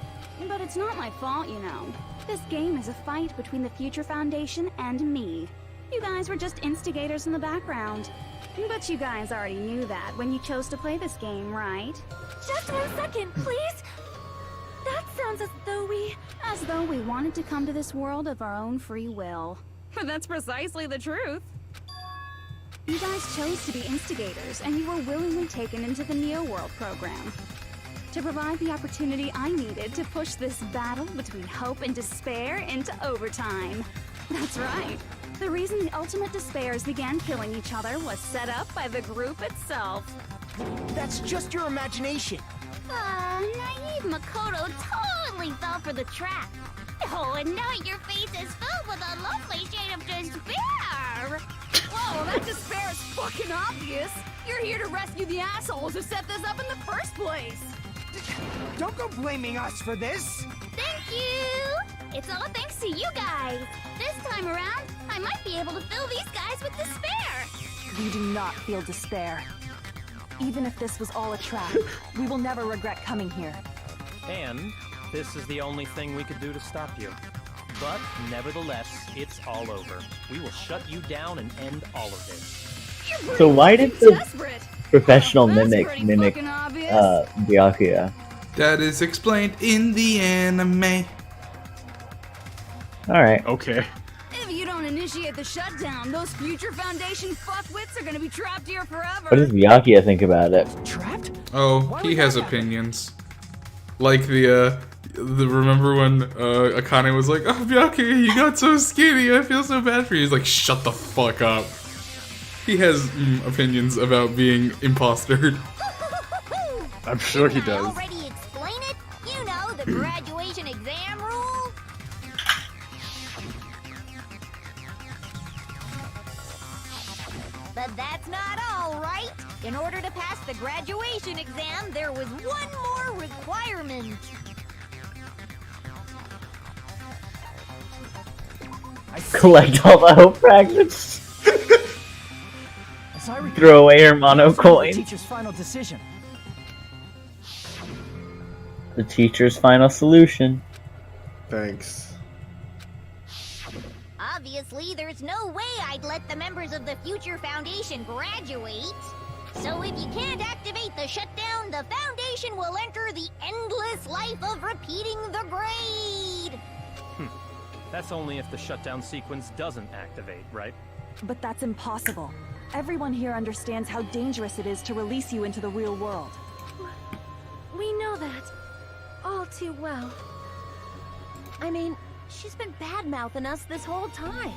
But it's not my fault, you know. This game is a fight between the Future Foundation and me. You guys were just instigators in the background. But you guys already knew that when you chose to play this game, right? Just 1 second, please. That sounds as though we... As though we wanted to come to this world of our own free will. But that's precisely the truth. You guys chose to be instigators, and you were willingly taken into the Neo World program. To provide the opportunity I needed to push this battle between hope and despair into overtime. That's right. The reason the Ultimate Despairs began killing each other was set up by the group itself. That's just your imagination. Naive Makoto totally fell for the trap. Oh, and now your face is filled with a lovely shade of despair. Whoa, that despair is fucking obvious. You're here to rescue the assholes who set this up in the first place. Don't go blaming us for this. Thank you. It's all thanks to you guys. This time around, I might be able to fill these guys with despair. We do not feel despair. Even if this was all a trap, we will never regret coming here. And this is the only thing we could do to stop you. But nevertheless, it's all over. We will shut you down and end all of this. So why did the professional mimic Byakuya? That is explained in the anime. Alright. Okay. If you don't initiate the shutdown, those Future Foundation fuckwits are gonna be trapped here forever. What does Byakuya think about it? Trapped? Oh, he has opinions. Like the remember when Akane was like, oh, Byakuya, you got so skinny, I feel so bad for you. He's like, shut the fuck up. He has opinions about being impostered. I'm sure he does. Already explain it? You know, the graduation exam rule? But that's not all, right? In order to pass the graduation exam, there was one more requirement. Collect all the hope fragments. Throw away her mono coin. The teacher's final decision. The teacher's final solution. Thanks. Obviously, there's no way I'd let the members of the Future Foundation graduate. So if you can't activate the shutdown, the Foundation will enter the endless life of repeating the grade. That's only if the shutdown sequence doesn't activate, right? But that's impossible. Everyone here understands how dangerous it is to release you into the real world. We know that all too well. I mean, she's been bad-mouthing us this whole time.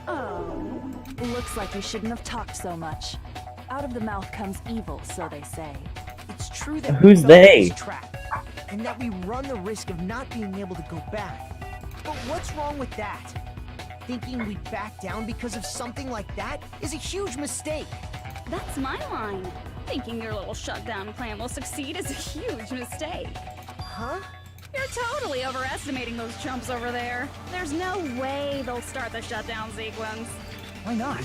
Oh. Looks like you shouldn't have talked so much. Out of the mouth comes evil, so they say. It's true that Who's we they? fell into this trap, and that we run the risk of not being able to go back. But what's wrong with that? Thinking we'd back down because of something like that is a huge mistake. That's my line. Thinking your little shutdown plan will succeed is a huge mistake. Huh? You're totally overestimating those chumps over there. There's no way they'll start the shutdown sequence. Why not?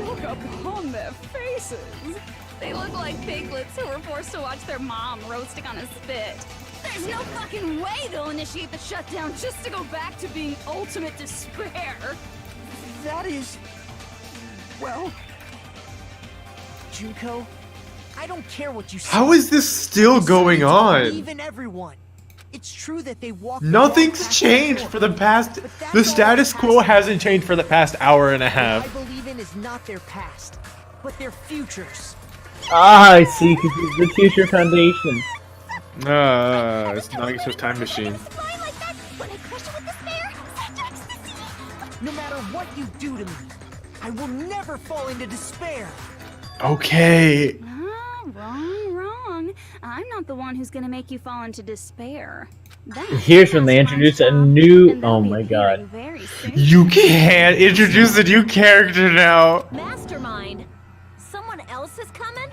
Look upon their faces. They look like piglets who were forced to watch their mom roasting on a spit. There's no fucking way they'll initiate the shutdown just to go back to being ultimate despair. That is... well... Junko, I don't care what you say. How is this still going on? Believe in everyone. It's true that they walked... Nothing's changed for the past... The status quo hasn't changed for the past hour and a What I half. believe in is not their past, but their futures. Ah, I see, because it's the Future Foundation. It's Nagito's time machine. No matter what you do to me, I will never fall into despair. Okay. Wrong. I'm not the one who's gonna make you fall into despair. Here's when they introduce a new. Oh my god. You can't introduce a new character now. Mastermind. Someone else is coming?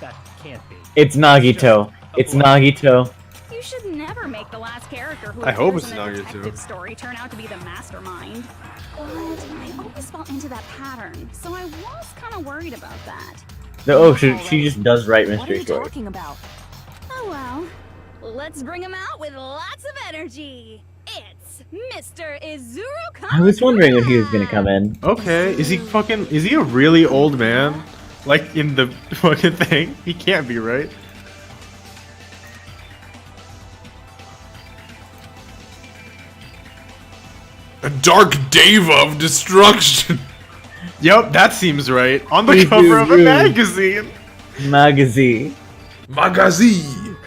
That can't be. It's Nagito. It's Nagito. You should never make the last character who I hope appears it's in a Nagito. detective story turn out to be the mastermind. But I always fall into that pattern, so I was kind of worried about that. Oh, she just does write What are mystery you stories. talking about? Oh well, let's bring him out with lots of energy. It's Mr. Izuru Kamakura. I was wondering when he was gonna come in. Okay, is he a really old man? Like in the fucking thing? He can't be, right? A dark deva of destruction. Yep, that seems right. On the cover of a magazine. Magazine. Magazine.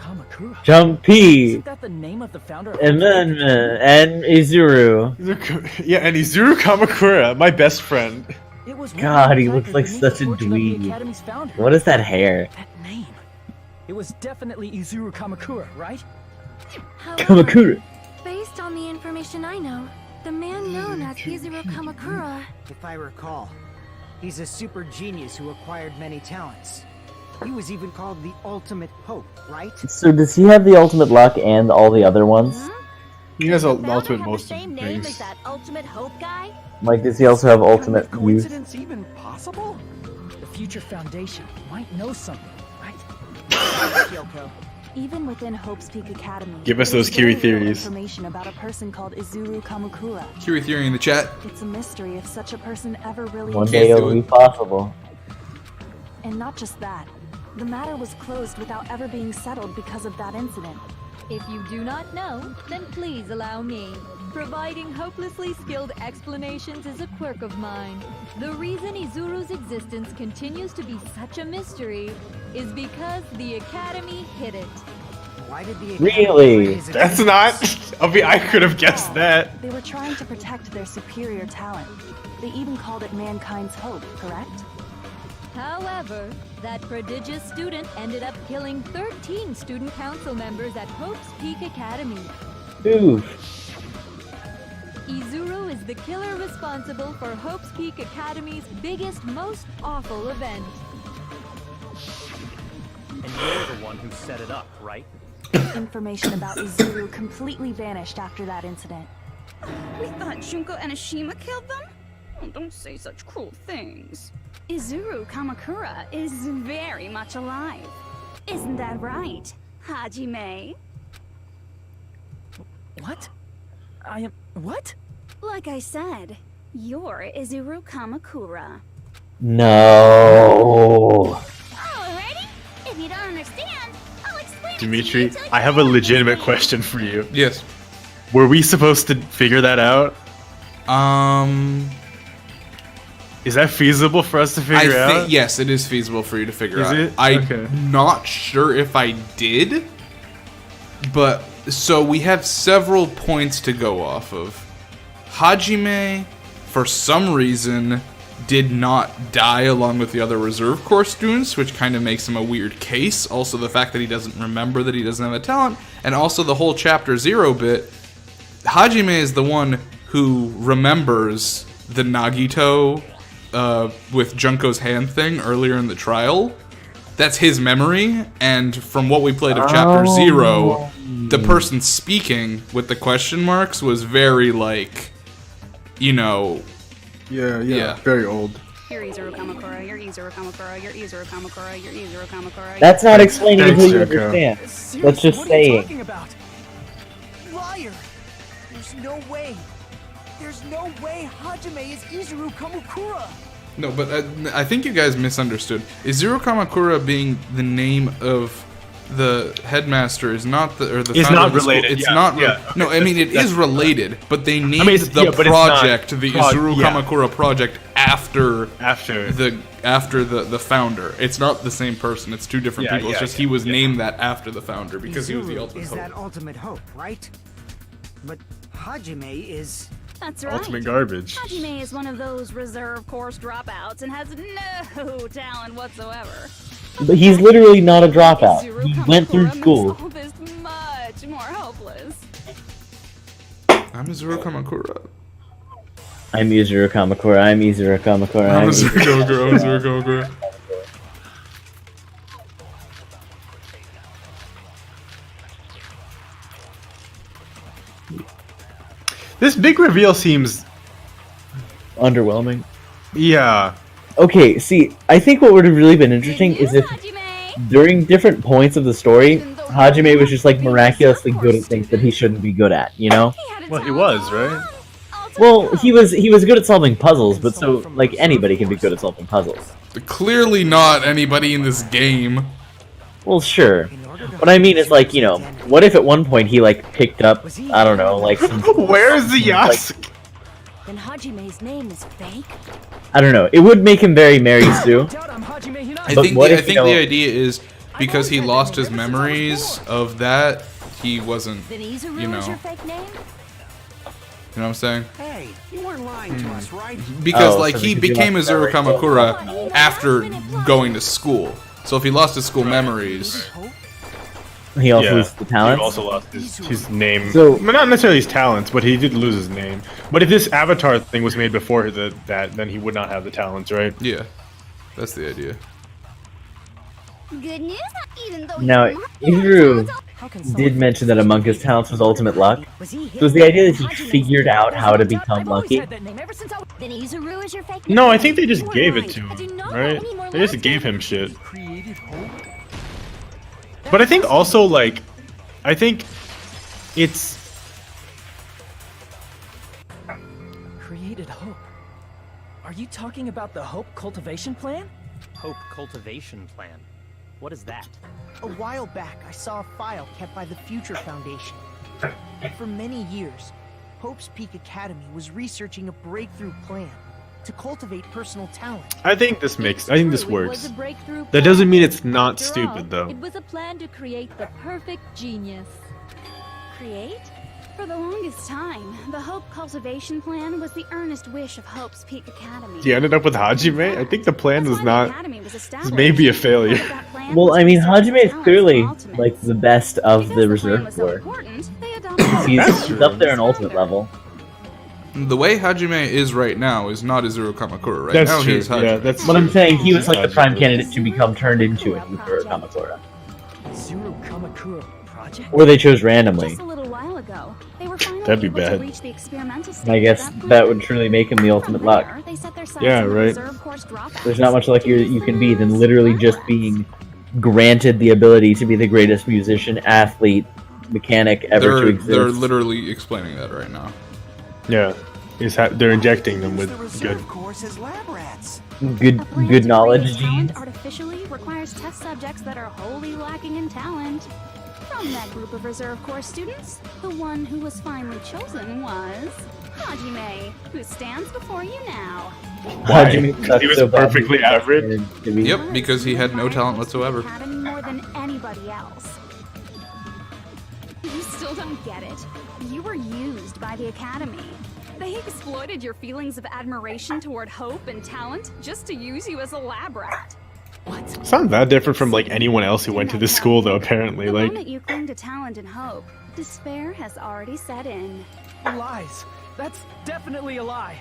Jumpy. Isn't that the name of the founder of And Izuru. Yeah, and Izuru Kamakura, my best friend. It was God, he looks like such a dweeb. What is that hair? That name. It was definitely Izuru Kamakura, right? Kamakura. Based on the information I know, the man known as Izuru Kamakura. If I recall, he's a super genius who acquired many talents. He was even called the Ultimate Hope, right? So does he have the ultimate luck and all the other ones? He has a Founder ultimate had the most same name as that Ultimate Hope guy? Like, does he also have ultimate youth? Coincidence even possible? The Future Foundation might know something, right? Kyoko. Even within Hope's Peak Academy, Give us there's those Kiri very little theories. Information about a person called Izuru Kamakura. Kiri theory in the chat. It's a mystery if such a person ever really One day existed. it'll be possible. And not just that, the matter was closed without ever being settled because of that incident. If you do not know, then please allow me. Providing hopelessly skilled explanations is a quirk of mine. The reason Izuru's existence continues to be such a mystery is because the Academy hid it. Why did the Really? That's not. I mean, I could have guessed that. They were trying to protect their superior talent. They even called it mankind's hope, correct? However, that prodigious student ended up killing 13 student council members at Hope's Peak Academy. Oof. Izuru is the killer responsible for Hope's Peak Academy's biggest, most awful event. And you're the one who set it up, right? Information about Izuru completely vanished after that incident. We thought Junko and Ashima killed them? Oh, don't say such cruel things. Izuru Kamakura is very much alive. Isn't that right, Hajime? What? I am... what? Like I said, you're Izuru Kamakura. No. Alrighty? If you don't understand, I'll explain Dimitri, I have a legitimate question for you. Yes. Were we supposed to figure that out? Is that feasible for us to figure out? Yes, it is feasible for you to figure Is out. it? I'm Okay. not sure if I did, but so we have several points to go off of. Hajime, for some reason, did not die along with the other Reserve Corps students, which kind of makes him a weird case. Also, the fact that he doesn't remember that he doesn't have a talent, and also the whole Chapter 0 bit. Hajime is the one who remembers the Nagito with Junko's hand thing earlier in the trial. That's his memory, and from what we played of Chapter 0, the person speaking with the question marks was very, like, you know... Yeah, very old. You're Izuru Kamakura, you're Izuru Kamakura, you're Izuru Kamakura, you're Izuru Kamakura. That's not explaining Thanks, until you Zuko. understand. Seriously, That's just what are you saying. talking about? Liar! There's no way. There's no way Hajime is Izuru Kamakura. No, but I think you guys misunderstood. Izuru Kamakura being the name of the headmaster is not the It's founder not of the school. related, It's yeah, not. yeah. No, I mean it is related, but they named it's- the yeah, but it's not project the Izuru yeah. Kamakura project after After the founder. It's not the same person. It's two different Yeah, people. It's yeah, just he was named that after the founder because he was the Izuru ultimate is hope. that ultimate hope, right? But Hajime is... That's right. ultimate garbage. Hajime is one of those reserve course dropouts and has no talent whatsoever. But he's literally not a dropout. Izuru He went through Kamakura school. makes all this much more hopeless. I'm Izuru Kamakura. I'm Izuru Kamakura, I'm Izuru Kamakura, I'm I'm Izuru Izuru Kamakura. I'm Izuru Kamakura. This big reveal seems... Underwhelming. Yeah. Okay, see, I think what would have really been interesting is if during different points of the story, Hajime was just like miraculously good at things that he shouldn't be good at, you know? Well, he was, right? Well, he was good at solving puzzles, but so like anybody can be good at solving puzzles. Clearly not anybody in this game. Well, sure. What I mean is like, you know, what if at one point he like picked up, I don't know, like some Where's the Yasuke? Then Hajime's name is fake? I don't know. It would make him very Mary Sue. I But think what the, I if, think you know- the idea is because he lost his memories of that, he wasn't, Then Izuru you know, is your fake name? you know what I'm saying? Hey, you weren't lying to us, right? Because Oh, like so he because he became lost Izuru memories. Kamakura after going to school. So if he lost his school memories, He also Yeah, loses the he talent. also lost his name. So- Well, not necessarily his talents, but he did lose his name. But if this Avatar thing was made before that, then he would not have the talents, right? yeah, that's the idea. Good news, even though Now, Izuru did mention that among his talents was ultimate luck. So was the idea that he figured out how to become lucky? Then Izuru is your fake No, I name? think they just You were gave it right. to I do him, not know right? any more They just last gave name. him shit. Created hope. But I think also, like, I think it's... Created hope. Are you talking about the Hope Cultivation Plan? Hope Cultivation Plan. What is that? A while back, I saw a file kept by the Future Foundation. For many years, Hope's Peak Academy was researching a breakthrough plan to cultivate personal talent. I think this makes... I think this It was works. a breakthrough That doesn't plan. mean it's not After stupid, all, though. It was a plan to create the perfect genius. Create? For the longest time, the Hope Cultivation Plan was the earnest wish of Hope's Peak Academy. He ended up with Hajime? I think the plan That's was why not... the Academy was This established. may be a failure. Part of that plan Well, was I mean, to research Hajime is talents clearly for Ultimate. like the best of Because the plan reserve was so corps. important, they adopted He's up there on ultimate level. The way Hajime is right now is not Izuru Kamakura. Right That's now true. he is Hajime. Yeah, that's But I'm true. saying he was like the prime Hajime. candidate to become turned into a Izuru Kamakura. Zero Kamakura Project? Or they chose randomly. Just a little while ago, they were finally That'd be able to bad. reach the experimental stage. I guess of that would truly make him the ultimate From luck. there, they set their sights Yeah, on the right. reserve course dropouts. There's not much luck you can be than literally just being granted the ability to be the greatest musician, athlete, mechanic ever to exist. They're literally explaining that right now. Yeah. They're injecting them with The good... reserve course has lab rats. good A plan good to knowledge create genes. talent artificially requires test subjects that are wholly lacking in talent. From that group of reserve corps students, the one who was finally chosen was Hajime, who stands before you now. Why? Hajime sucks He was so bad perfectly he average? decided to be- Yep, because he had no talent whatsoever. Academy more than anybody else. You still don't get it. You were used by the Academy. They exploited your feelings of admiration toward hope and talent just to use you as a lab rat. It's not that different from, like, anyone else who went to this school, though, apparently. The Like, moment you cling to talent and hope, despair has already set in. Lies. That's definitely a lie.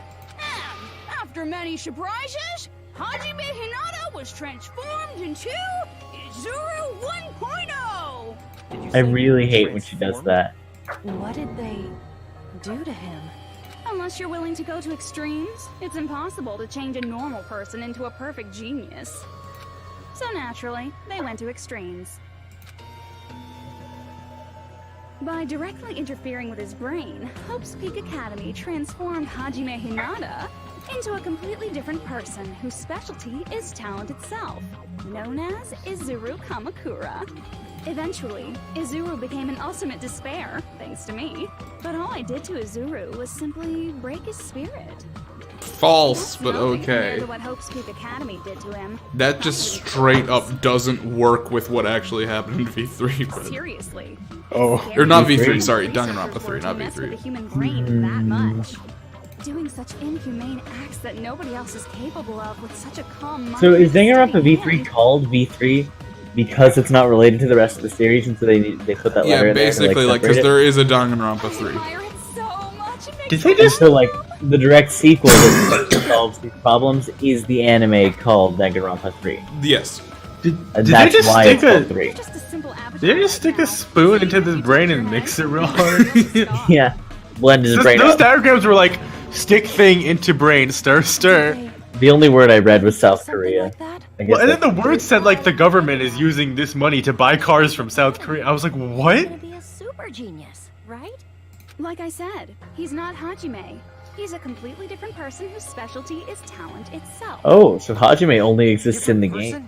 After many surprises, Hajime Hinata was transformed into Izuru 1.0! I really hate when she does that. What did they do to him? Unless you're willing to go to extremes, it's impossible to change a normal person into a perfect genius. So naturally, they went to extremes. By directly interfering with his brain, Hope's Peak Academy transformed Hajime Hinata into a completely different person whose specialty is talent itself, known as Izuru Kamakura. Eventually, Izuru became an ultimate despair, thanks to me. But all I did to Izuru was simply break his spirit. False, but Nothing compared okay. to what Hope's Peak Academy did to him. That just straight up doesn't work with what actually happened in V3. But... Seriously. Oh. Or not V3, sorry, Danganronpa 3, not Mess with the V3. human brain that much. Doing such inhumane acts that nobody else is capable of with such a calm mind. So is Danganronpa V3 called V3 because it's not related to the rest of the series, and so they put that letter Yeah, in there basically, to, like, separate because it? there is a Danganronpa 3. Did they And just so, like, the direct sequel that solves these problems is the anime called Danganronpa 3. Yes. did And they that's just why stick it's called a 3. did they just stick a spoon into his brain and mix it real hard? Yeah, blend his brain Those up. diagrams were like stick thing into brain, stir, stir. The only word I read was South Korea. I guess Well, and then that's the word said like the government is using this money to buy cars from South Korea. I was like, what? Be a super genius, right? Like I said, he's not Hajime. He's a completely different person whose specialty is talent itself. Oh, so Hajime only exists in the game.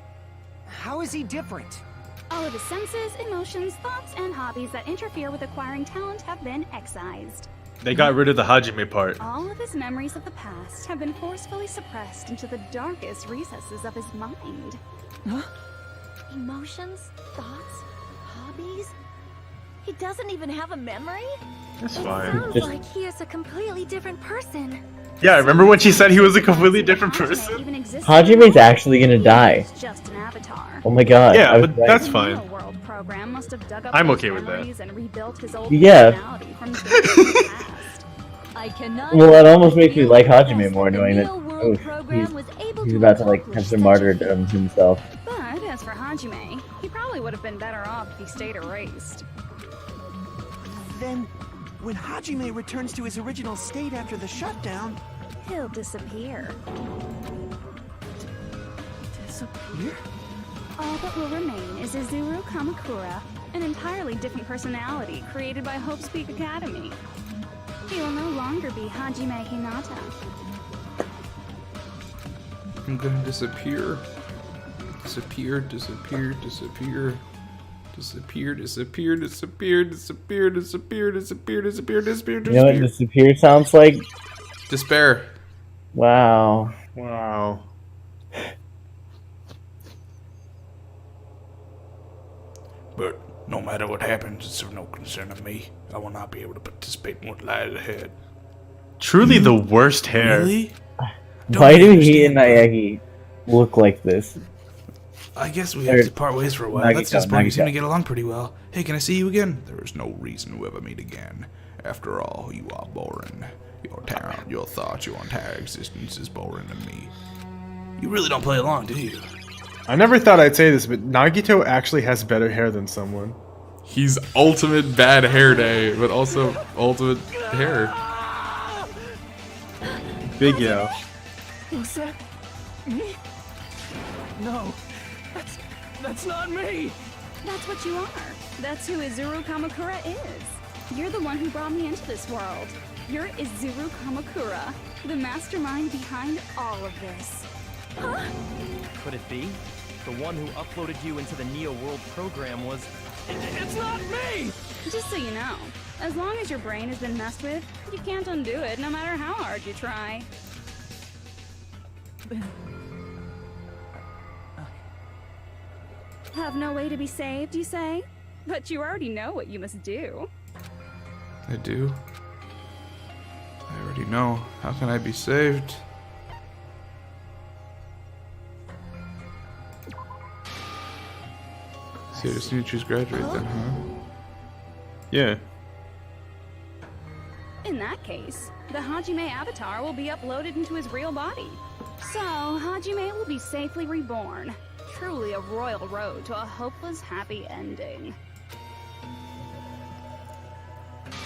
How is he different? All of his senses, emotions, thoughts, and hobbies that interfere with acquiring talent have been excised. They got rid of the Hajime part. All of his memories of the past have been forcefully suppressed into the darkest recesses of his mind. Emotions, thoughts, hobbies. He doesn't even have a memory? That's It fine. sounds Just- like he is a completely different person. Yeah, remember when she said he was a completely different person? Hajime's actually gonna die. Just an avatar. Oh my god. Yeah, I was but right. that's fine. World program must have dug up I'm those okay with that. memories and rebuilt his old Yeah. personality from the past. I cannot Well, that almost makes me like Hajime more, knowing that he's about to like have to martyrdom himself. But as for Hajime, he probably would have been better off if he stayed erased. Then, when Hajime returns to his original state after the shutdown, He'll disappear. disappear? All that will remain is Izuru Kamakura, an entirely different personality created by Hope's Peak Academy. He will no longer be Hajime Hinata. I'm gonna disappear. Disappear, disappear, disappear. Disappear, disappear, disappear, disappear, disappear, disappear, disappear, disappear, You know what disappear. disappear sounds like? Despair. Wow. Wow. But no matter what happens, it's of no concern of me. I will not be able to participate in what lies ahead. Truly the worst hair. Really? Why do he and Naegi look like this? I guess we have to part ways for a while. That's just Nagito, fine. We seem Nagito. to get along pretty well. Hey, can I see you again? There is no reason we'll ever meet again. After all, you are boring. Your talent, your thoughts, your entire existence is boring to me. You really don't play along, do you? I never thought I'd say this, but Nagito actually has better hair than someone. He's ultimate bad hair day, but also ultimate hair. Big yo. Was that me? No, that's not me. That's what you are. That's who Izuru Kamakura is. You're the one who brought me into this world. You're Izuru Kamakura, the mastermind behind all of this. Huh? Could it be? The one who uploaded you into the Neo World program was... It's not me! Just so you know, as long as your brain has been messed with, you can't undo it no matter how hard you try. Have no way to be saved, you say? But you already know what you must do. I do. I already know. How can I be saved? So you just need to choose graduate then, huh? Yeah. In that case, the Hajime avatar will be uploaded into his real body. So, Hajime will be safely reborn. Truly a royal road to a hopeless, happy ending.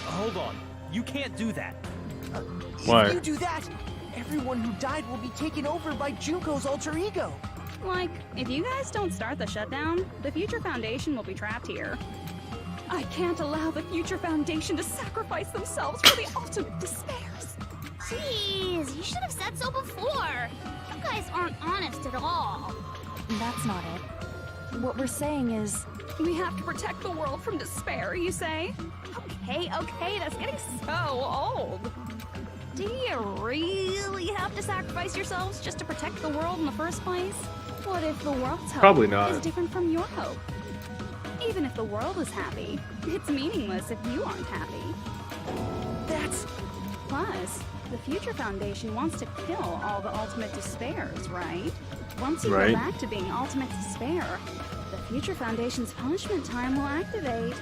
Hold on. You can't do that. Why? If you do that, everyone who died will be taken over by Junko's alter ego. Like, if you guys don't start the shutdown, the Future Foundation will be trapped here. I can't allow the Future Foundation to sacrifice themselves for the ultimate despairs. Jeez, you should have said so before. You guys aren't honest at all. That's not it. What we're saying is... We have to protect the world from despair, you say? Okay, that's getting so old. Do you really have to sacrifice yourselves just to protect the world in the first place? What if the world's hope Probably not. is different from your hope? Even if the world is happy, it's meaningless if you aren't happy. That's... Plus, the Future Foundation wants to kill all the ultimate despairs, right? Once you Right. go back to being ultimate despair, the Future Foundation's punishment time will activate.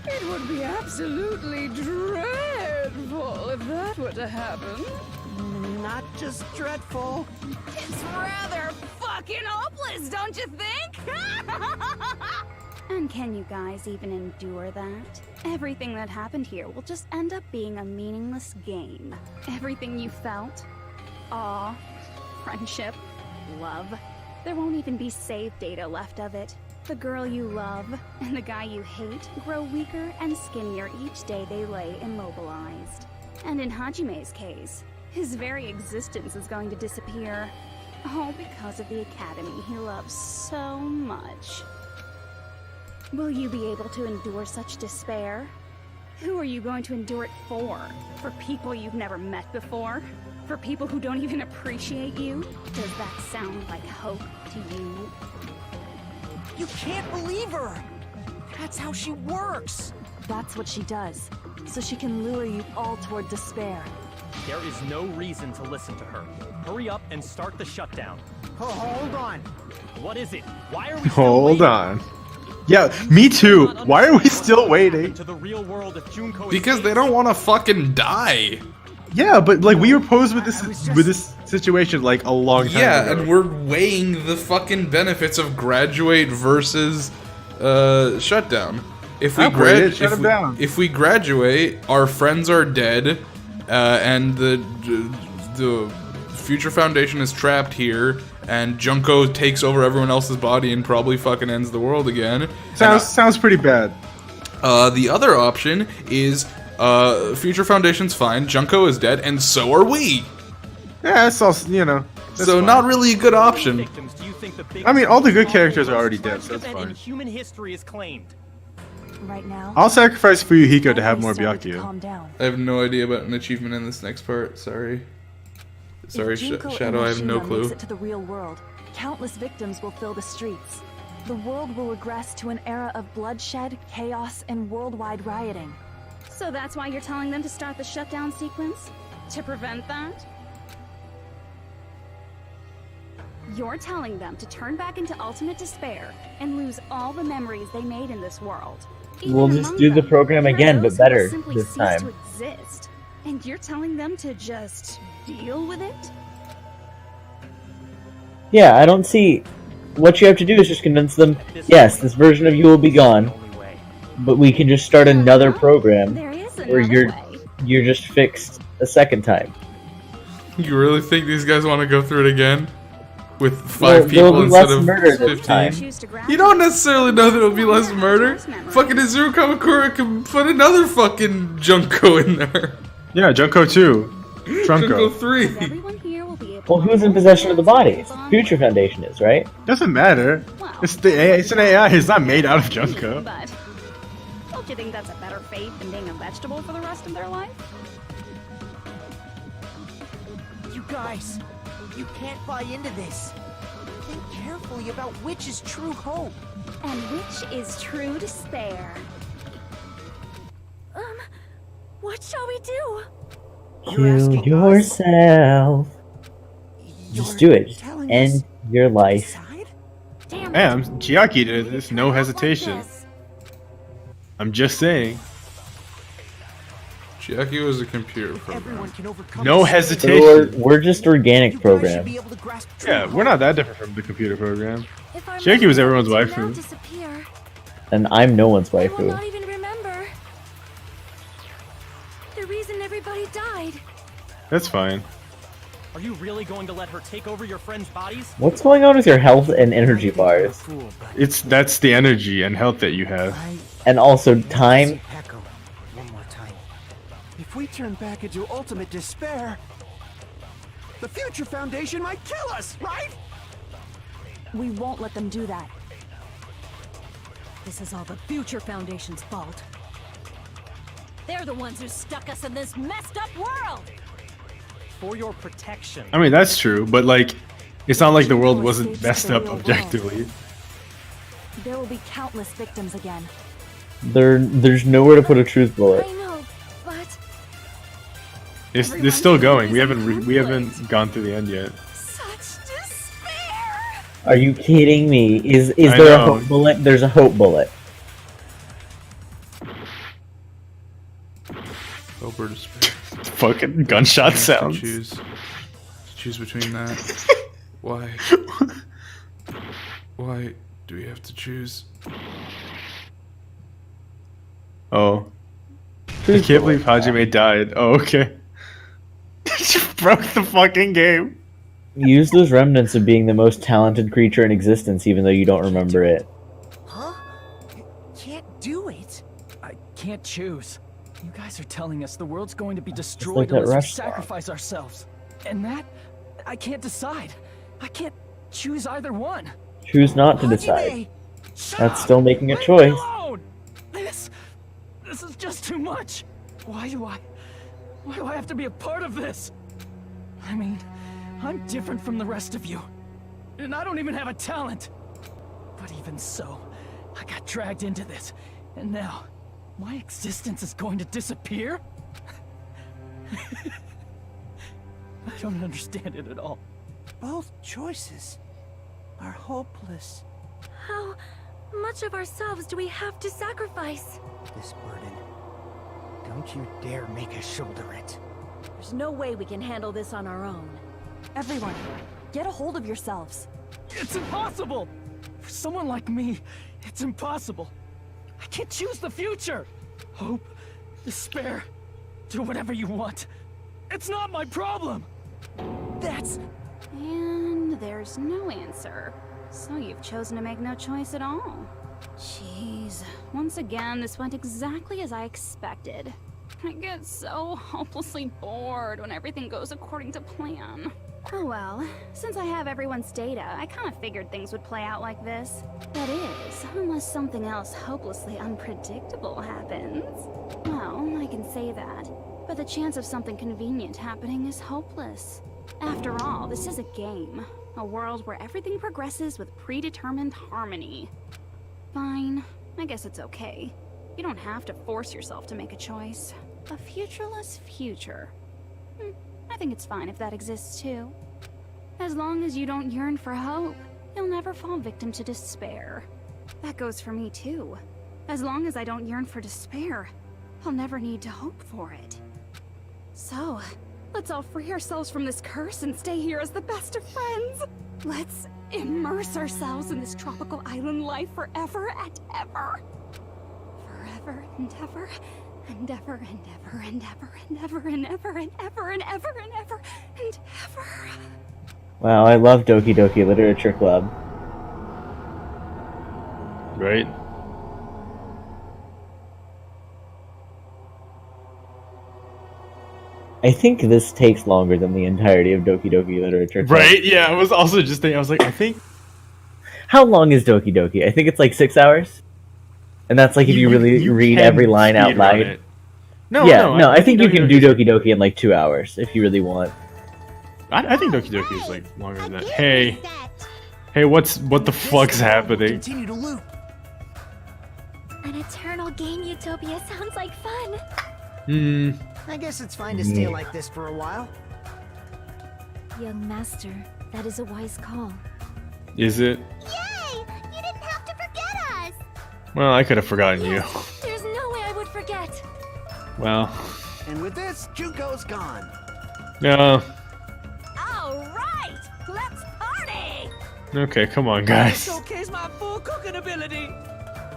It would be absolutely dreadful if that were to happen. not just dreadful. It's rather fucking hopeless, don't you think? And can you guys even endure that? Everything that happened here will just end up being a meaningless game. Everything you felt, awe, friendship, love, there won't even be save data left of it. The girl you love and the guy you hate grow weaker and skinnier each day they lay immobilized. And in Hajime's case, his very existence is going to disappear. All because of the academy he loves so much. Will you be able to endure such despair? Who are you going to endure it for? For people you've never met before? For people who don't even appreciate you? Does that sound like hope to you? You can't believe her! That's how she works! That's what she does, so she can lure you all toward despair. There is no reason to listen to her. Hurry up and start the shutdown. Hold on. What is it? Why are we still Hold waiting? on. Yeah, me too. Why are we still waiting? To the real world if Junko Because they don't want to fucking die. Yeah, but like we were posed with this situation like a long time Yeah, ago. and we're weighing the fucking benefits of graduate versus shutdown. If we Upgrade it, shut 'em down. if we graduate, our friends are dead, and the Future Foundation is trapped here, and Junko takes over everyone else's body and probably fucking ends the world again. Sounds pretty bad. The other option is Future Foundation's fine, Junko is dead, and so are we. Yeah, it's also, you know. that's So fine. not really a good option. Victims, do you think the I mean, all the good biggest characters are already dead, so event that's in fine. human history is claimed. Right now, I'll sacrifice for Yuhiko to have more everybody started to Byakuya. calm down. I have no idea about an achievement in this next part. Sorry. Sorry, If Junko and Shadow, I have no Mishima clue. makes it to the real world, countless victims will fill the streets. The world will regress to an era of bloodshed, chaos, and worldwide rioting. So that's why you're telling them to start the shutdown sequence? To prevent that? You're telling them to turn back into ultimate despair and lose all the memories they made in this world. Even We'll just among do the them, program there are again, those but who will better simply this cease time. to exist. And you're telling them to just deal with it? Yeah, I don't see... What you have to do is just convince them, yes, this version of you will be gone, but we can just start another program There is where another you're just fixed a second time. You really think these guys want to go through it again? With Well, 5 there'll people be instead less of murder this 15? time. You don't necessarily know that it'll be less murder. Fucking Izuru Kamakura can put another fucking Junko in there. Yeah, Junko 2. Junko Trunko. 3. Well, who's in possession of the bodies? Future Foundation is, right? Doesn't matter. It's an AI. It's not made out of Junko. But don't you think that's a better fate than being a vegetable for the rest of their life? You guys, you can't buy into this. Think carefully about which is true hope. And which is true despair? What shall we do? Kill yourself. Just do it. Just end your life. Damn, Chiaki did this, no hesitation. I'm just saying. Chiaki was a computer program. No hesitation. We're just organic program. Yeah, we're not that different from the computer program. Chiaki was everyone's waifu. Disappear. And I'm no one's I will waifu. not even remember. The reason everybody died. That's fine. Are you really going to let her take over your friends' bodies? What's going on with your health and energy bars? That's the energy and health that you have. And also time. Echo, one more time. If we turn back into ultimate despair, the Future Foundation might kill us, right? We won't let them do that. This is all the Future Foundation's fault. They're the ones who stuck us in this messed up world! For your protection. I mean, that's true, but like, it's not like the world wasn't messed up objectively. There will be countless victims again. There's nowhere to put a truth bullet. I know, but It's still going. We haven't gone through the end yet. such despair! Are you kidding me? Is I there know. a hope bullet? There's a hope bullet. Hope or despair. Fucking gunshot sounds. Choose between that. Why? Why do we have to choose? Oh. I can't believe Hajime died. Oh, okay. You broke the fucking game. Use those remnants of being the most talented creature in existence, even though you don't remember it. Huh? Can't do it. I can't choose. You guys are telling us the world's going to be like destroyed that unless we restaurant. sacrifice ourselves. And that, I can't decide. I can't choose either one. Choose not to decide. That's still making a choice. Alone! This is just too much. Why do I have to be a part of this? I mean, I'm different from the rest of you. And I don't even have a talent. But even so, I got dragged into this. And now, my existence is going to disappear? I don't understand it at all. Both choices are hopeless. How much of ourselves do we have to sacrifice? This burden. Don't you dare make us shoulder it. There's no way we can handle this on our own. Everyone, get a hold of yourselves. It's impossible! For someone like me, it's impossible. I can't choose the future! Hope, despair, do whatever you want. It's not my problem! That's... And there's no answer. So you've chosen to make no choice at all. Jeez. Once again, this went exactly as I expected. I get so hopelessly bored when everything goes according to plan. Oh well, since I have everyone's data, I kind of figured things would play out like this. That is, unless something else hopelessly unpredictable happens. Well, I can say that, but the chance of something convenient happening is hopeless. After all, this is a game. A world where everything progresses with predetermined harmony. Fine, I guess it's okay. You don't have to force yourself to make a choice. A futureless future. I think it's fine if that exists too. As long as you don't yearn for hope, you'll never fall victim to despair. That goes for me too. As long as I don't yearn for despair, I'll never need to hope for it. So, let's all free ourselves from this curse and stay here as the best of friends. Let's immerse ourselves in this tropical island life forever and ever. Forever and ever and ever and ever and ever and ever and ever and ever and ever and ever and ever. Wow, I love Doki Doki Literature Club. Right? I think this takes longer than the entirety of Doki Doki Literature Club. Right? Yeah, I was also just thinking, I was like, I think... How long is Doki Doki? I think it's like 6 hours? And that's like if you really read can every line out speedrun loud. it. No, yeah, no, I think you can do Doki Doki in like 2 hours if you really want. I think Doki Doki is like longer than that. Hey, what the fuck's happening? Continue to loot. An eternal game utopia sounds like fun. I guess it's fine to stay like this for a while. Young master, that is a wise call. Is it? Yay! You didn't have to forget us! Well, I could have forgotten you. There's no way I would forget. Well, And with this, Junko's gone. no. Alright! Let's party! Okay, come on, guys. Showcase my full cooking ability!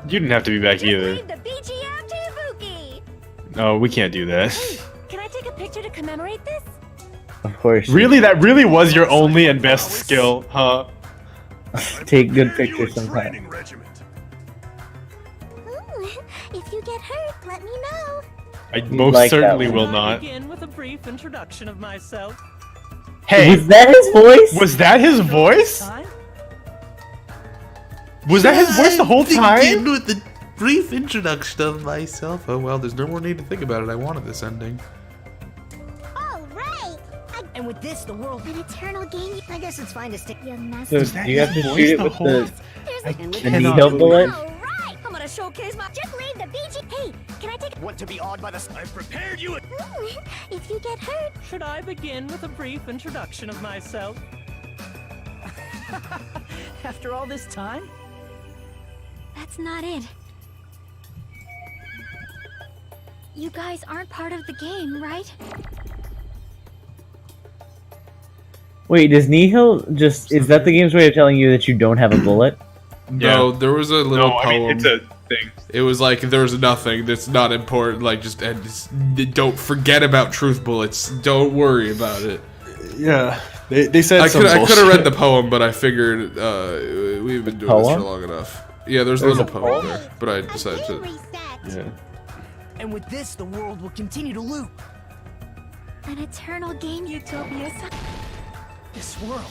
You didn't have to be back either. The BGM to Ibuki! No, we can't do that. Can I take a picture to commemorate this? Of course. Really, that really was your only and best skill, huh? Take good pictures sometimes. If you get hurt, let me know. I most like that certainly one. will not. Begin with a brief introduction of myself. Hey, Was that his voice? was that his voice? Was that his voice the whole time? Begin with the brief introduction of myself. Oh well, there's no more need to think about it. I wanted this ending. All right. And with this, the world. An eternal game. I guess it's fine to stick. You messed So up. do you have to shoot it with the There's needle bullet? All right. I'm gonna showcase my. Just leave the BG. Hey, can I take? Want to be awed by the? I've prepared you. If you get hurt. Should I begin with a brief introduction of myself? After all this time? That's not it. You guys aren't part of the game, right? Wait, does Nihil just... Is that the game's way of telling you that you don't have a bullet? No, there was a little No, poem. I mean, it's a thing. It was like, there's nothing that's not important. Like, just don't forget about truth bullets. Don't worry about it. Yeah, they said I some could have bullshit. read the poem, but I figured we've been doing this for Poem? long enough. Yeah, there's a There's little a poem poem? there, but I decided to. Yeah. And with this, the world will continue to loop. An eternal game utopia. This world.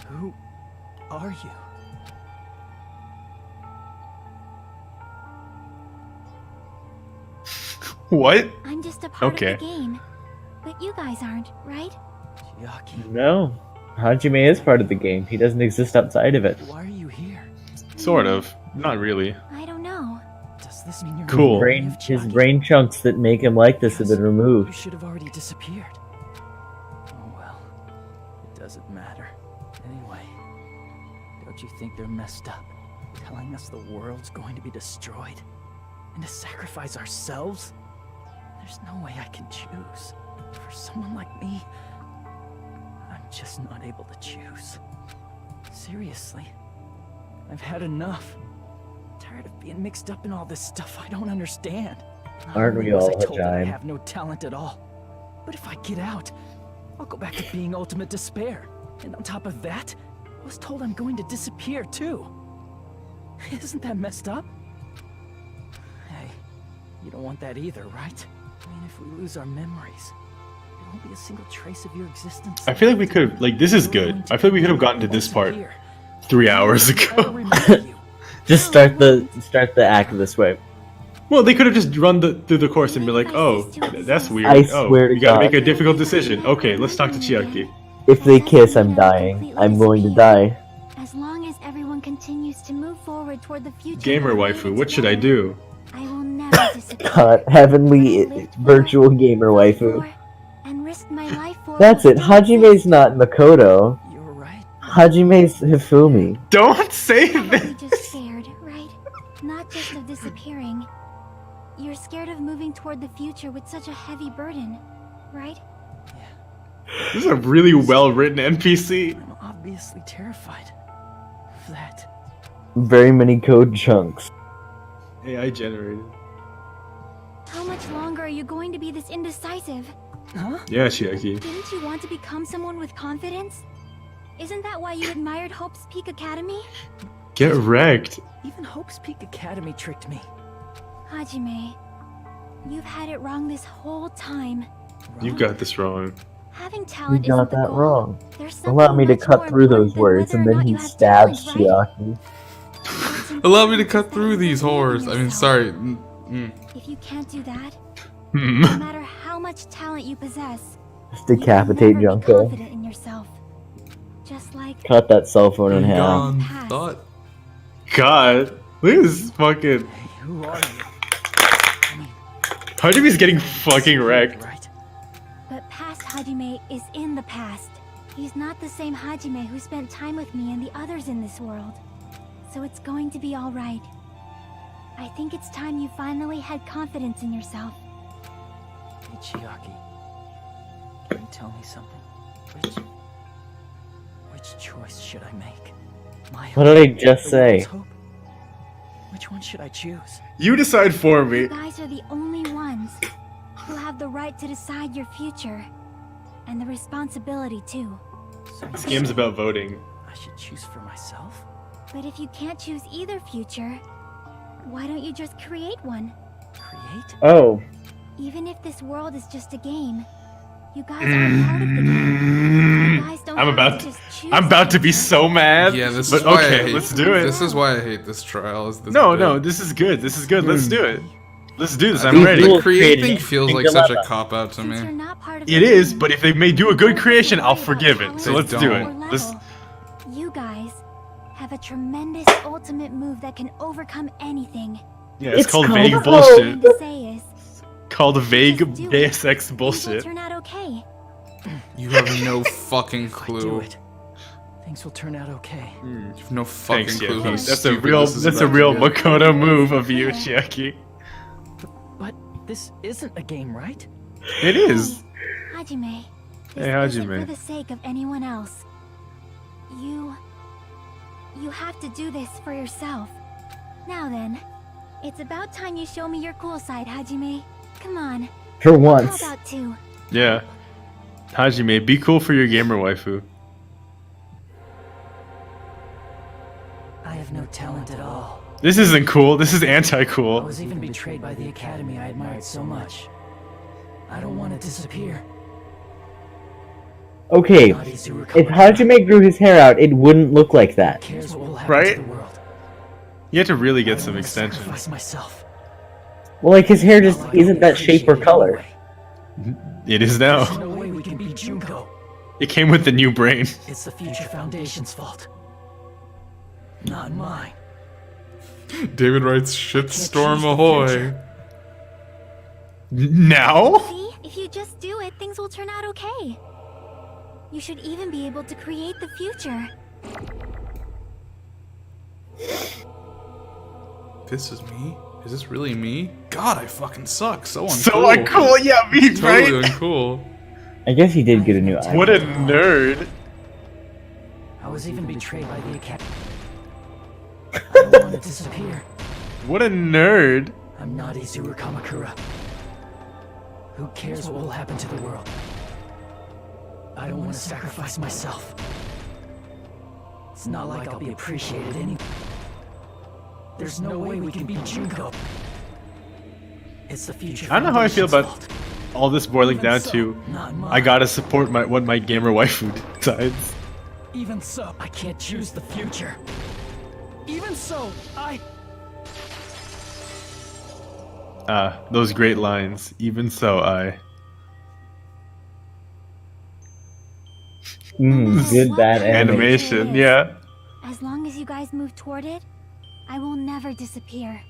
Who are you? What? I'm just a part Okay. of the game. But you guys aren't, right? No. Hajime is part of the game. He doesn't exist outside of it. Why are you here? Sort of. Not really. I don't know. Does this mean you're Cool. His brain chunks that make him like this have been You removed. should have already disappeared. Oh well. It doesn't matter. Anyway, don't you think they're messed up? Telling us the world's going to be destroyed? And to sacrifice ourselves? There's no way I can choose. For someone like me, I'm just not able to choose. Seriously. I've had enough. Tired of being mixed up in all this stuff I don't understand. Not Aren't only we was all, I told that I Hajime? have no talent at all. But if I get out, I'll go back to being ultimate despair. And on top of that, I was told I'm going to disappear too. Isn't that messed up? Hey, you don't want that either, right? I mean, if we lose our memories, there won't be a single trace of your existence. I feel like we could have, like, this is good. I feel like we could have gotten to this part 3 hours ago. Just start the act this way. Well, they could have just run through the course and be like, oh, that's weird. I Oh, swear to we gotta God. make a difficult decision. Okay, let's talk to Chiaki. If they kiss, I'm dying. I'm going to die. As long as everyone continues to move forward toward the future. Gamer waifu, what should I do? I will never disappear. God, heavenly virtual gamer waifu. And risk my life for. That's it. Hajime's not Makoto. You're right. Hajime's Hifumi. Don't say You're just scared, right? Not just of disappearing. You're scared of moving toward the future with such a heavy burden, right? This is a really well-written NPC. I'm obviously terrified of that. Very many code chunks. AI generated. How much longer are you going to be this indecisive? Huh? Yeah, Chiaki. Didn't you want to become someone with confidence? Isn't that why you admired Hope's Peak Academy? Get wrecked. Even Hope's Peak Academy tricked me. Hajime, you've had it wrong this whole time. You got this wrong. Having You talent got isn't the that goal. wrong. There's Allow something me to much cut more through those important than words, and whether or then not he you have stabs talent, Chiaki. Allow me to cut through these whores. I mean, sorry. If you can't do that, Hmm. no matter how much talent you possess, Just decapitate never be Junko. confident in yourself. Just like Cut that cell phone in half. Gone thought. God, look at this fucking. Who are you? Hajime's getting fucking wrecked. But past Hajime is in the past. He's not the same Hajime who spent time with me and the others in this world. So it's going to be alright. I think it's time you finally had confidence in yourself. Hey, Chiaki. Can you tell me something? Which choice should I make? My What did I hope, just the say? world's hope? Which one should I choose? You decide for me. You guys are the only ones who have the right to decide your future. And the responsibility, too. This game's about voting. I should choose for myself? But if you can't choose either future, why don't you just create one? Create? Oh. Even if this world is just a game, you guys are a part of the game. You guys don't I'm have about to just choose I'm about to be so mad. Yeah, this but is why I okay, hate, let's do it. This is why I hate this trial. Is this No, bit. no, this is good. This is good. Let's do it. Let's do this. I I'm mean, ready. The create thing feels like such a cop out to me. It is, but if they may do a good creation, I'll forgive it. So let's do it. Let's. You guys have a tremendous ultimate move that can overcome anything. Yeah, it's called vague bullshit. Say is, Called vague Deus Ex bullshit. turn out okay. You have no fucking clue. Things will turn out okay. You have no fucking Thanks, clue. How Yaki. That's a stupid real. this is That's a about real to get. Makoto move of you, Chiaki. But this isn't a game, right? It is. Hajime, this Hey, isn't Hajime. for the sake of anyone else. You have to do this for yourself. Now then, it's about time you show me your cool side, Hajime. Come on. For once. How about two? Yeah. Hajime, be cool for your gamer waifu. I have no talent at all. This isn't cool. This is I anti-cool. was even betrayed by the academy I admired so much. I don't want to disappear. Okay, if Hajime grew his hair out, it wouldn't look like that. Cares what will happen Right? to the world. You have to really get some extensions. Sacrifice myself. Well, like, his hair just isn't that shape or color. It is There's now. no way we can beat Junko. It came with the new brain. It's the Future Foundation's fault. Not mine. David writes shitstorm ahoy. Now? See? If you just do it, things will turn out okay. You should even be able to create the future. This is me? Is this really me? God, I fucking suck. So uncool. So uncool, yeah, me, Totally right? uncool. I guess he did get a new eye. What a nerd. I was even betrayed by the academy. I don't want to disappear. What a nerd. I'm not Izuru Kamakura. Who cares what will happen to the world? I don't want to sacrifice myself. It's not like I'll be appreciated anyway. There's no way we can beat Junko. It's the future. I don't know how I feel about Foundation's all this boiling down to not mine. I gotta support what my gamer waifu decides. Even so, I can't choose the future. Even so, Those great lines. Even so, Good, bad animation. Yeah. As long as you guys move toward it, I will never disappear.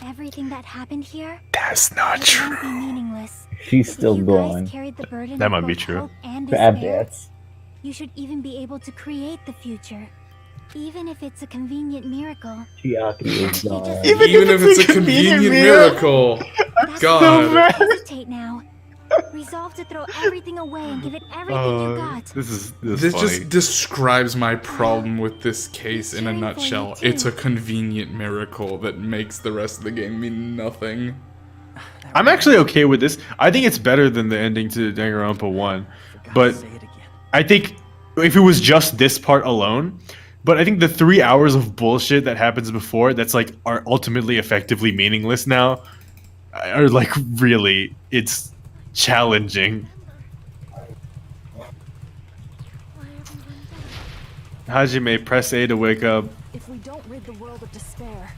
Everything that happened here, that's not true. Won't be meaningless. She's still If you going. guys carried the burden That of might be both true. hope and Bad despair, dance. you should even be able to create the future. Even if it's a convenient miracle. Chiaki is gone. Even if it's a convenient miracle. God. Hesitate now. Resolve to throw everything away and give it everything you got. This This funny. just describes my problem with this case in a nutshell. It's a convenient miracle that makes the rest of the game mean nothing. I'm actually okay with this. I think it's better than the ending to Danganronpa 1. But I think if it was just this part alone, but I think the 3 hours of bullshit that happens before that's like are ultimately effectively meaningless now are like really, it's challenging. Hajime, press A to wake up. If we don't rid the world of despair,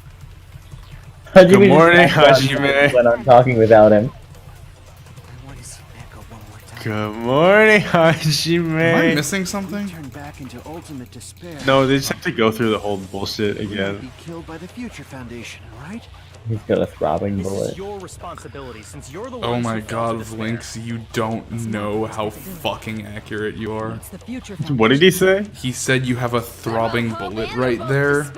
Hajime Good just morning, passed out Hajime. when I'm talking without him. Good morning, Am I Hajime. missing something? Turn back into ultimate despair. No, they just have to go through the whole bullshit again. Be killed by the Future Foundation, right? He's got a throbbing This bullet. is your responsibility since you're the Oh ones my who fell god, to despair. Vlinx, you don't know how fucking accurate you are. it's the future. What did he say? He said you have a throbbing bullet right there.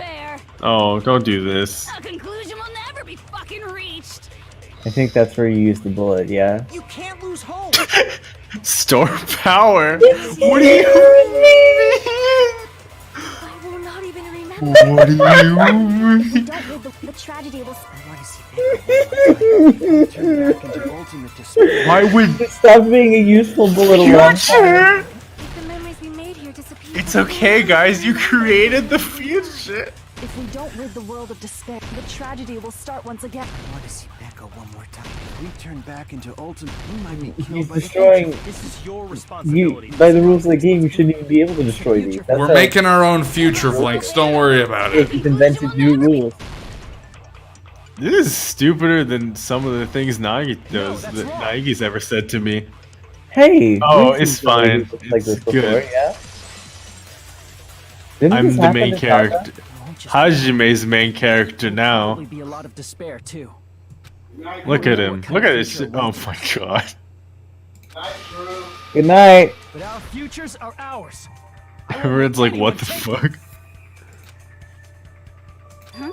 Oh, don't do this. A conclusion will never be fucking reached. I think that's where you use the bullet, yeah? You can't lose hope. Store power? What do you I will not even remember. What do you mean? Don't rid the the tragedy will. I want to see Becca turn back into ultimate despair. Why would Stop being a useful bullet along? The memories we made here disappear. It's okay, guys. You created the future. If we don't rid the world of despair, the tragedy will start once again. I want to see Becca one more time. If we turn back into ultimate, we might be He's killed by destroying. This is your You, responsibility. by the rules of the game, you shouldn't even be able to destroy these. That's We're how making our own future, Vlinx. Don't worry about it. it's invented new rules. This is stupider than some of the things Nagi does that Nagi's ever said to me. Hey. Oh, we've it's seen somebody fine. who looks like It's this before, good. yeah? Didn't I'm this the happen main in character. Saga? Hajime's main character now. Probably be a lot of despair too. Look at him. Look at this. Oh my god. Good night. But our futures are ours. Everyone's like, what the fuck? Huh?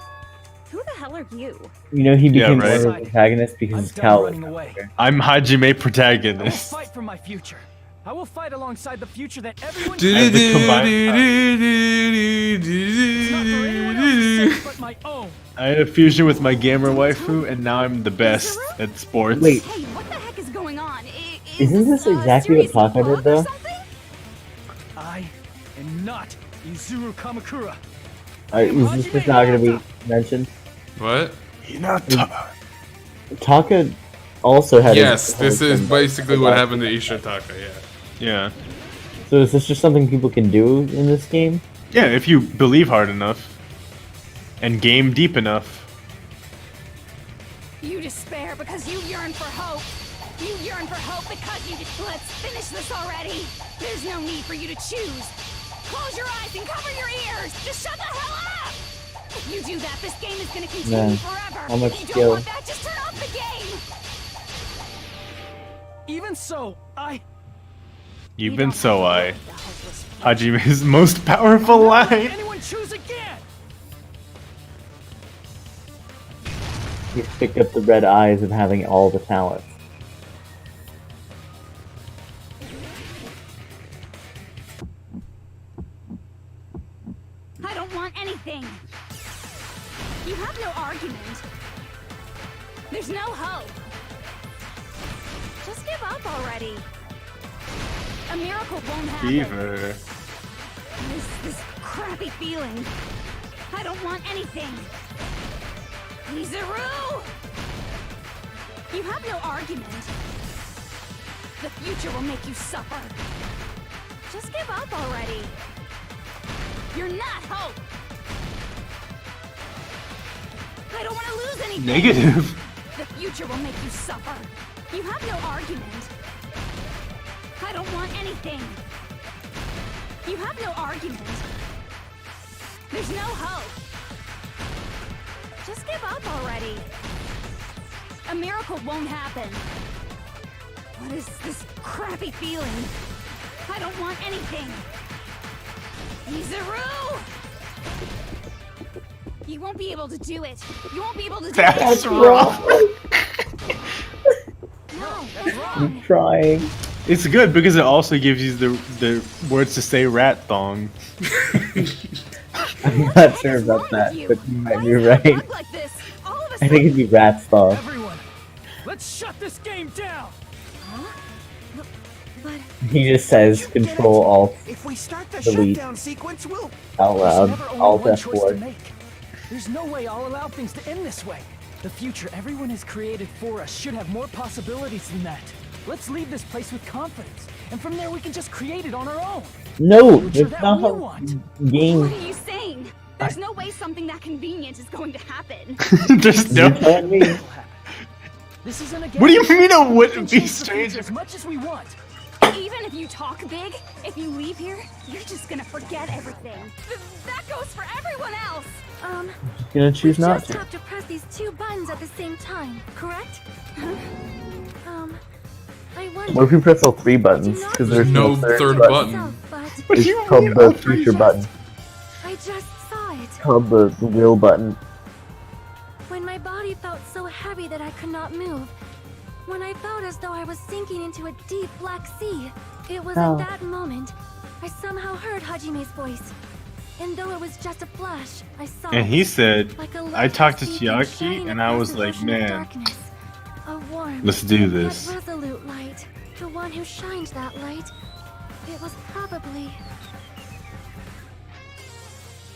Who the hell are you? You know, he Yeah, became right. more of a protagonist because his done cowl. running away. I'm Hajime I will protagonist. fight for my future. I will fight alongside the future that everyone. And the combined- It's not for anyone else's sake but my own. I had a fusion with my gamer waifu, and now I'm the best at sports. Wait. Hey, what the heck is going on? Isn't this exactly what Taka did, though? I am not Izuru Kamakura. Is this just not going to be mentioned? What? Taka also had. Yes, his this is origin. basically what happened to Ishitaka, yeah. Yeah. So is this just something people can do in this game? Yeah, if you believe hard enough. And game deep enough. You despair because you yearn for hope. You yearn for hope because you just. Let's finish this already. There's no need for you to choose. Close your eyes and cover your ears. Just shut the hell up. If you do that, this game is going to continue Man, forever. how much If you skill. don't want that, just turn off the game. Even so, Even so, Hajime's most powerful line. anyone choose again. He's picked up the red eyes of having all the talents. I don't want anything. You have no argument. There's no hope. Just give up already. A miracle won't happen. Fever. This crappy feeling. I don't want anything. Izuru! You have no argument. The future will make you suffer. Just give up already. You're not hope. I don't want to lose anything. Negative. The future will make you suffer. You have no argument. I don't want anything. You have no argument. There's no hope. Just give up already. A miracle won't happen. What is this crappy feeling? I don't want anything. Izuru! You won't be able to do it. You won't be able to do it. That's wrong. No, that's wrong. I'm trying. It's good because it also gives you the words to say rat thong. I'm not sure about that, but you might be right. Like this, all of us. I think it'd be rat style. Everyone, let's shut this game down. But He just says Control Alt If we start the Delete. shutdown sequence, we'll. out There's loud. never only Alt one choice to F4. make. There's no way I'll allow things to end this way. The future everyone has created for us should have more possibilities than that. Let's leave this place with confidence, and from there we can just create it on our own. No, Future that's that not we how want. what game. are you saying? There's no way something that convenient is going to happen. There's You're no. telling me. This isn't a game. What do you mean it We wouldn't can be change the strange? future as much as we want. Even if you talk big, if you leave here, you're just gonna forget everything. That goes for everyone else. Gonna choose not Just to. have to press these two buttons at the same time, correct? I wonder. What if we press all three buttons? Because there's No no third button. button. But What do It's you called mean? the future button. I just saw it. It's called the will button. When my body felt so heavy that I could not move. When I felt as though I was sinking into a deep black sea. It was Oh. at that moment I somehow heard Hajime's voice. And though it was just a flash, I saw And he said, like a I light talked to deep and shining Chiaki, and I across was the like, ocean of man, darkness. A warm, let's do yet this. resolute light. The one who shined that light. It was probably...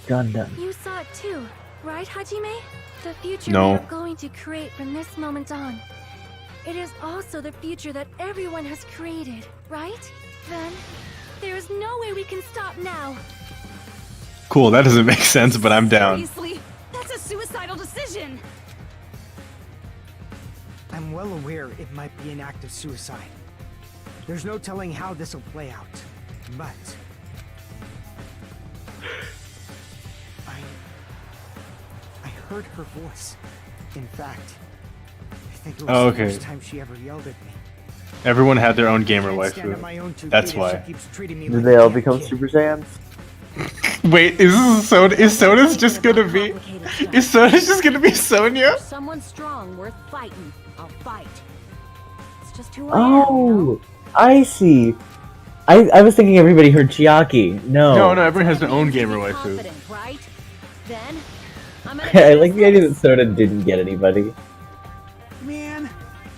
Gundam. You saw it too, right, Hajime? The future No. we are going to create from this moment on. It is also the future that everyone has created, right? Then, there is no way we can stop now. Cool, that doesn't make sense, but I'm down. Seriously, that's a suicidal decision. I'm well aware it might be an act of suicide. There's no telling how this will play out, but I heard her voice. In fact, I think it was Oh, the okay. first time she ever yelled at me. Everyone had their own gamer Can't stand on my own waifu. two That's feet if why. she keeps treating me Did like they a all damn become kid. Super Saiyans? Wait, is Soda's just gonna be? Is Soda's just gonna be Sonya? Someone strong worth fighting. I'll fight. It's just who I am. You know? Oh, I see. I was thinking everybody heard Chiaki. No. No, everyone has their own gamer waifu. Confident, right? Then I'm gonna I like the idea that Soda didn't get anybody. Man,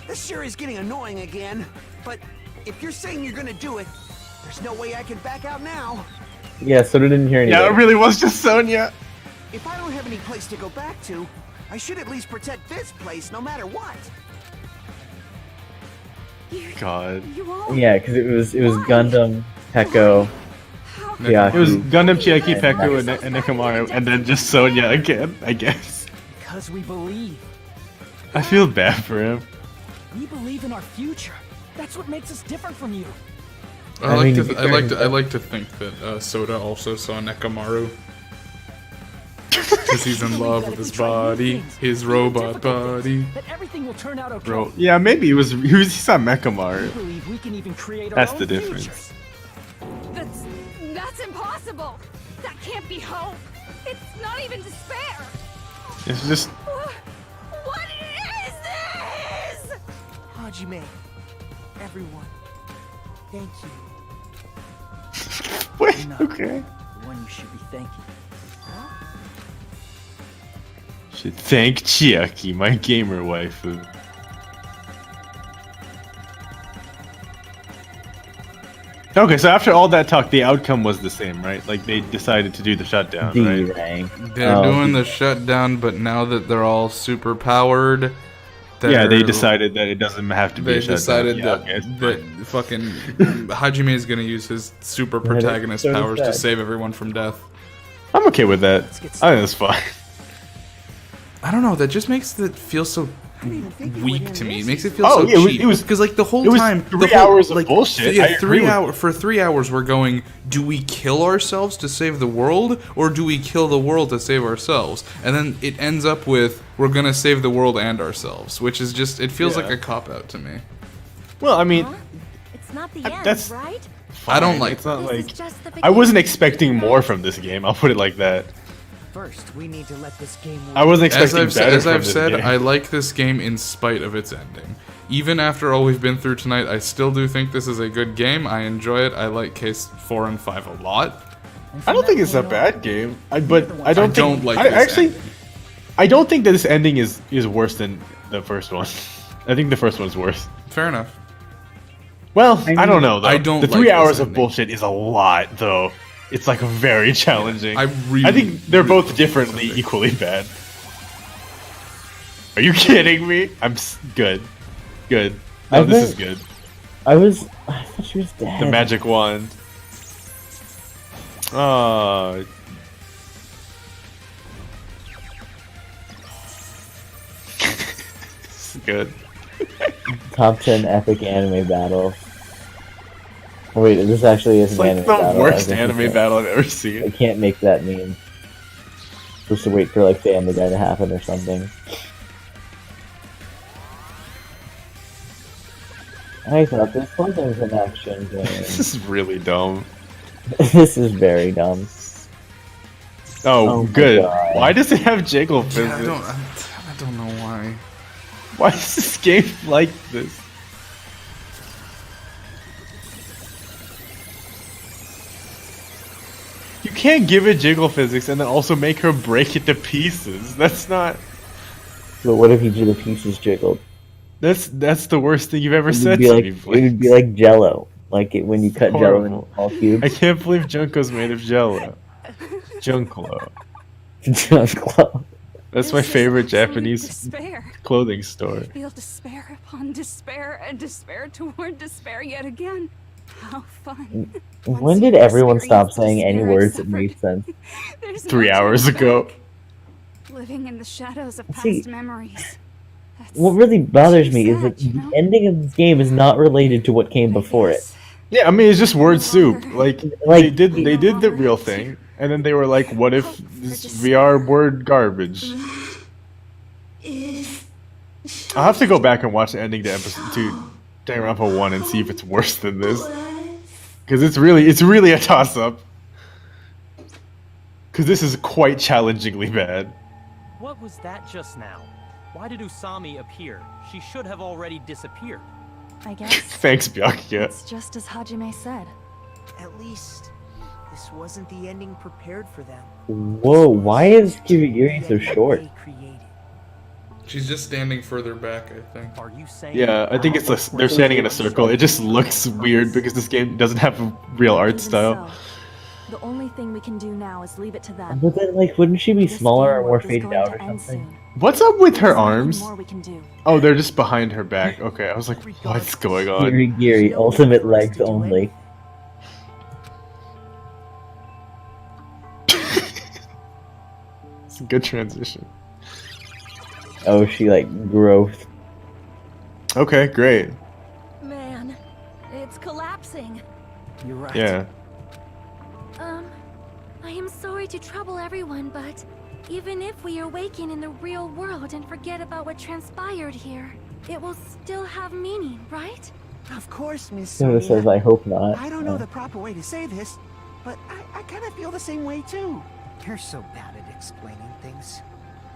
this sure is getting annoying again. But if you're saying you're gonna do it, there's no way I can back out now. Yeah, Soda didn't hear anybody. Yeah, it really was just Sonya. If I don't have any place to go back to, I should at least protect this place no matter what. God. Yeah, because it was Gundam, Peko, Chiaki. It was Gundam, Chiaki, Peko, and Nekomaru, and then just Sonya again, I guess. Because we believe. I feel bad for him. We believe in our future. That's what makes us different from you. I like to think that Soda also saw Nekomaru. Because he's in love with his body, his robot body. That everything will turn out okay. Bro, yeah, maybe he saw Mechamaru. We believe we can even create our That's own the difference. futures. That's impossible. That can't be hope. It's not even despair. It's just What is this? Hajime, everyone, thank you. Wait, You're not okay. the one you should be thanking. Should thank Chiaki, my gamer waifu. Okay, so after all that talk, the outcome was the same, right? Like they decided to do the shutdown, right? They're doing the shutdown, but now that they're all super powered, Yeah, they decided that it doesn't have to be They a shutdown. decided Yeah, that, okay, it's that fucking Hajime is gonna use his super protagonist powers to save everyone from death. I'm okay with that. I think that's fine. I don't know. That just makes it feel so weak to me. It makes it feel Oh, so yeah, cheap. it was because like the whole it was time, 3 the whole, hours of like, bullshit. Yeah, I agree with for 3 hours we're going. Do we kill ourselves to save the world, or do we kill the world to save ourselves? And then it ends up with we're gonna save the world and ourselves, which is just it feels like a cop out to me. Well, I mean, It's not the end, that's right? I don't like. It's not This like is just the I wasn't beginning. expecting more from this game. I'll put it like that. First, we need to let this game work. I wasn't expecting better As from I've this said, game. I like this game in spite of its ending. Even after all we've been through tonight, I still do think this is a good game. I enjoy it. I like Case 4 and 5 a lot. I don't think it's a bad game. But I don't think like I this actually ending. I don't think that this ending is worse than the first one. I think the first one's worse. Fair enough. Well, I don't know though. I don't The like 3 this hours of ending. bullshit is a lot though. It's like very challenging. I think they're both differently equally bad. Are you kidding me? Good. Good. No, I this think- is good. I thought she was dead. The magic wand. Oh. This is good. Top 10 epic anime battle. Oh, wait, this actually is It's an like anime the battle. worst I think anime battle I've ever seen. I can't make that meme. Supposed to wait for like Family Guy to happen or something. I thought this was an action game. This is really dumb. This is very dumb. Oh, my good. God. Why does it have Jiggle physics? Yeah, I don't know why. Why is this game like this? You can't give it jiggle physics and then also make her break it to pieces. That's not. But what if each of the pieces jiggled? That's the worst thing you've ever It would said be to like me. it would be like Jello, like when you cut Jello into small I cubes. can't believe Junko's made of Jello. Junklo. Junklo. That's my favorite Japanese despair. clothing store. Feel despair upon despair and despair toward despair yet again. How fun. When did everyone stop saying any words that made sense? 3 hours ago. Living in the shadows of See, past memories. What really bothers me is that the ending of this game is not related to what came before it. Yeah, I mean it's just word soup. Like they did the real thing, and then they were like, "What if this VR word garbage?" I'll have to go back and watch the ending to episode to Danganronpa 1 and see if it's worse than this, because it's really a toss up. Because this is quite challengingly bad. What was that just now? Why did Usami appear? She should have already disappeared. I guess Thanks, Byakuya. it's just as Hajime said. At least this wasn't the ending prepared for them. Whoa, why is Kirigiri so short? She's just standing further back, I think. Are you saying? Yeah, I think it's they're standing in a circle. It just looks weird because this game doesn't have a real art style. The only thing we can do now is leave it to them. But then, like, wouldn't she be smaller or more faded out or something? What's up with her arms? More we can do. Oh, they're just behind her back. Okay, I was like, what's going on? Kirigiri, ultimate legs only. It's a good transition. Oh, she like growth. Okay, great. Man, it's collapsing. You're right. Yeah. I am sorry to trouble everyone, but even if we awaken in the real world and forget about what transpired here, it will still have meaning, right? Of course, Miss Soda Sonia. says, I hope not. I don't know the proper way to say this, but I kind of feel the same way too. You're so bad at explaining things.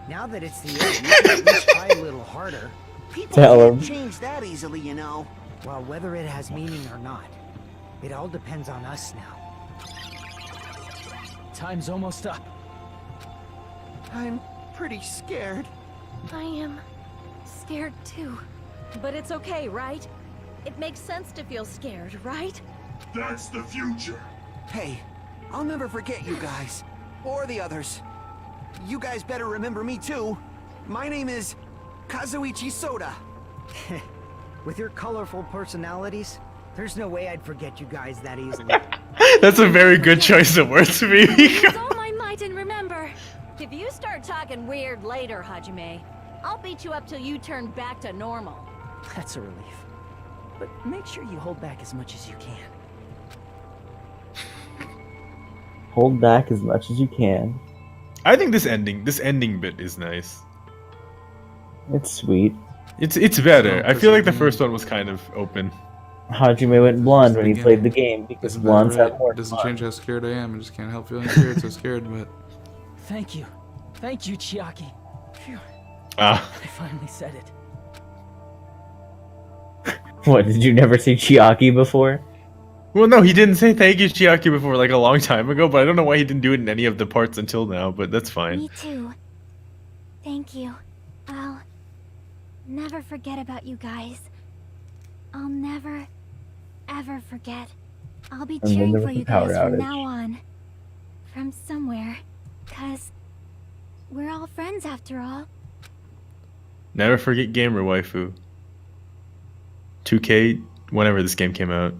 Now that it's the end, you can at least try a little harder. People Tell can't him. change that easily, you know. Well, whether it has meaning or not, it all depends on us now. Time's almost up. I'm pretty scared. I am scared too. But it's okay, right? It makes sense to feel scared, right? That's the future. Hey, I'll never forget you guys. Or the others. You guys better remember me too. My name is Kazuichi Soda. With your colorful personalities, there's no way I'd forget you guys that easily. That's a very good choice of words to me. With all my might and remember. If you start talking weird later, Hajime, I'll beat you up till you turn back to normal. That's a relief. But make sure you hold back as much as you can. Hold back as much as you can. I think this ending bit is nice. It's sweet. It's better. I feel like the first one was kind of open. Hajime went blonde when he played the game because Isn't blondes that right? have more Doesn't fun. change how scared I am. I just can't help feeling scared. So scared, but Thank you. Thank you, Chiaki. Phew. Ah. I finally said it. What, did you never see Chiaki before? Well, no, he didn't say thank you, Chiaki, before, like, a long time ago, but I don't know why he didn't do it in any of the parts until now, but that's fine. Me too. Thank you. I'll never forget about you guys. I'll never, ever forget. I'll be And then cheering there for was the you power guys from outage. now on. From somewhere. 'Cause we're all friends after all. Never forget Gamer Waifu. 2K, whenever this game came out.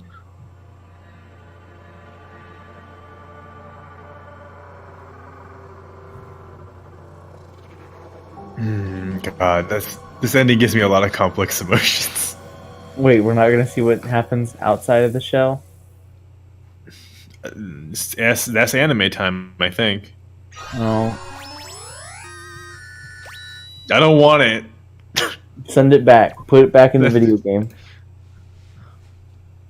God, this ending gives me a lot of complex emotions. Wait, we're not gonna see what happens outside of the shell? That's anime time, I think. Oh. I don't want it. Send it back. Put it back in the video game.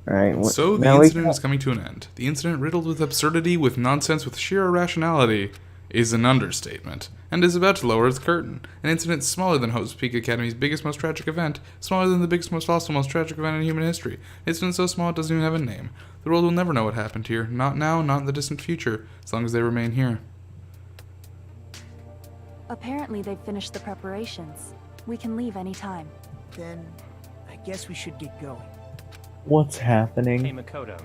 Alright, so the now we incident is coming to an end. The incident riddled with absurdity, with nonsense, with sheer irrationality. is an understatement, and is about to lower its curtain. An incident smaller than Hope's Peak Academy's biggest, most tragic event, smaller than the biggest, most awesome, most tragic event in human history. An incident so small it doesn't even have a name. The world will never know what happened here, not now, not in the distant future, as long as they remain here. Apparently they've finished the preparations. We can leave any time. Then I guess we should get going. What's happening? Hey, Makoto.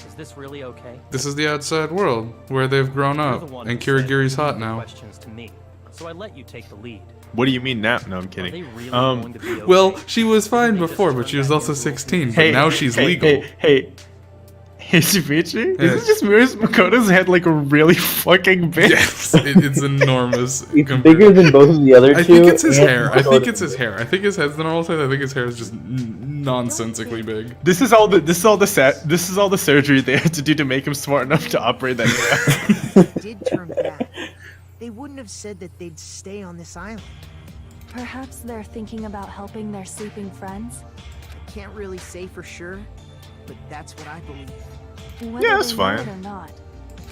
Is this really okay? This is the outside world, where they've grown You're up, the one and who said Kirigiri's you hot leave now. Questions to me, so I let you take the lead. What do you mean now? No, I'm Are they kidding. really going to be okay? Well, she was fine before, but she was also 16, but now she's legal. Hey, Shibichi? Yeah. This just mirrors Makoto's head like really fucking big. Yes, it's enormous. It's bigger than both of the other two. I think it's his and hair. I think Makoto's it's his hair. I think his head's the normal size. I think his hair is just nonsensically big. This is all the surgery they had to do to make him smart enough to operate that way. If it did turn bad, they wouldn't have said that they'd stay on this island. Perhaps they're thinking about helping their sleeping friends? I can't really say for sure, but that's what I believe. Whether Yeah, that's they know fine. it or not,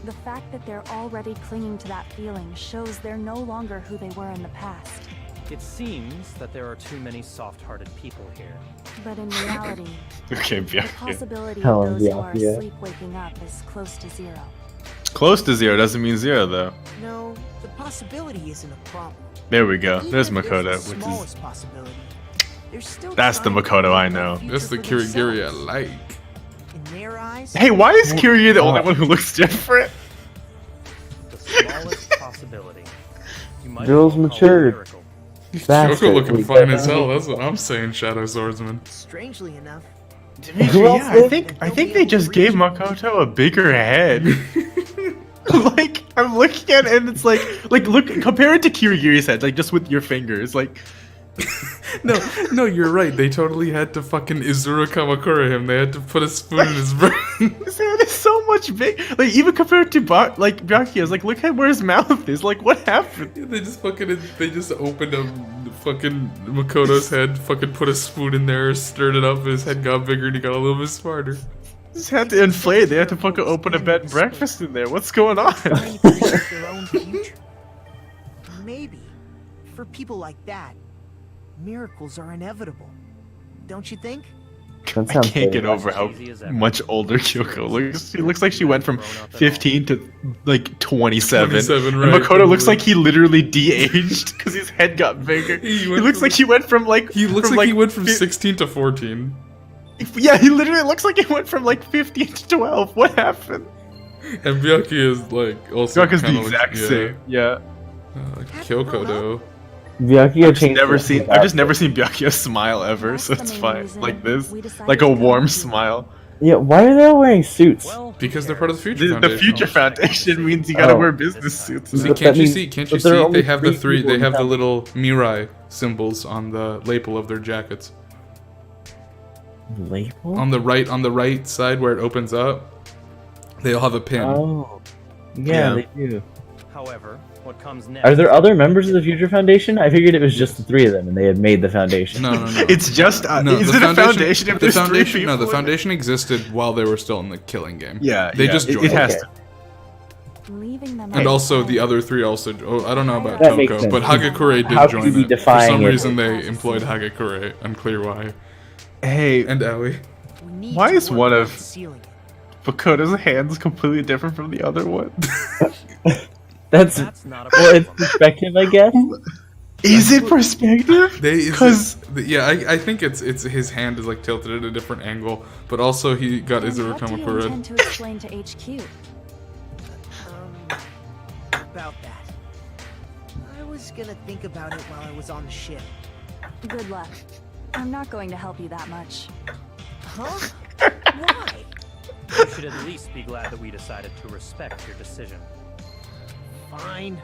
the fact that they're already clinging to that feeling shows they're no longer who they were in the past. It seems that there are too many soft-hearted people here. But in reality, Okay, the yeah. possibility Hell, of those who are yeah. asleep waking up is close to zero. Close to zero doesn't mean zero, though. No, the possibility isn't a problem. There we go. Even There's if Makoto, there's the which is smallest possibility, they're still that's the trying to Makoto I build a know. future That's the for Kirigiri I themselves. like. In their eyes, Hey, why is Kiryu the only one who looks different? The smallest possibility. You might Girls as well call it a matured. miracle. Shoko looking fine as hell. That's what I'm saying, Shadow Swordsman. strangely enough, Dimitri, yeah, I think they just gave Makoto a bigger head. Like, I'm looking at it and it's like look, compare it to Kirigiri's head, like just with your fingers, like. No, you're right. They totally had to fucking Izuru Kamakura him. They had to put a spoon in his brain. His head is so much big. Like even compared to Byakuya's, like look at where his mouth is. Like what happened? They just opened up fucking Makoto's head, fucking put a spoon in there, stirred it up, his head got bigger and he got a little bit smarter. Just had to inflate. They had to fucking open a bed and breakfast in there. What's going on? trying to predict their own future. Maybe, for people like that, miracles are inevitable. Don't you think? That I sounds can't very get over how much older Kyoko looks. She looks like she went from 15 to like 27. 27, And right, Makoto looks probably. like he literally de-aged because his head got bigger. He looks like he went from like He looks from, like he went from 16 to 14. Yeah, he literally looks like he went from like 15 to 12. What happened? And Byakuya is like also Byakuya's the kinda exact same. Yeah. Kyoko though. Byakuya I've just changed never his seen. I've just never seen Byakuya smile ever, so it's fine. Like this, like a warm smile. Yeah, why are they all wearing suits? Because they're part of the Future The Foundation. Future Foundation means you gotta Oh. wear business suits. See, now. can't you see? Can't you but there are see? only They have the three three. people They in have the town. little Mirai symbols on the lapel of their jackets. Label? On the right side where it opens up, they all have a pin. Oh. Yeah, Yeah. they do. However, what comes next? Are there other members of the Future Foundation? I figured it was just the three of them and they had made the foundation. No. It's just. No, is the it a foundation if the there's foundation, three people? No, the in it? foundation existed while they were still in the killing game. Yeah, they yeah, just it joined. has Okay. to. Leaving them And on also the the other three also. Oh, I don't know about That makes Toko, sense. but Hagakure did How join could you it. be For defying some it? reason, they employed Hagakure. Unclear why. Hey, And Aoi. We need Why to is work one on of- concealing it. Makoto's hands completely different from the other one. That's That's not a well, it's problem. perspective, I guess. Is it perspective? Because Yeah, I think it's his hand is like tilted at a different angle, but also he got And Izuru what do you Kamakura. intend to explain to HQ? About that. I was gonna think about it while I was on the ship. Good luck. I'm not going to help you that much. Huh? Why? You should at least be glad that we decided to respect your decision. Fine.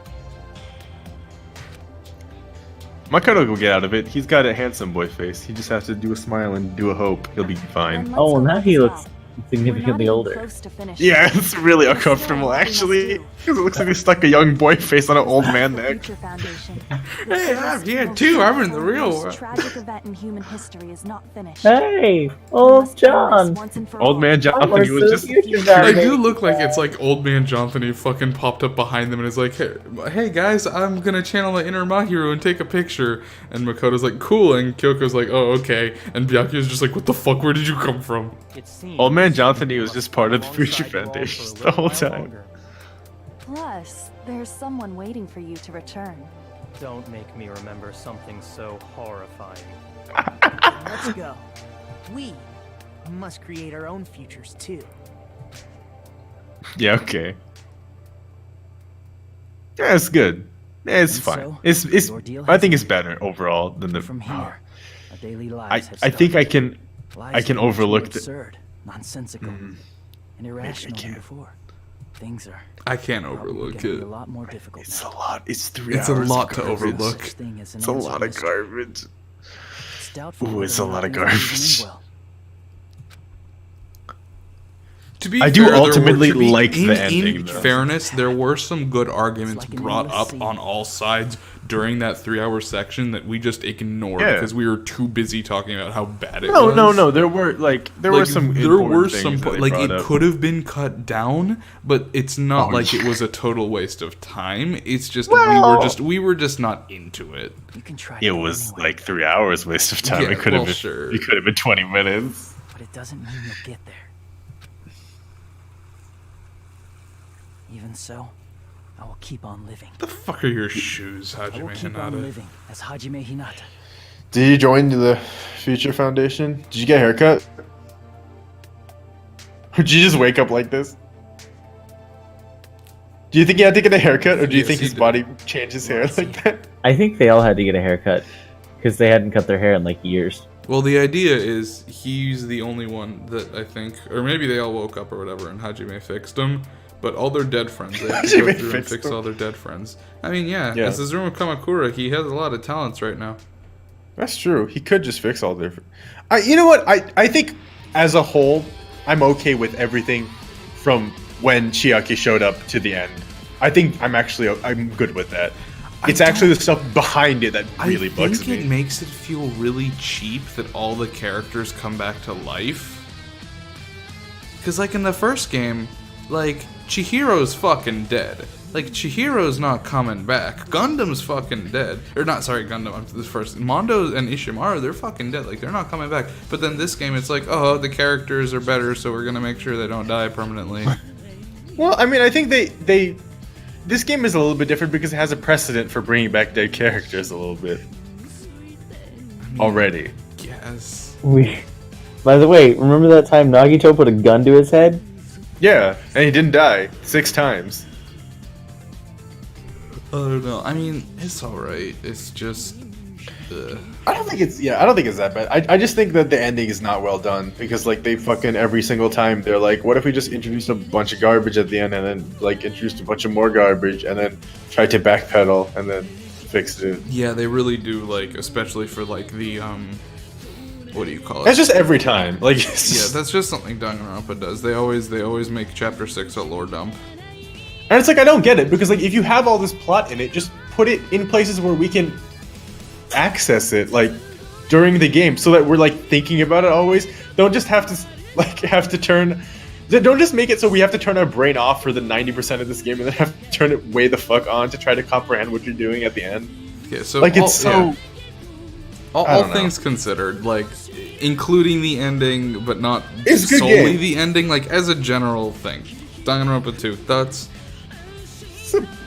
Makoto will get out of it. He's got a handsome boy face. He just has to do a smile and do a hope. He'll be fine. Then let's Oh, hope now that's he looks all. significantly older. Close to finish. Yeah, it's really uncomfortable actually. Because it looks like they stuck a young boy face on an old man neck. Hey, I'm here too. I'm in the real Most world. tragic event in human history is not finished. Hey, old John. Old man Jonathan, We're he was so just. future I John. do look like it's like old man Jonathan. He fucking popped up behind them and is like, hey guys, I'm gonna channel my inner Mahiro and take a picture. And Makoto's like, cool. And Kyoko's like, oh, okay. And Byakuya's just like, what the fuck? Where did you come from? Old man Jonathan, he was just part of the Future Foundation the whole time. Plus, there's someone waiting for you to return. Don't make me remember something so horrifying. Let's go. We must create our own futures too. Yeah, okay. Yeah, it's good. Yeah, it's And fine. so, It's. your deal I has think been it's better overall than the. From here, our daily I lives have I think I started. can. Lives I can that were too overlook the. absurd, nonsensical, and irrational than before. Things are I can't probably overlook gonna be it. a lot more difficult It's now. a lot. It's 3 It's a hours. lot of to garbage. overlook. Such thing as an It's a answer lot of mystery. garbage. It's doubtful Ooh, whether it's a or lot not of things will even garbage. end well. To be I fair, do there were- ultimately to be- like the in ending, though. fairness, there were some good arguments It's like an brought endless up sea. on all sides during that 3-hour section that we just ignored Yeah. because we were too busy talking about how bad it No, was. no. There were there were some. there were important some things that they like brought it up. could have been cut down, but it's not Oh, like yeah. it was a total waste of time. It's just Well- we were just not into it. You can try It was like 3 hours waste of time. Yeah, it could have well, been. sure. It could have been 20 minutes. but it doesn't mean you'll get there. Even so, I will keep on living. The fuck are your shoes, I will Hajime keep on Hinata? living as Hajime Hinata. Did you join the Future Foundation? Did you get a haircut? Or did you just wake up like this? Do you think he had to get a haircut, or do you Yes, think he his did. body changed his hair like that? I think they all had to get a haircut because they hadn't cut their hair in like years. Well, the idea is he's the only one that I think, or maybe they all woke up or whatever, and Hajime fixed him. But all their dead friends, they have to go Hajime through and fixed fix them. all their dead friends. I mean, yeah, Yeah. as Azuma Kamakura, he has a lot of talents right now. That's true. He could just fix all their. You know what? I think as a whole, I'm okay with everything from when Chiaki showed up to the end. I think I'm good with that. It's actually the stuff behind it that really bugs I think me. it makes it feel really cheap that all the characters come back to life. Because, like, in the first game, like, Chihiro's fucking dead. Like, Chihiro's not coming back. Gundam's fucking dead. Or not, sorry, Gundam, I'm this first. Mondo and Ishimaru, they're fucking dead. Like, they're not coming back. But then this game, it's like, oh, the characters are better, so we're gonna make sure they don't die permanently. Well, I mean, I think this game is a little bit different because it has a precedent for bringing back dead characters a little bit already. Yes. By the way, remember that time Nagito put a gun to his head? Yeah, and he didn't die 6 times. I don't know. I mean, it's alright. It's just... I don't think it's that bad. I just think that the ending is not well done because like they fucking every single time they're like, what if we just introduced a bunch of garbage at the end and then like introduced a bunch of more garbage and then tried to backpedal and then fixed it. Yeah, they really do, like, especially for, like, the, what do you call it? That's just every time. Like, Yeah, that's just something Danganronpa does. They always make Chapter 6 a lore dump. And it's like I don't get it because like if you have all this plot in it, just put it in places where we can access it like during the game so that we're like thinking about it always. Don't just have to don't just make it so we have to turn our brain off for the 90% of this game and then have to turn it way the fuck on to try to comprehend what you're doing at the end. Yeah, so like it's so yeah. all don't know. things considered, like including the ending, but not It's a good solely game. the ending, like as a general thing. Danganronpa 2, thoughts?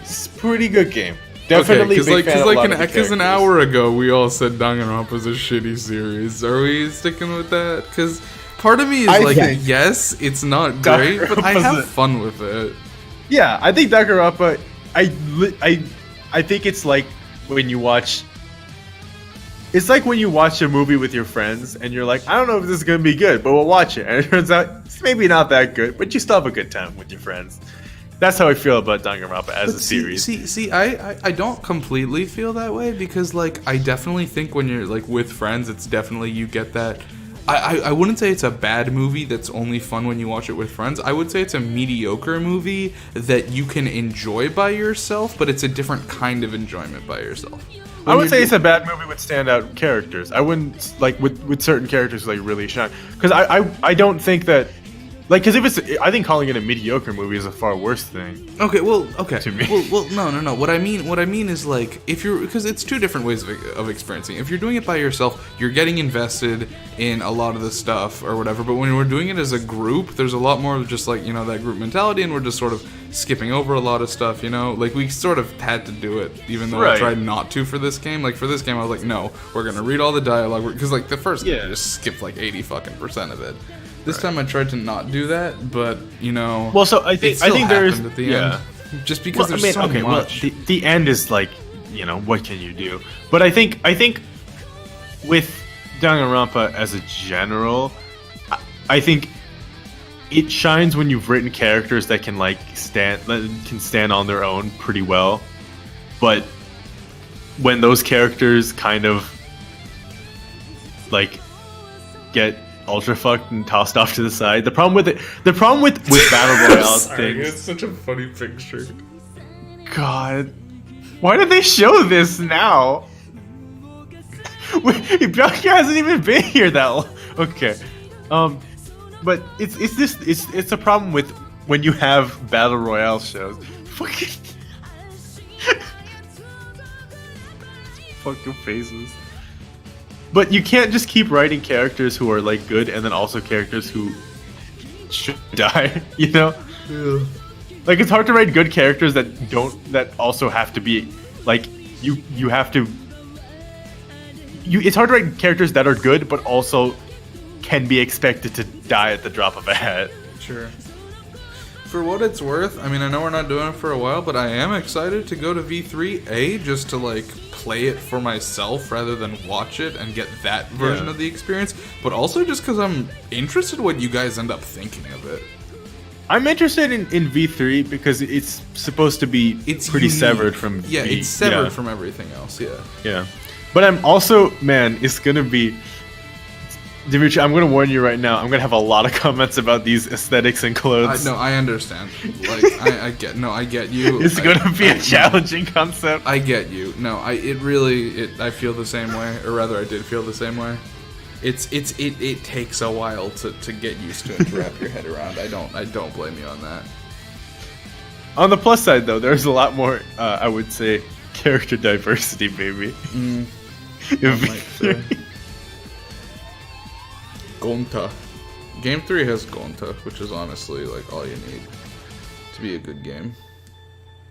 It's a pretty good game. Definitely because big fan of a lot of the an characters. hour ago we all said Danganronpa's a shitty series. Are we sticking with that? Because part of me is I like, think yes, it's not great, but I Danganronpa's have a- fun with it. Yeah, I think Danganronpa. I think it's like when you watch. It's like when you watch a movie with your friends and you're like, I don't know if this is gonna be good, but we'll watch it, and it turns out it's maybe not that good, but you still have a good time with your friends. That's how I feel about Danganronpa as a series. See, I don't completely feel that way because, like, I definitely think when you're, like, with friends, it's definitely, you get that, I wouldn't say it's a bad movie that's only fun when you watch it with friends. I would say it's a mediocre movie that you can enjoy by yourself, but it's a different kind of enjoyment by yourself. I would say it's a bad movie with standout characters. I wouldn't like with certain characters like really shine, because I don't think that, like, because if it's, I think calling it a mediocre movie is a far worse thing. Okay, well, okay. To me. Well, no. What I mean is, like, if you're, because it's two different ways of experiencing. If you're doing it by yourself, you're getting invested in a lot of the stuff or whatever. But when we're doing it as a group, there's a lot more of just like, you know, that group mentality, and we're just sort of skipping over a lot of stuff. You know, like we sort of had to do it, even though I tried not to for this game. Like for this game, I was like, no, we're gonna read all the dialogue, because like the first game, I just skipped like 80% of it. This time I tried to not do that, but you know. Well, so I think there's at the end, just because there's so much. Well, the end is like, you know, what can you do? But I think with Danganronpa as a general, I think it shines when you've written characters that can like stand on their own pretty well. But when those characters kind of like get ultra fucked and tossed off to the side. The problem with battle royale things. It's such a funny picture. God, why did they show this now? Bianca hasn't even been here that long. Okay, but it's a problem with when you have battle royale shows. Fucking faces. But you can't just keep writing characters who are like good and then also characters who should die, you know? Yeah. Like it's hard to write good characters that also have to be like you have to it's hard to write characters that are good but also can be expected to die at the drop of a hat. Sure. For what it's worth, I mean, I know we're not doing it for a while, but I am excited to go to V3, just to like play it for myself rather than watch it and get that version of the experience, but also just because I'm interested in what you guys end up thinking of it. I'm interested in V3 because it's supposed to be pretty unique. Severed from it's severed from everything else. Yeah, but I'm also, man, it's gonna be, Dimitri, I'm gonna warn you right now. I'm gonna have a lot of comments about these aesthetics and clothes. No, I understand. Like, I get you. It's gonna be a challenging concept. I get you. No, I feel the same way, or rather, I did feel the same way. It takes a while to get used to and to wrap your head around. I don't blame you on that. On the plus side, though, there's a lot more. I would say character diversity, baby. Gonta. Game 3 has Gonta, which is honestly like all you need to be a good game.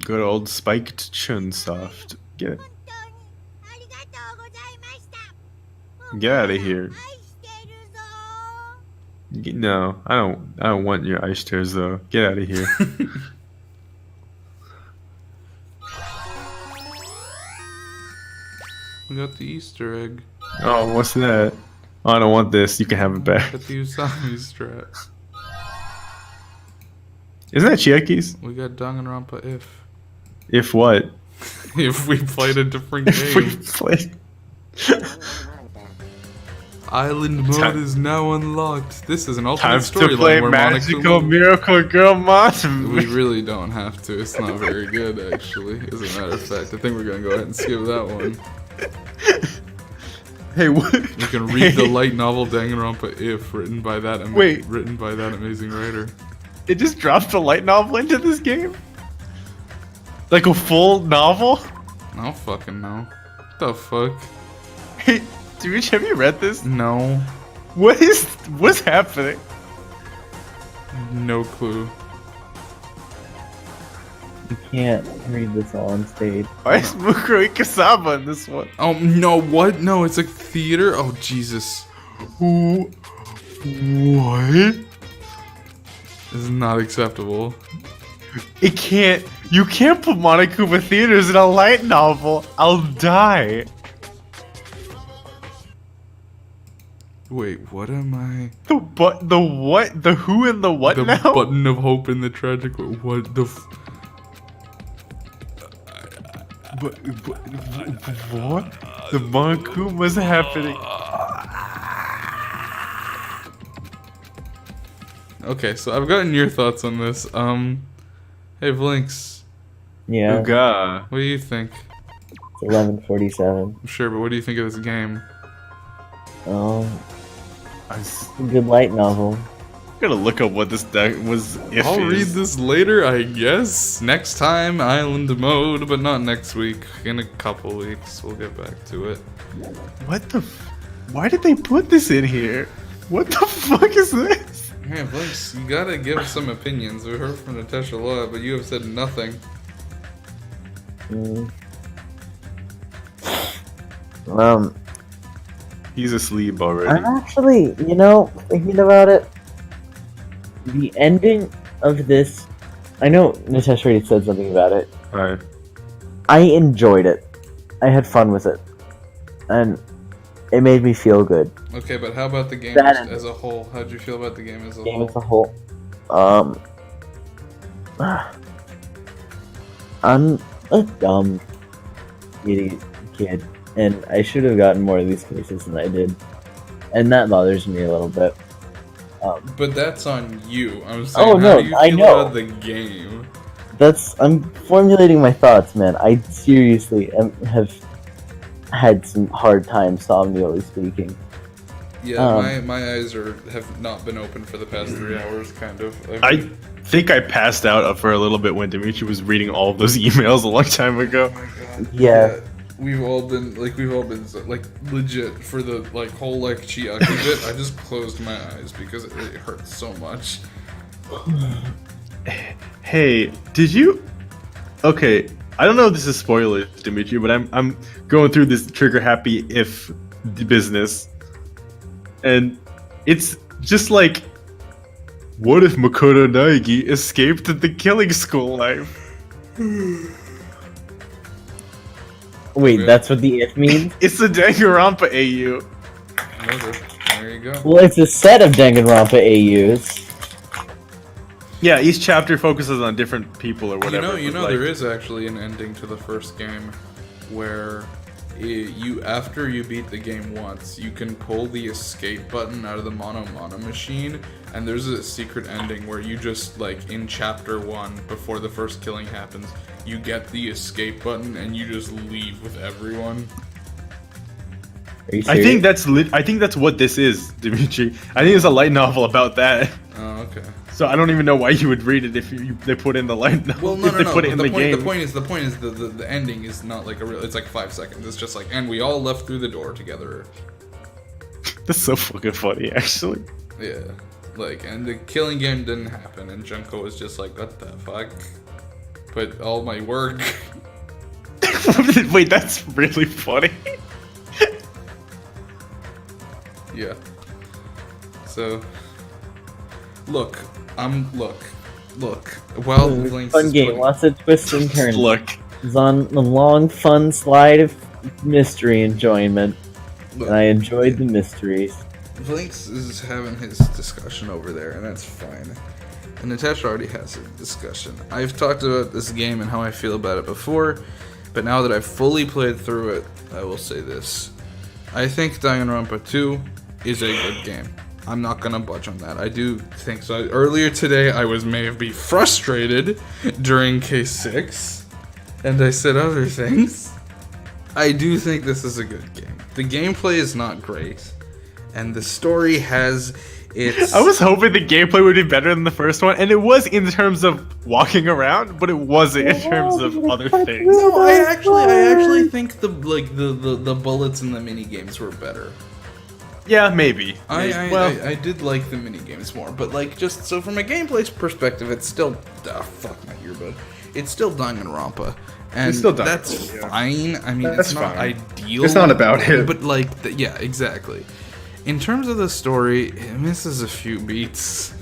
Good old spiked Chunsoft. Get out of here. No, I don't want your ice tears though. Get out of here. We got the Easter egg. Oh, what's that? Oh, I don't want this. You can have it back. Got the Usami strap. Isn't that Chiaki's? We got Danganronpa If what? If we played a different game. If we played... Island mode is now unlocked. This is an alternate storyline. Time to play Magical Miracle Girl Monster. We really don't have to. It's not very good, actually. As a matter of fact, I think we're gonna go ahead and skip that one. Hey, what? You can read the light novel Danganronpa written by that amazing writer. It just dropped a light novel into this game? Like a full novel? I don't fucking know. What the fuck? Hey, dude, have you read this? No. What's happening? No clue. You can't read this all on stage. Why is Mukuro Ikasaba in this one? Oh, no, what? No, it's like theater? Oh, Jesus. What? This is not acceptable. You can't put Monokuma Theaters in a light novel. I'll die. Wait, what am I? The what? The who and the what the now? The button of hope in the tragic... What the... What? The Monokuma was happening. Okay, so I've gotten your thoughts on this. Hey Vlinx. Yeah. Ooga. What do you think? It's 11:47. Sure, but what do you think of this game? Good light novel. I'm gonna look up what this was. I'll read this later, I guess. Next time, Island Mode, but not next week. In a couple weeks, we'll get back to it. What the? Why did they put this in here? What the fuck is this? Man, Vlinx, you gotta give some opinions. We heard from Natasha a lot, but you have said nothing. He's asleep already. I'm actually, thinking about it. The ending of this, I know Natasha already said something about it. Alright. I enjoyed it. I had fun with it. And it made me feel good. Okay, but how about the game as a whole? How'd you feel about the game as a whole? I'm a dumb idiot kid, and I should have gotten more of these cases than I did. And that bothers me a little bit. But that's on you. I'm saying, how do you feel about the game? I'm formulating my thoughts, man. I seriously have had some hard times, somnially speaking. Yeah, my eyes have not been open for the past 3 hours, kind of. I think I passed out for a little bit when Dimitri was reading all of those emails a long time ago. Oh my God. Yeah. We've all been legit for the whole Chiaki bit. I just closed my eyes because it hurts so much. Hey, did you? Okay, I don't know if this is spoilers, Dimitri, but I'm going through this trigger happy if business, and it's just like, what if Makoto Naegi escaped the killing school life? Wait, that's what the if means? It's the Danganronpa AU. There you go. Well, it's a set of Danganronpa AUs. Yeah, each chapter focuses on different people or whatever. There is actually an ending to the first game where after you beat the game once, you can pull the escape button out of the Mono machine, and there's a secret ending where you just, in chapter 1, before the first killing happens, you get the escape button and you just leave with everyone. I think that's what this is, Dimitri. I think it's a light novel about that. Oh, okay. So I don't even know why you would read it if they put in the light novel. Well, no. Put it in the game. The point is the ending is not a real. It's 5 seconds. It's just and we all left through the door together. That's so fucking funny, actually. Yeah, and the killing game didn't happen, and Junko was just what the fuck? But all my work. Wait, that's really funny. Yeah. So, look. Well, Vlinx fun game, lots of twists and turns. Look. It's on a long, fun slide of mystery enjoyment. And I enjoyed the mysteries. Vlinx is having his discussion over there, and that's fine. And Natasha already has a discussion. I've talked about this game and how I feel about it before, but now that I've fully played through it, I will say this. I think Danganronpa 2 is a good game. I'm not gonna budge on that. I do think so. Earlier today, I may have been frustrated during case 6, and I said other things. I do think this is a good game. The gameplay is not great, and the story has its... I was hoping the gameplay would be better than the first one, and it was in terms of walking around, but it wasn't in terms of other things. No, I actually think the bullets and the mini games were better. Yeah, maybe. I did like the mini games more, but just so from a gameplay perspective, it's still fuck my earbud. It's still Danganronpa, and that's fine. I mean, it's not ideal. It's not about it, but yeah, exactly. In terms of the story, it misses a few beats,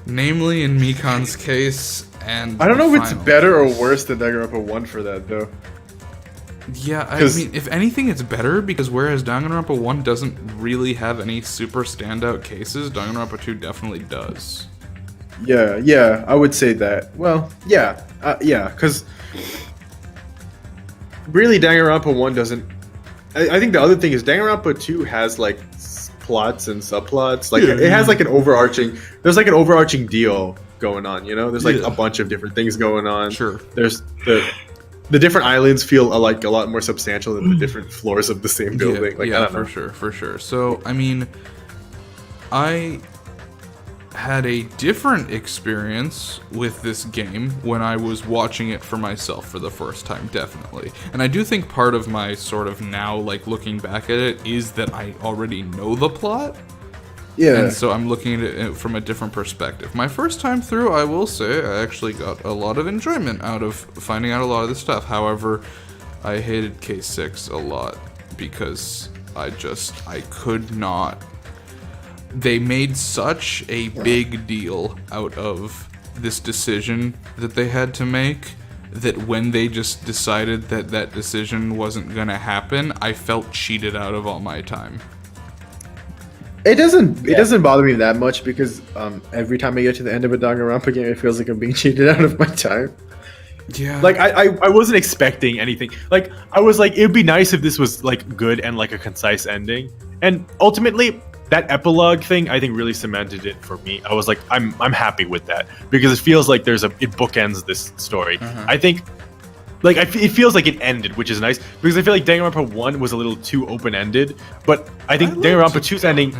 namely in Mikan's case, and I don't know if it's better or worse than Danganronpa 1 for that though. Yeah, I mean, if anything, it's better, because whereas Danganronpa 1 doesn't really have any super standout cases, Danganronpa 2 definitely does. Yeah, I would say that. Well, yeah, because really Danganronpa 1 doesn't... I think the other thing is Danganronpa 2 has, plots and subplots. Like it has like an overarching. There's like an overarching deal going on. You know, there's like a bunch of different things going on. Sure. There's the different islands feel like a lot more substantial than the different floors of the same building. I don't know. For sure. So I mean, I had a different experience with this game when I was watching it for myself for the first time, definitely. And I do think part of my sort of now, like, looking back at it is that I already know the plot. Yeah. And so I'm looking at it from a different perspective. My first time through, I will say, I actually got a lot of enjoyment out of finding out a lot of this stuff. However, I hated Case 6 a lot because I could not. They made such a big deal out of this decision that they had to make that when they just decided that that decision wasn't going to happen, I felt cheated out of all my time. It doesn't bother me that much because every time I get to the end of a Danganronpa game, it feels like I'm being cheated out of my time. Yeah. Like I wasn't expecting anything. Like I was like, it'd be nice if this was like good and like a concise ending. And ultimately, that epilogue thing, I think, really cemented it for me. I was like, I'm happy with that because it feels like it bookends this story. I think, like, it feels like it ended, which is nice because I feel like Danganronpa 1 was a little too open-ended, but I think Danganronpa 2's ending,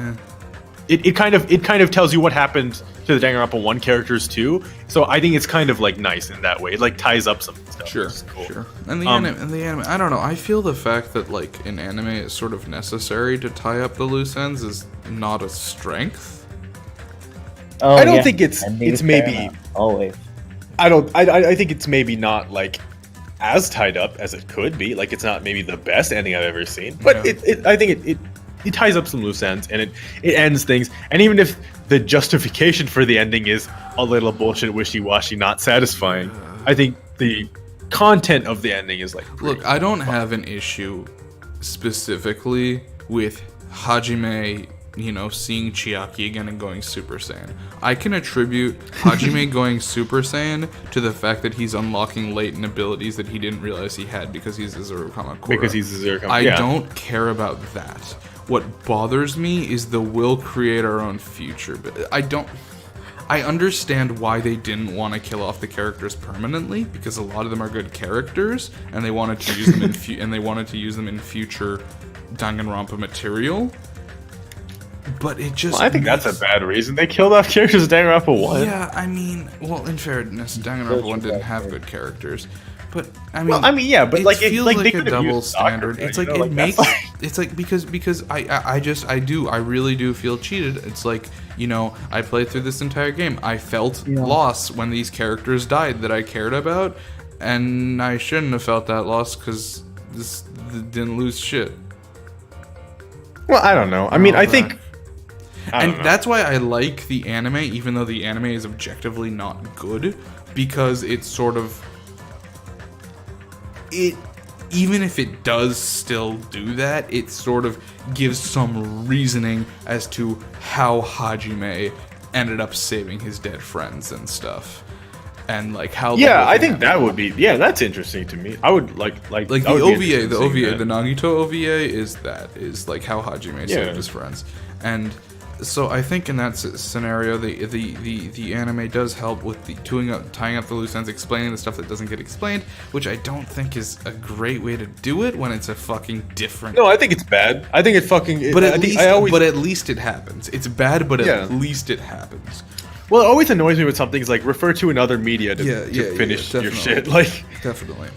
it kind of tells you what happened to the Danganronpa 1 characters too. So I think it's kind of like nice in that way. It like ties up some stuff. Sure. And the anime, I don't know. I feel the fact that like in anime it's sort of necessary to tie up the loose ends is not a strength. I don't think it's maybe always. I think it's maybe not like as tied up as it could be. Like it's not maybe the best ending I've ever seen, but I think it ties up some loose ends and it ends things. And even if the justification for the ending is a little bullshit, wishy-washy, not satisfying, I think the content of the ending is like. Look, I don't have an issue specifically with Hajime, seeing Chiaki again and going Super Saiyan. I can attribute Hajime going Super Saiyan to the fact that he's unlocking latent abilities that he didn't realize he had because he's a Zurukama Kura. Because he's a Zurukama. I don't care about that. What bothers me is the we'll create our own future. But I understand why they didn't want to kill off the characters permanently because a lot of them are good characters and they wanted to use them in future Danganronpa material. But it just. Well, I think that's a bad reason. They killed off characters in Danganronpa 1. Yeah, I mean, well, in fairness, Danganronpa 1 didn't have good characters. But I mean, but it like feels like like they a double standard. It's like it makes. It's like because I really do feel cheated. It's like I played through this entire game. I felt loss when these characters died that I cared about, and I shouldn't have felt that loss because this didn't lose shit. Well, I don't know. I mean, I think. That's why I like the anime, even though the anime is objectively not good, because it's sort of. Even if it does still do that, it sort of gives some reasoning as to how Hajime ended up saving his dead friends and stuff. And like how I think that would be that's interesting to me. I would like the OVA, the Nagito OVA is like how Hajime saved his friends. And so I think in that scenario, the anime does help with the tying up the loose ends, explaining the stuff that doesn't get explained, which I don't think is a great way to do it when it's a fucking different. No, I think it's bad. I think it fucking. But at least it happens. It's bad, but at least it happens. Well, it always annoys me with something is like refer to another media to finish your shit. Like definitely.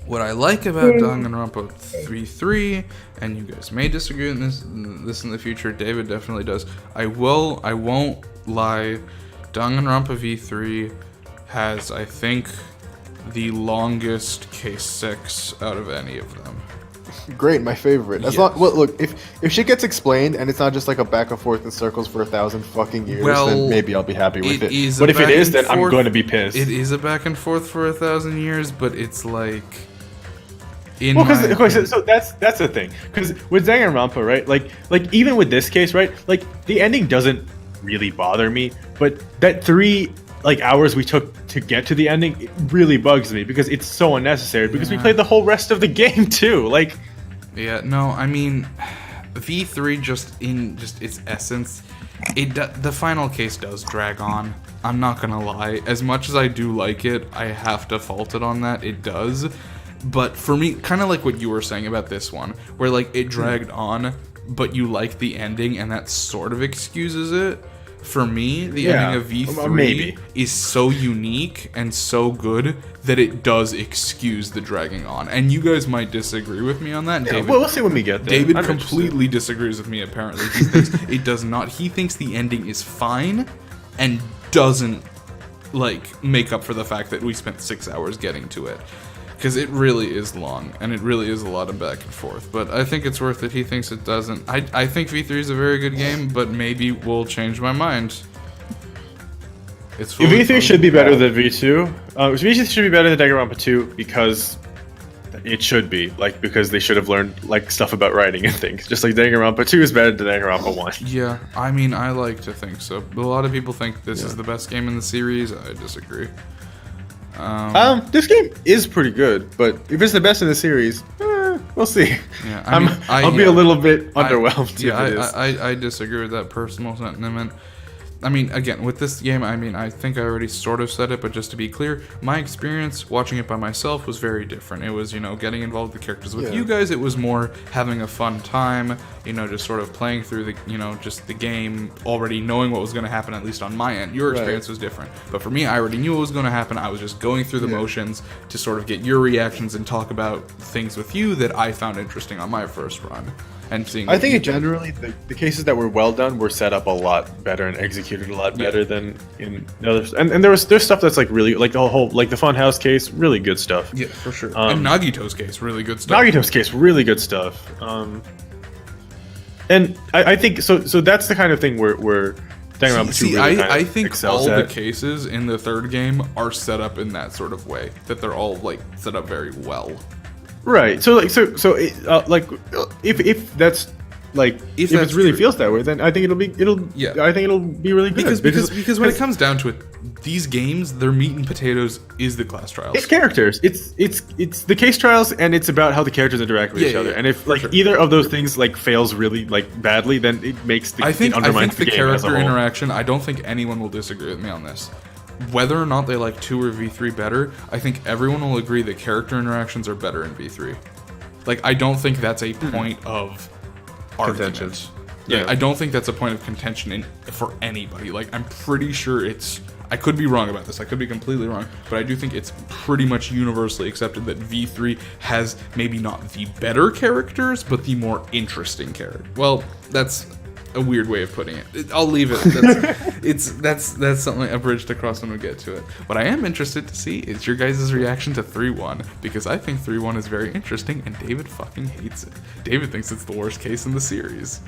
What I like about Danganronpa 3.3, and you guys may disagree with this in the future, David definitely does. I won't lie, Danganronpa V3 has, I think, the longest Case 6 out of any of them. Great, my favorite. Look, if shit gets explained and it's not just like a back and forth in circles for 1,000 fucking years, then maybe I'll be happy with it. But if it is, then I'm going to be pissed. It is a back and forth for 1,000 years, but it's like. So that's the thing. Because with Danganronpa, right? Like even with this case, right? Like the ending doesn't really bother me, but that 3 hours we took to get to the ending, it really bugs me because it's so unnecessary. Because we played the whole rest of the game too. Like. Yeah. No. I mean, V3 just in its essence, the final case does drag on. I'm not gonna lie. As much as I do like it, I have to fault it on that. It does. But for me, kind of like what you were saying about this one, where like it dragged on, but you like the ending and that sort of excuses it. For me, the ending of V3 is so unique and so good that it does excuse the dragging on. And you guys might disagree with me on that. Yeah, David, well, we'll see when we get there. David I'm completely disagrees with me, apparently. He thinks it does not. He thinks the ending is fine and doesn't, like, make up for the fact that we spent 6 hours getting to it. Because it really is long, and it really is a lot of back and forth. But I think it's worth it. He thinks it doesn't. I think V3 is a very good game, but maybe we'll change my mind. It's V3 should be better than V2. V2 should be better than Danganronpa 2 because it should be. Like, because they should have learned, like, stuff about writing and things. Just like Danganronpa 2 is better than Danganronpa 1. Yeah, I mean, I like to think so. A lot of people think this is the best game in the series. I disagree. This game is pretty good, but if it's the best in the series, we'll see. Yeah, I'll be a little bit underwhelmed. I disagree with that personal sentiment. I mean, again, with this game, I think I already sort of said it, but just to be clear, my experience watching it by myself was very different. It was, getting involved with the characters. With you guys, it was more having a fun time, just sort of playing through the, just the game, already knowing what was going to happen, at least on my end. Your experience was different. But for me, I already knew what was going to happen. I was just going through the motions to sort of get your reactions and talk about things with you that I found interesting on my first run. And seeing I think generally the cases that were well done were set up a lot better and executed a lot better than in others. And there's stuff that's like really like the whole like the Funhouse case, really good stuff. Yeah, for sure. And Nagito's case, really good stuff. Nagito's case, really good stuff. And I think so that's the kind of thing where Danganronpa 2 really I think excels all at. the cases in the third game are set up in that sort of way, that they're all like set up very well. Right. So if that's like if it really feels that way, then I think it'll be really good. Because when it comes down to it, these games, their meat and potatoes is the class trials. It's characters. It's the case trials, and it's about how the characters interact with each other. And if either of those things like fails really like badly, then it makes the I think the game character as a whole. interaction. I don't think anyone will disagree with me on this. Whether or not they like 2 or V3 better, I think everyone will agree that character interactions are better in V3. Like, I don't think that's a point of argument. Yeah, I don't think that's a point of contention for anybody. Like, I'm pretty sure I could be wrong about this. I could be completely wrong. But I do think it's pretty much universally accepted that V3 has maybe not the better characters, but the more interesting characters. Well, that's a weird way of putting it. I'll leave it. That's something a bridge to cross when we get to it. What I am interested to see is your guys' reaction to 3-1, because I think 3-1 is very interesting, and David fucking hates it. David thinks it's the worst case in the series.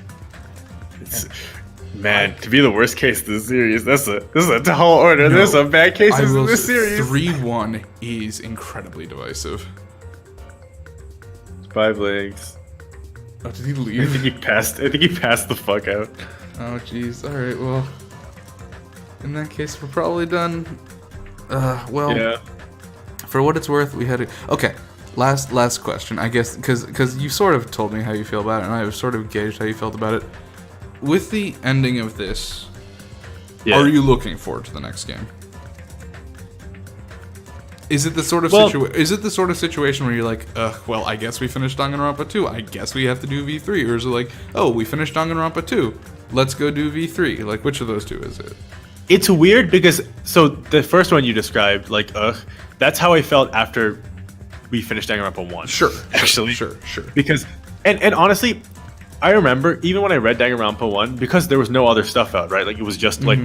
Man, to be the worst case in the series, this is a tall order. There's some bad cases in this series. 3-1 is incredibly divisive. 5 legs. Oh, did he leave? I think he passed the fuck out. Oh, jeez. All right. Well, in that case, we're probably done. Yeah. For what it's worth, we had to. Okay. Last question, I guess, because you sort of told me how you feel about it, and I sort of gauged how you felt about it. With the ending of this, are you looking forward to the next game? Is it the sort of situation where you're like, well, I guess we finished Danganronpa 2. I guess we have to do V3, or is it like, oh, we finished Danganronpa 2. Let's go do V3. Like, which of those two is it? It's weird because the first one you described, like, that's how I felt after we finished Danganronpa 1. Sure. Actually. Sure. Because and honestly, I remember even when I read Danganronpa 1, because there was no other stuff out, right? Like, it was just like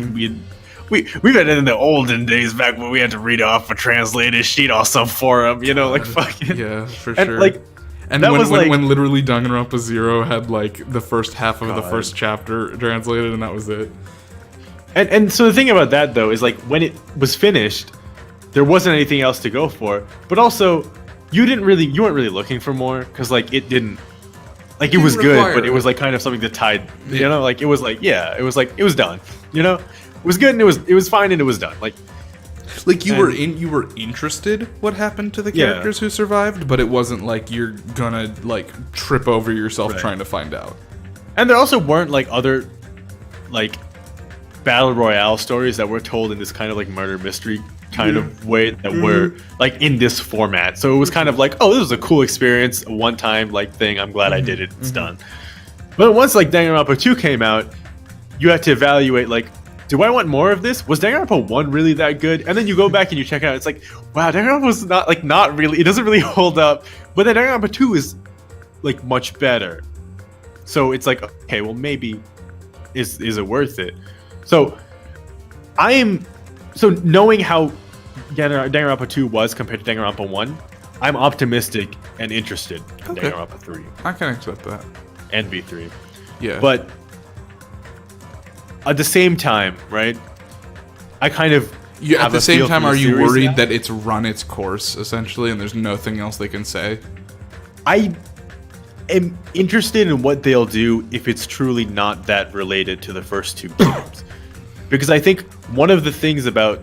we read it in the olden days back when we had to read off a translated sheet off some forum, like fucking. Yeah, for and, sure. Like, and when literally Danganronpa 0 had like the first half of the first chapter translated, and that was it. And so the thing about that though is like when it was finished, there wasn't anything else to go for. But also, you weren't really looking for more because like it didn't. Like it was good, but it was like kind of something that tied. Like it was like it was done. It was good and it was fine and it was done. Like you were interested what happened to the characters who survived, but it wasn't like you're gonna like trip over yourself trying to find out. And there also weren't like other like battle royale stories that were told in this kind of like murder mystery kind of way that were like in this format. So it was kind of like, oh, this was a cool experience, a one-time like thing. I'm glad I did it. It's done. But once like Danganronpa 2 came out, you had to evaluate like, do I want more of this? Was Danganronpa 1 really that good? And then you go back and you check it out. It's like, wow, Danganronpa was not really. It doesn't really hold up. But then Danganronpa 2 is like much better. So it's like, okay, well maybe is it worth it? So knowing how Danganronpa 2 was compared to Danganronpa 1, I'm optimistic and interested in Danganronpa 3. I can accept that. And V3. Yeah. But at the same time, right? I kind of at the same time, are you worried now. that it's run its course essentially, and there's nothing else they can say? I am interested in what they'll do if it's truly not that related to the first two games, because I think one of the things about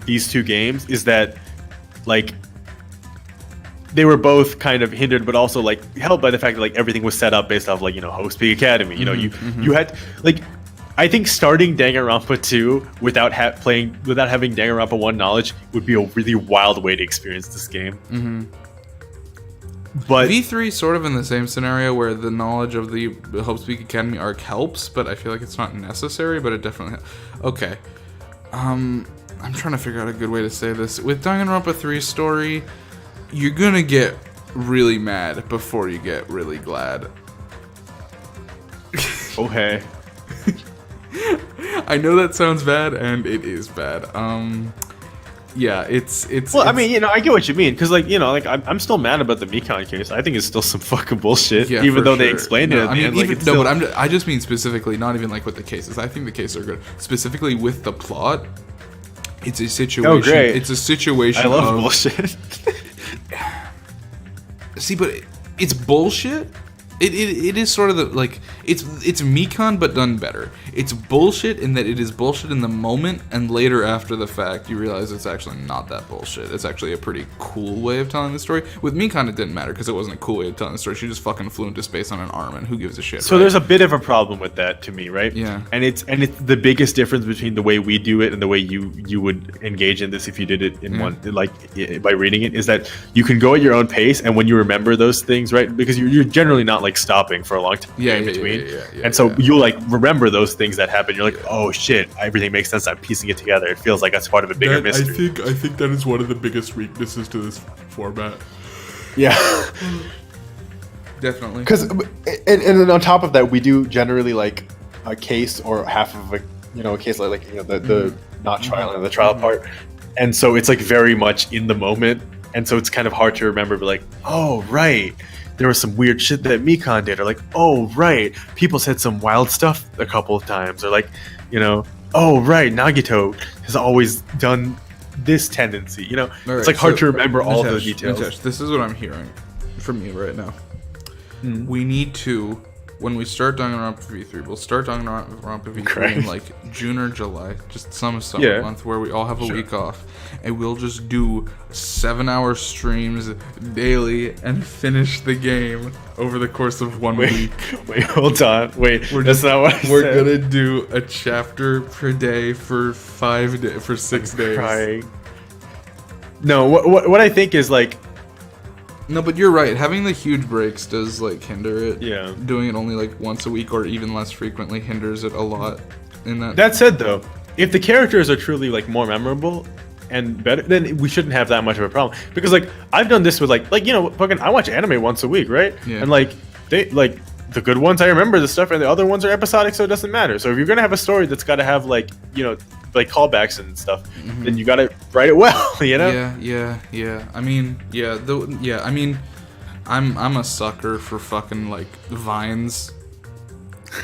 these two games is that like they were both kind of hindered, but also like helped by the fact that like everything was set up based off like, you know, Host Peak Academy. You know, you had like, I think starting Danganronpa 2 without having Danganronpa 1 knowledge would be a really wild way to experience this game. But V3 is sort of in the same scenario where the knowledge of the Hope Peak Academy arc helps, but I feel like it's not necessary, but it definitely okay. I'm trying to figure out a good way to say this. With Danganronpa 3's story, you're gonna get really mad before you get really glad. Okay. I know that sounds bad, and it is bad. Yeah, it's. Well, I mean, you know, I get what you mean, because like, you know, like I'm still mad about the Mikon case. I think it's still some fucking bullshit, Yeah, even for they sure. explained it at the end. Like, it's no, still... but I just mean specifically, not even like with the cases. I think the cases are good. Specifically with the plot, it's a situation. Oh, great. It's a situation. I love of, bullshit. See, but it's bullshit. It is sort of the like it's Mikon but done better. It's bullshit in that it is bullshit in the moment, and later after the fact you realize it's actually not that bullshit. It's actually a pretty cool way of telling the story. With Mikon it didn't matter because it wasn't a cool way of telling the story. She just fucking flew into space on an arm, and who gives a shit? So right? there's a bit of a problem with that to me, right? Yeah. And it's the biggest difference between the way we do it and the way you would engage in this if you did it in one, like by reading it, is that you can go at your own pace, and when you remember those things, right? Because you're generally not like stopping for a long time in between. And so you'll like remember those things that happen. You're like, oh shit, everything makes sense. I'm piecing it together. It feels like that's part of a bigger mystery. I think that is one of the biggest weaknesses to this format. Yeah. Definitely. Because, and then on top of that, we do generally like a case or half of a case like you know the not trial and the trial part, and so it's like very much in the moment, and so it's kind of hard to remember. But like, oh right, there was some weird shit that Mikon did, or like, oh right, people said some wild stuff a couple of times, or like, you know, oh right, Nagito has always done this tendency. You know, All it's right, like hard so, to remember all the Nitesh, details. Nitesh, this is what I'm hearing from you right now. We need to, when we start Danganronpa V3, we'll start Danganronpa V3 in like June or July, just some summer month where we all have a week off, and we'll just do 7-hour streams daily and finish the game over the course of 1 week. Wait, hold on. Wait, that's not what I said. We're gonna do a chapter per day for 6 days. Crying. No, what I think is like. No, but you're right. Having the huge breaks does like hinder it. Yeah. Doing it only like once a week or even less frequently hinders it a lot. In that. That said, though, if the characters are truly like more memorable and better, then we shouldn't have that much of a problem. Because like I've done this with like you know, fucking I watch anime once a week, right? Yeah. And like they like the good ones I remember the stuff, and the other ones are episodic, so it doesn't matter. So if you're gonna have a story that's got to have like, you know, like callbacks and stuff, then you gotta write it well, you know? Yeah. I mean, I mean, I'm a sucker for fucking like vines,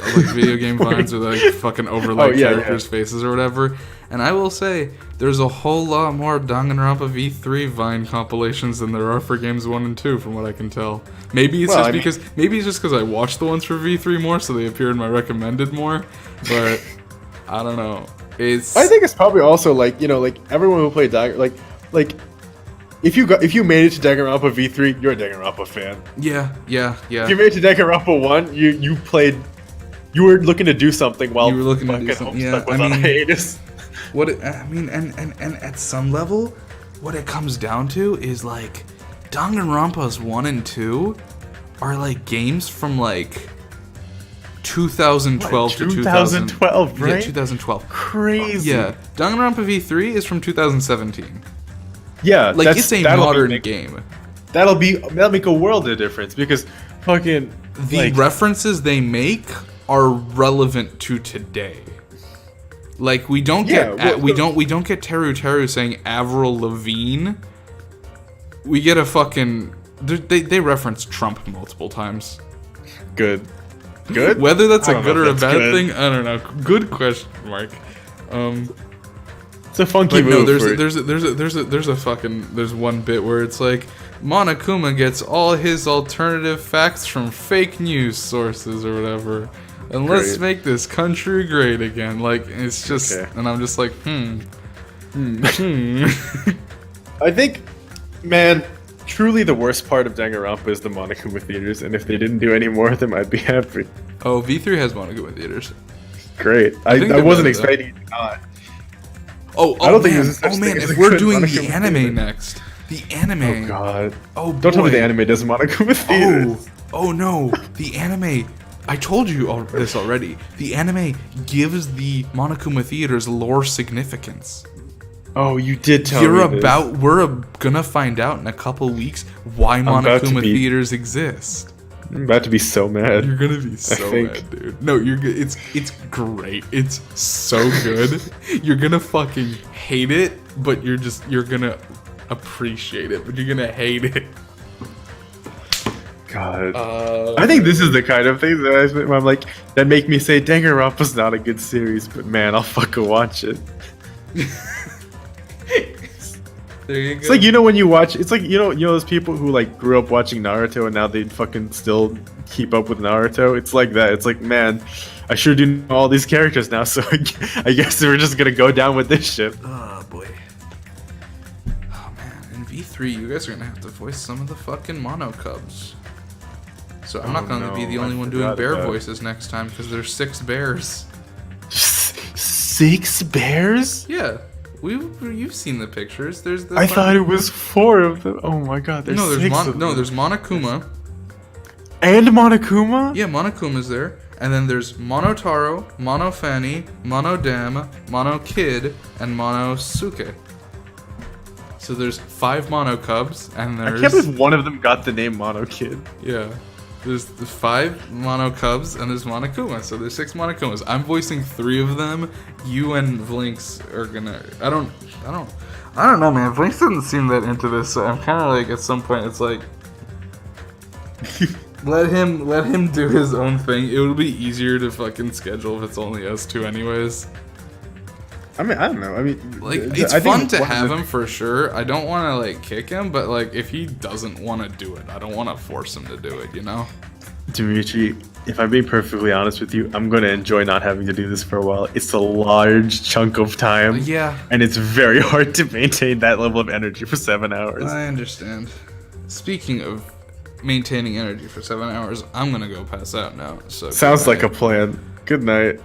like video game vines with like fucking overlay characters' faces or whatever. And I will say, there's a whole lot more Danganronpa V3 Vine compilations than there are for games 1 and 2, from what I can tell. Maybe it's just because I watched the ones for V3 more, so they appear in my recommended more. But I don't know. I think it's probably also like, you know, like everyone who played Dagger, like if you made it to Danganronpa V3, you're a Danganronpa fan. Yeah. If you made it to Danganronpa 1, you were looking to do something while You were looking to do fucking something. Homestuck was on hiatus. And at some level, what it comes down to is like Danganronpa's 1 and 2 are like games from like 2012 to 2012, right? Yeah, 2012. Crazy. Yeah, Danganronpa V3 is from 2017. Yeah, like it's a modern game. That'll make a world of difference because fucking The references they make are relevant to today. Like we don't get we don't get Teru saying Avril Lavigne. We get a fucking they reference Trump multiple times. Good. Whether that's I a don't know good or a if bad that's thing, I don't know. Good question mark. It's a funky But no, move. there's one bit where it's like Monokuma gets all his alternative facts from fake news sources or whatever. And let's Great. make this country great again. Like it's just and I'm just like, I think, man, truly the worst part of Danganronpa is the Monokuma theaters, and if they didn't do any more of them, I'd be happy. Oh, V3 has Monokuma theaters. Great. I think I they wasn't better, expecting it to not. Oh, I don't think man. there's such Oh man, thing as if a we're good doing the Monokuma anime theater. next. The anime. Oh god. Oh, don't tell me boy. the anime does Monokuma theaters. Oh no, the anime. I told you this already. The anime gives the Monokuma theaters lore significance. Oh, you did tell me this. We're gonna find out in a couple weeks why Monokuma theaters exist. I'm about to be so mad. You're gonna be so mad, dude. No, you're good. It's great. It's so good. You're gonna fucking hate it, but you're gonna appreciate it, but you're gonna hate it. God. I think this is the kind of thing that I'm like that make me say Danganronpa's not a good series, but man, I'll fucking watch it. There you go. It's like when you watch. It's like you know those people who like grew up watching Naruto and now they fucking still keep up with Naruto. It's like that. It's like, man, I sure do know all these characters now, so I guess we're just gonna go down with this shit. Oh boy. Oh man, in V3 you guys are gonna have to voice some of the fucking Mono Cubs. So I'm not gonna be the only one doing bear voices next time because there's 6 bears. 6 bears? Yeah. You've seen the pictures. There's the I thought it was 4 of them. Oh my god, there's no, there's 6 of them. no, there's Monokuma. And Monokuma? Yeah, Monokuma's there. And then there's Monotaro, Monofani, Monodam, Monokid, and Monosuke. So there's 5 Mono Cubs, and there's... I can't believe one of them got the name Mono Kid. Yeah. There's the 5 Mono Cubs, and there's Monokuma. So there's 6 Monokumas. I'm voicing 3 of them. You and Vlinx are gonna... I don't know, man. Vlinx doesn't seem that into this, so I'm kind of like, at some point, it's like... let him do his own thing. It would be easier to fucking schedule if it's only us 2 anyways. I mean, I don't know. I mean, like, it's fun to have him for sure. I don't want to like kick him, but like if he doesn't want to do it, I don't want to force him to do it. You know, Dimitri, if I'm being perfectly honest with you, I'm gonna enjoy not having to do this for a while. It's a large chunk of time. Yeah. And it's very hard to maintain that level of energy for 7 hours. I understand. Speaking of maintaining energy for 7 hours, I'm gonna go pass out now. So Sounds like a plan. Good night.